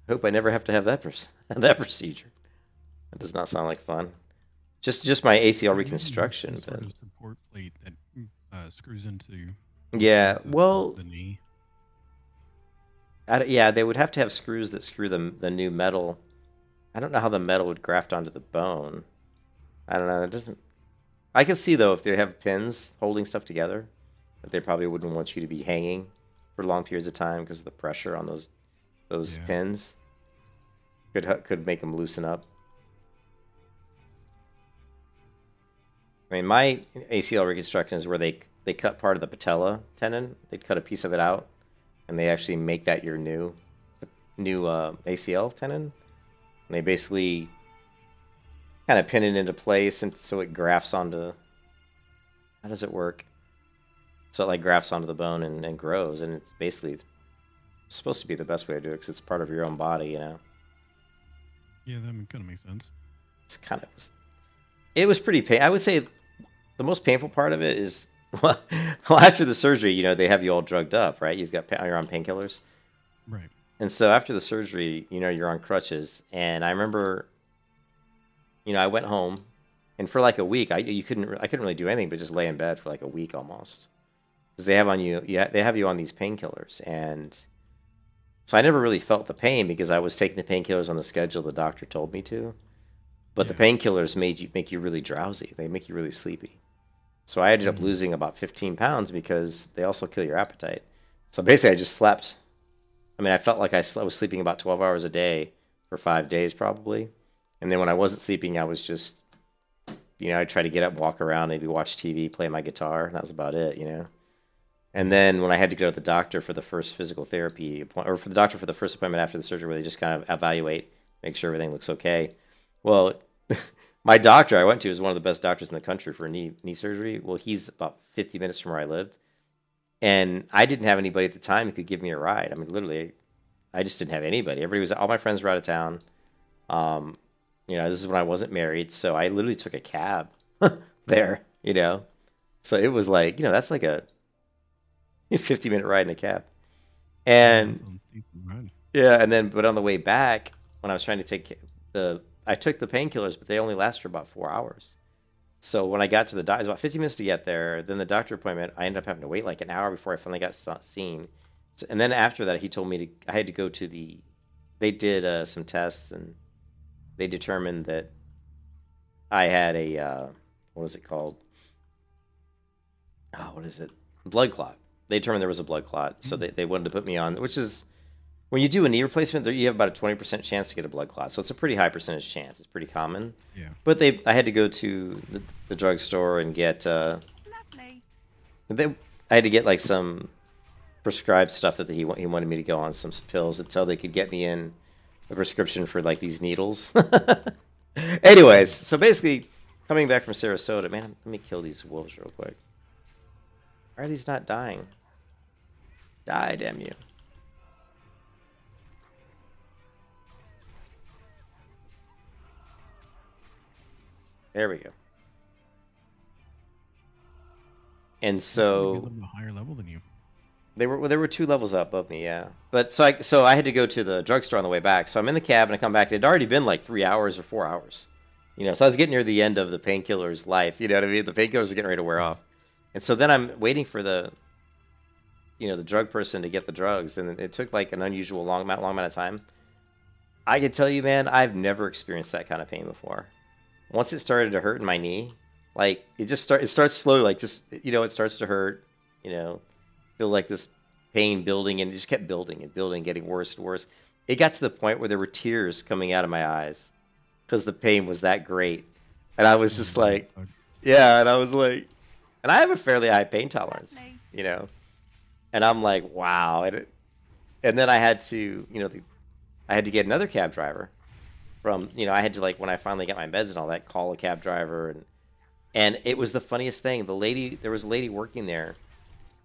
I hope I never have to have that that procedure. That does not sound like fun. Just my ACL reconstruction, Some but sort of support plate that screws into yeah, parts of well, the knee. yeah, they would have to have screws that screw the new metal. I don't know how the metal would graft onto the bone. I don't know. It doesn't. I can see though if they have pins holding stuff together, that they probably wouldn't want you to be hanging for long periods of time because of the pressure on those Yeah. pins. Could make them loosen up. I mean, my ACL reconstruction is where they cut part of the patella tendon. They'd cut a piece of it out, and they actually make that your new ACL tendon. And they basically kind of pin it into place, and so it grafts onto. How does it work? So it like grafts onto the bone and grows, and it's supposed to be the best way to do it because it's part of your own body, you know. Yeah, that kind of makes sense. It's kind of. It was pretty pain. I would say the most painful part of it is well, after the surgery, you know, they have you all drugged up, right? You're on painkillers. Right. And so after the surgery, you know, you're on crutches. And I remember, you know, I went home, and for like a week, I couldn't really do anything but just lay in bed for like a week almost, because they have you on these painkillers, and so I never really felt the pain because I was taking the painkillers on the schedule the doctor told me to. But the Yeah. painkillers make you really drowsy. They make you really sleepy. So I ended up losing about 15 pounds because they also kill your appetite. So basically, I just slept. I mean, I felt like I was sleeping about 12 hours a day for 5 days probably. And then when I wasn't sleeping, I was just, you know, I'd try to get up, walk around, maybe watch TV, play my guitar, and that was about it, you know. And then when I had to go to the doctor for the first physical therapy appointment, or for the doctor for the first appointment after the surgery, where they just kind of evaluate, make sure everything looks okay. Well, my doctor I went to is one of the best doctors in the country for knee surgery. Well, he's about 50 minutes from where I lived. And I didn't have anybody at the time who could give me a ride. I mean, literally, I just didn't have anybody. All my friends were out of town. You know, this is when I wasn't married. So I literally took a cab there, you know. So it was like, you know, that's like a 50-minute ride in a cab. And That's a decent ride. yeah, and then, but on the way back, when I was trying to I took the painkillers, but they only last for about 4 hours. So when I got to the doctor, it was about 50 minutes to get there. Then the doctor appointment, I ended up having to wait like an hour before I finally got seen. So, and then after that, he told me I had to go to they did some tests, and they determined that I had a, what is it called? Oh, what is it? Blood clot. They determined there was a blood clot. So they wanted to put me on, which is, when you do a knee replacement, you have about a 20% chance to get a blood clot. So it's a pretty high percentage chance. It's pretty common. Yeah. But I had to go to the drugstore and get, Lovely. I had to get like some prescribed stuff that he wanted me to go on, some pills until they could get me in a prescription for like these needles. Anyways, so basically, coming back from Sarasota, man, let me kill these wolves real quick. Why are these not dying? Die, damn you. There we go. And They seem to be a so little bit higher level than you. they were 2 levels up above me, yeah. But so I had to go to the drugstore on the way back. So I'm in the cab and I come back. It had already been like 3 hours or 4 hours, you know. So I was getting near the end of the painkillers' life. You know what I mean? The painkillers were getting ready to wear off, and so then I'm waiting for the drug person to get the drugs, and it took like an unusual long amount of time. I can tell you, man, I've never experienced that kind of pain before. Once it started to hurt in my knee, like it starts slowly, like just, you know, it starts to hurt, you know, feel like this pain building, and it just kept building and building, getting worse and worse. It got to the point where there were tears coming out of my eyes because the pain was that great. And I was just like, yeah, and I was like, and I have a fairly high pain tolerance, Lovely. you know, and I'm like, wow. And then I had to, you know, I had to get another cab driver from, you know, I had to, like, when I finally got my meds and all that, call a cab driver, and it was the funniest thing. There was a lady working there,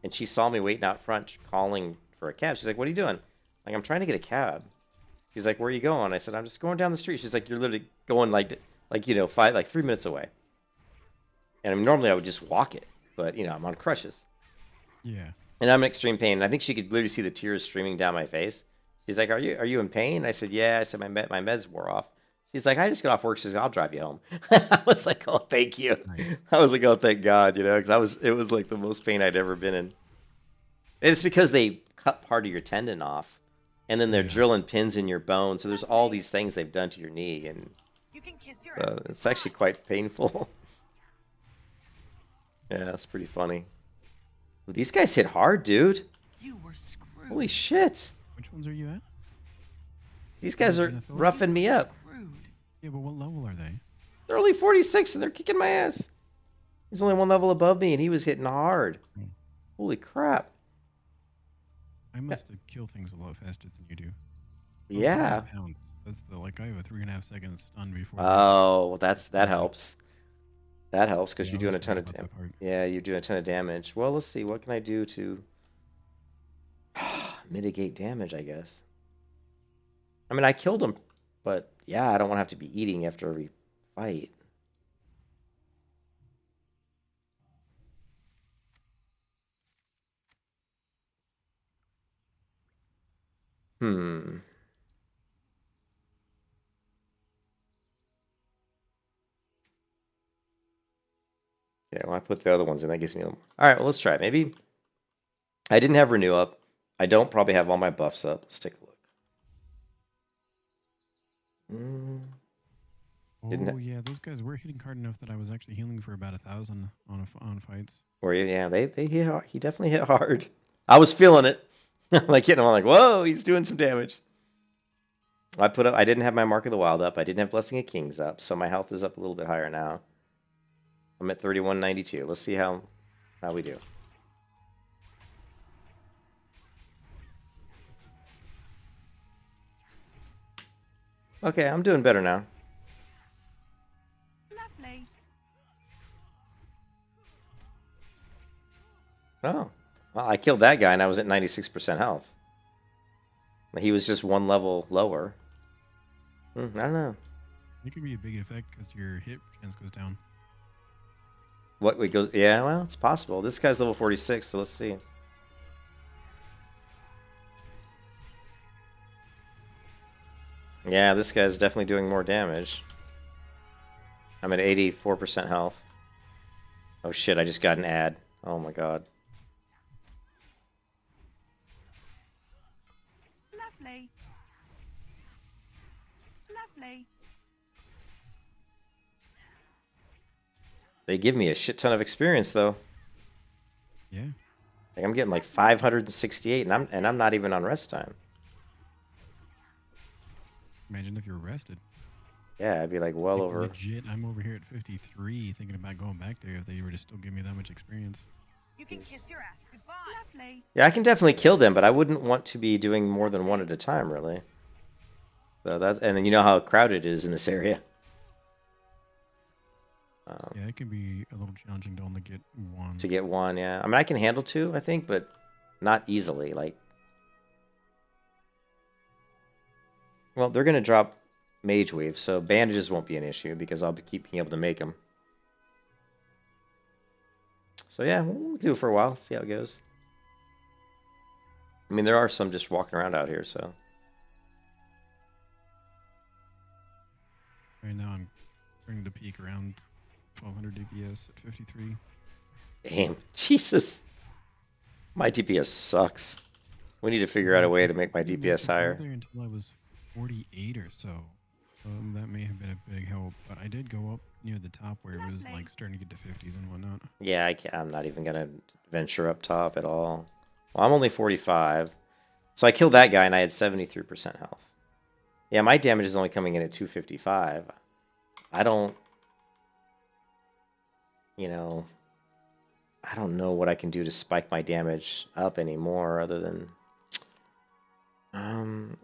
and she saw me waiting out front calling for a cab. She's like, what are you doing? Like, I'm trying to get a cab. She's like, where are you going? I said, I'm just going down the street. She's like, you're literally going like 3 minutes away. And I mean, normally I would just walk it, but I'm on crutches. Yeah. And I'm in extreme pain. And I think she could literally see the tears streaming down my face. She's like, are you in pain? I said, yeah. I said, my meds wore off. She's like, I just got off work. She's like, I'll drive you home. I was like, oh, thank you. Nice. I was like, oh, thank God, because it was like the most pain I'd ever been in. And it's because they cut part of your tendon off, and then they're drilling pins in your bone. So there's all these things they've done to your knee, and You can kiss your ass. it's actually quite painful. Yeah, it's pretty funny. Well, these guys hit hard, dude. You were screwed. Holy shit. Which ones are you at? These guys are roughing me up. Screwed. Yeah, but what level are they? They're only 46 and they're kicking my ass. He's only one level above me and he was hitting hard. Hmm. Holy crap. I must kill things a lot faster than you do. Yeah. Pounds. That's I have a 3.5 second stun before. Oh, well, that helps. That helps because Yeah, you're I doing a was ton worried of about that damage. part. Yeah, you're doing a ton of damage. Well, let's see. What can I do to mitigate damage, I guess? I mean, I killed him, but yeah, I don't want to have to be eating after every fight. Hmm. Yeah, well, I put the other ones in. That gives me a little... All right, well, let's try it. Maybe I didn't have Renew up. I don't probably have all my buffs up. Let's take a look. Oh yeah, those guys were hitting hard enough that I was actually healing for about 1,000 on fights. Were you? Yeah, they hit hard. He definitely hit hard. I was feeling it. Like hitting him, I'm like, whoa, he's doing some damage. I didn't have my Mark of the Wild up. I didn't have Blessing of Kings up, so my health is up a little bit higher now. I'm at 3192. Let's see how we do. Okay, I'm doing better now. Lovely. Oh, well, I killed that guy and I was at 96% health. He was just one level lower. I don't know. It could be a big effect because your hit chance goes down. What it goes? Yeah, well, it's possible. This guy's level 46, so let's see. Yeah, this guy's definitely doing more damage. I'm at 84% health. Oh shit, I just got an ad. Oh my god. Lovely. Lovely. They give me a shit ton of experience though. Yeah. Like, I'm getting like 568 and I'm not even on rest time. Imagine if you're arrested. Yeah, I'd be like well over. Legit, I'm over here at 53 thinking about going back there if they were to still give me that much experience. You can kiss your ass goodbye. Lovely. Yeah, I can definitely kill them, but I wouldn't want to be doing more than one at a time, really. So and then you know how crowded it is in this area. Yeah, it can be a little challenging to only get one. To get one, yeah. I mean, I can handle two, I think, but not easily. Like, well, they're gonna drop Mage Wave, so bandages won't be an issue because I'll keep being able to make them. So yeah, we'll do it for a while, see how it goes. I mean, there are some just walking around out here, so. Right now, I'm starting to peak around 1200 DPS at 53. Damn, Jesus. My DPS sucks. We need to figure out a way to make my I didn't DPS go higher. there until I was 48 or so. That may have been a big help, but I did go up near the top where it was like starting to get to 50s and whatnot. Yeah, I'm not even gonna venture up top at all. Well, I'm only 45. So I killed that guy and I had 73% health. Yeah, my damage is only coming in at 255. I don't know what I can do to spike my damage up anymore other than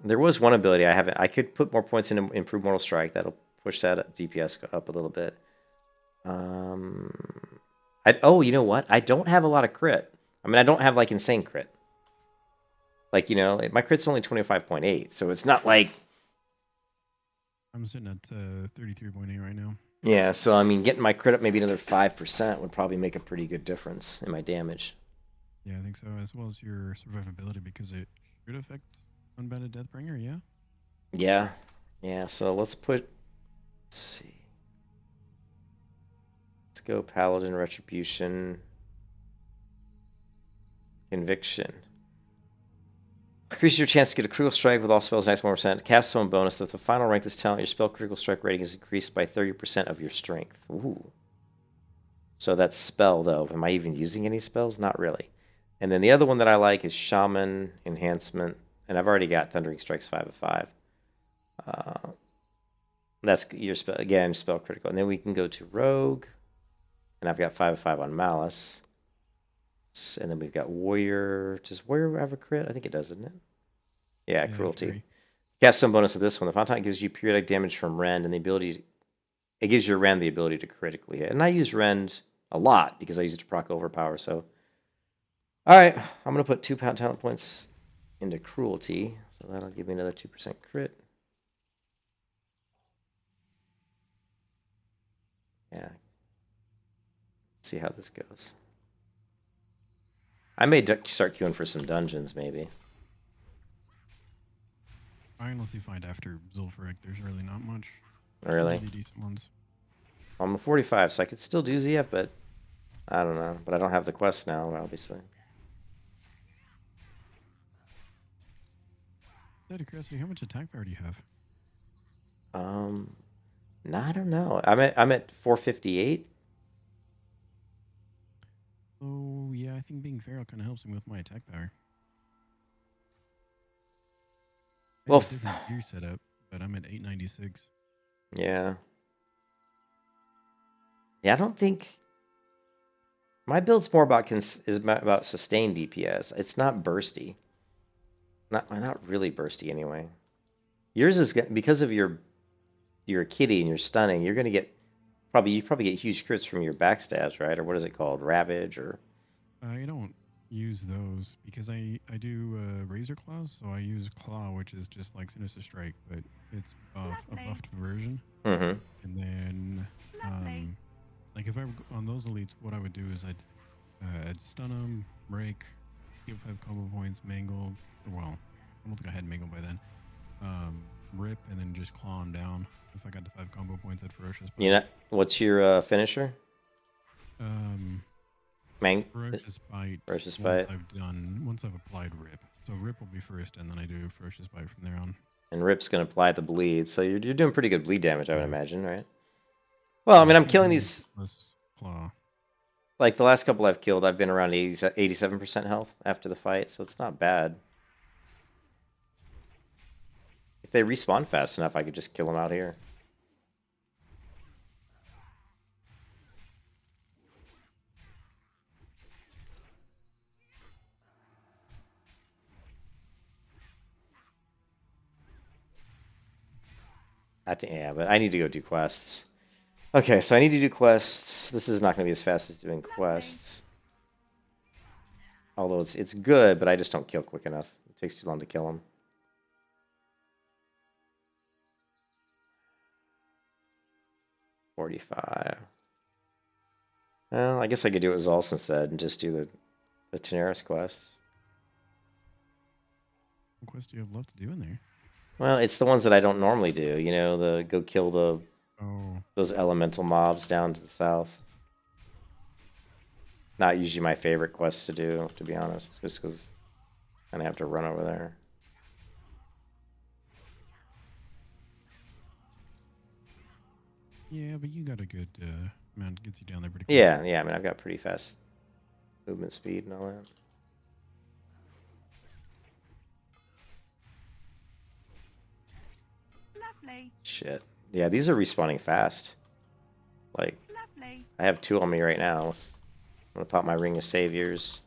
there was one ability I could put more points into Improved Mortal Strike. That'll push that DPS up a little bit. Oh, you know what? I don't have a lot of crit. I mean, I don't have like insane crit. Like, my crit's only 25.8, so it's not like, I'm sitting at 33.8 right now. yeah, so I mean, getting my crit up maybe another 5% would probably make a pretty good difference in my damage. Yeah, I think so, as well as your survivability, because it should affect Unbounded Deathbringer, yeah? Yeah. Yeah, so let's see. Let's go Paladin Retribution. Conviction. Increases your chance to get a critical strike with all spells next 1%. Cast zone bonus. With the final rank of this talent, your spell critical strike rating is increased by 30% of your strength. Ooh. So that's spell, though. Am I even using any spells? Not really. And then the other one that I like is Shaman Enhancement. And I've already got Thundering Strikes 5 of 5. That's your spell, again, spell critical. And then we can go to Rogue. And I've got 5 of 5 on Malice. And then we've got Warrior. Does Warrior have a crit? I think it does, doesn't it? Yeah, Cruelty. Fury. Cast some bonus of this one. The Fountain gives you periodic damage from Rend, and it gives your Rend the ability to critically hit. And I use Rend a lot because I use it to proc Overpower. So, all right, I'm gonna put 2 talent points into Cruelty, so that'll give me another 2% crit. Yeah. See how this goes. I may start queuing for some dungeons, maybe. Unless you find after Zul'Farrak, there's really not much. Really? Really decent ones. I'm a 45, so I could still do ZF, but I don't know. But I don't have the quest now, obviously. Out of curiosity, how much attack power do you have? No, I don't know. I'm at 458. Oh, yeah, I think being feral kind of helps me with my attack power. I Well, have a different gear setup, but I'm at 896. Yeah. Yeah, I don't think my build's more about about sustained DPS. It's not bursty. Not really bursty anyway. Yours is because of your kitty and your stunning. You're gonna get you probably get huge crits from your backstabs, right? Or what is it called, Ravage or? I don't use those because I do Razor Claws, so I use Claw, which is just like Sinister Strike, but it's a Lovely. buffed version. Mm-hmm. And then, Lovely. like if I were on those elites, what I would do is I'd stun them, break, give 5 combo points, mangle. Well, I don't think I had mangle by then. Rip and then just claw them down. If I got to 5 combo points, at ferocious. What's your finisher? Ferocious Bite. Ferocious once Bite. Once I've applied Rip. So Rip will be first, and then I do Ferocious Bite from there on. And Rip's gonna apply the bleed, so you're doing pretty good bleed damage, I would imagine, right? Well, I mean, I'm killing these. Plus Claw. Like the last couple I've killed, I've been around 87% health after the fight, so it's not bad. If they respawn fast enough, I could just kill them out here. I think, yeah, but I need to go do quests. Okay, so I need to do quests. This is not going to be as fast as doing quests. Although it's good, but I just don't kill quick enough. It takes too long to kill them. $45. Well, I guess I could do what Zolson said and just do the Tenaris quests. What quest do you have left to do in there? Well, it's the ones that I don't normally do. You know, the go kill those elemental mobs down to the south. Not usually my favorite quests to do, to be honest, just because I kind of have to run over there. Yeah, but you got a good amount, gets you down there pretty quick. Yeah, I mean, I've got pretty fast movement speed and all that. Lovely. Shit. Yeah, these are respawning fast. Like, Lovely. I have 2 on me right now. I'm gonna pop my Ring of Saviors.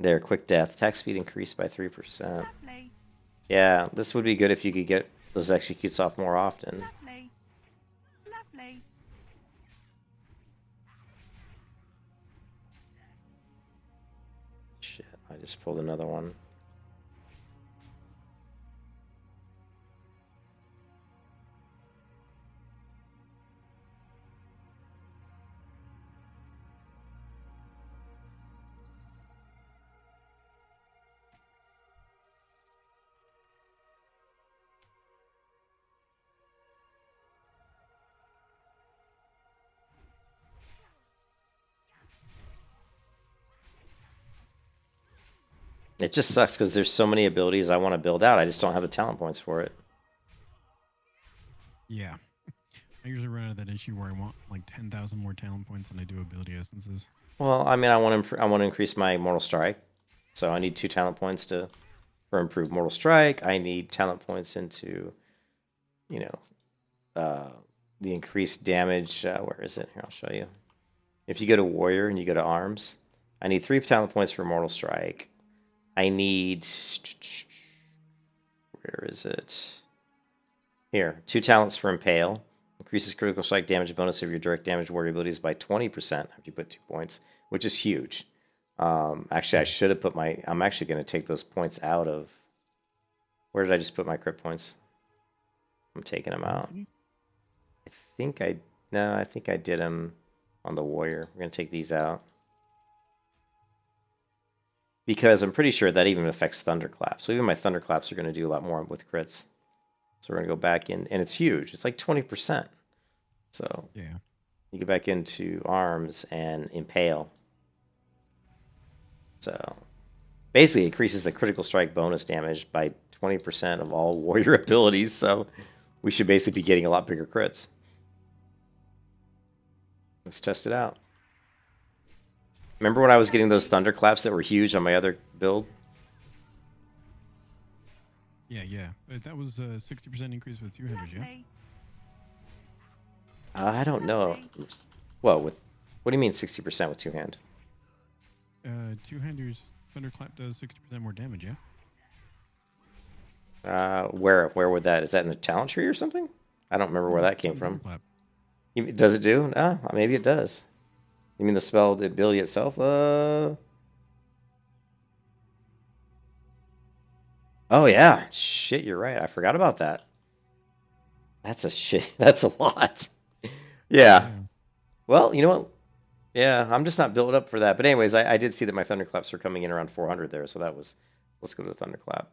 There, quick death. Attack speed increased by 3%. Lovely. Yeah, this would be good if you could get those executes off more often. Lovely. Lovely. Shit, I just pulled another one. It just sucks because there's so many abilities I want to build out. I just don't have the talent points for it. Yeah. I usually run into that issue where I want like 10,000 more talent points than I do ability essences. Well, I mean, I want to increase my Mortal Strike, so I need 2 talent points for improved Mortal Strike. I need talent points into, you know, the increased damage. Where is it? Here, I'll show you. If you go to Warrior and you go to Arms, I need 3 talent points for Mortal Strike. I need, where is it? Here, 2 talents for Impale. Increases critical strike damage bonus of your direct damage warrior abilities by 20% after you put 2 points, which is huge. Actually, I should have put my... I'm actually going to take those points out of... Where did I just put my crit points? I'm taking them out. I think I... No, I think I did them on the warrior. We're going to take these out. Because I'm pretty sure that even affects Thunderclap. So even my Thunderclaps are going to do a lot more with crits. So we're going to go back in, and it's huge. It's like 20%. So yeah, you go back into Arms and Impale. So basically it increases the critical strike bonus damage by 20% of all warrior abilities. So we should basically be getting a lot bigger crits. Let's test it out. Remember when I was getting those Thunderclaps that were huge on my other build? Yeah. But that was a 60% increase with 200s, yeah? Lovely. I don't know. Well, what do you mean 60% with 2-hand? 2-handers, Thunderclap does 60% more damage, Where yeah? would that? Is that in the talent tree or something? I don't remember where that came from. Thunderclap. Does it do? Ah, maybe it does. You mean the spell, the ability itself? Oh yeah. Shit, you're right. I forgot about that. That's a shit. That's a lot. Yeah. Well, you know what? Yeah, I'm just not built up for that. But anyways, I did see that my Thunderclaps are coming in around 400 there, so that was... Let's go to the Thunderclap.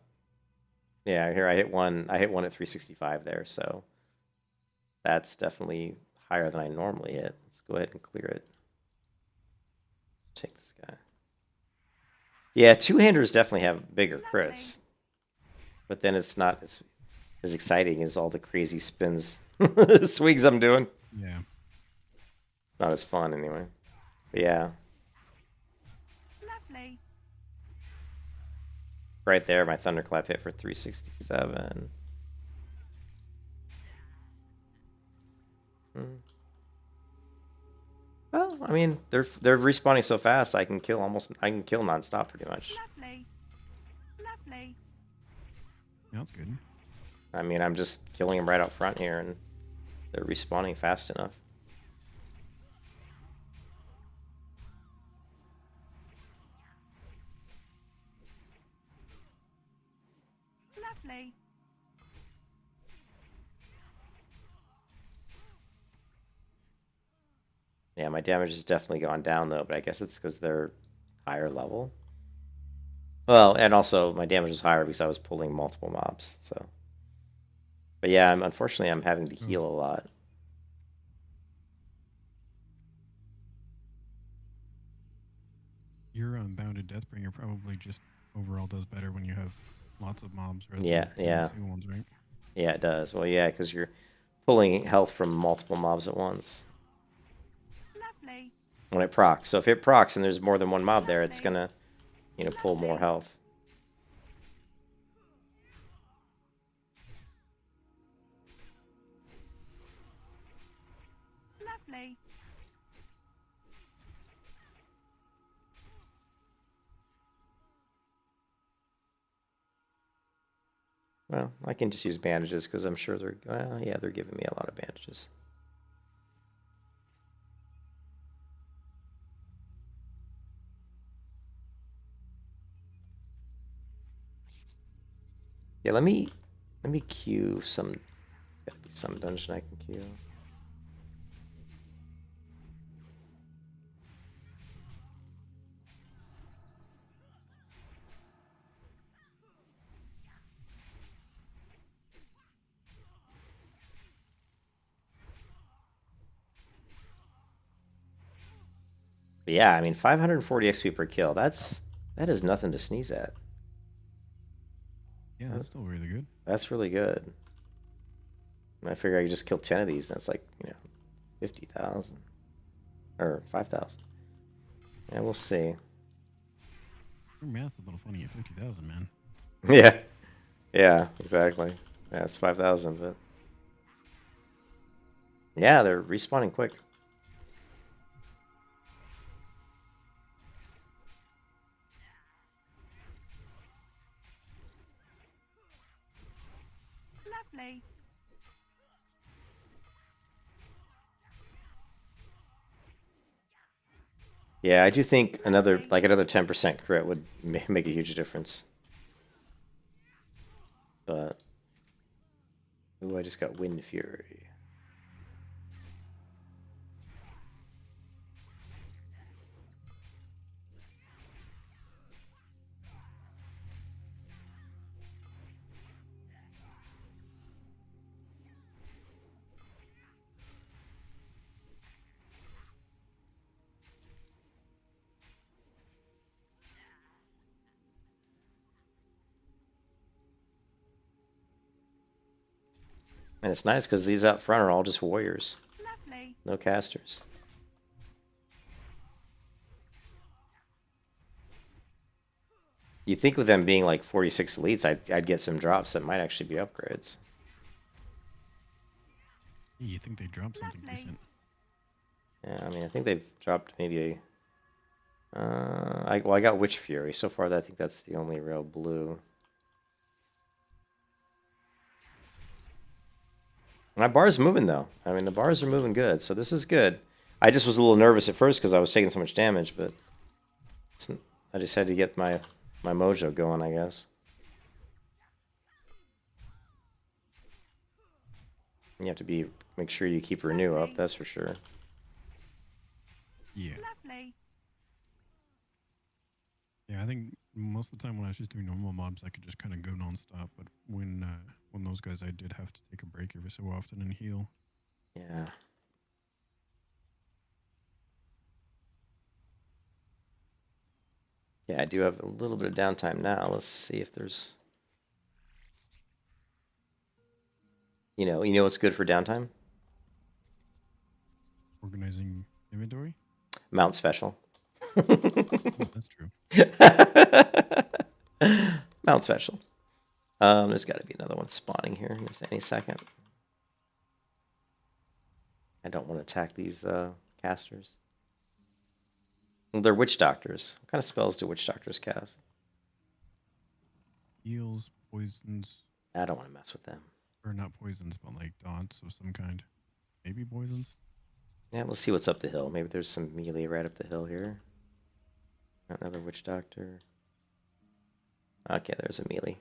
Yeah, here I hit one at 365 there, so that's definitely higher than I normally hit. Let's go ahead and clear it. Take this guy. Yeah, 2-handers definitely have bigger crits. But then it's not as exciting as all the crazy spins, swings I'm doing. Yeah. Not as fun anyway. But yeah. Lovely. Right there, my Thunderclap hit for 367. Well, I mean, they're respawning so fast. I can kill nonstop pretty much. Lovely. Lovely. That's good. I mean, I'm just killing them right out front here, and they're respawning fast enough. Lovely. Yeah, my damage has definitely gone down, though, but I guess it's because they're higher level. Well, and also my damage is higher because I was pulling multiple mobs, so... But yeah, unfortunately, I'm having to heal a lot. Your Bounded Deathbringer probably just overall does better when you have lots of mobs rather Yeah, than yeah. single ones, right? Yeah, it does. Well, yeah, because you're pulling health from multiple mobs at once. Lovely. When it procs. So if it procs and there's more than one mob there, it's gonna, you know, pull more health. Lovely. Well, I can just use bandages because I'm sure they're, well, yeah, they're giving me a lot of bandages. Yeah, let me queue some. There's gotta be some dungeon I can queue. But yeah, I mean, 540 XP per kill. That is nothing to sneeze at. Yeah, that's still really good. That's really good. And I figure I could just kill 10 of these. That's like, 50,000 or 5,000. Yeah, we'll see. Your math's a little funny at 50,000, man. Yeah, yeah, exactly. Yeah, it's 5,000, but yeah, they're respawning quick. Lovely. Yeah, I do think another 10% crit would make a huge difference. But ooh, I just got Wind Fury. And it's nice because these out front are all just warriors. Lovely. No casters. You'd think with them being like 46 elites, I'd get some drops that might actually be upgrades. Yeah, you think they drop something Lovely. decent? Yeah, I mean, I think they've dropped maybe a... I got Witch Fury. So far, I think that's the only real blue. My bar's moving, though. I mean, the bars are moving good, so this is good. I just was a little nervous at first because I was taking so much damage, but I just had to get my mojo going, I guess. You have to make sure you keep Renew up, that's for sure. Yeah. Lovely. Yeah, I think most of the time when I was just doing normal mobs, I could just kind of go nonstop. But when those guys, I did have to take a break every so often and heal. Yeah. Yeah, I do have a little bit of downtime now. Let's see if there's... You know what's good for downtime? Organizing inventory? Mount Special. Oh, that's true. Mount Special. There's got to be another one spawning here any second. I don't want to attack these casters. Well, they're witch doctors. What kind of spells do witch doctors cast? Heals, poisons, I don't want to mess with them. or not poisons, but like dots of some kind. Maybe poisons? Yeah, let's see what's up the hill. Maybe there's some melee right up the hill here. Another witch doctor. Okay, there's a melee.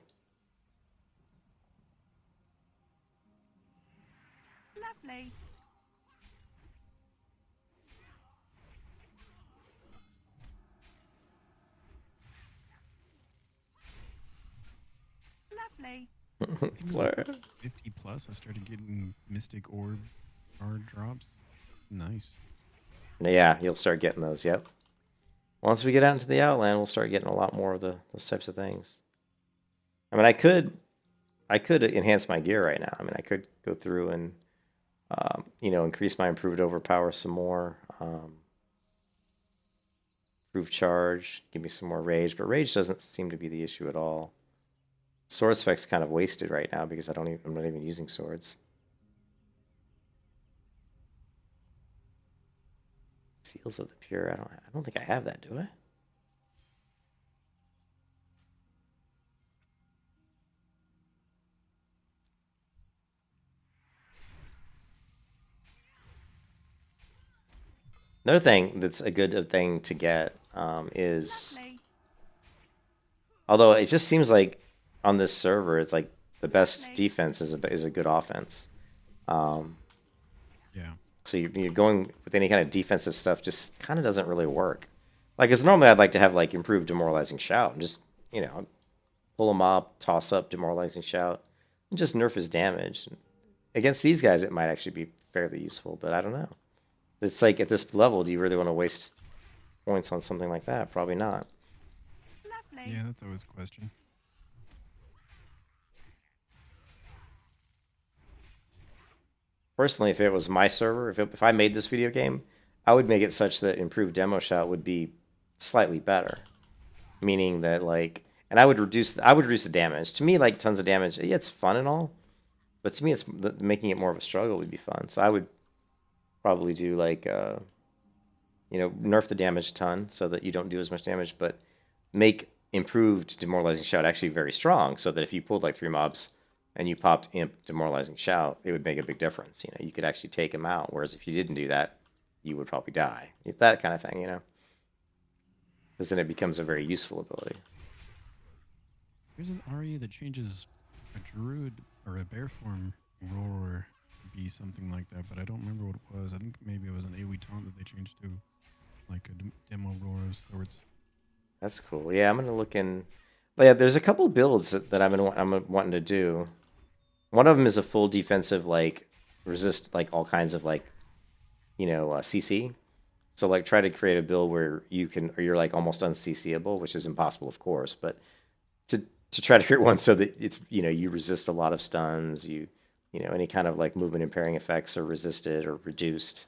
Lovely. Lovely. Flare. 50 plus, I started getting Mystic Orb card drops. Nice. Yeah, you'll start getting those, yep. Once we get out into the Outland, we'll start getting a lot more of those types of things. I mean, I could enhance my gear right now. I mean, I could go through and, increase my improved overpower some more. Improve charge, give me some more rage, but rage doesn't seem to be the issue at all. Sword spec's kind of wasted right now because I'm not even using swords. Seals of the Pure. I don't think I have that, do I? Another thing that's a good thing to get is, Lovely. although it just seems like on this server, it's like the best defense is a good offense. Um, Yeah. so you're going with any kind of defensive stuff just kind of doesn't really work. Like, because normally I'd like to have like improved demoralizing shout and just pull him up, toss up demoralizing shout, and just nerf his damage. Against these guys, it might actually be fairly useful, but I don't know. It's like at this level, do you really want to waste points on something like that? Probably not. Lovely. Yeah, that's always a question. Personally, if it was my server, if I made this video game, I would make it such that improved demo shot would be slightly better. Meaning that like, and I would reduce the damage. To me, like tons of damage, yeah, it's fun and all, but to me, it's making it more of a struggle would be fun. So I would probably do like, nerf the damage a ton so that you don't do as much damage, but make improved demoralizing shout actually very strong, so that if you pulled like 3 mobs and you popped imp demoralizing shout, it would make a big difference. You could actually take them out. Whereas if you didn't do that, you would probably die. That kind of thing, because then it becomes a very useful ability. There's an RE that changes a druid or a bear form roar to be something like that, but I don't remember what it was. I think maybe it was an AoE taunt that they changed to, like a demo roar of sorts. That's cool. Yeah, I'm gonna look in. But yeah, there's a couple of builds that I'm wanting to do. One of them is a full defensive, like resist like all kinds of like CC. So like try to create a build where you're like almost unCCable, which is impossible, of course, but to try to create one so that it's you resist a lot of stuns, any kind of like movement impairing effects are resisted or reduced.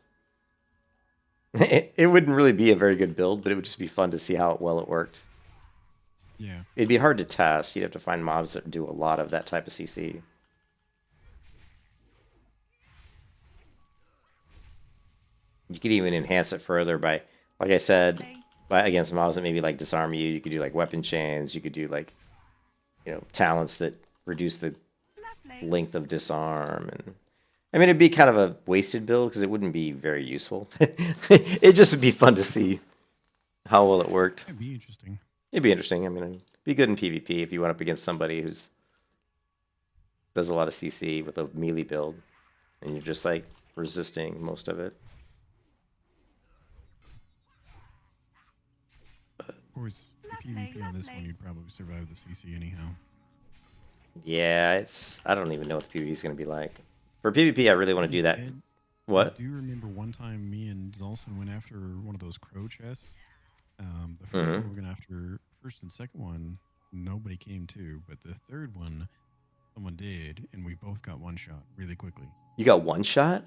It wouldn't really be a very good build, but it would just be fun to see how well it worked. Yeah. It'd be hard to test. You'd have to find mobs that do a lot of that type of CC. You could even enhance it further by, like I said, against mobs that maybe like disarm you. You could do like weapon chains. You could do like, talents that reduce the Lovely. length of disarm. And I mean, it'd be kind of a wasted build because it wouldn't be very useful. It just would be fun to see how well it worked. It'd be interesting. It'd be interesting. I mean, it'd be good in PvP if you went up against somebody who's does a lot of CC with a melee build, and you're just like resisting most of it. Of course, PvP on this one, you'd probably survive the CC anyhow. Yeah, I don't even know what the PvP is going to be like. For PvP, I really want to do that. What? I do remember one time me and Zolson went after one of those crow chests. The first one we were going after, first and second one, nobody came to, but the third one, someone did, and we both got one shot really quickly. You got one shot?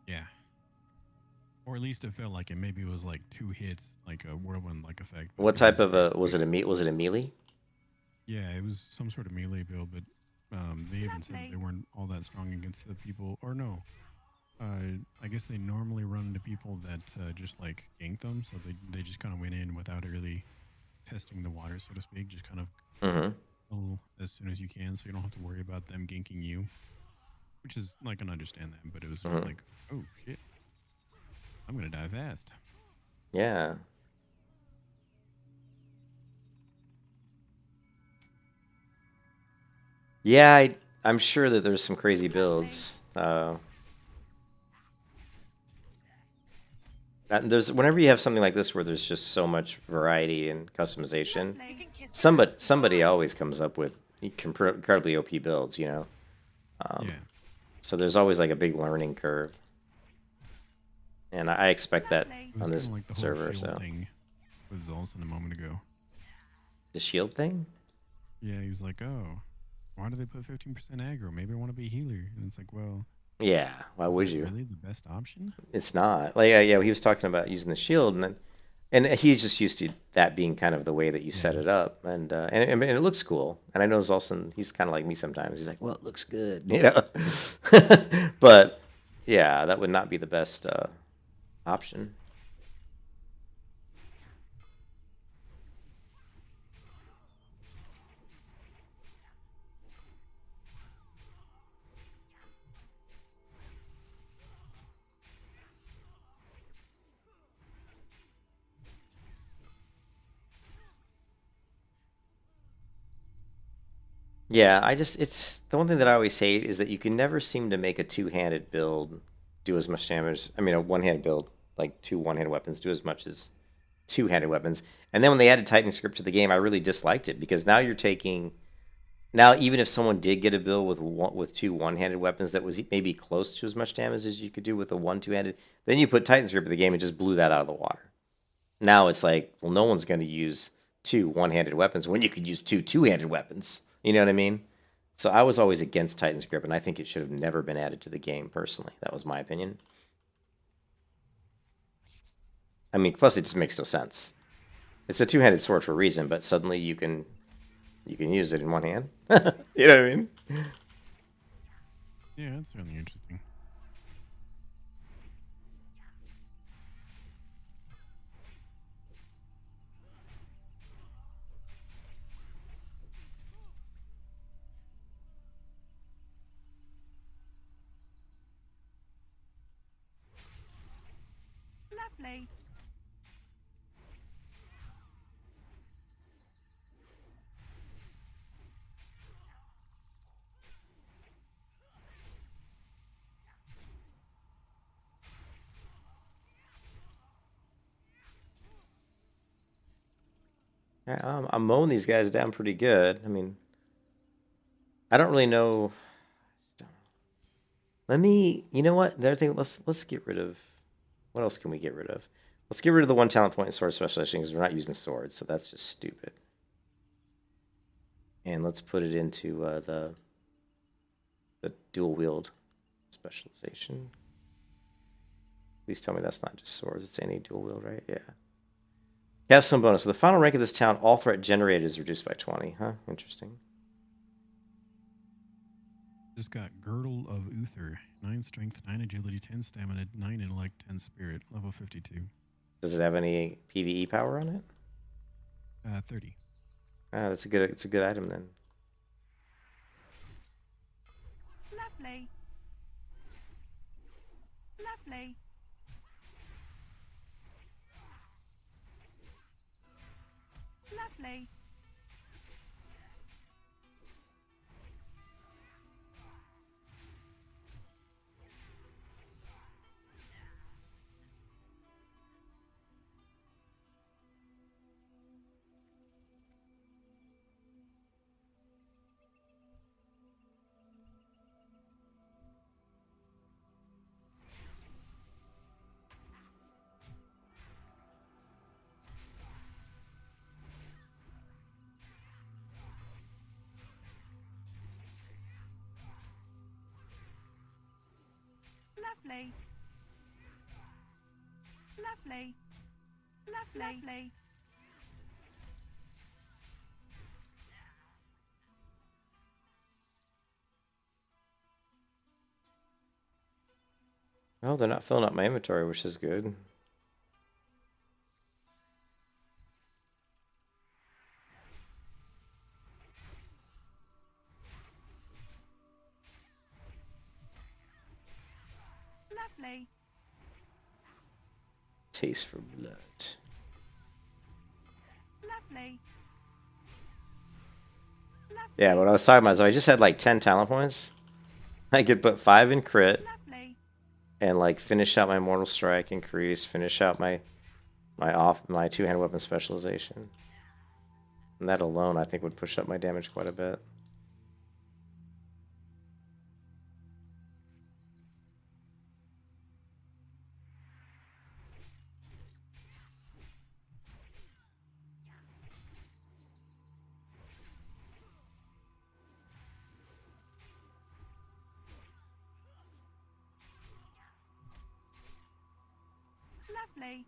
Yeah. Or at least it felt like it. Maybe it was like 2 hits, like a whirlwind like effect. What type of was it a melee? Yeah, it was some sort of melee build, but they even said that they weren't all that strong against the people. Or no, I guess they normally run into people that just like gank them, so they just kind of went in without really testing the water, so to speak. Just kind of as soon as you can, so you don't have to worry about them ganking you. Which is like, I can understand that, but it was sort of like, oh shit, I'm gonna die fast. Yeah. Yeah, I'm sure that there's some crazy builds. There's whenever you have something like this where there's just so much variety and customization, somebody always comes up with incredibly OP builds, Yeah. So there's always like a big learning curve, and I expect that It was on this kinda like the whole server. shield So thing with Zolson a moment ago. the shield thing. Yeah, he was like, oh, why do they put 15% aggro? Maybe I want to be a healer. And it's like, well, Yeah, why is would that you? really the best option? It's not. Like yeah, he was talking about using the shield, and he's just used to that being kind of the way that you set it up, and it looks cool. And I know Zolson, he's kind of like me sometimes. He's like, well, it looks good, But yeah, that would not be the best option. Yeah, it's the one thing that I always hate is that you can never seem to make a two-handed build do as much damage. I mean, a one-handed build, like two one-handed weapons, do as much as two-handed weapons. And then when they added Titan script to the game, I really disliked it because now you're taking now even if someone did get a build with two one-handed weapons that was maybe close to as much damage as you could do with a one two-handed, then you put Titan script in the game and just blew that out of the water. Now it's like, well, no one's going to use two one-handed weapons when you could use two two-handed weapons. You know what I mean? So I was always against Titan's Grip, and I think it should have never been added to the game, personally. That was my opinion. I mean, plus it just makes no sense. It's a two-handed sword for a reason, but suddenly you can use it in one hand. You know what I mean? Yeah, that's really interesting. Lovely. I'm mowing these guys down pretty good. I mean, I don't really know. You know what? The other thing, let's get rid of. What else can we get rid of? Let's get rid of the one talent point in sword specialization because we're not using swords, so that's just stupid. And let's put it into the dual wield specialization. Please tell me that's not just swords. It's any dual wield, right? Yeah. Have some bonus. So the final rank of this town, all threat generated is reduced by 20. Huh? Interesting. Just got Girdle of Uther, 9 strength, 9 agility, 10 stamina, 9 intellect, 10 spirit, level 52. Does it have any PvE power on it? 30. Ah, it's a good item then. Lovely. Lovely. Lovely. Lovely. Lovely. Lovely. Oh, they're not filling up my inventory, which is good. Lovely. Taste for blood. Lovely. Yeah, what I was talking about is I just had like 10 talent points. I could put 5 in crit Lovely. and like finish out my mortal strike increase, finish out my two-handed weapon specialization. And that alone I think would push up my damage quite a bit. Lovely.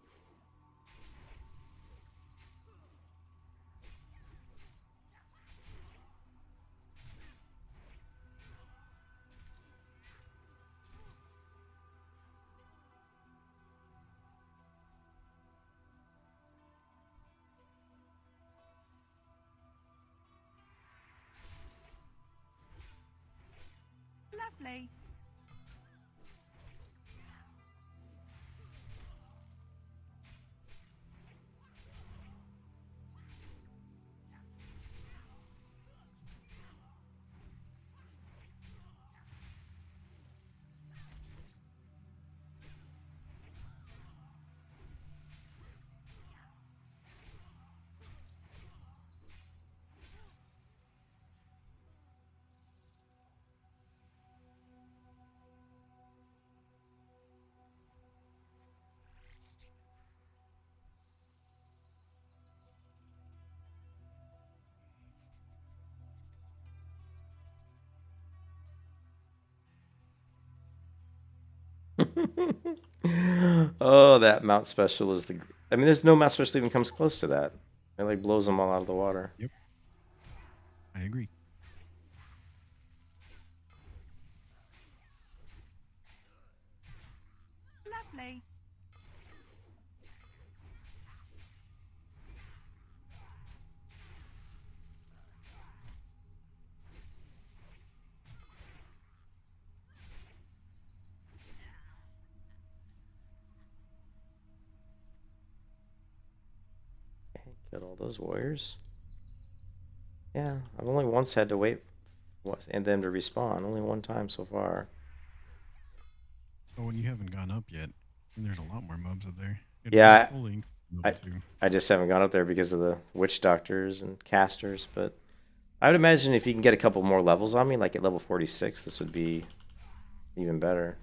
Lovely. Oh, that mount special is the. I mean, there's no mount special even comes close to that. It like blows them all out of the water. Yep. I agree. Lovely. Okay, get all those warriors. Yeah, I've only once had to wait and them to respawn. Only one time so far. Oh, and you haven't gone up yet. And there's a lot more mobs up there. It'll Yeah, be fully I, level 2. I just haven't gone up there because of the witch doctors and casters. But I would imagine if you can get a couple more levels on me, like at level 46, this would be even better.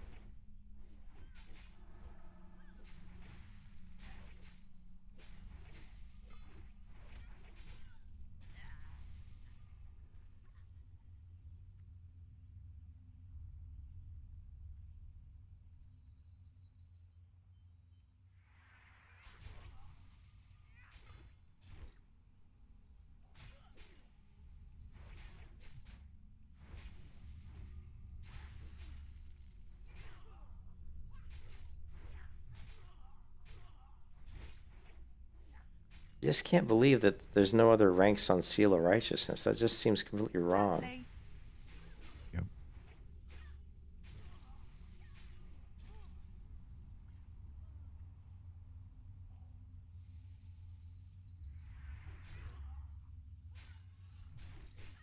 I just can't believe that there's no other ranks on Seal of Righteousness. That just seems completely wrong. Lovely. Yep.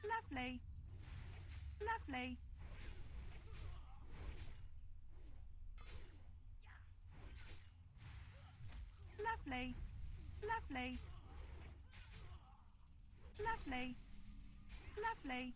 Lovely. Lovely. Lovely. Lovely. Lovely. Lovely.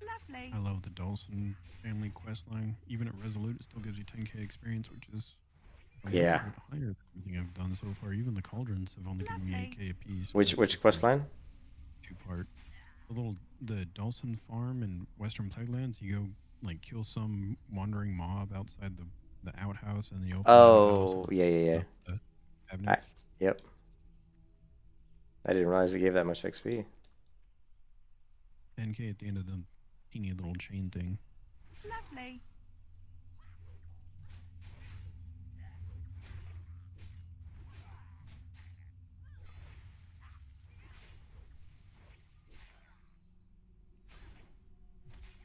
Lovely. I love the Dawson family quest line. Even at Resolute, it still gives you 10k experience, which is a little Yeah. bit higher than everything I've done so far. Even the Cauldrons have only given me Lovely. 8k apiece. Which but quest line? Two-part. The Dawson farm in Western Plaguelands, you go like kill some wandering mob outside the outhouse and the open Oh, outhouse. yeah, yeah, yeah. The cabinet. Yep. I didn't realize it gave that much XP. 10k at the end of the teeny little chain thing. Lovely.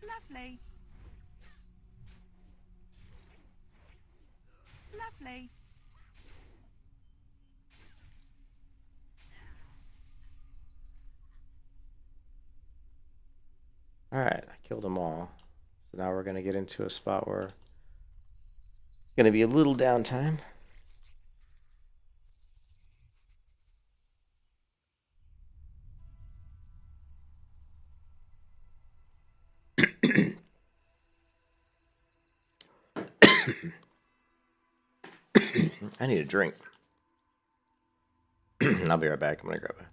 Lovely. Lovely. Alright, I killed them all. So now we're going to get into a spot where going to be a little downtime. I need a drink. I'll be right back. I'm going to grab a drink.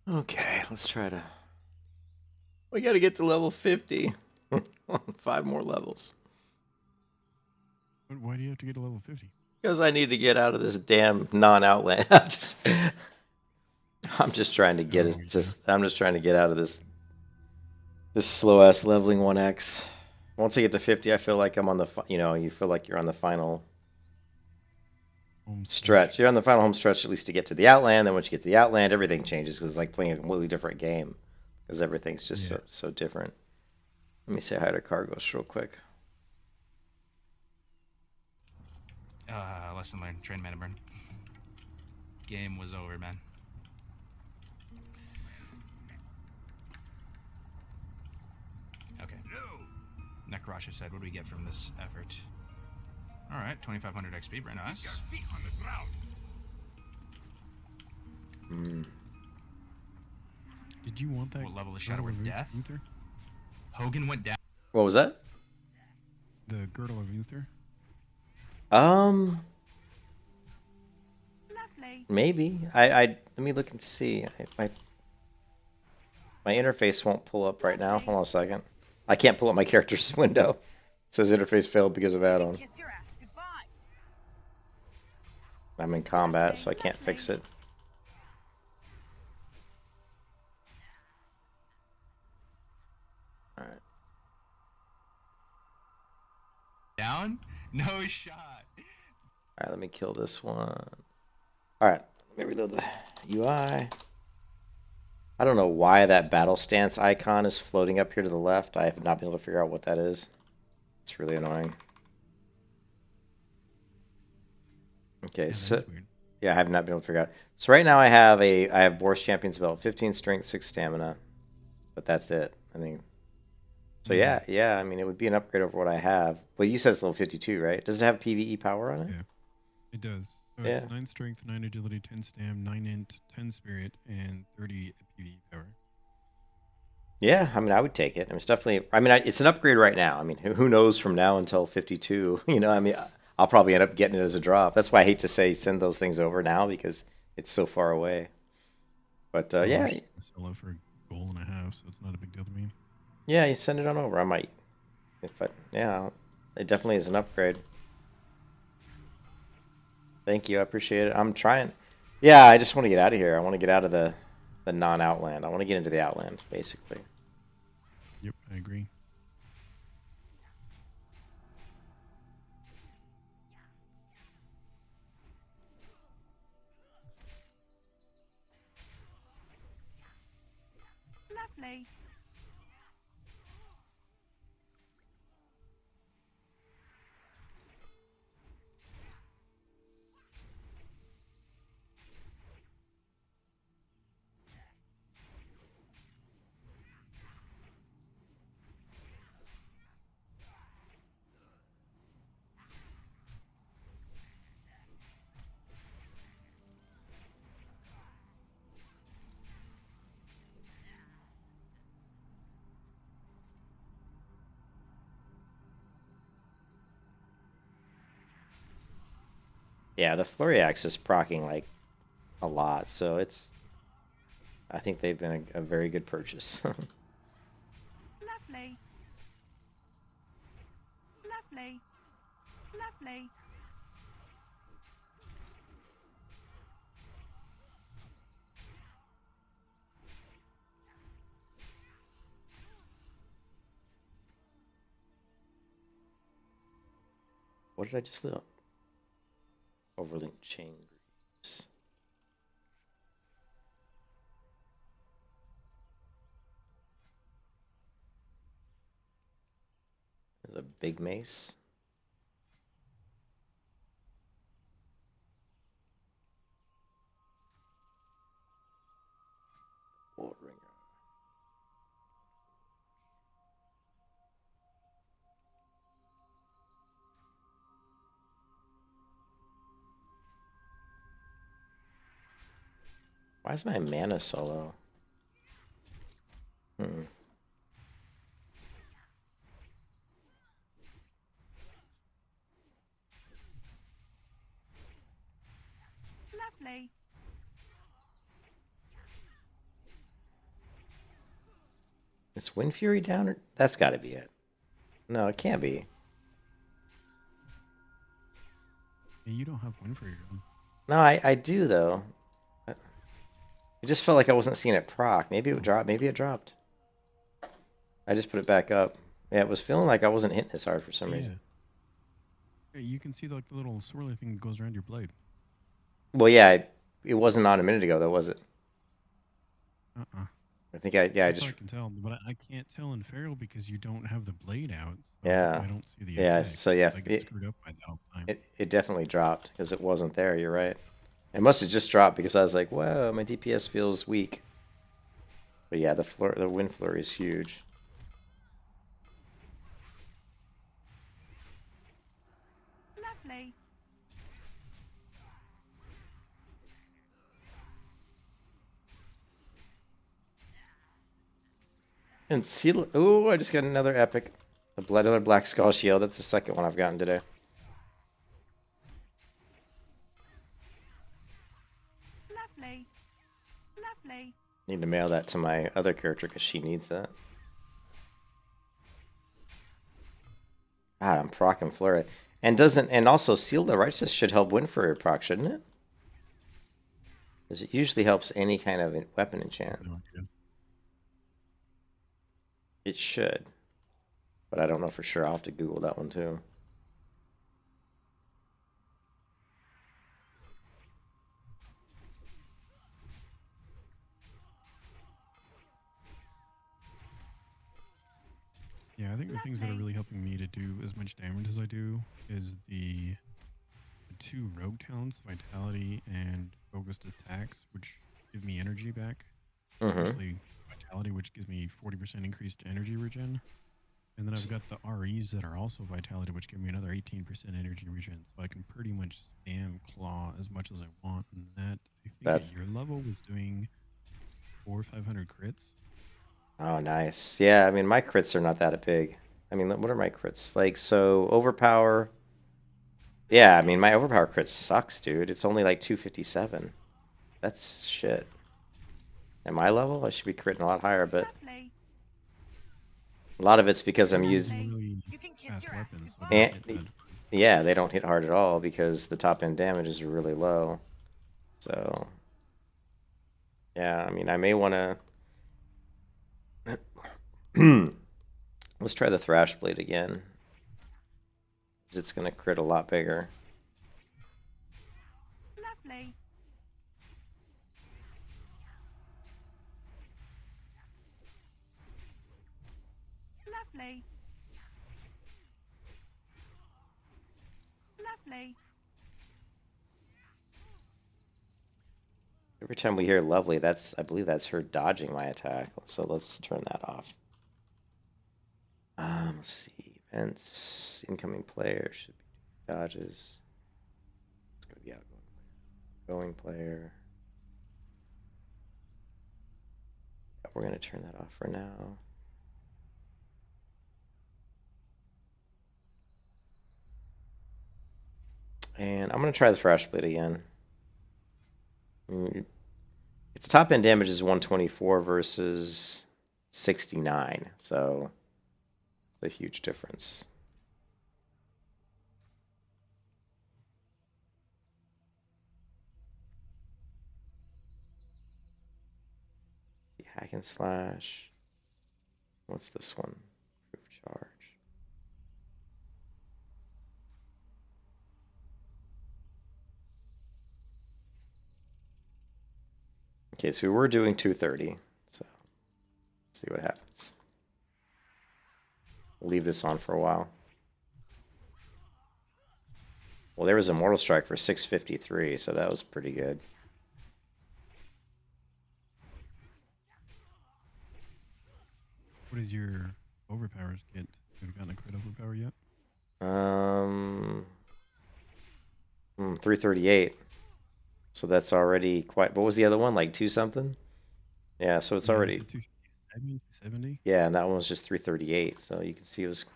Okay, let's try to. We got to get to level 50. 5 more levels. But why do you have to get to level 50? Because I need to get out of this damn non-outland. I'm just trying to get it. I'm just trying to get out of this slow ass leveling 1x. Once I get to 50, I feel like I'm on the. You feel like you're on the final Home stretch. You're on the final home stretch at least to get to the outland. Then once you get to the outland, everything changes because it's like playing a completely different game because everything's just so different. Let me say hi to Cargos real quick. Lesson learned. Train mana burn. Game was over, man. Okay. Necrosha said, what do we get from this effort? Alright, 2500 XP, very nice. Did you want that? What level is Shadow Word Death? Uther? Hogan went down. What was that? The Girdle of Uther? Lovely. Maybe. Let me look and see. My interface won't pull up right now. Hold on a second. I can't pull up my character's window. It says interface failed because of add-on. Kiss your ass goodbye. I'm in combat, so I can't fix it. Alright. Down? No shot. Alright, let me kill this one. Alright, let me reload the UI. I don't know why that battle stance icon is floating up here to the left. I have not been able to figure out what that is. It's really annoying. Okay, so yeah, I have not been able to figure out. So right now I have Boris Champion's belt, 15 strength, 6 stamina, but that's it. I think. So yeah. I mean, it would be an upgrade over what I have. Well, you said it's level 52, right? Does it have PvE power on it? Yeah, it does. So Yeah. it's 9 strength, 9 agility, 10 stam, 9 int, 10 spirit, and 30 PvE power. Yeah, I mean, I would take it. I mean, it's definitely. I mean, it's an upgrade right now. I mean, who knows from now until 52? I mean, I'll probably end up getting it as a drop. That's why I hate to say send those things over now because it's so far away. But yeah, Sell it for $1.50, so it's not a big deal to me. yeah, you send it on over. I might. Yeah, it definitely is an upgrade. Thank you, I appreciate it. I'm trying. Yeah, I just want to get out of here. I want to get out of the non-outland. I want to get into the outland, basically. Yep, I agree. Lovely. Yeah, the Flurry Axe is proccing like a lot, so it's. I think they've been a very good purchase. Lovely. Lovely. Lovely. What did I just look? Overlink chain groups. There's a big mace. Bolt ringer. Why is my mana so low? Lovely. Is Wind Fury down? Or... That's got to be it. No, it can't be. Yeah, you don't have Wind for your own. No, I do though. It just felt like I wasn't seeing it proc. Maybe it dropped. Maybe it dropped. I just put it back up. Yeah, it was feeling like I wasn't hitting as hard for some reason. Yeah, you can see like the little swirly thing that goes around your blade. Well, yeah, it wasn't on a minute ago though, was it? I think I That's just all I can tell, but I can't tell in Feral because you don't have the blade out. So Yeah. I don't see the Yeah, effect. so yeah, I get screwed up by that all the time. it definitely dropped because it wasn't there. You're right. It must have just dropped because I was like, "Whoa, my DPS feels weak." But yeah, the wind flurry is huge. Lovely. And seal. Oh, I just got another epic. Another Black Skull Shield. That's the second one I've gotten today. Lovely. Lovely. Need to mail that to my other character because she needs that. God, I'm procking Flurry. And also Seal the Righteous should help win for a proc, shouldn't it? Because it usually helps any kind of weapon enchant. No idea. It should. But I don't know for sure. I'll have to Google that one too. Yeah, I think the things that are Lovely. really helping me to do as much damage as I do is the two rogue talents, Vitality and Focused Attacks, which give me energy back. Mm-hmm. Mostly Vitality, which gives me 40% increased energy regen. And then I've got the REs that are also Vitality, which give me another 18% energy regen. So I can pretty much spam Claw as much as I want. And that, I think That's- at your level, was doing 400 or 500 crits. Oh, nice. Yeah, I mean, my crits are not that big. I mean, what are my crits? Like, so, Overpower... Yeah, I mean, my Overpower crit sucks, dude. It's only like 257. That's shit. At my level, I should be critting a lot higher, but... Lovely. A lot of it's because I'm Lovely. using... Really You can kiss fast your ass weapons. So goodbye. I don't And, hit that. yeah, they don't hit hard at all because the top-end damage is really low. So... Yeah, I mean, I may want to... Let's try the Thrash Blade again. It's going to crit a lot bigger. Lovely. Lovely. Lovely. Every time we hear lovely, I believe that's her dodging my attack. So let's turn that off. Let's see. Events, incoming player should be dodges. It's going to be outgoing player. Yeah, we're going to turn that off for now. And I'm going to try the Thrash Blade again. Its top end damage is 124 versus 69, so it's a huge difference. See, hack and slash. What's this one? Proof charge. Okay, so we were doing 230, so let's see what happens. We'll leave this on for a while. Well, there was a Mortal Strike for 653, so that was pretty good. What does your overpowers get? Have you gotten a crit overpower yet? 338. So that's already quite... What was the other one? Like 2 something? Yeah, so it's already... 270? Yeah, and that one was just 338, so you can see it was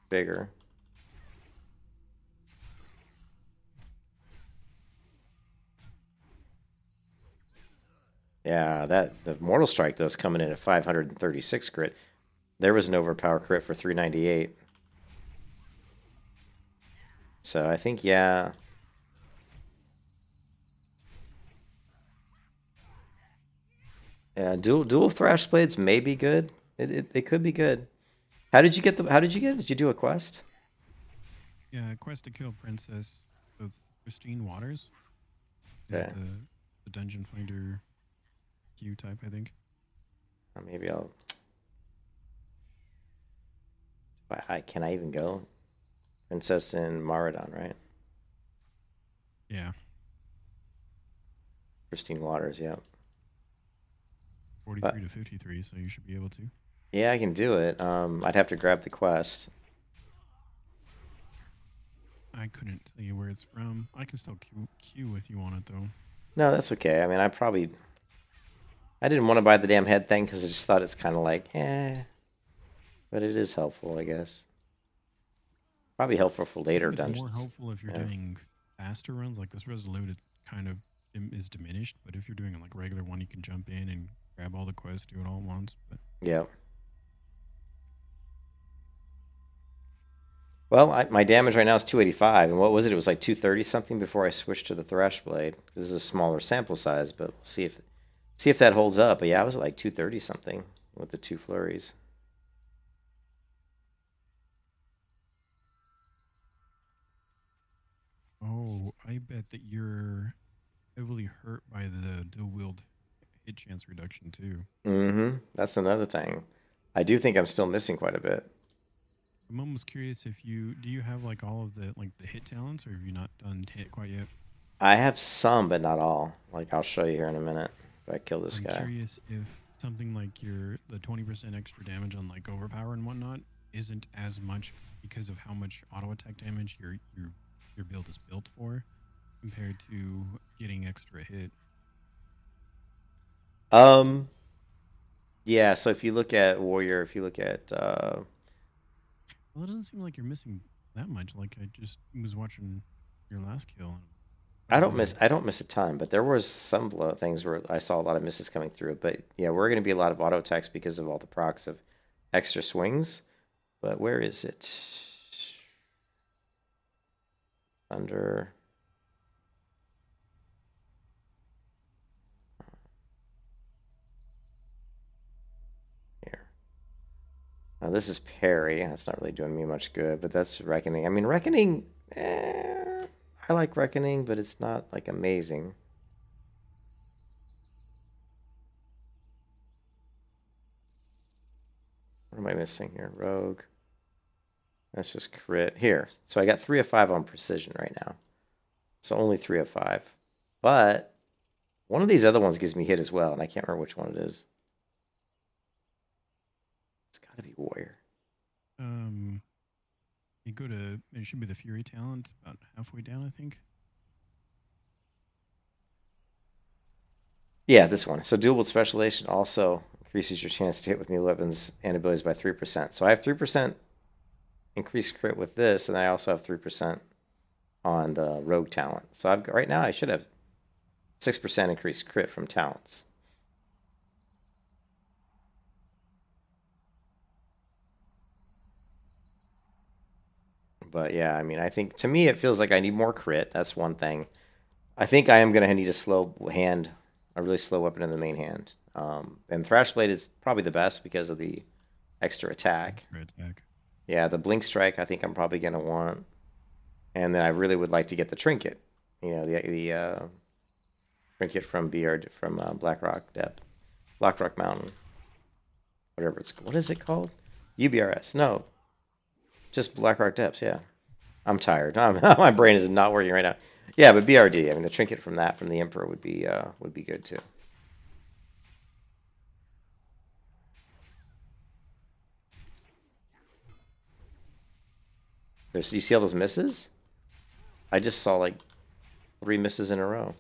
bigger. Yeah, the Mortal Strike though is coming in at 536 crit. There was an overpower crit for 398. So I think yeah. Yeah, dual thrash blades may be good. It could be good. How did you get the? How did you get it? Did you do a quest? Yeah, quest to kill Princess of Pristine Waters is Okay. the dungeon finder Q type, I think. Maybe I'll. Can I even go? Princess in Maradon, right? Yeah, Pristine Waters, yeah. 43 to 53, so you should be able to. Yeah, I can do it. I'd have to grab the quest. I couldn't tell you where it's from. I can still queue if you want it though. No, that's okay. I mean, I didn't want to buy the damn head thing because I just thought it's kind of like, but it is helpful, I guess. Probably helpful for later It's dungeons. more helpful if you're doing faster runs. Like this Resolute, it kind of is diminished, but if you're doing like regular one, you can jump in and grab all the quests, do it all at once. But yeah. Well, my damage right now is 285, and what was it? It was like 230 something before I switched to the Thresh Blade. This is a smaller sample size, but we'll see if that holds up. But yeah, I was at like 230 something with the 2 flurries. oh, I bet that you're heavily hurt by the dual wield hit chance reduction too. Mm-hmm. That's another thing. I do think I'm still missing quite a bit. I'm almost curious if do you have like all of the hit talents, or have you not done hit quite yet? I have some, but not all. Like I'll show you here in a minute if I kill this I'm guy. curious if something like the 20% extra damage on like overpower and whatnot isn't as much because of how much auto attack damage your build is built for compared to getting extra hit. Yeah, so if you look at Warrior, if you look at Well, it doesn't seem like you're missing that much. Like I just was watching your last kill. I don't miss a ton, but there was some things where I saw a lot of misses coming through. But yeah, we're going to be a lot of auto attacks because of all the procs of extra swings. But where is it? Under. Here. Now this is parry. That's not really doing me much good, but that's Reckoning. I mean, Reckoning, I like Reckoning, but it's not like amazing. What am I missing here? Rogue. That's just crit. Here. So I got 3 of 5 on precision right now. So only 3 of 5. But one of these other ones gives me hit as well, and I can't remember which one it is. It's got to be Warrior. You go to it should be the Fury talent about halfway down, I think. Yeah, this one. So dual wield specialization also increases your chance to hit with melee weapons and abilities by 3%. So I have 3% increased crit with this, and I also have 3% on the rogue talent. So right now I should have 6% increased crit from talents. But yeah, I mean, I think to me it feels like I need more crit. That's one thing. I think I am going to need a really slow weapon in the main hand. And Thrash Blade is probably the best because of the extra attack. Yeah, the Blink Strike I think I'm probably going to want. And then I really would like to get the Trinket. You know, the Trinket from Blackrock Mountain. Whatever it's called. What is it called? UBRS. No. Just Blackrock Depths, yeah. I'm tired. My brain is not working right now. Yeah, but BRD. I mean, the trinket from the Emperor would be good too. You see all those misses? I just saw like 3 misses in a row.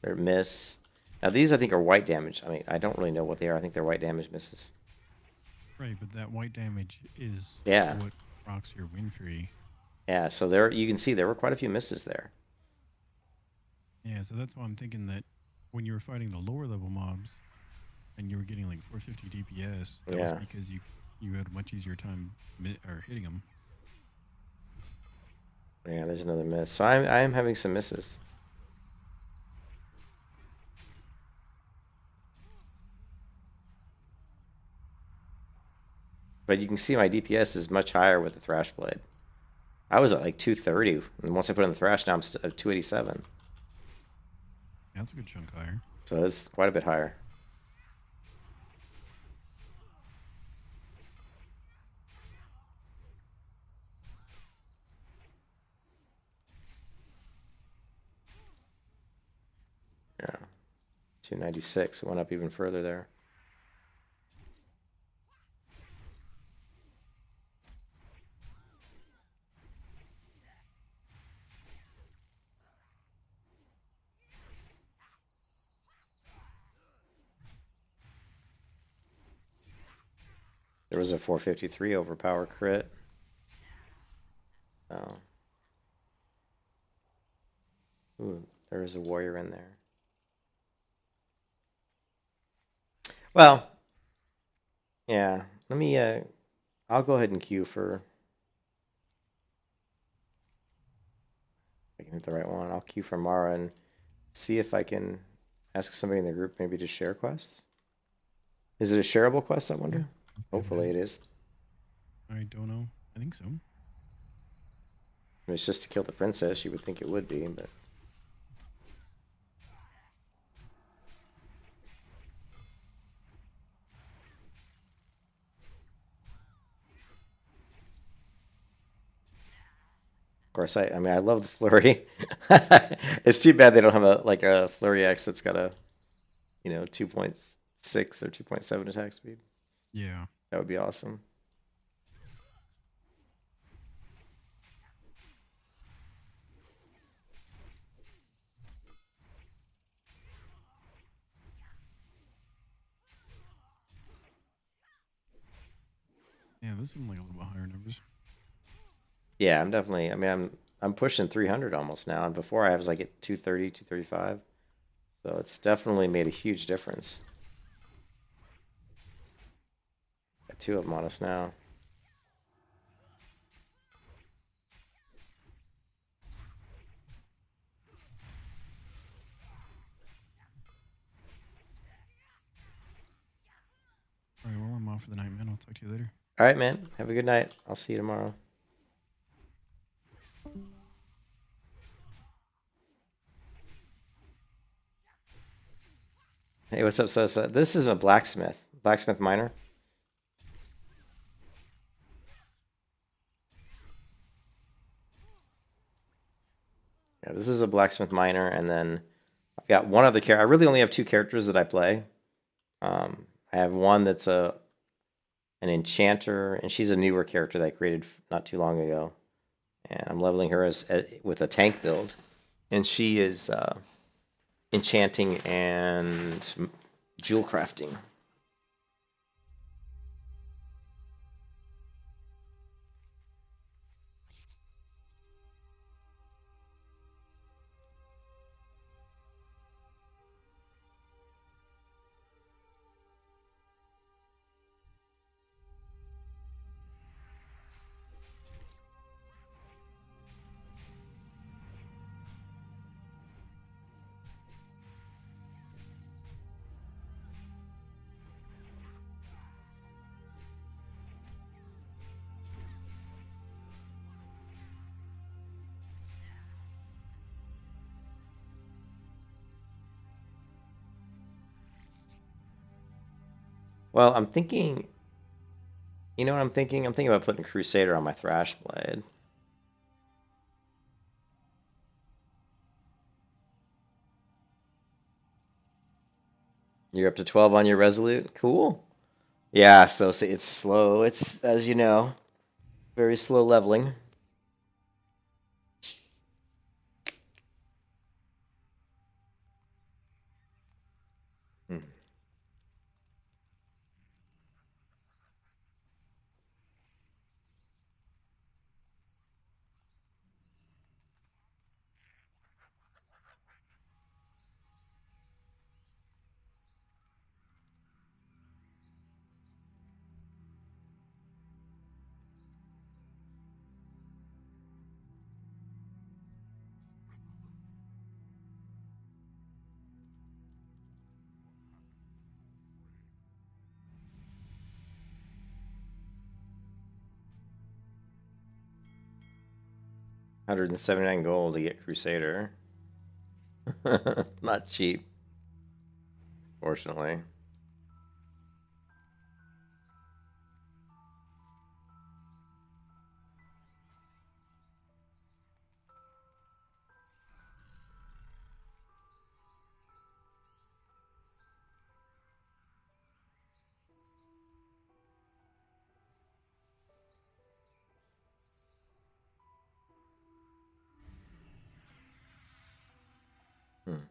They're miss. Now these I think are white damage. I mean, I don't really know what they are. I think they're white damage misses. Right, but that white damage is what rocks your Wind Fury. Yeah, so you can see there were quite a few misses there. Yeah, so that's why I'm thinking that when you were fighting the lower level mobs and you were getting like 450 DPS, that was Yeah. because you had a much easier time or hitting them. Yeah, there's another miss. So I am having some misses. But you can see my DPS is much higher with the Thrash Blade. I was at like 230, and once I put in the Thrash, now I'm at 287. Yeah, that's a good chunk higher. So it's quite a bit higher. Yeah, 296. It went up even further there. There was a 453 overpower crit. Oh. Ooh, there was a warrior in there. Well, yeah. Let me. I'll go ahead and queue for. If I can hit the right one. I'll queue for Mara and see if I can ask somebody in the group maybe to share quests. Is it a shareable quest? I wonder. Hopefully it is. I don't know. I think so. If it's just to kill the princess, you would think it would be, but. Of course, I mean, I love the flurry. It's too bad they don't have a flurry X that's got a, 2.6 or 2.7 attack speed. Yeah. That would be awesome. Yeah, this seemed like a little bit higher numbers. Yeah, I'm definitely. I mean, I'm pushing 300 almost now, and before I was like at 230, 235. So it's definitely made a huge difference. Got two of them on us now. All right, well, I'm off for the night, man. I'll talk to you later. All right, man. Have a good night. I'll see you tomorrow. Hey, what's up, Sosa? This is a blacksmith miner. Yeah, this is a blacksmith miner, and then I've got one other character. I really only have two characters that I play. I have one that's an enchanter, and she's a newer character that I created not too long ago, and I'm leveling her with a tank build, and she is enchanting and jewel crafting. Well, I'm thinking. You know what I'm thinking? I'm thinking about putting Crusader on my Thrash Blade. You're up to 12 on your Resolute? Cool. Yeah, so see, it's slow. It's, as you know, very slow leveling. Hmm. 179 gold to get Crusader. Not cheap, fortunately. Hmm.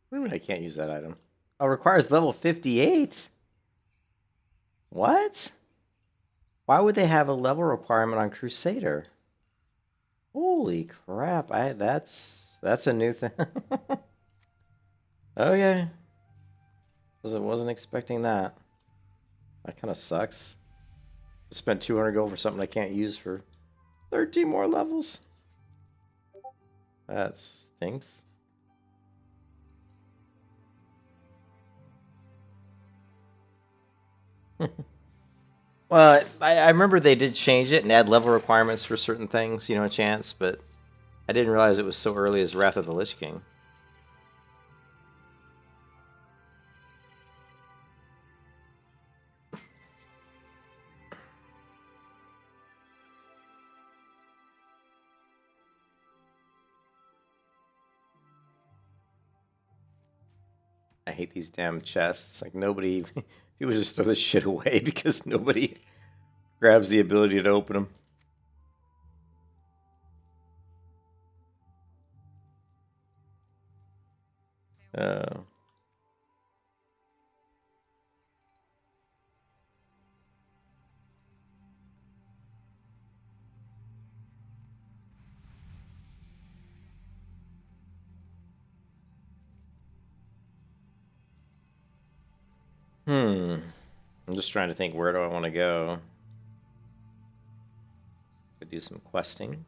What do you mean I can't use that item? Oh, requires level 58? What? Why would they have a level requirement on Crusader? Holy crap! That's a new thing. Okay, wasn't expecting that. That kind of sucks. I spent 200 gold for something I can't use for 13 more levels. That stinks. Well, I remember they did change it and add level requirements for certain things, a chance, but I didn't realize it was so early as Wrath of the Lich King. I hate these damn chests. Like, nobody... People just throw this shit away because nobody grabs the ability to open them. Uh, I'm just trying to think, where do I want to go? Could do some questing.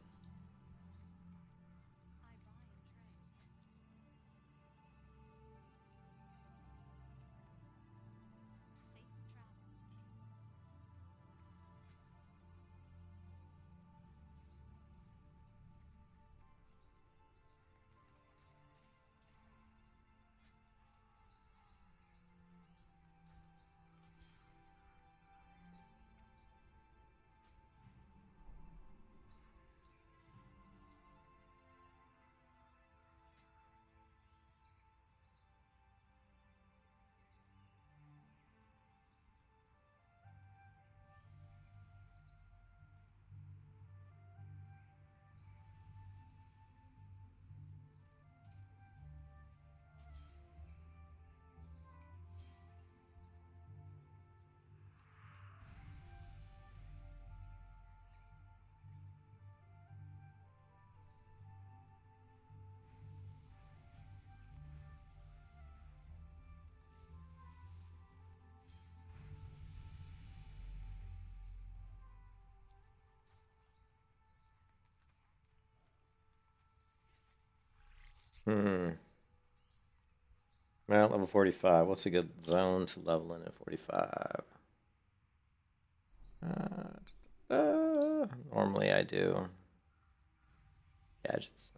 Well, level 45. What's a good zone to level in at 45? Normally I do gadgets.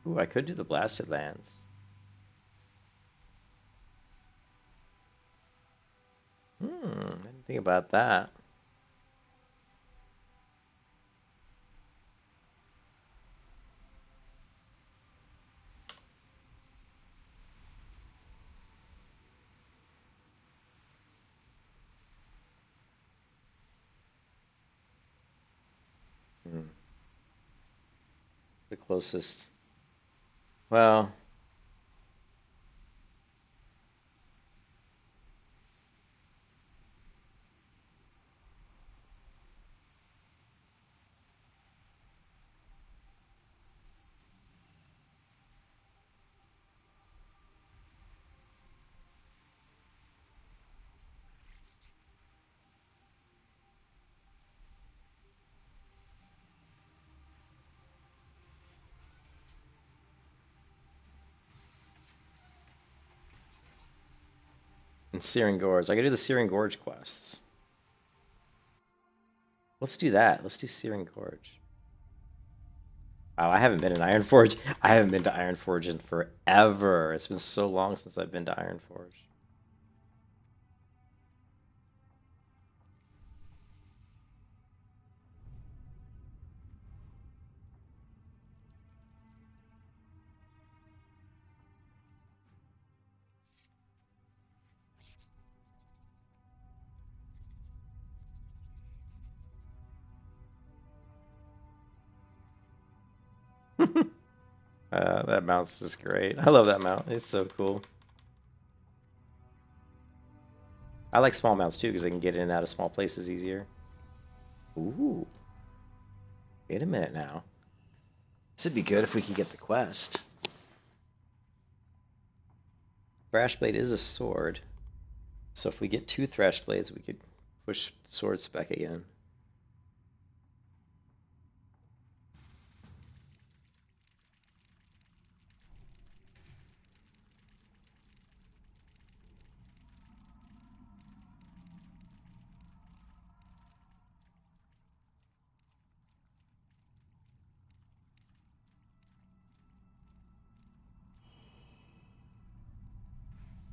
Ooh, I could do the blasted lands. I didn't think about that. The closest. Well, and Searing Gorge. I could do the Searing Gorge quests. Let's do that. Let's do Searing Gorge. Oh, I haven't been in Ironforge. I haven't been to Ironforge in forever. It's been so long since I've been to Ironforge. That mount's just great. I love that mount. It's so cool. I like small mounts too because I can get in and out of small places easier. Ooh. Wait a minute now. This would be good if we could get the quest. Thrashblade is a sword. So if we get 2 Thrashblades, we could push swords back again.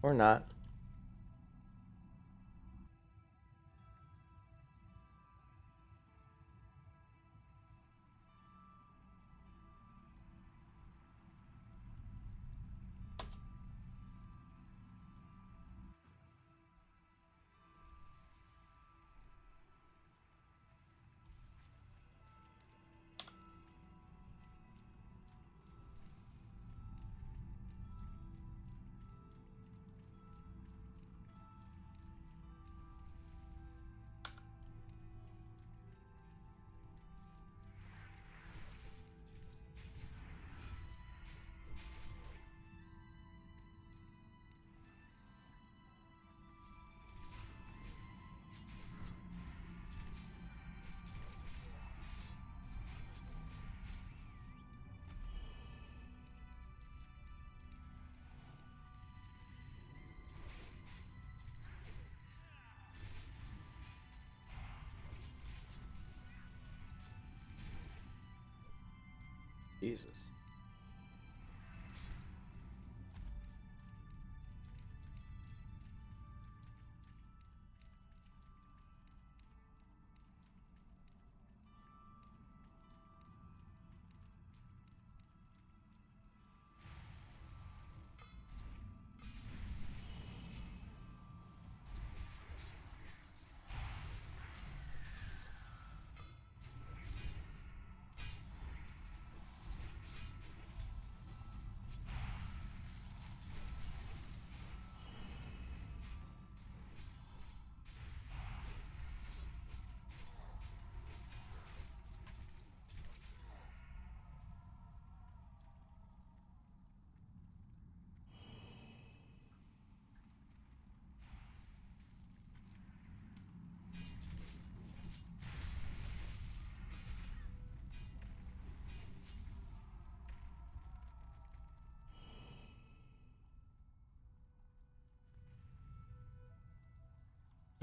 Or not. Jesus.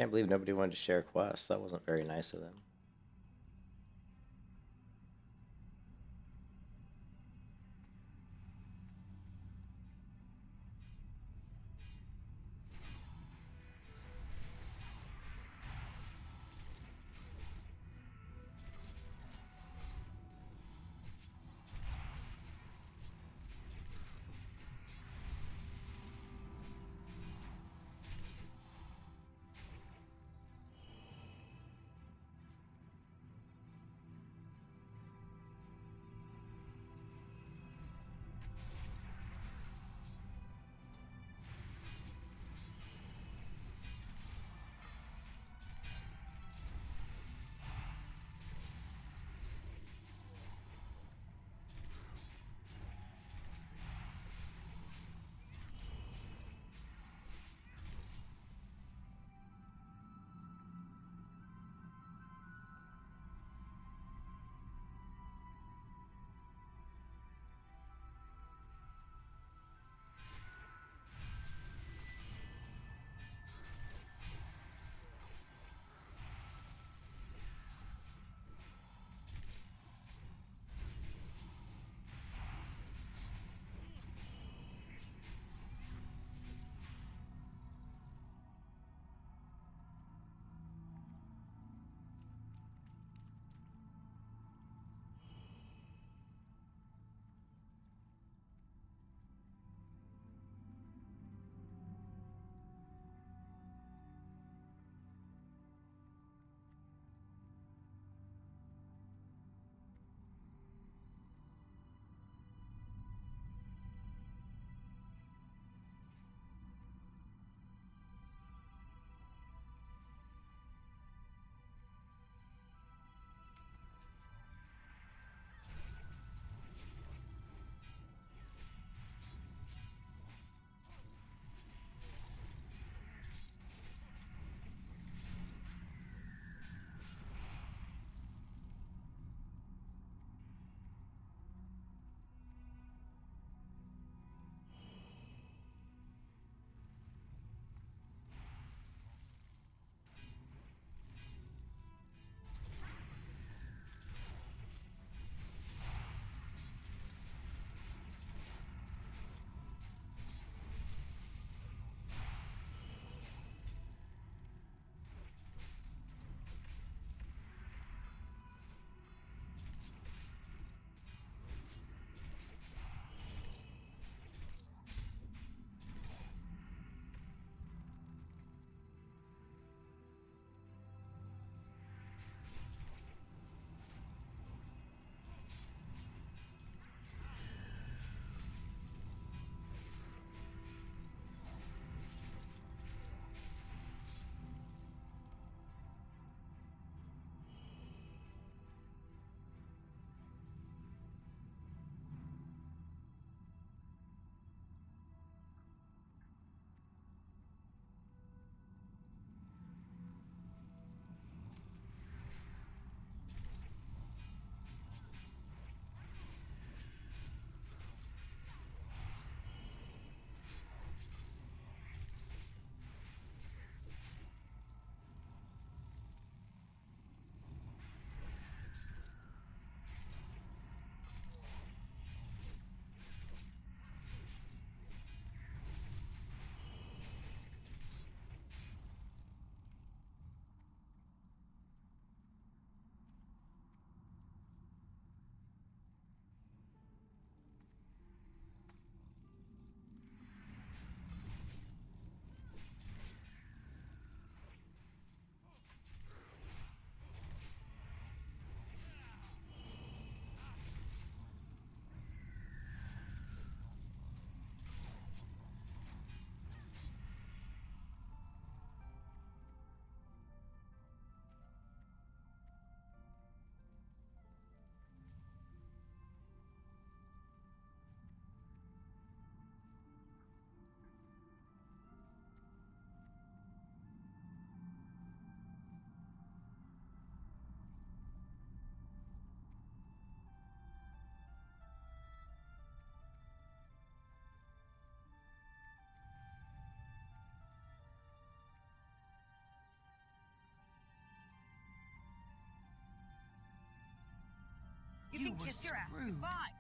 Can't believe nobody wanted to share quests. That wasn't very nice of them. You You can were kiss your ass screwed. goodbye.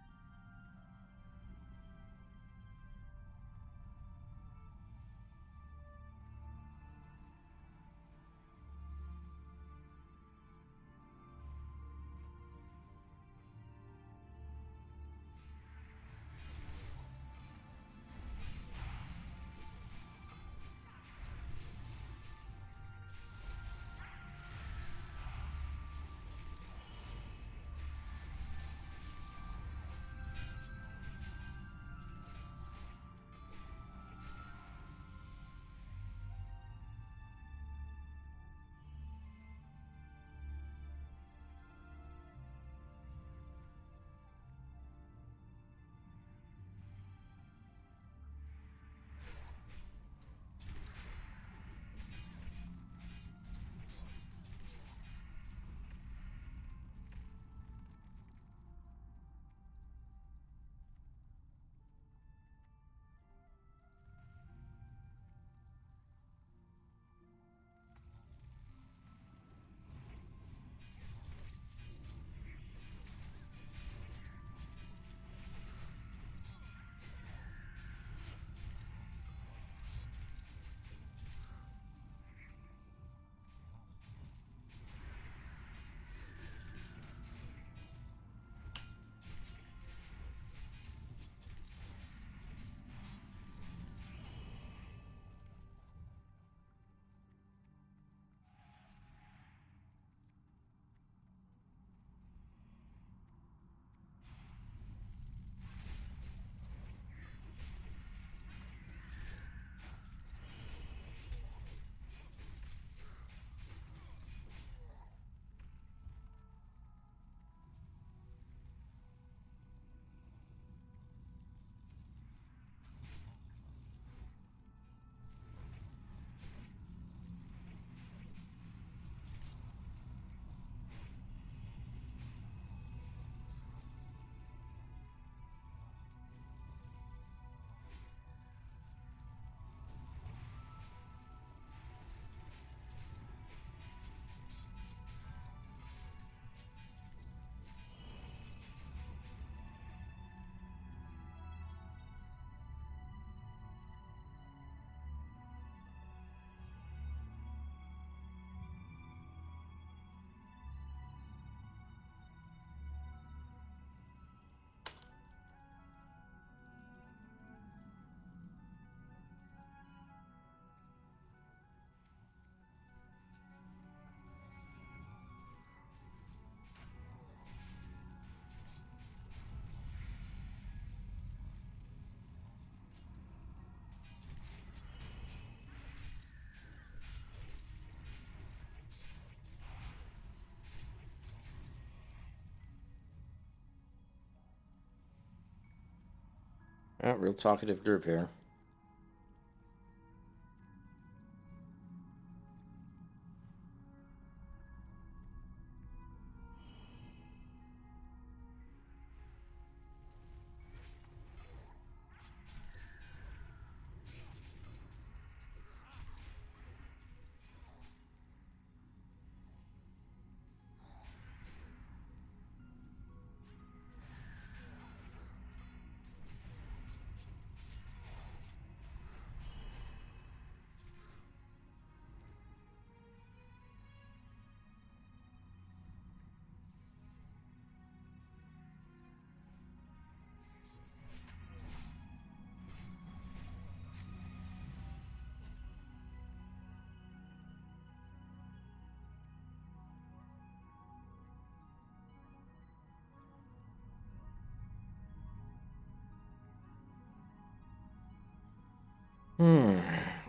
Oh, real talkative group here.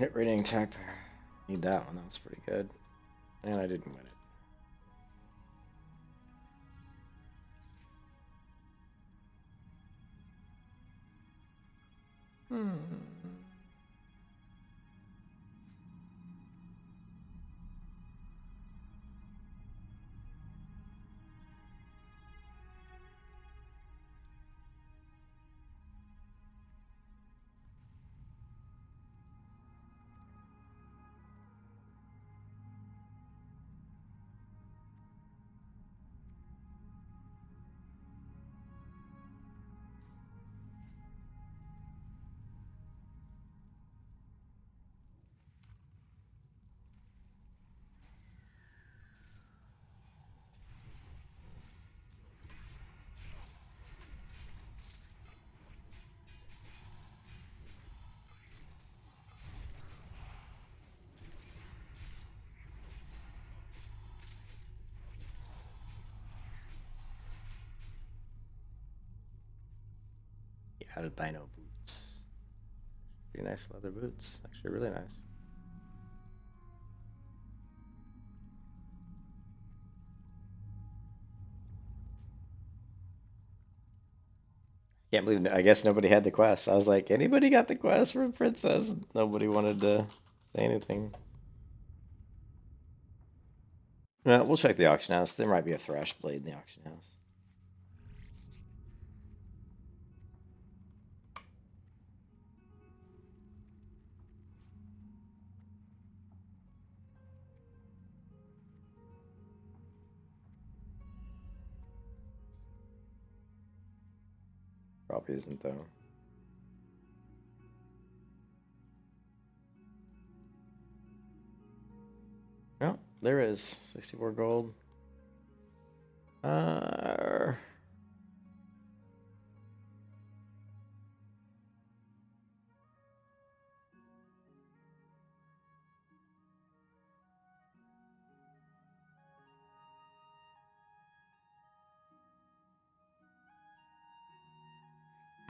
Hit rating attack power. Need that one. That was pretty good. And I didn't win it. got albino boots. Pretty nice leather boots. Actually, really nice. Can't believe. I guess nobody had the quest. I was like, anybody got the quest for Princess? Nobody wanted to say anything. We'll check the auction house. There might be a thrash blade in the auction house. Probably isn't though. No, there is 64 gold. I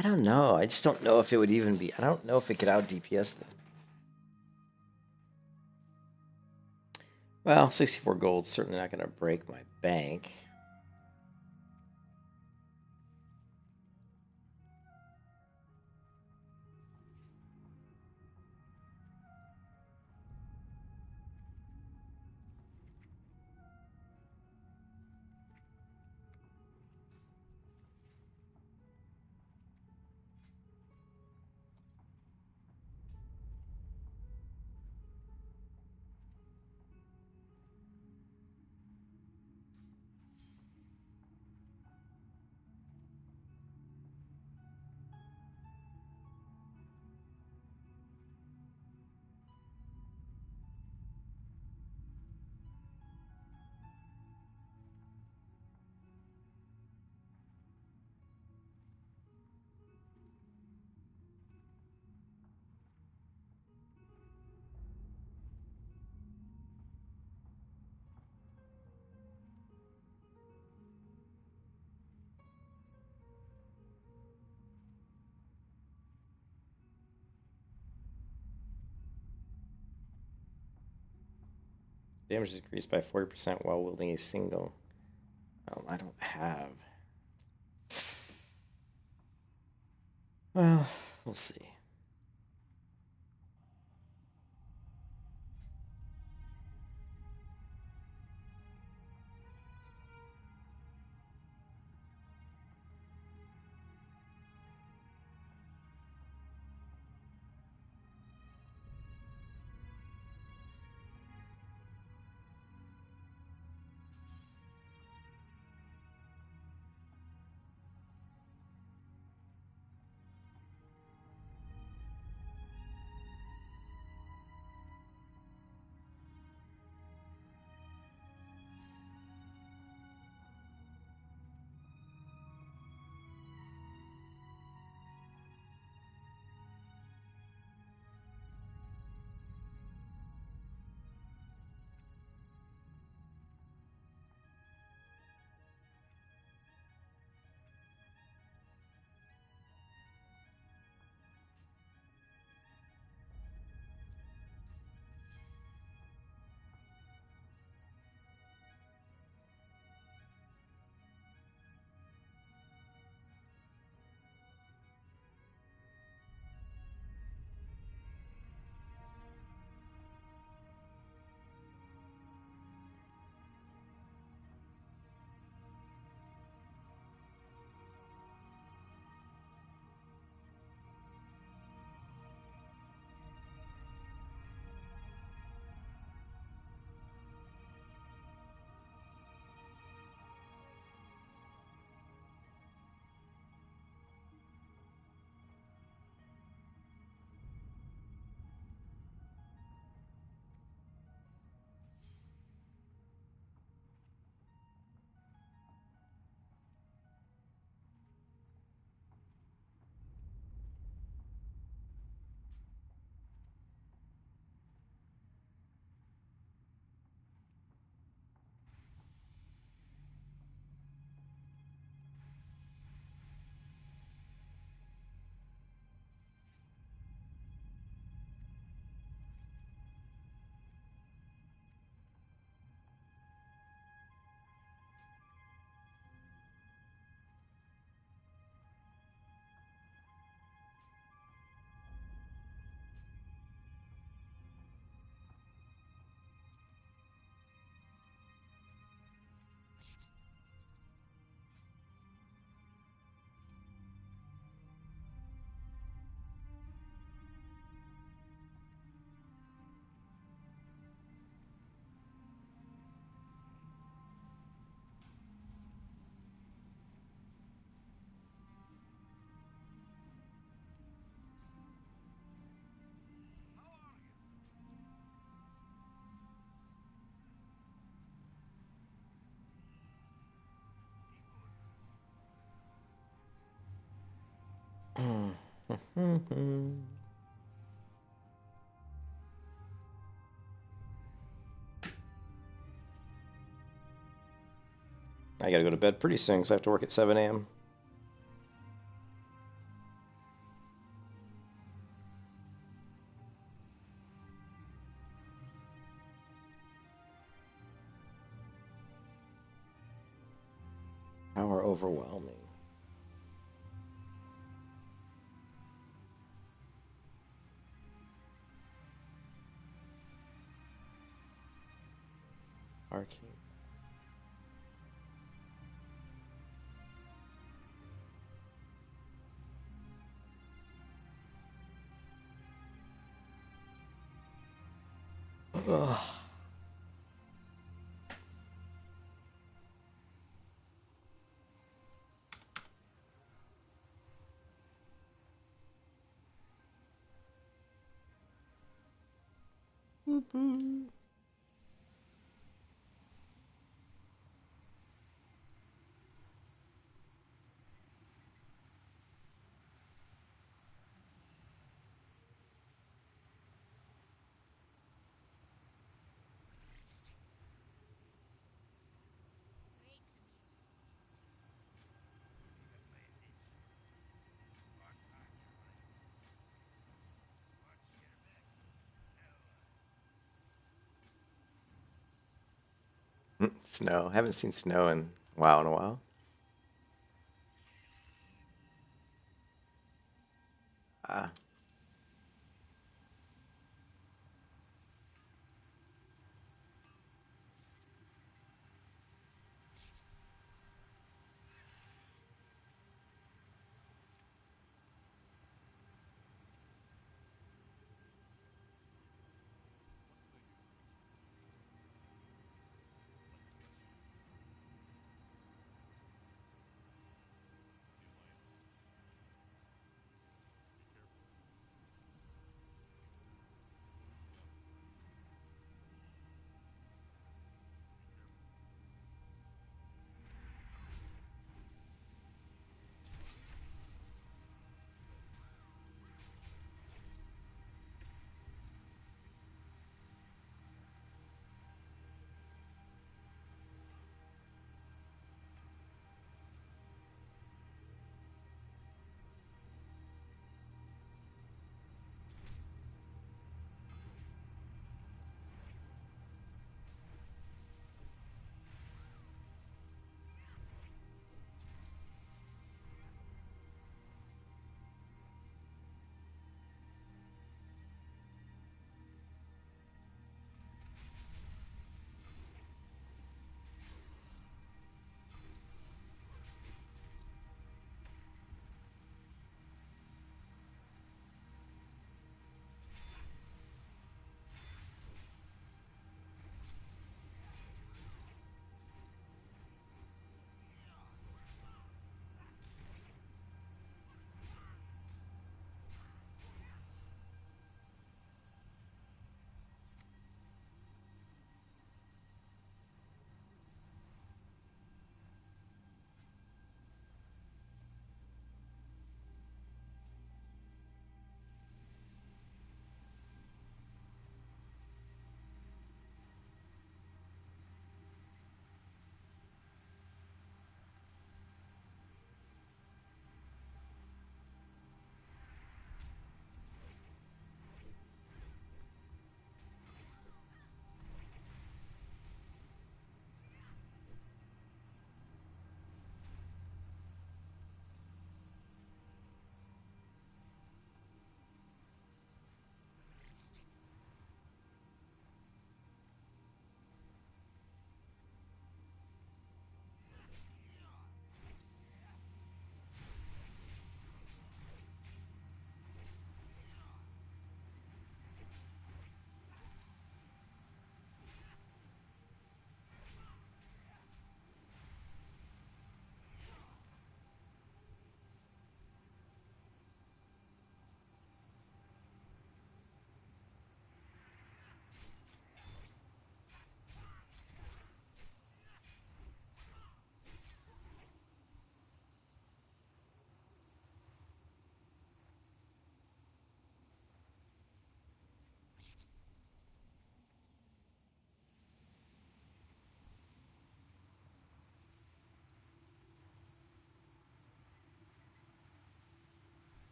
don't know. I just don't know if it would even be. I don't know if it could out DPS them. Well, 64 gold's certainly not going to break my bank. Damage is increased by 40% while wielding a single. I don't have. Well, we'll see. I gotta go to bed pretty soon because I have to work at 7 a.m. Power overwhelming. Arcane. Ugh. Boo-boo. Snow. Haven't seen snow in a while. Ah.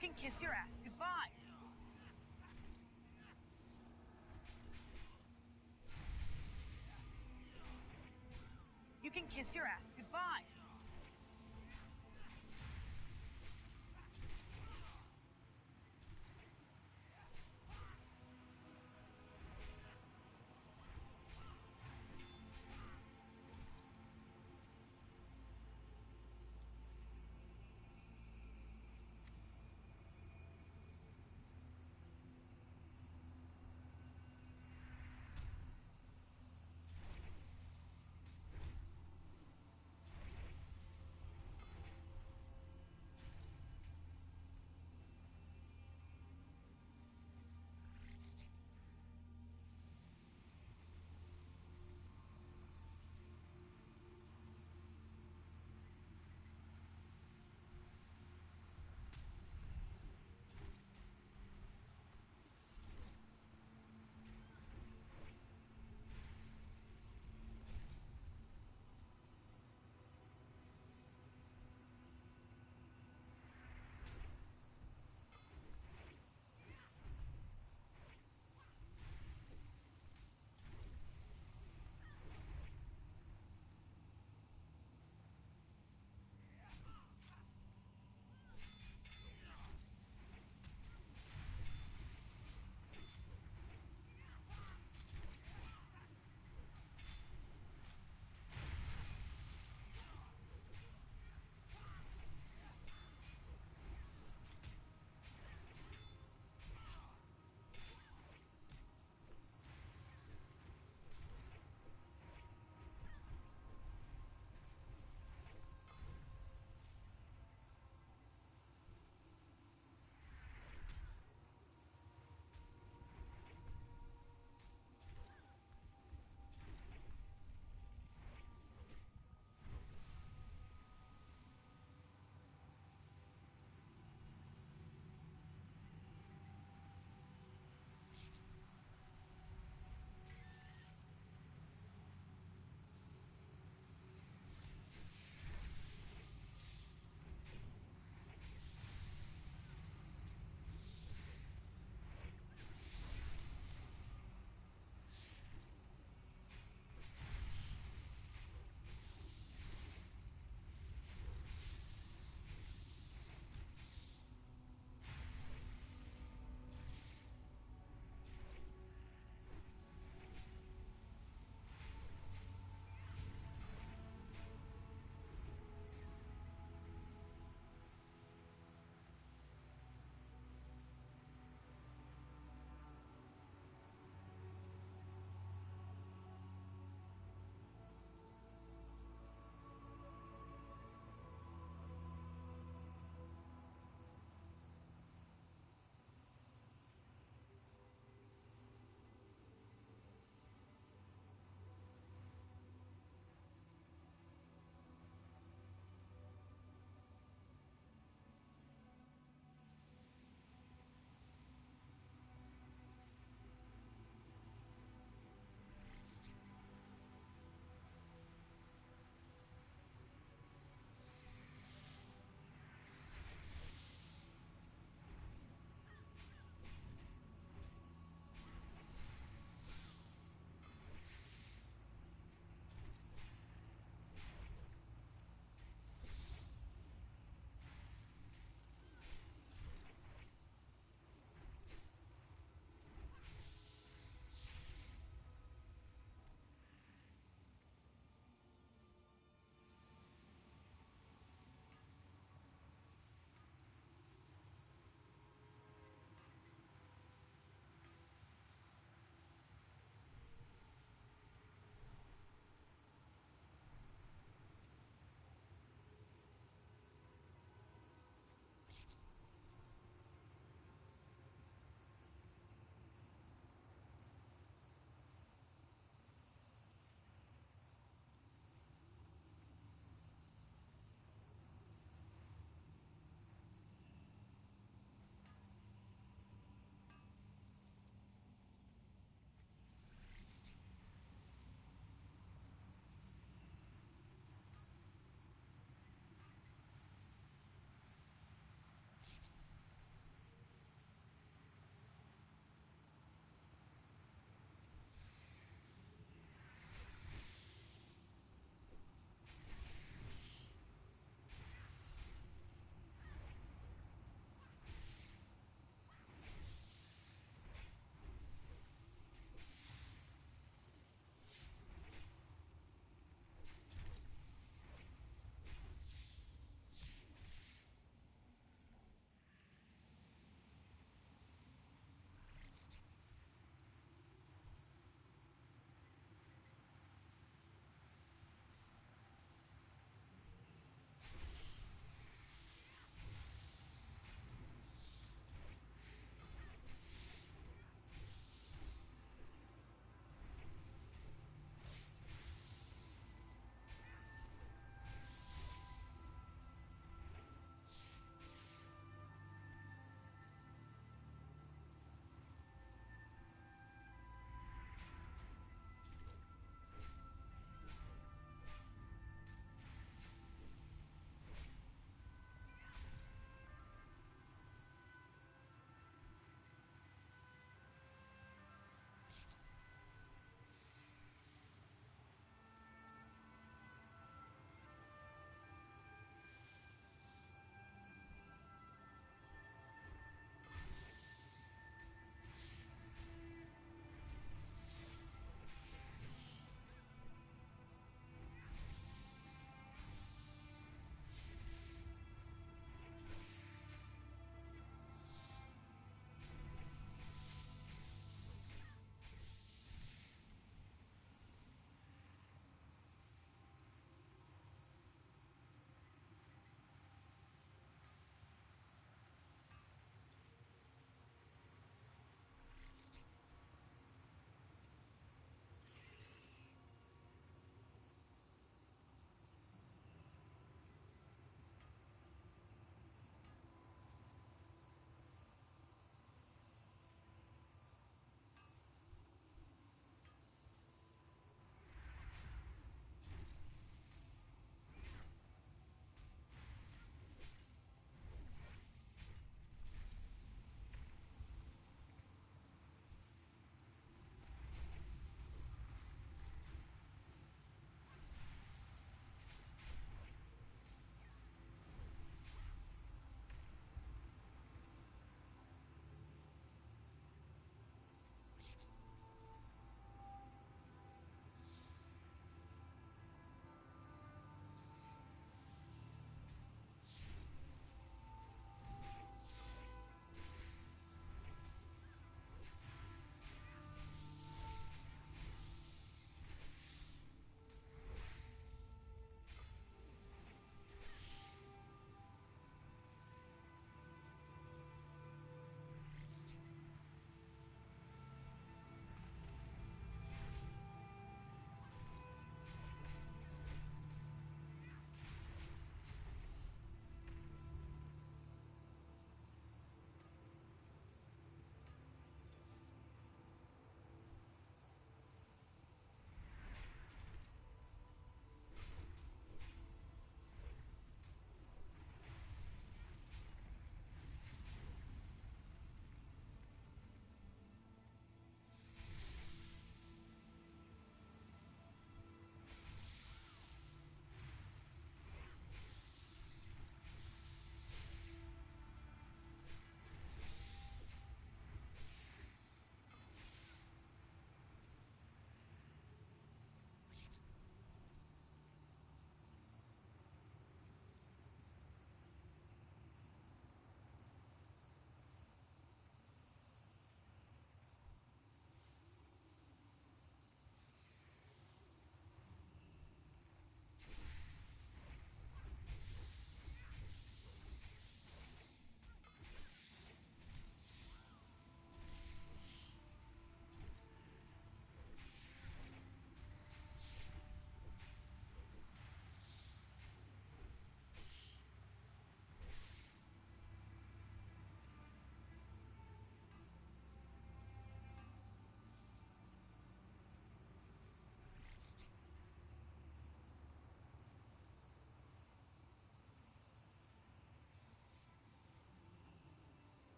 You can kiss your ass goodbye. You can kiss your ass goodbye.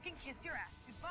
You can kiss your ass goodbye.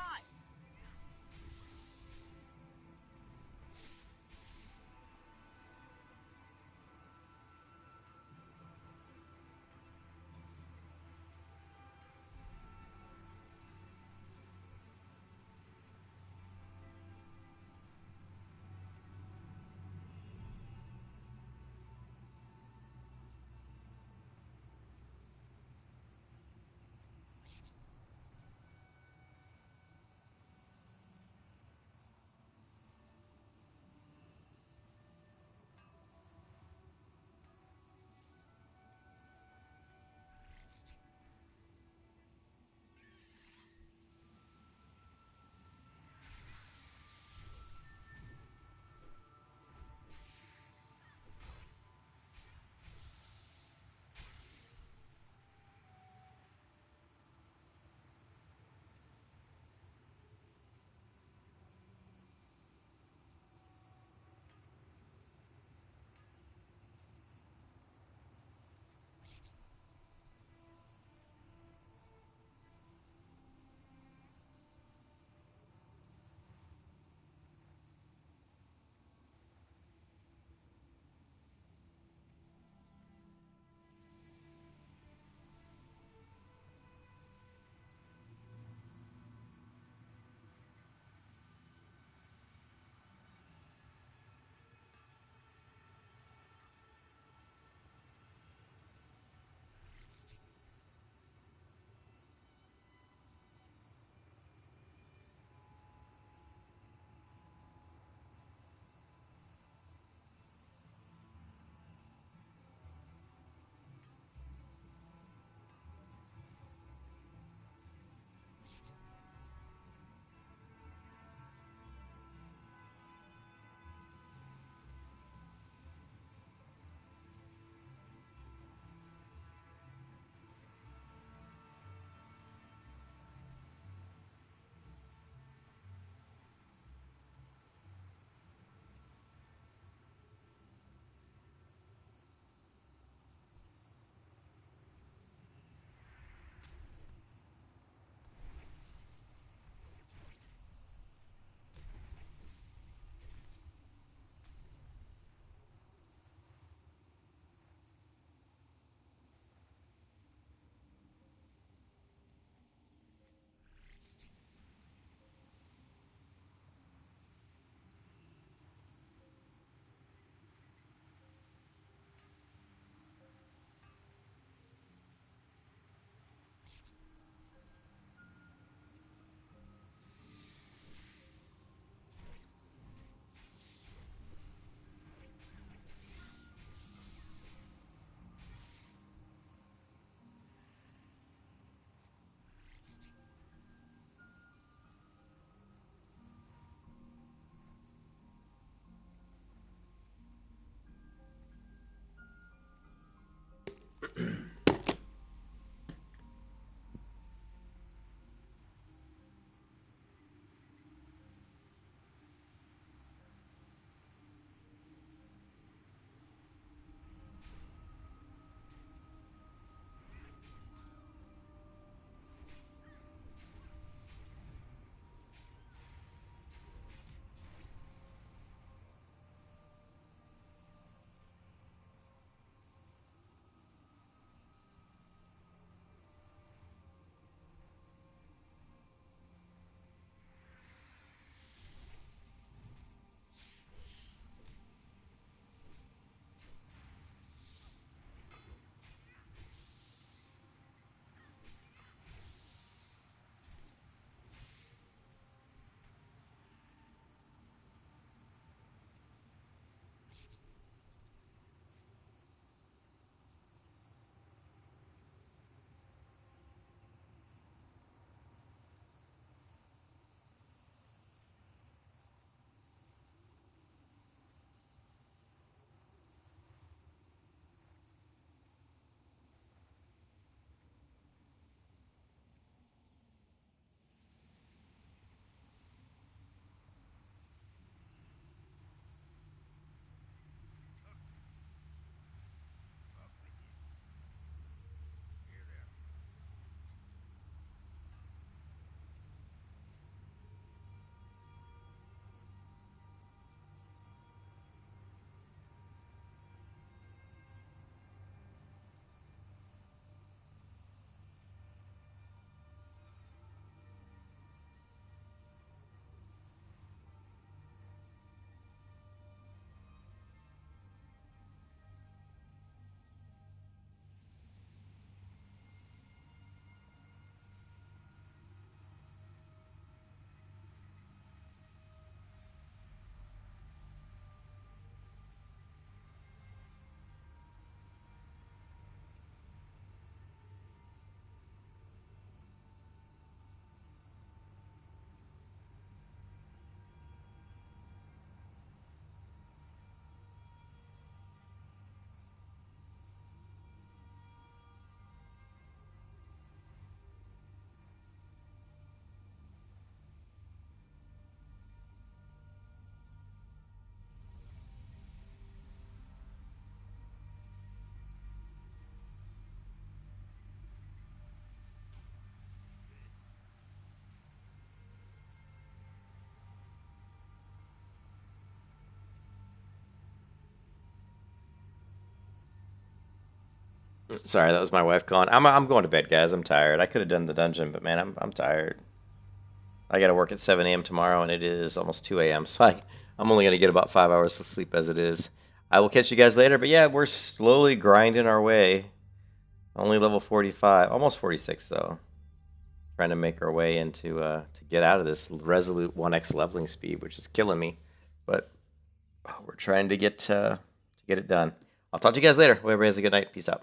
Sorry, that was my wife calling. I'm going to bed, guys. I'm tired. I could have done the dungeon, but man, I'm tired. I got to work at 7 a.m. tomorrow, and it is almost 2 a.m. So I'm only going to get about 5 hours of sleep as it is. I will catch you guys later. But yeah, we're slowly grinding our way. Only level 45, almost 46 though. Trying to make our way into to get out of this Resolute 1x leveling speed, which is killing me. But we're trying to get it done. I'll talk to you guys later. Whoever has a good night. Peace out.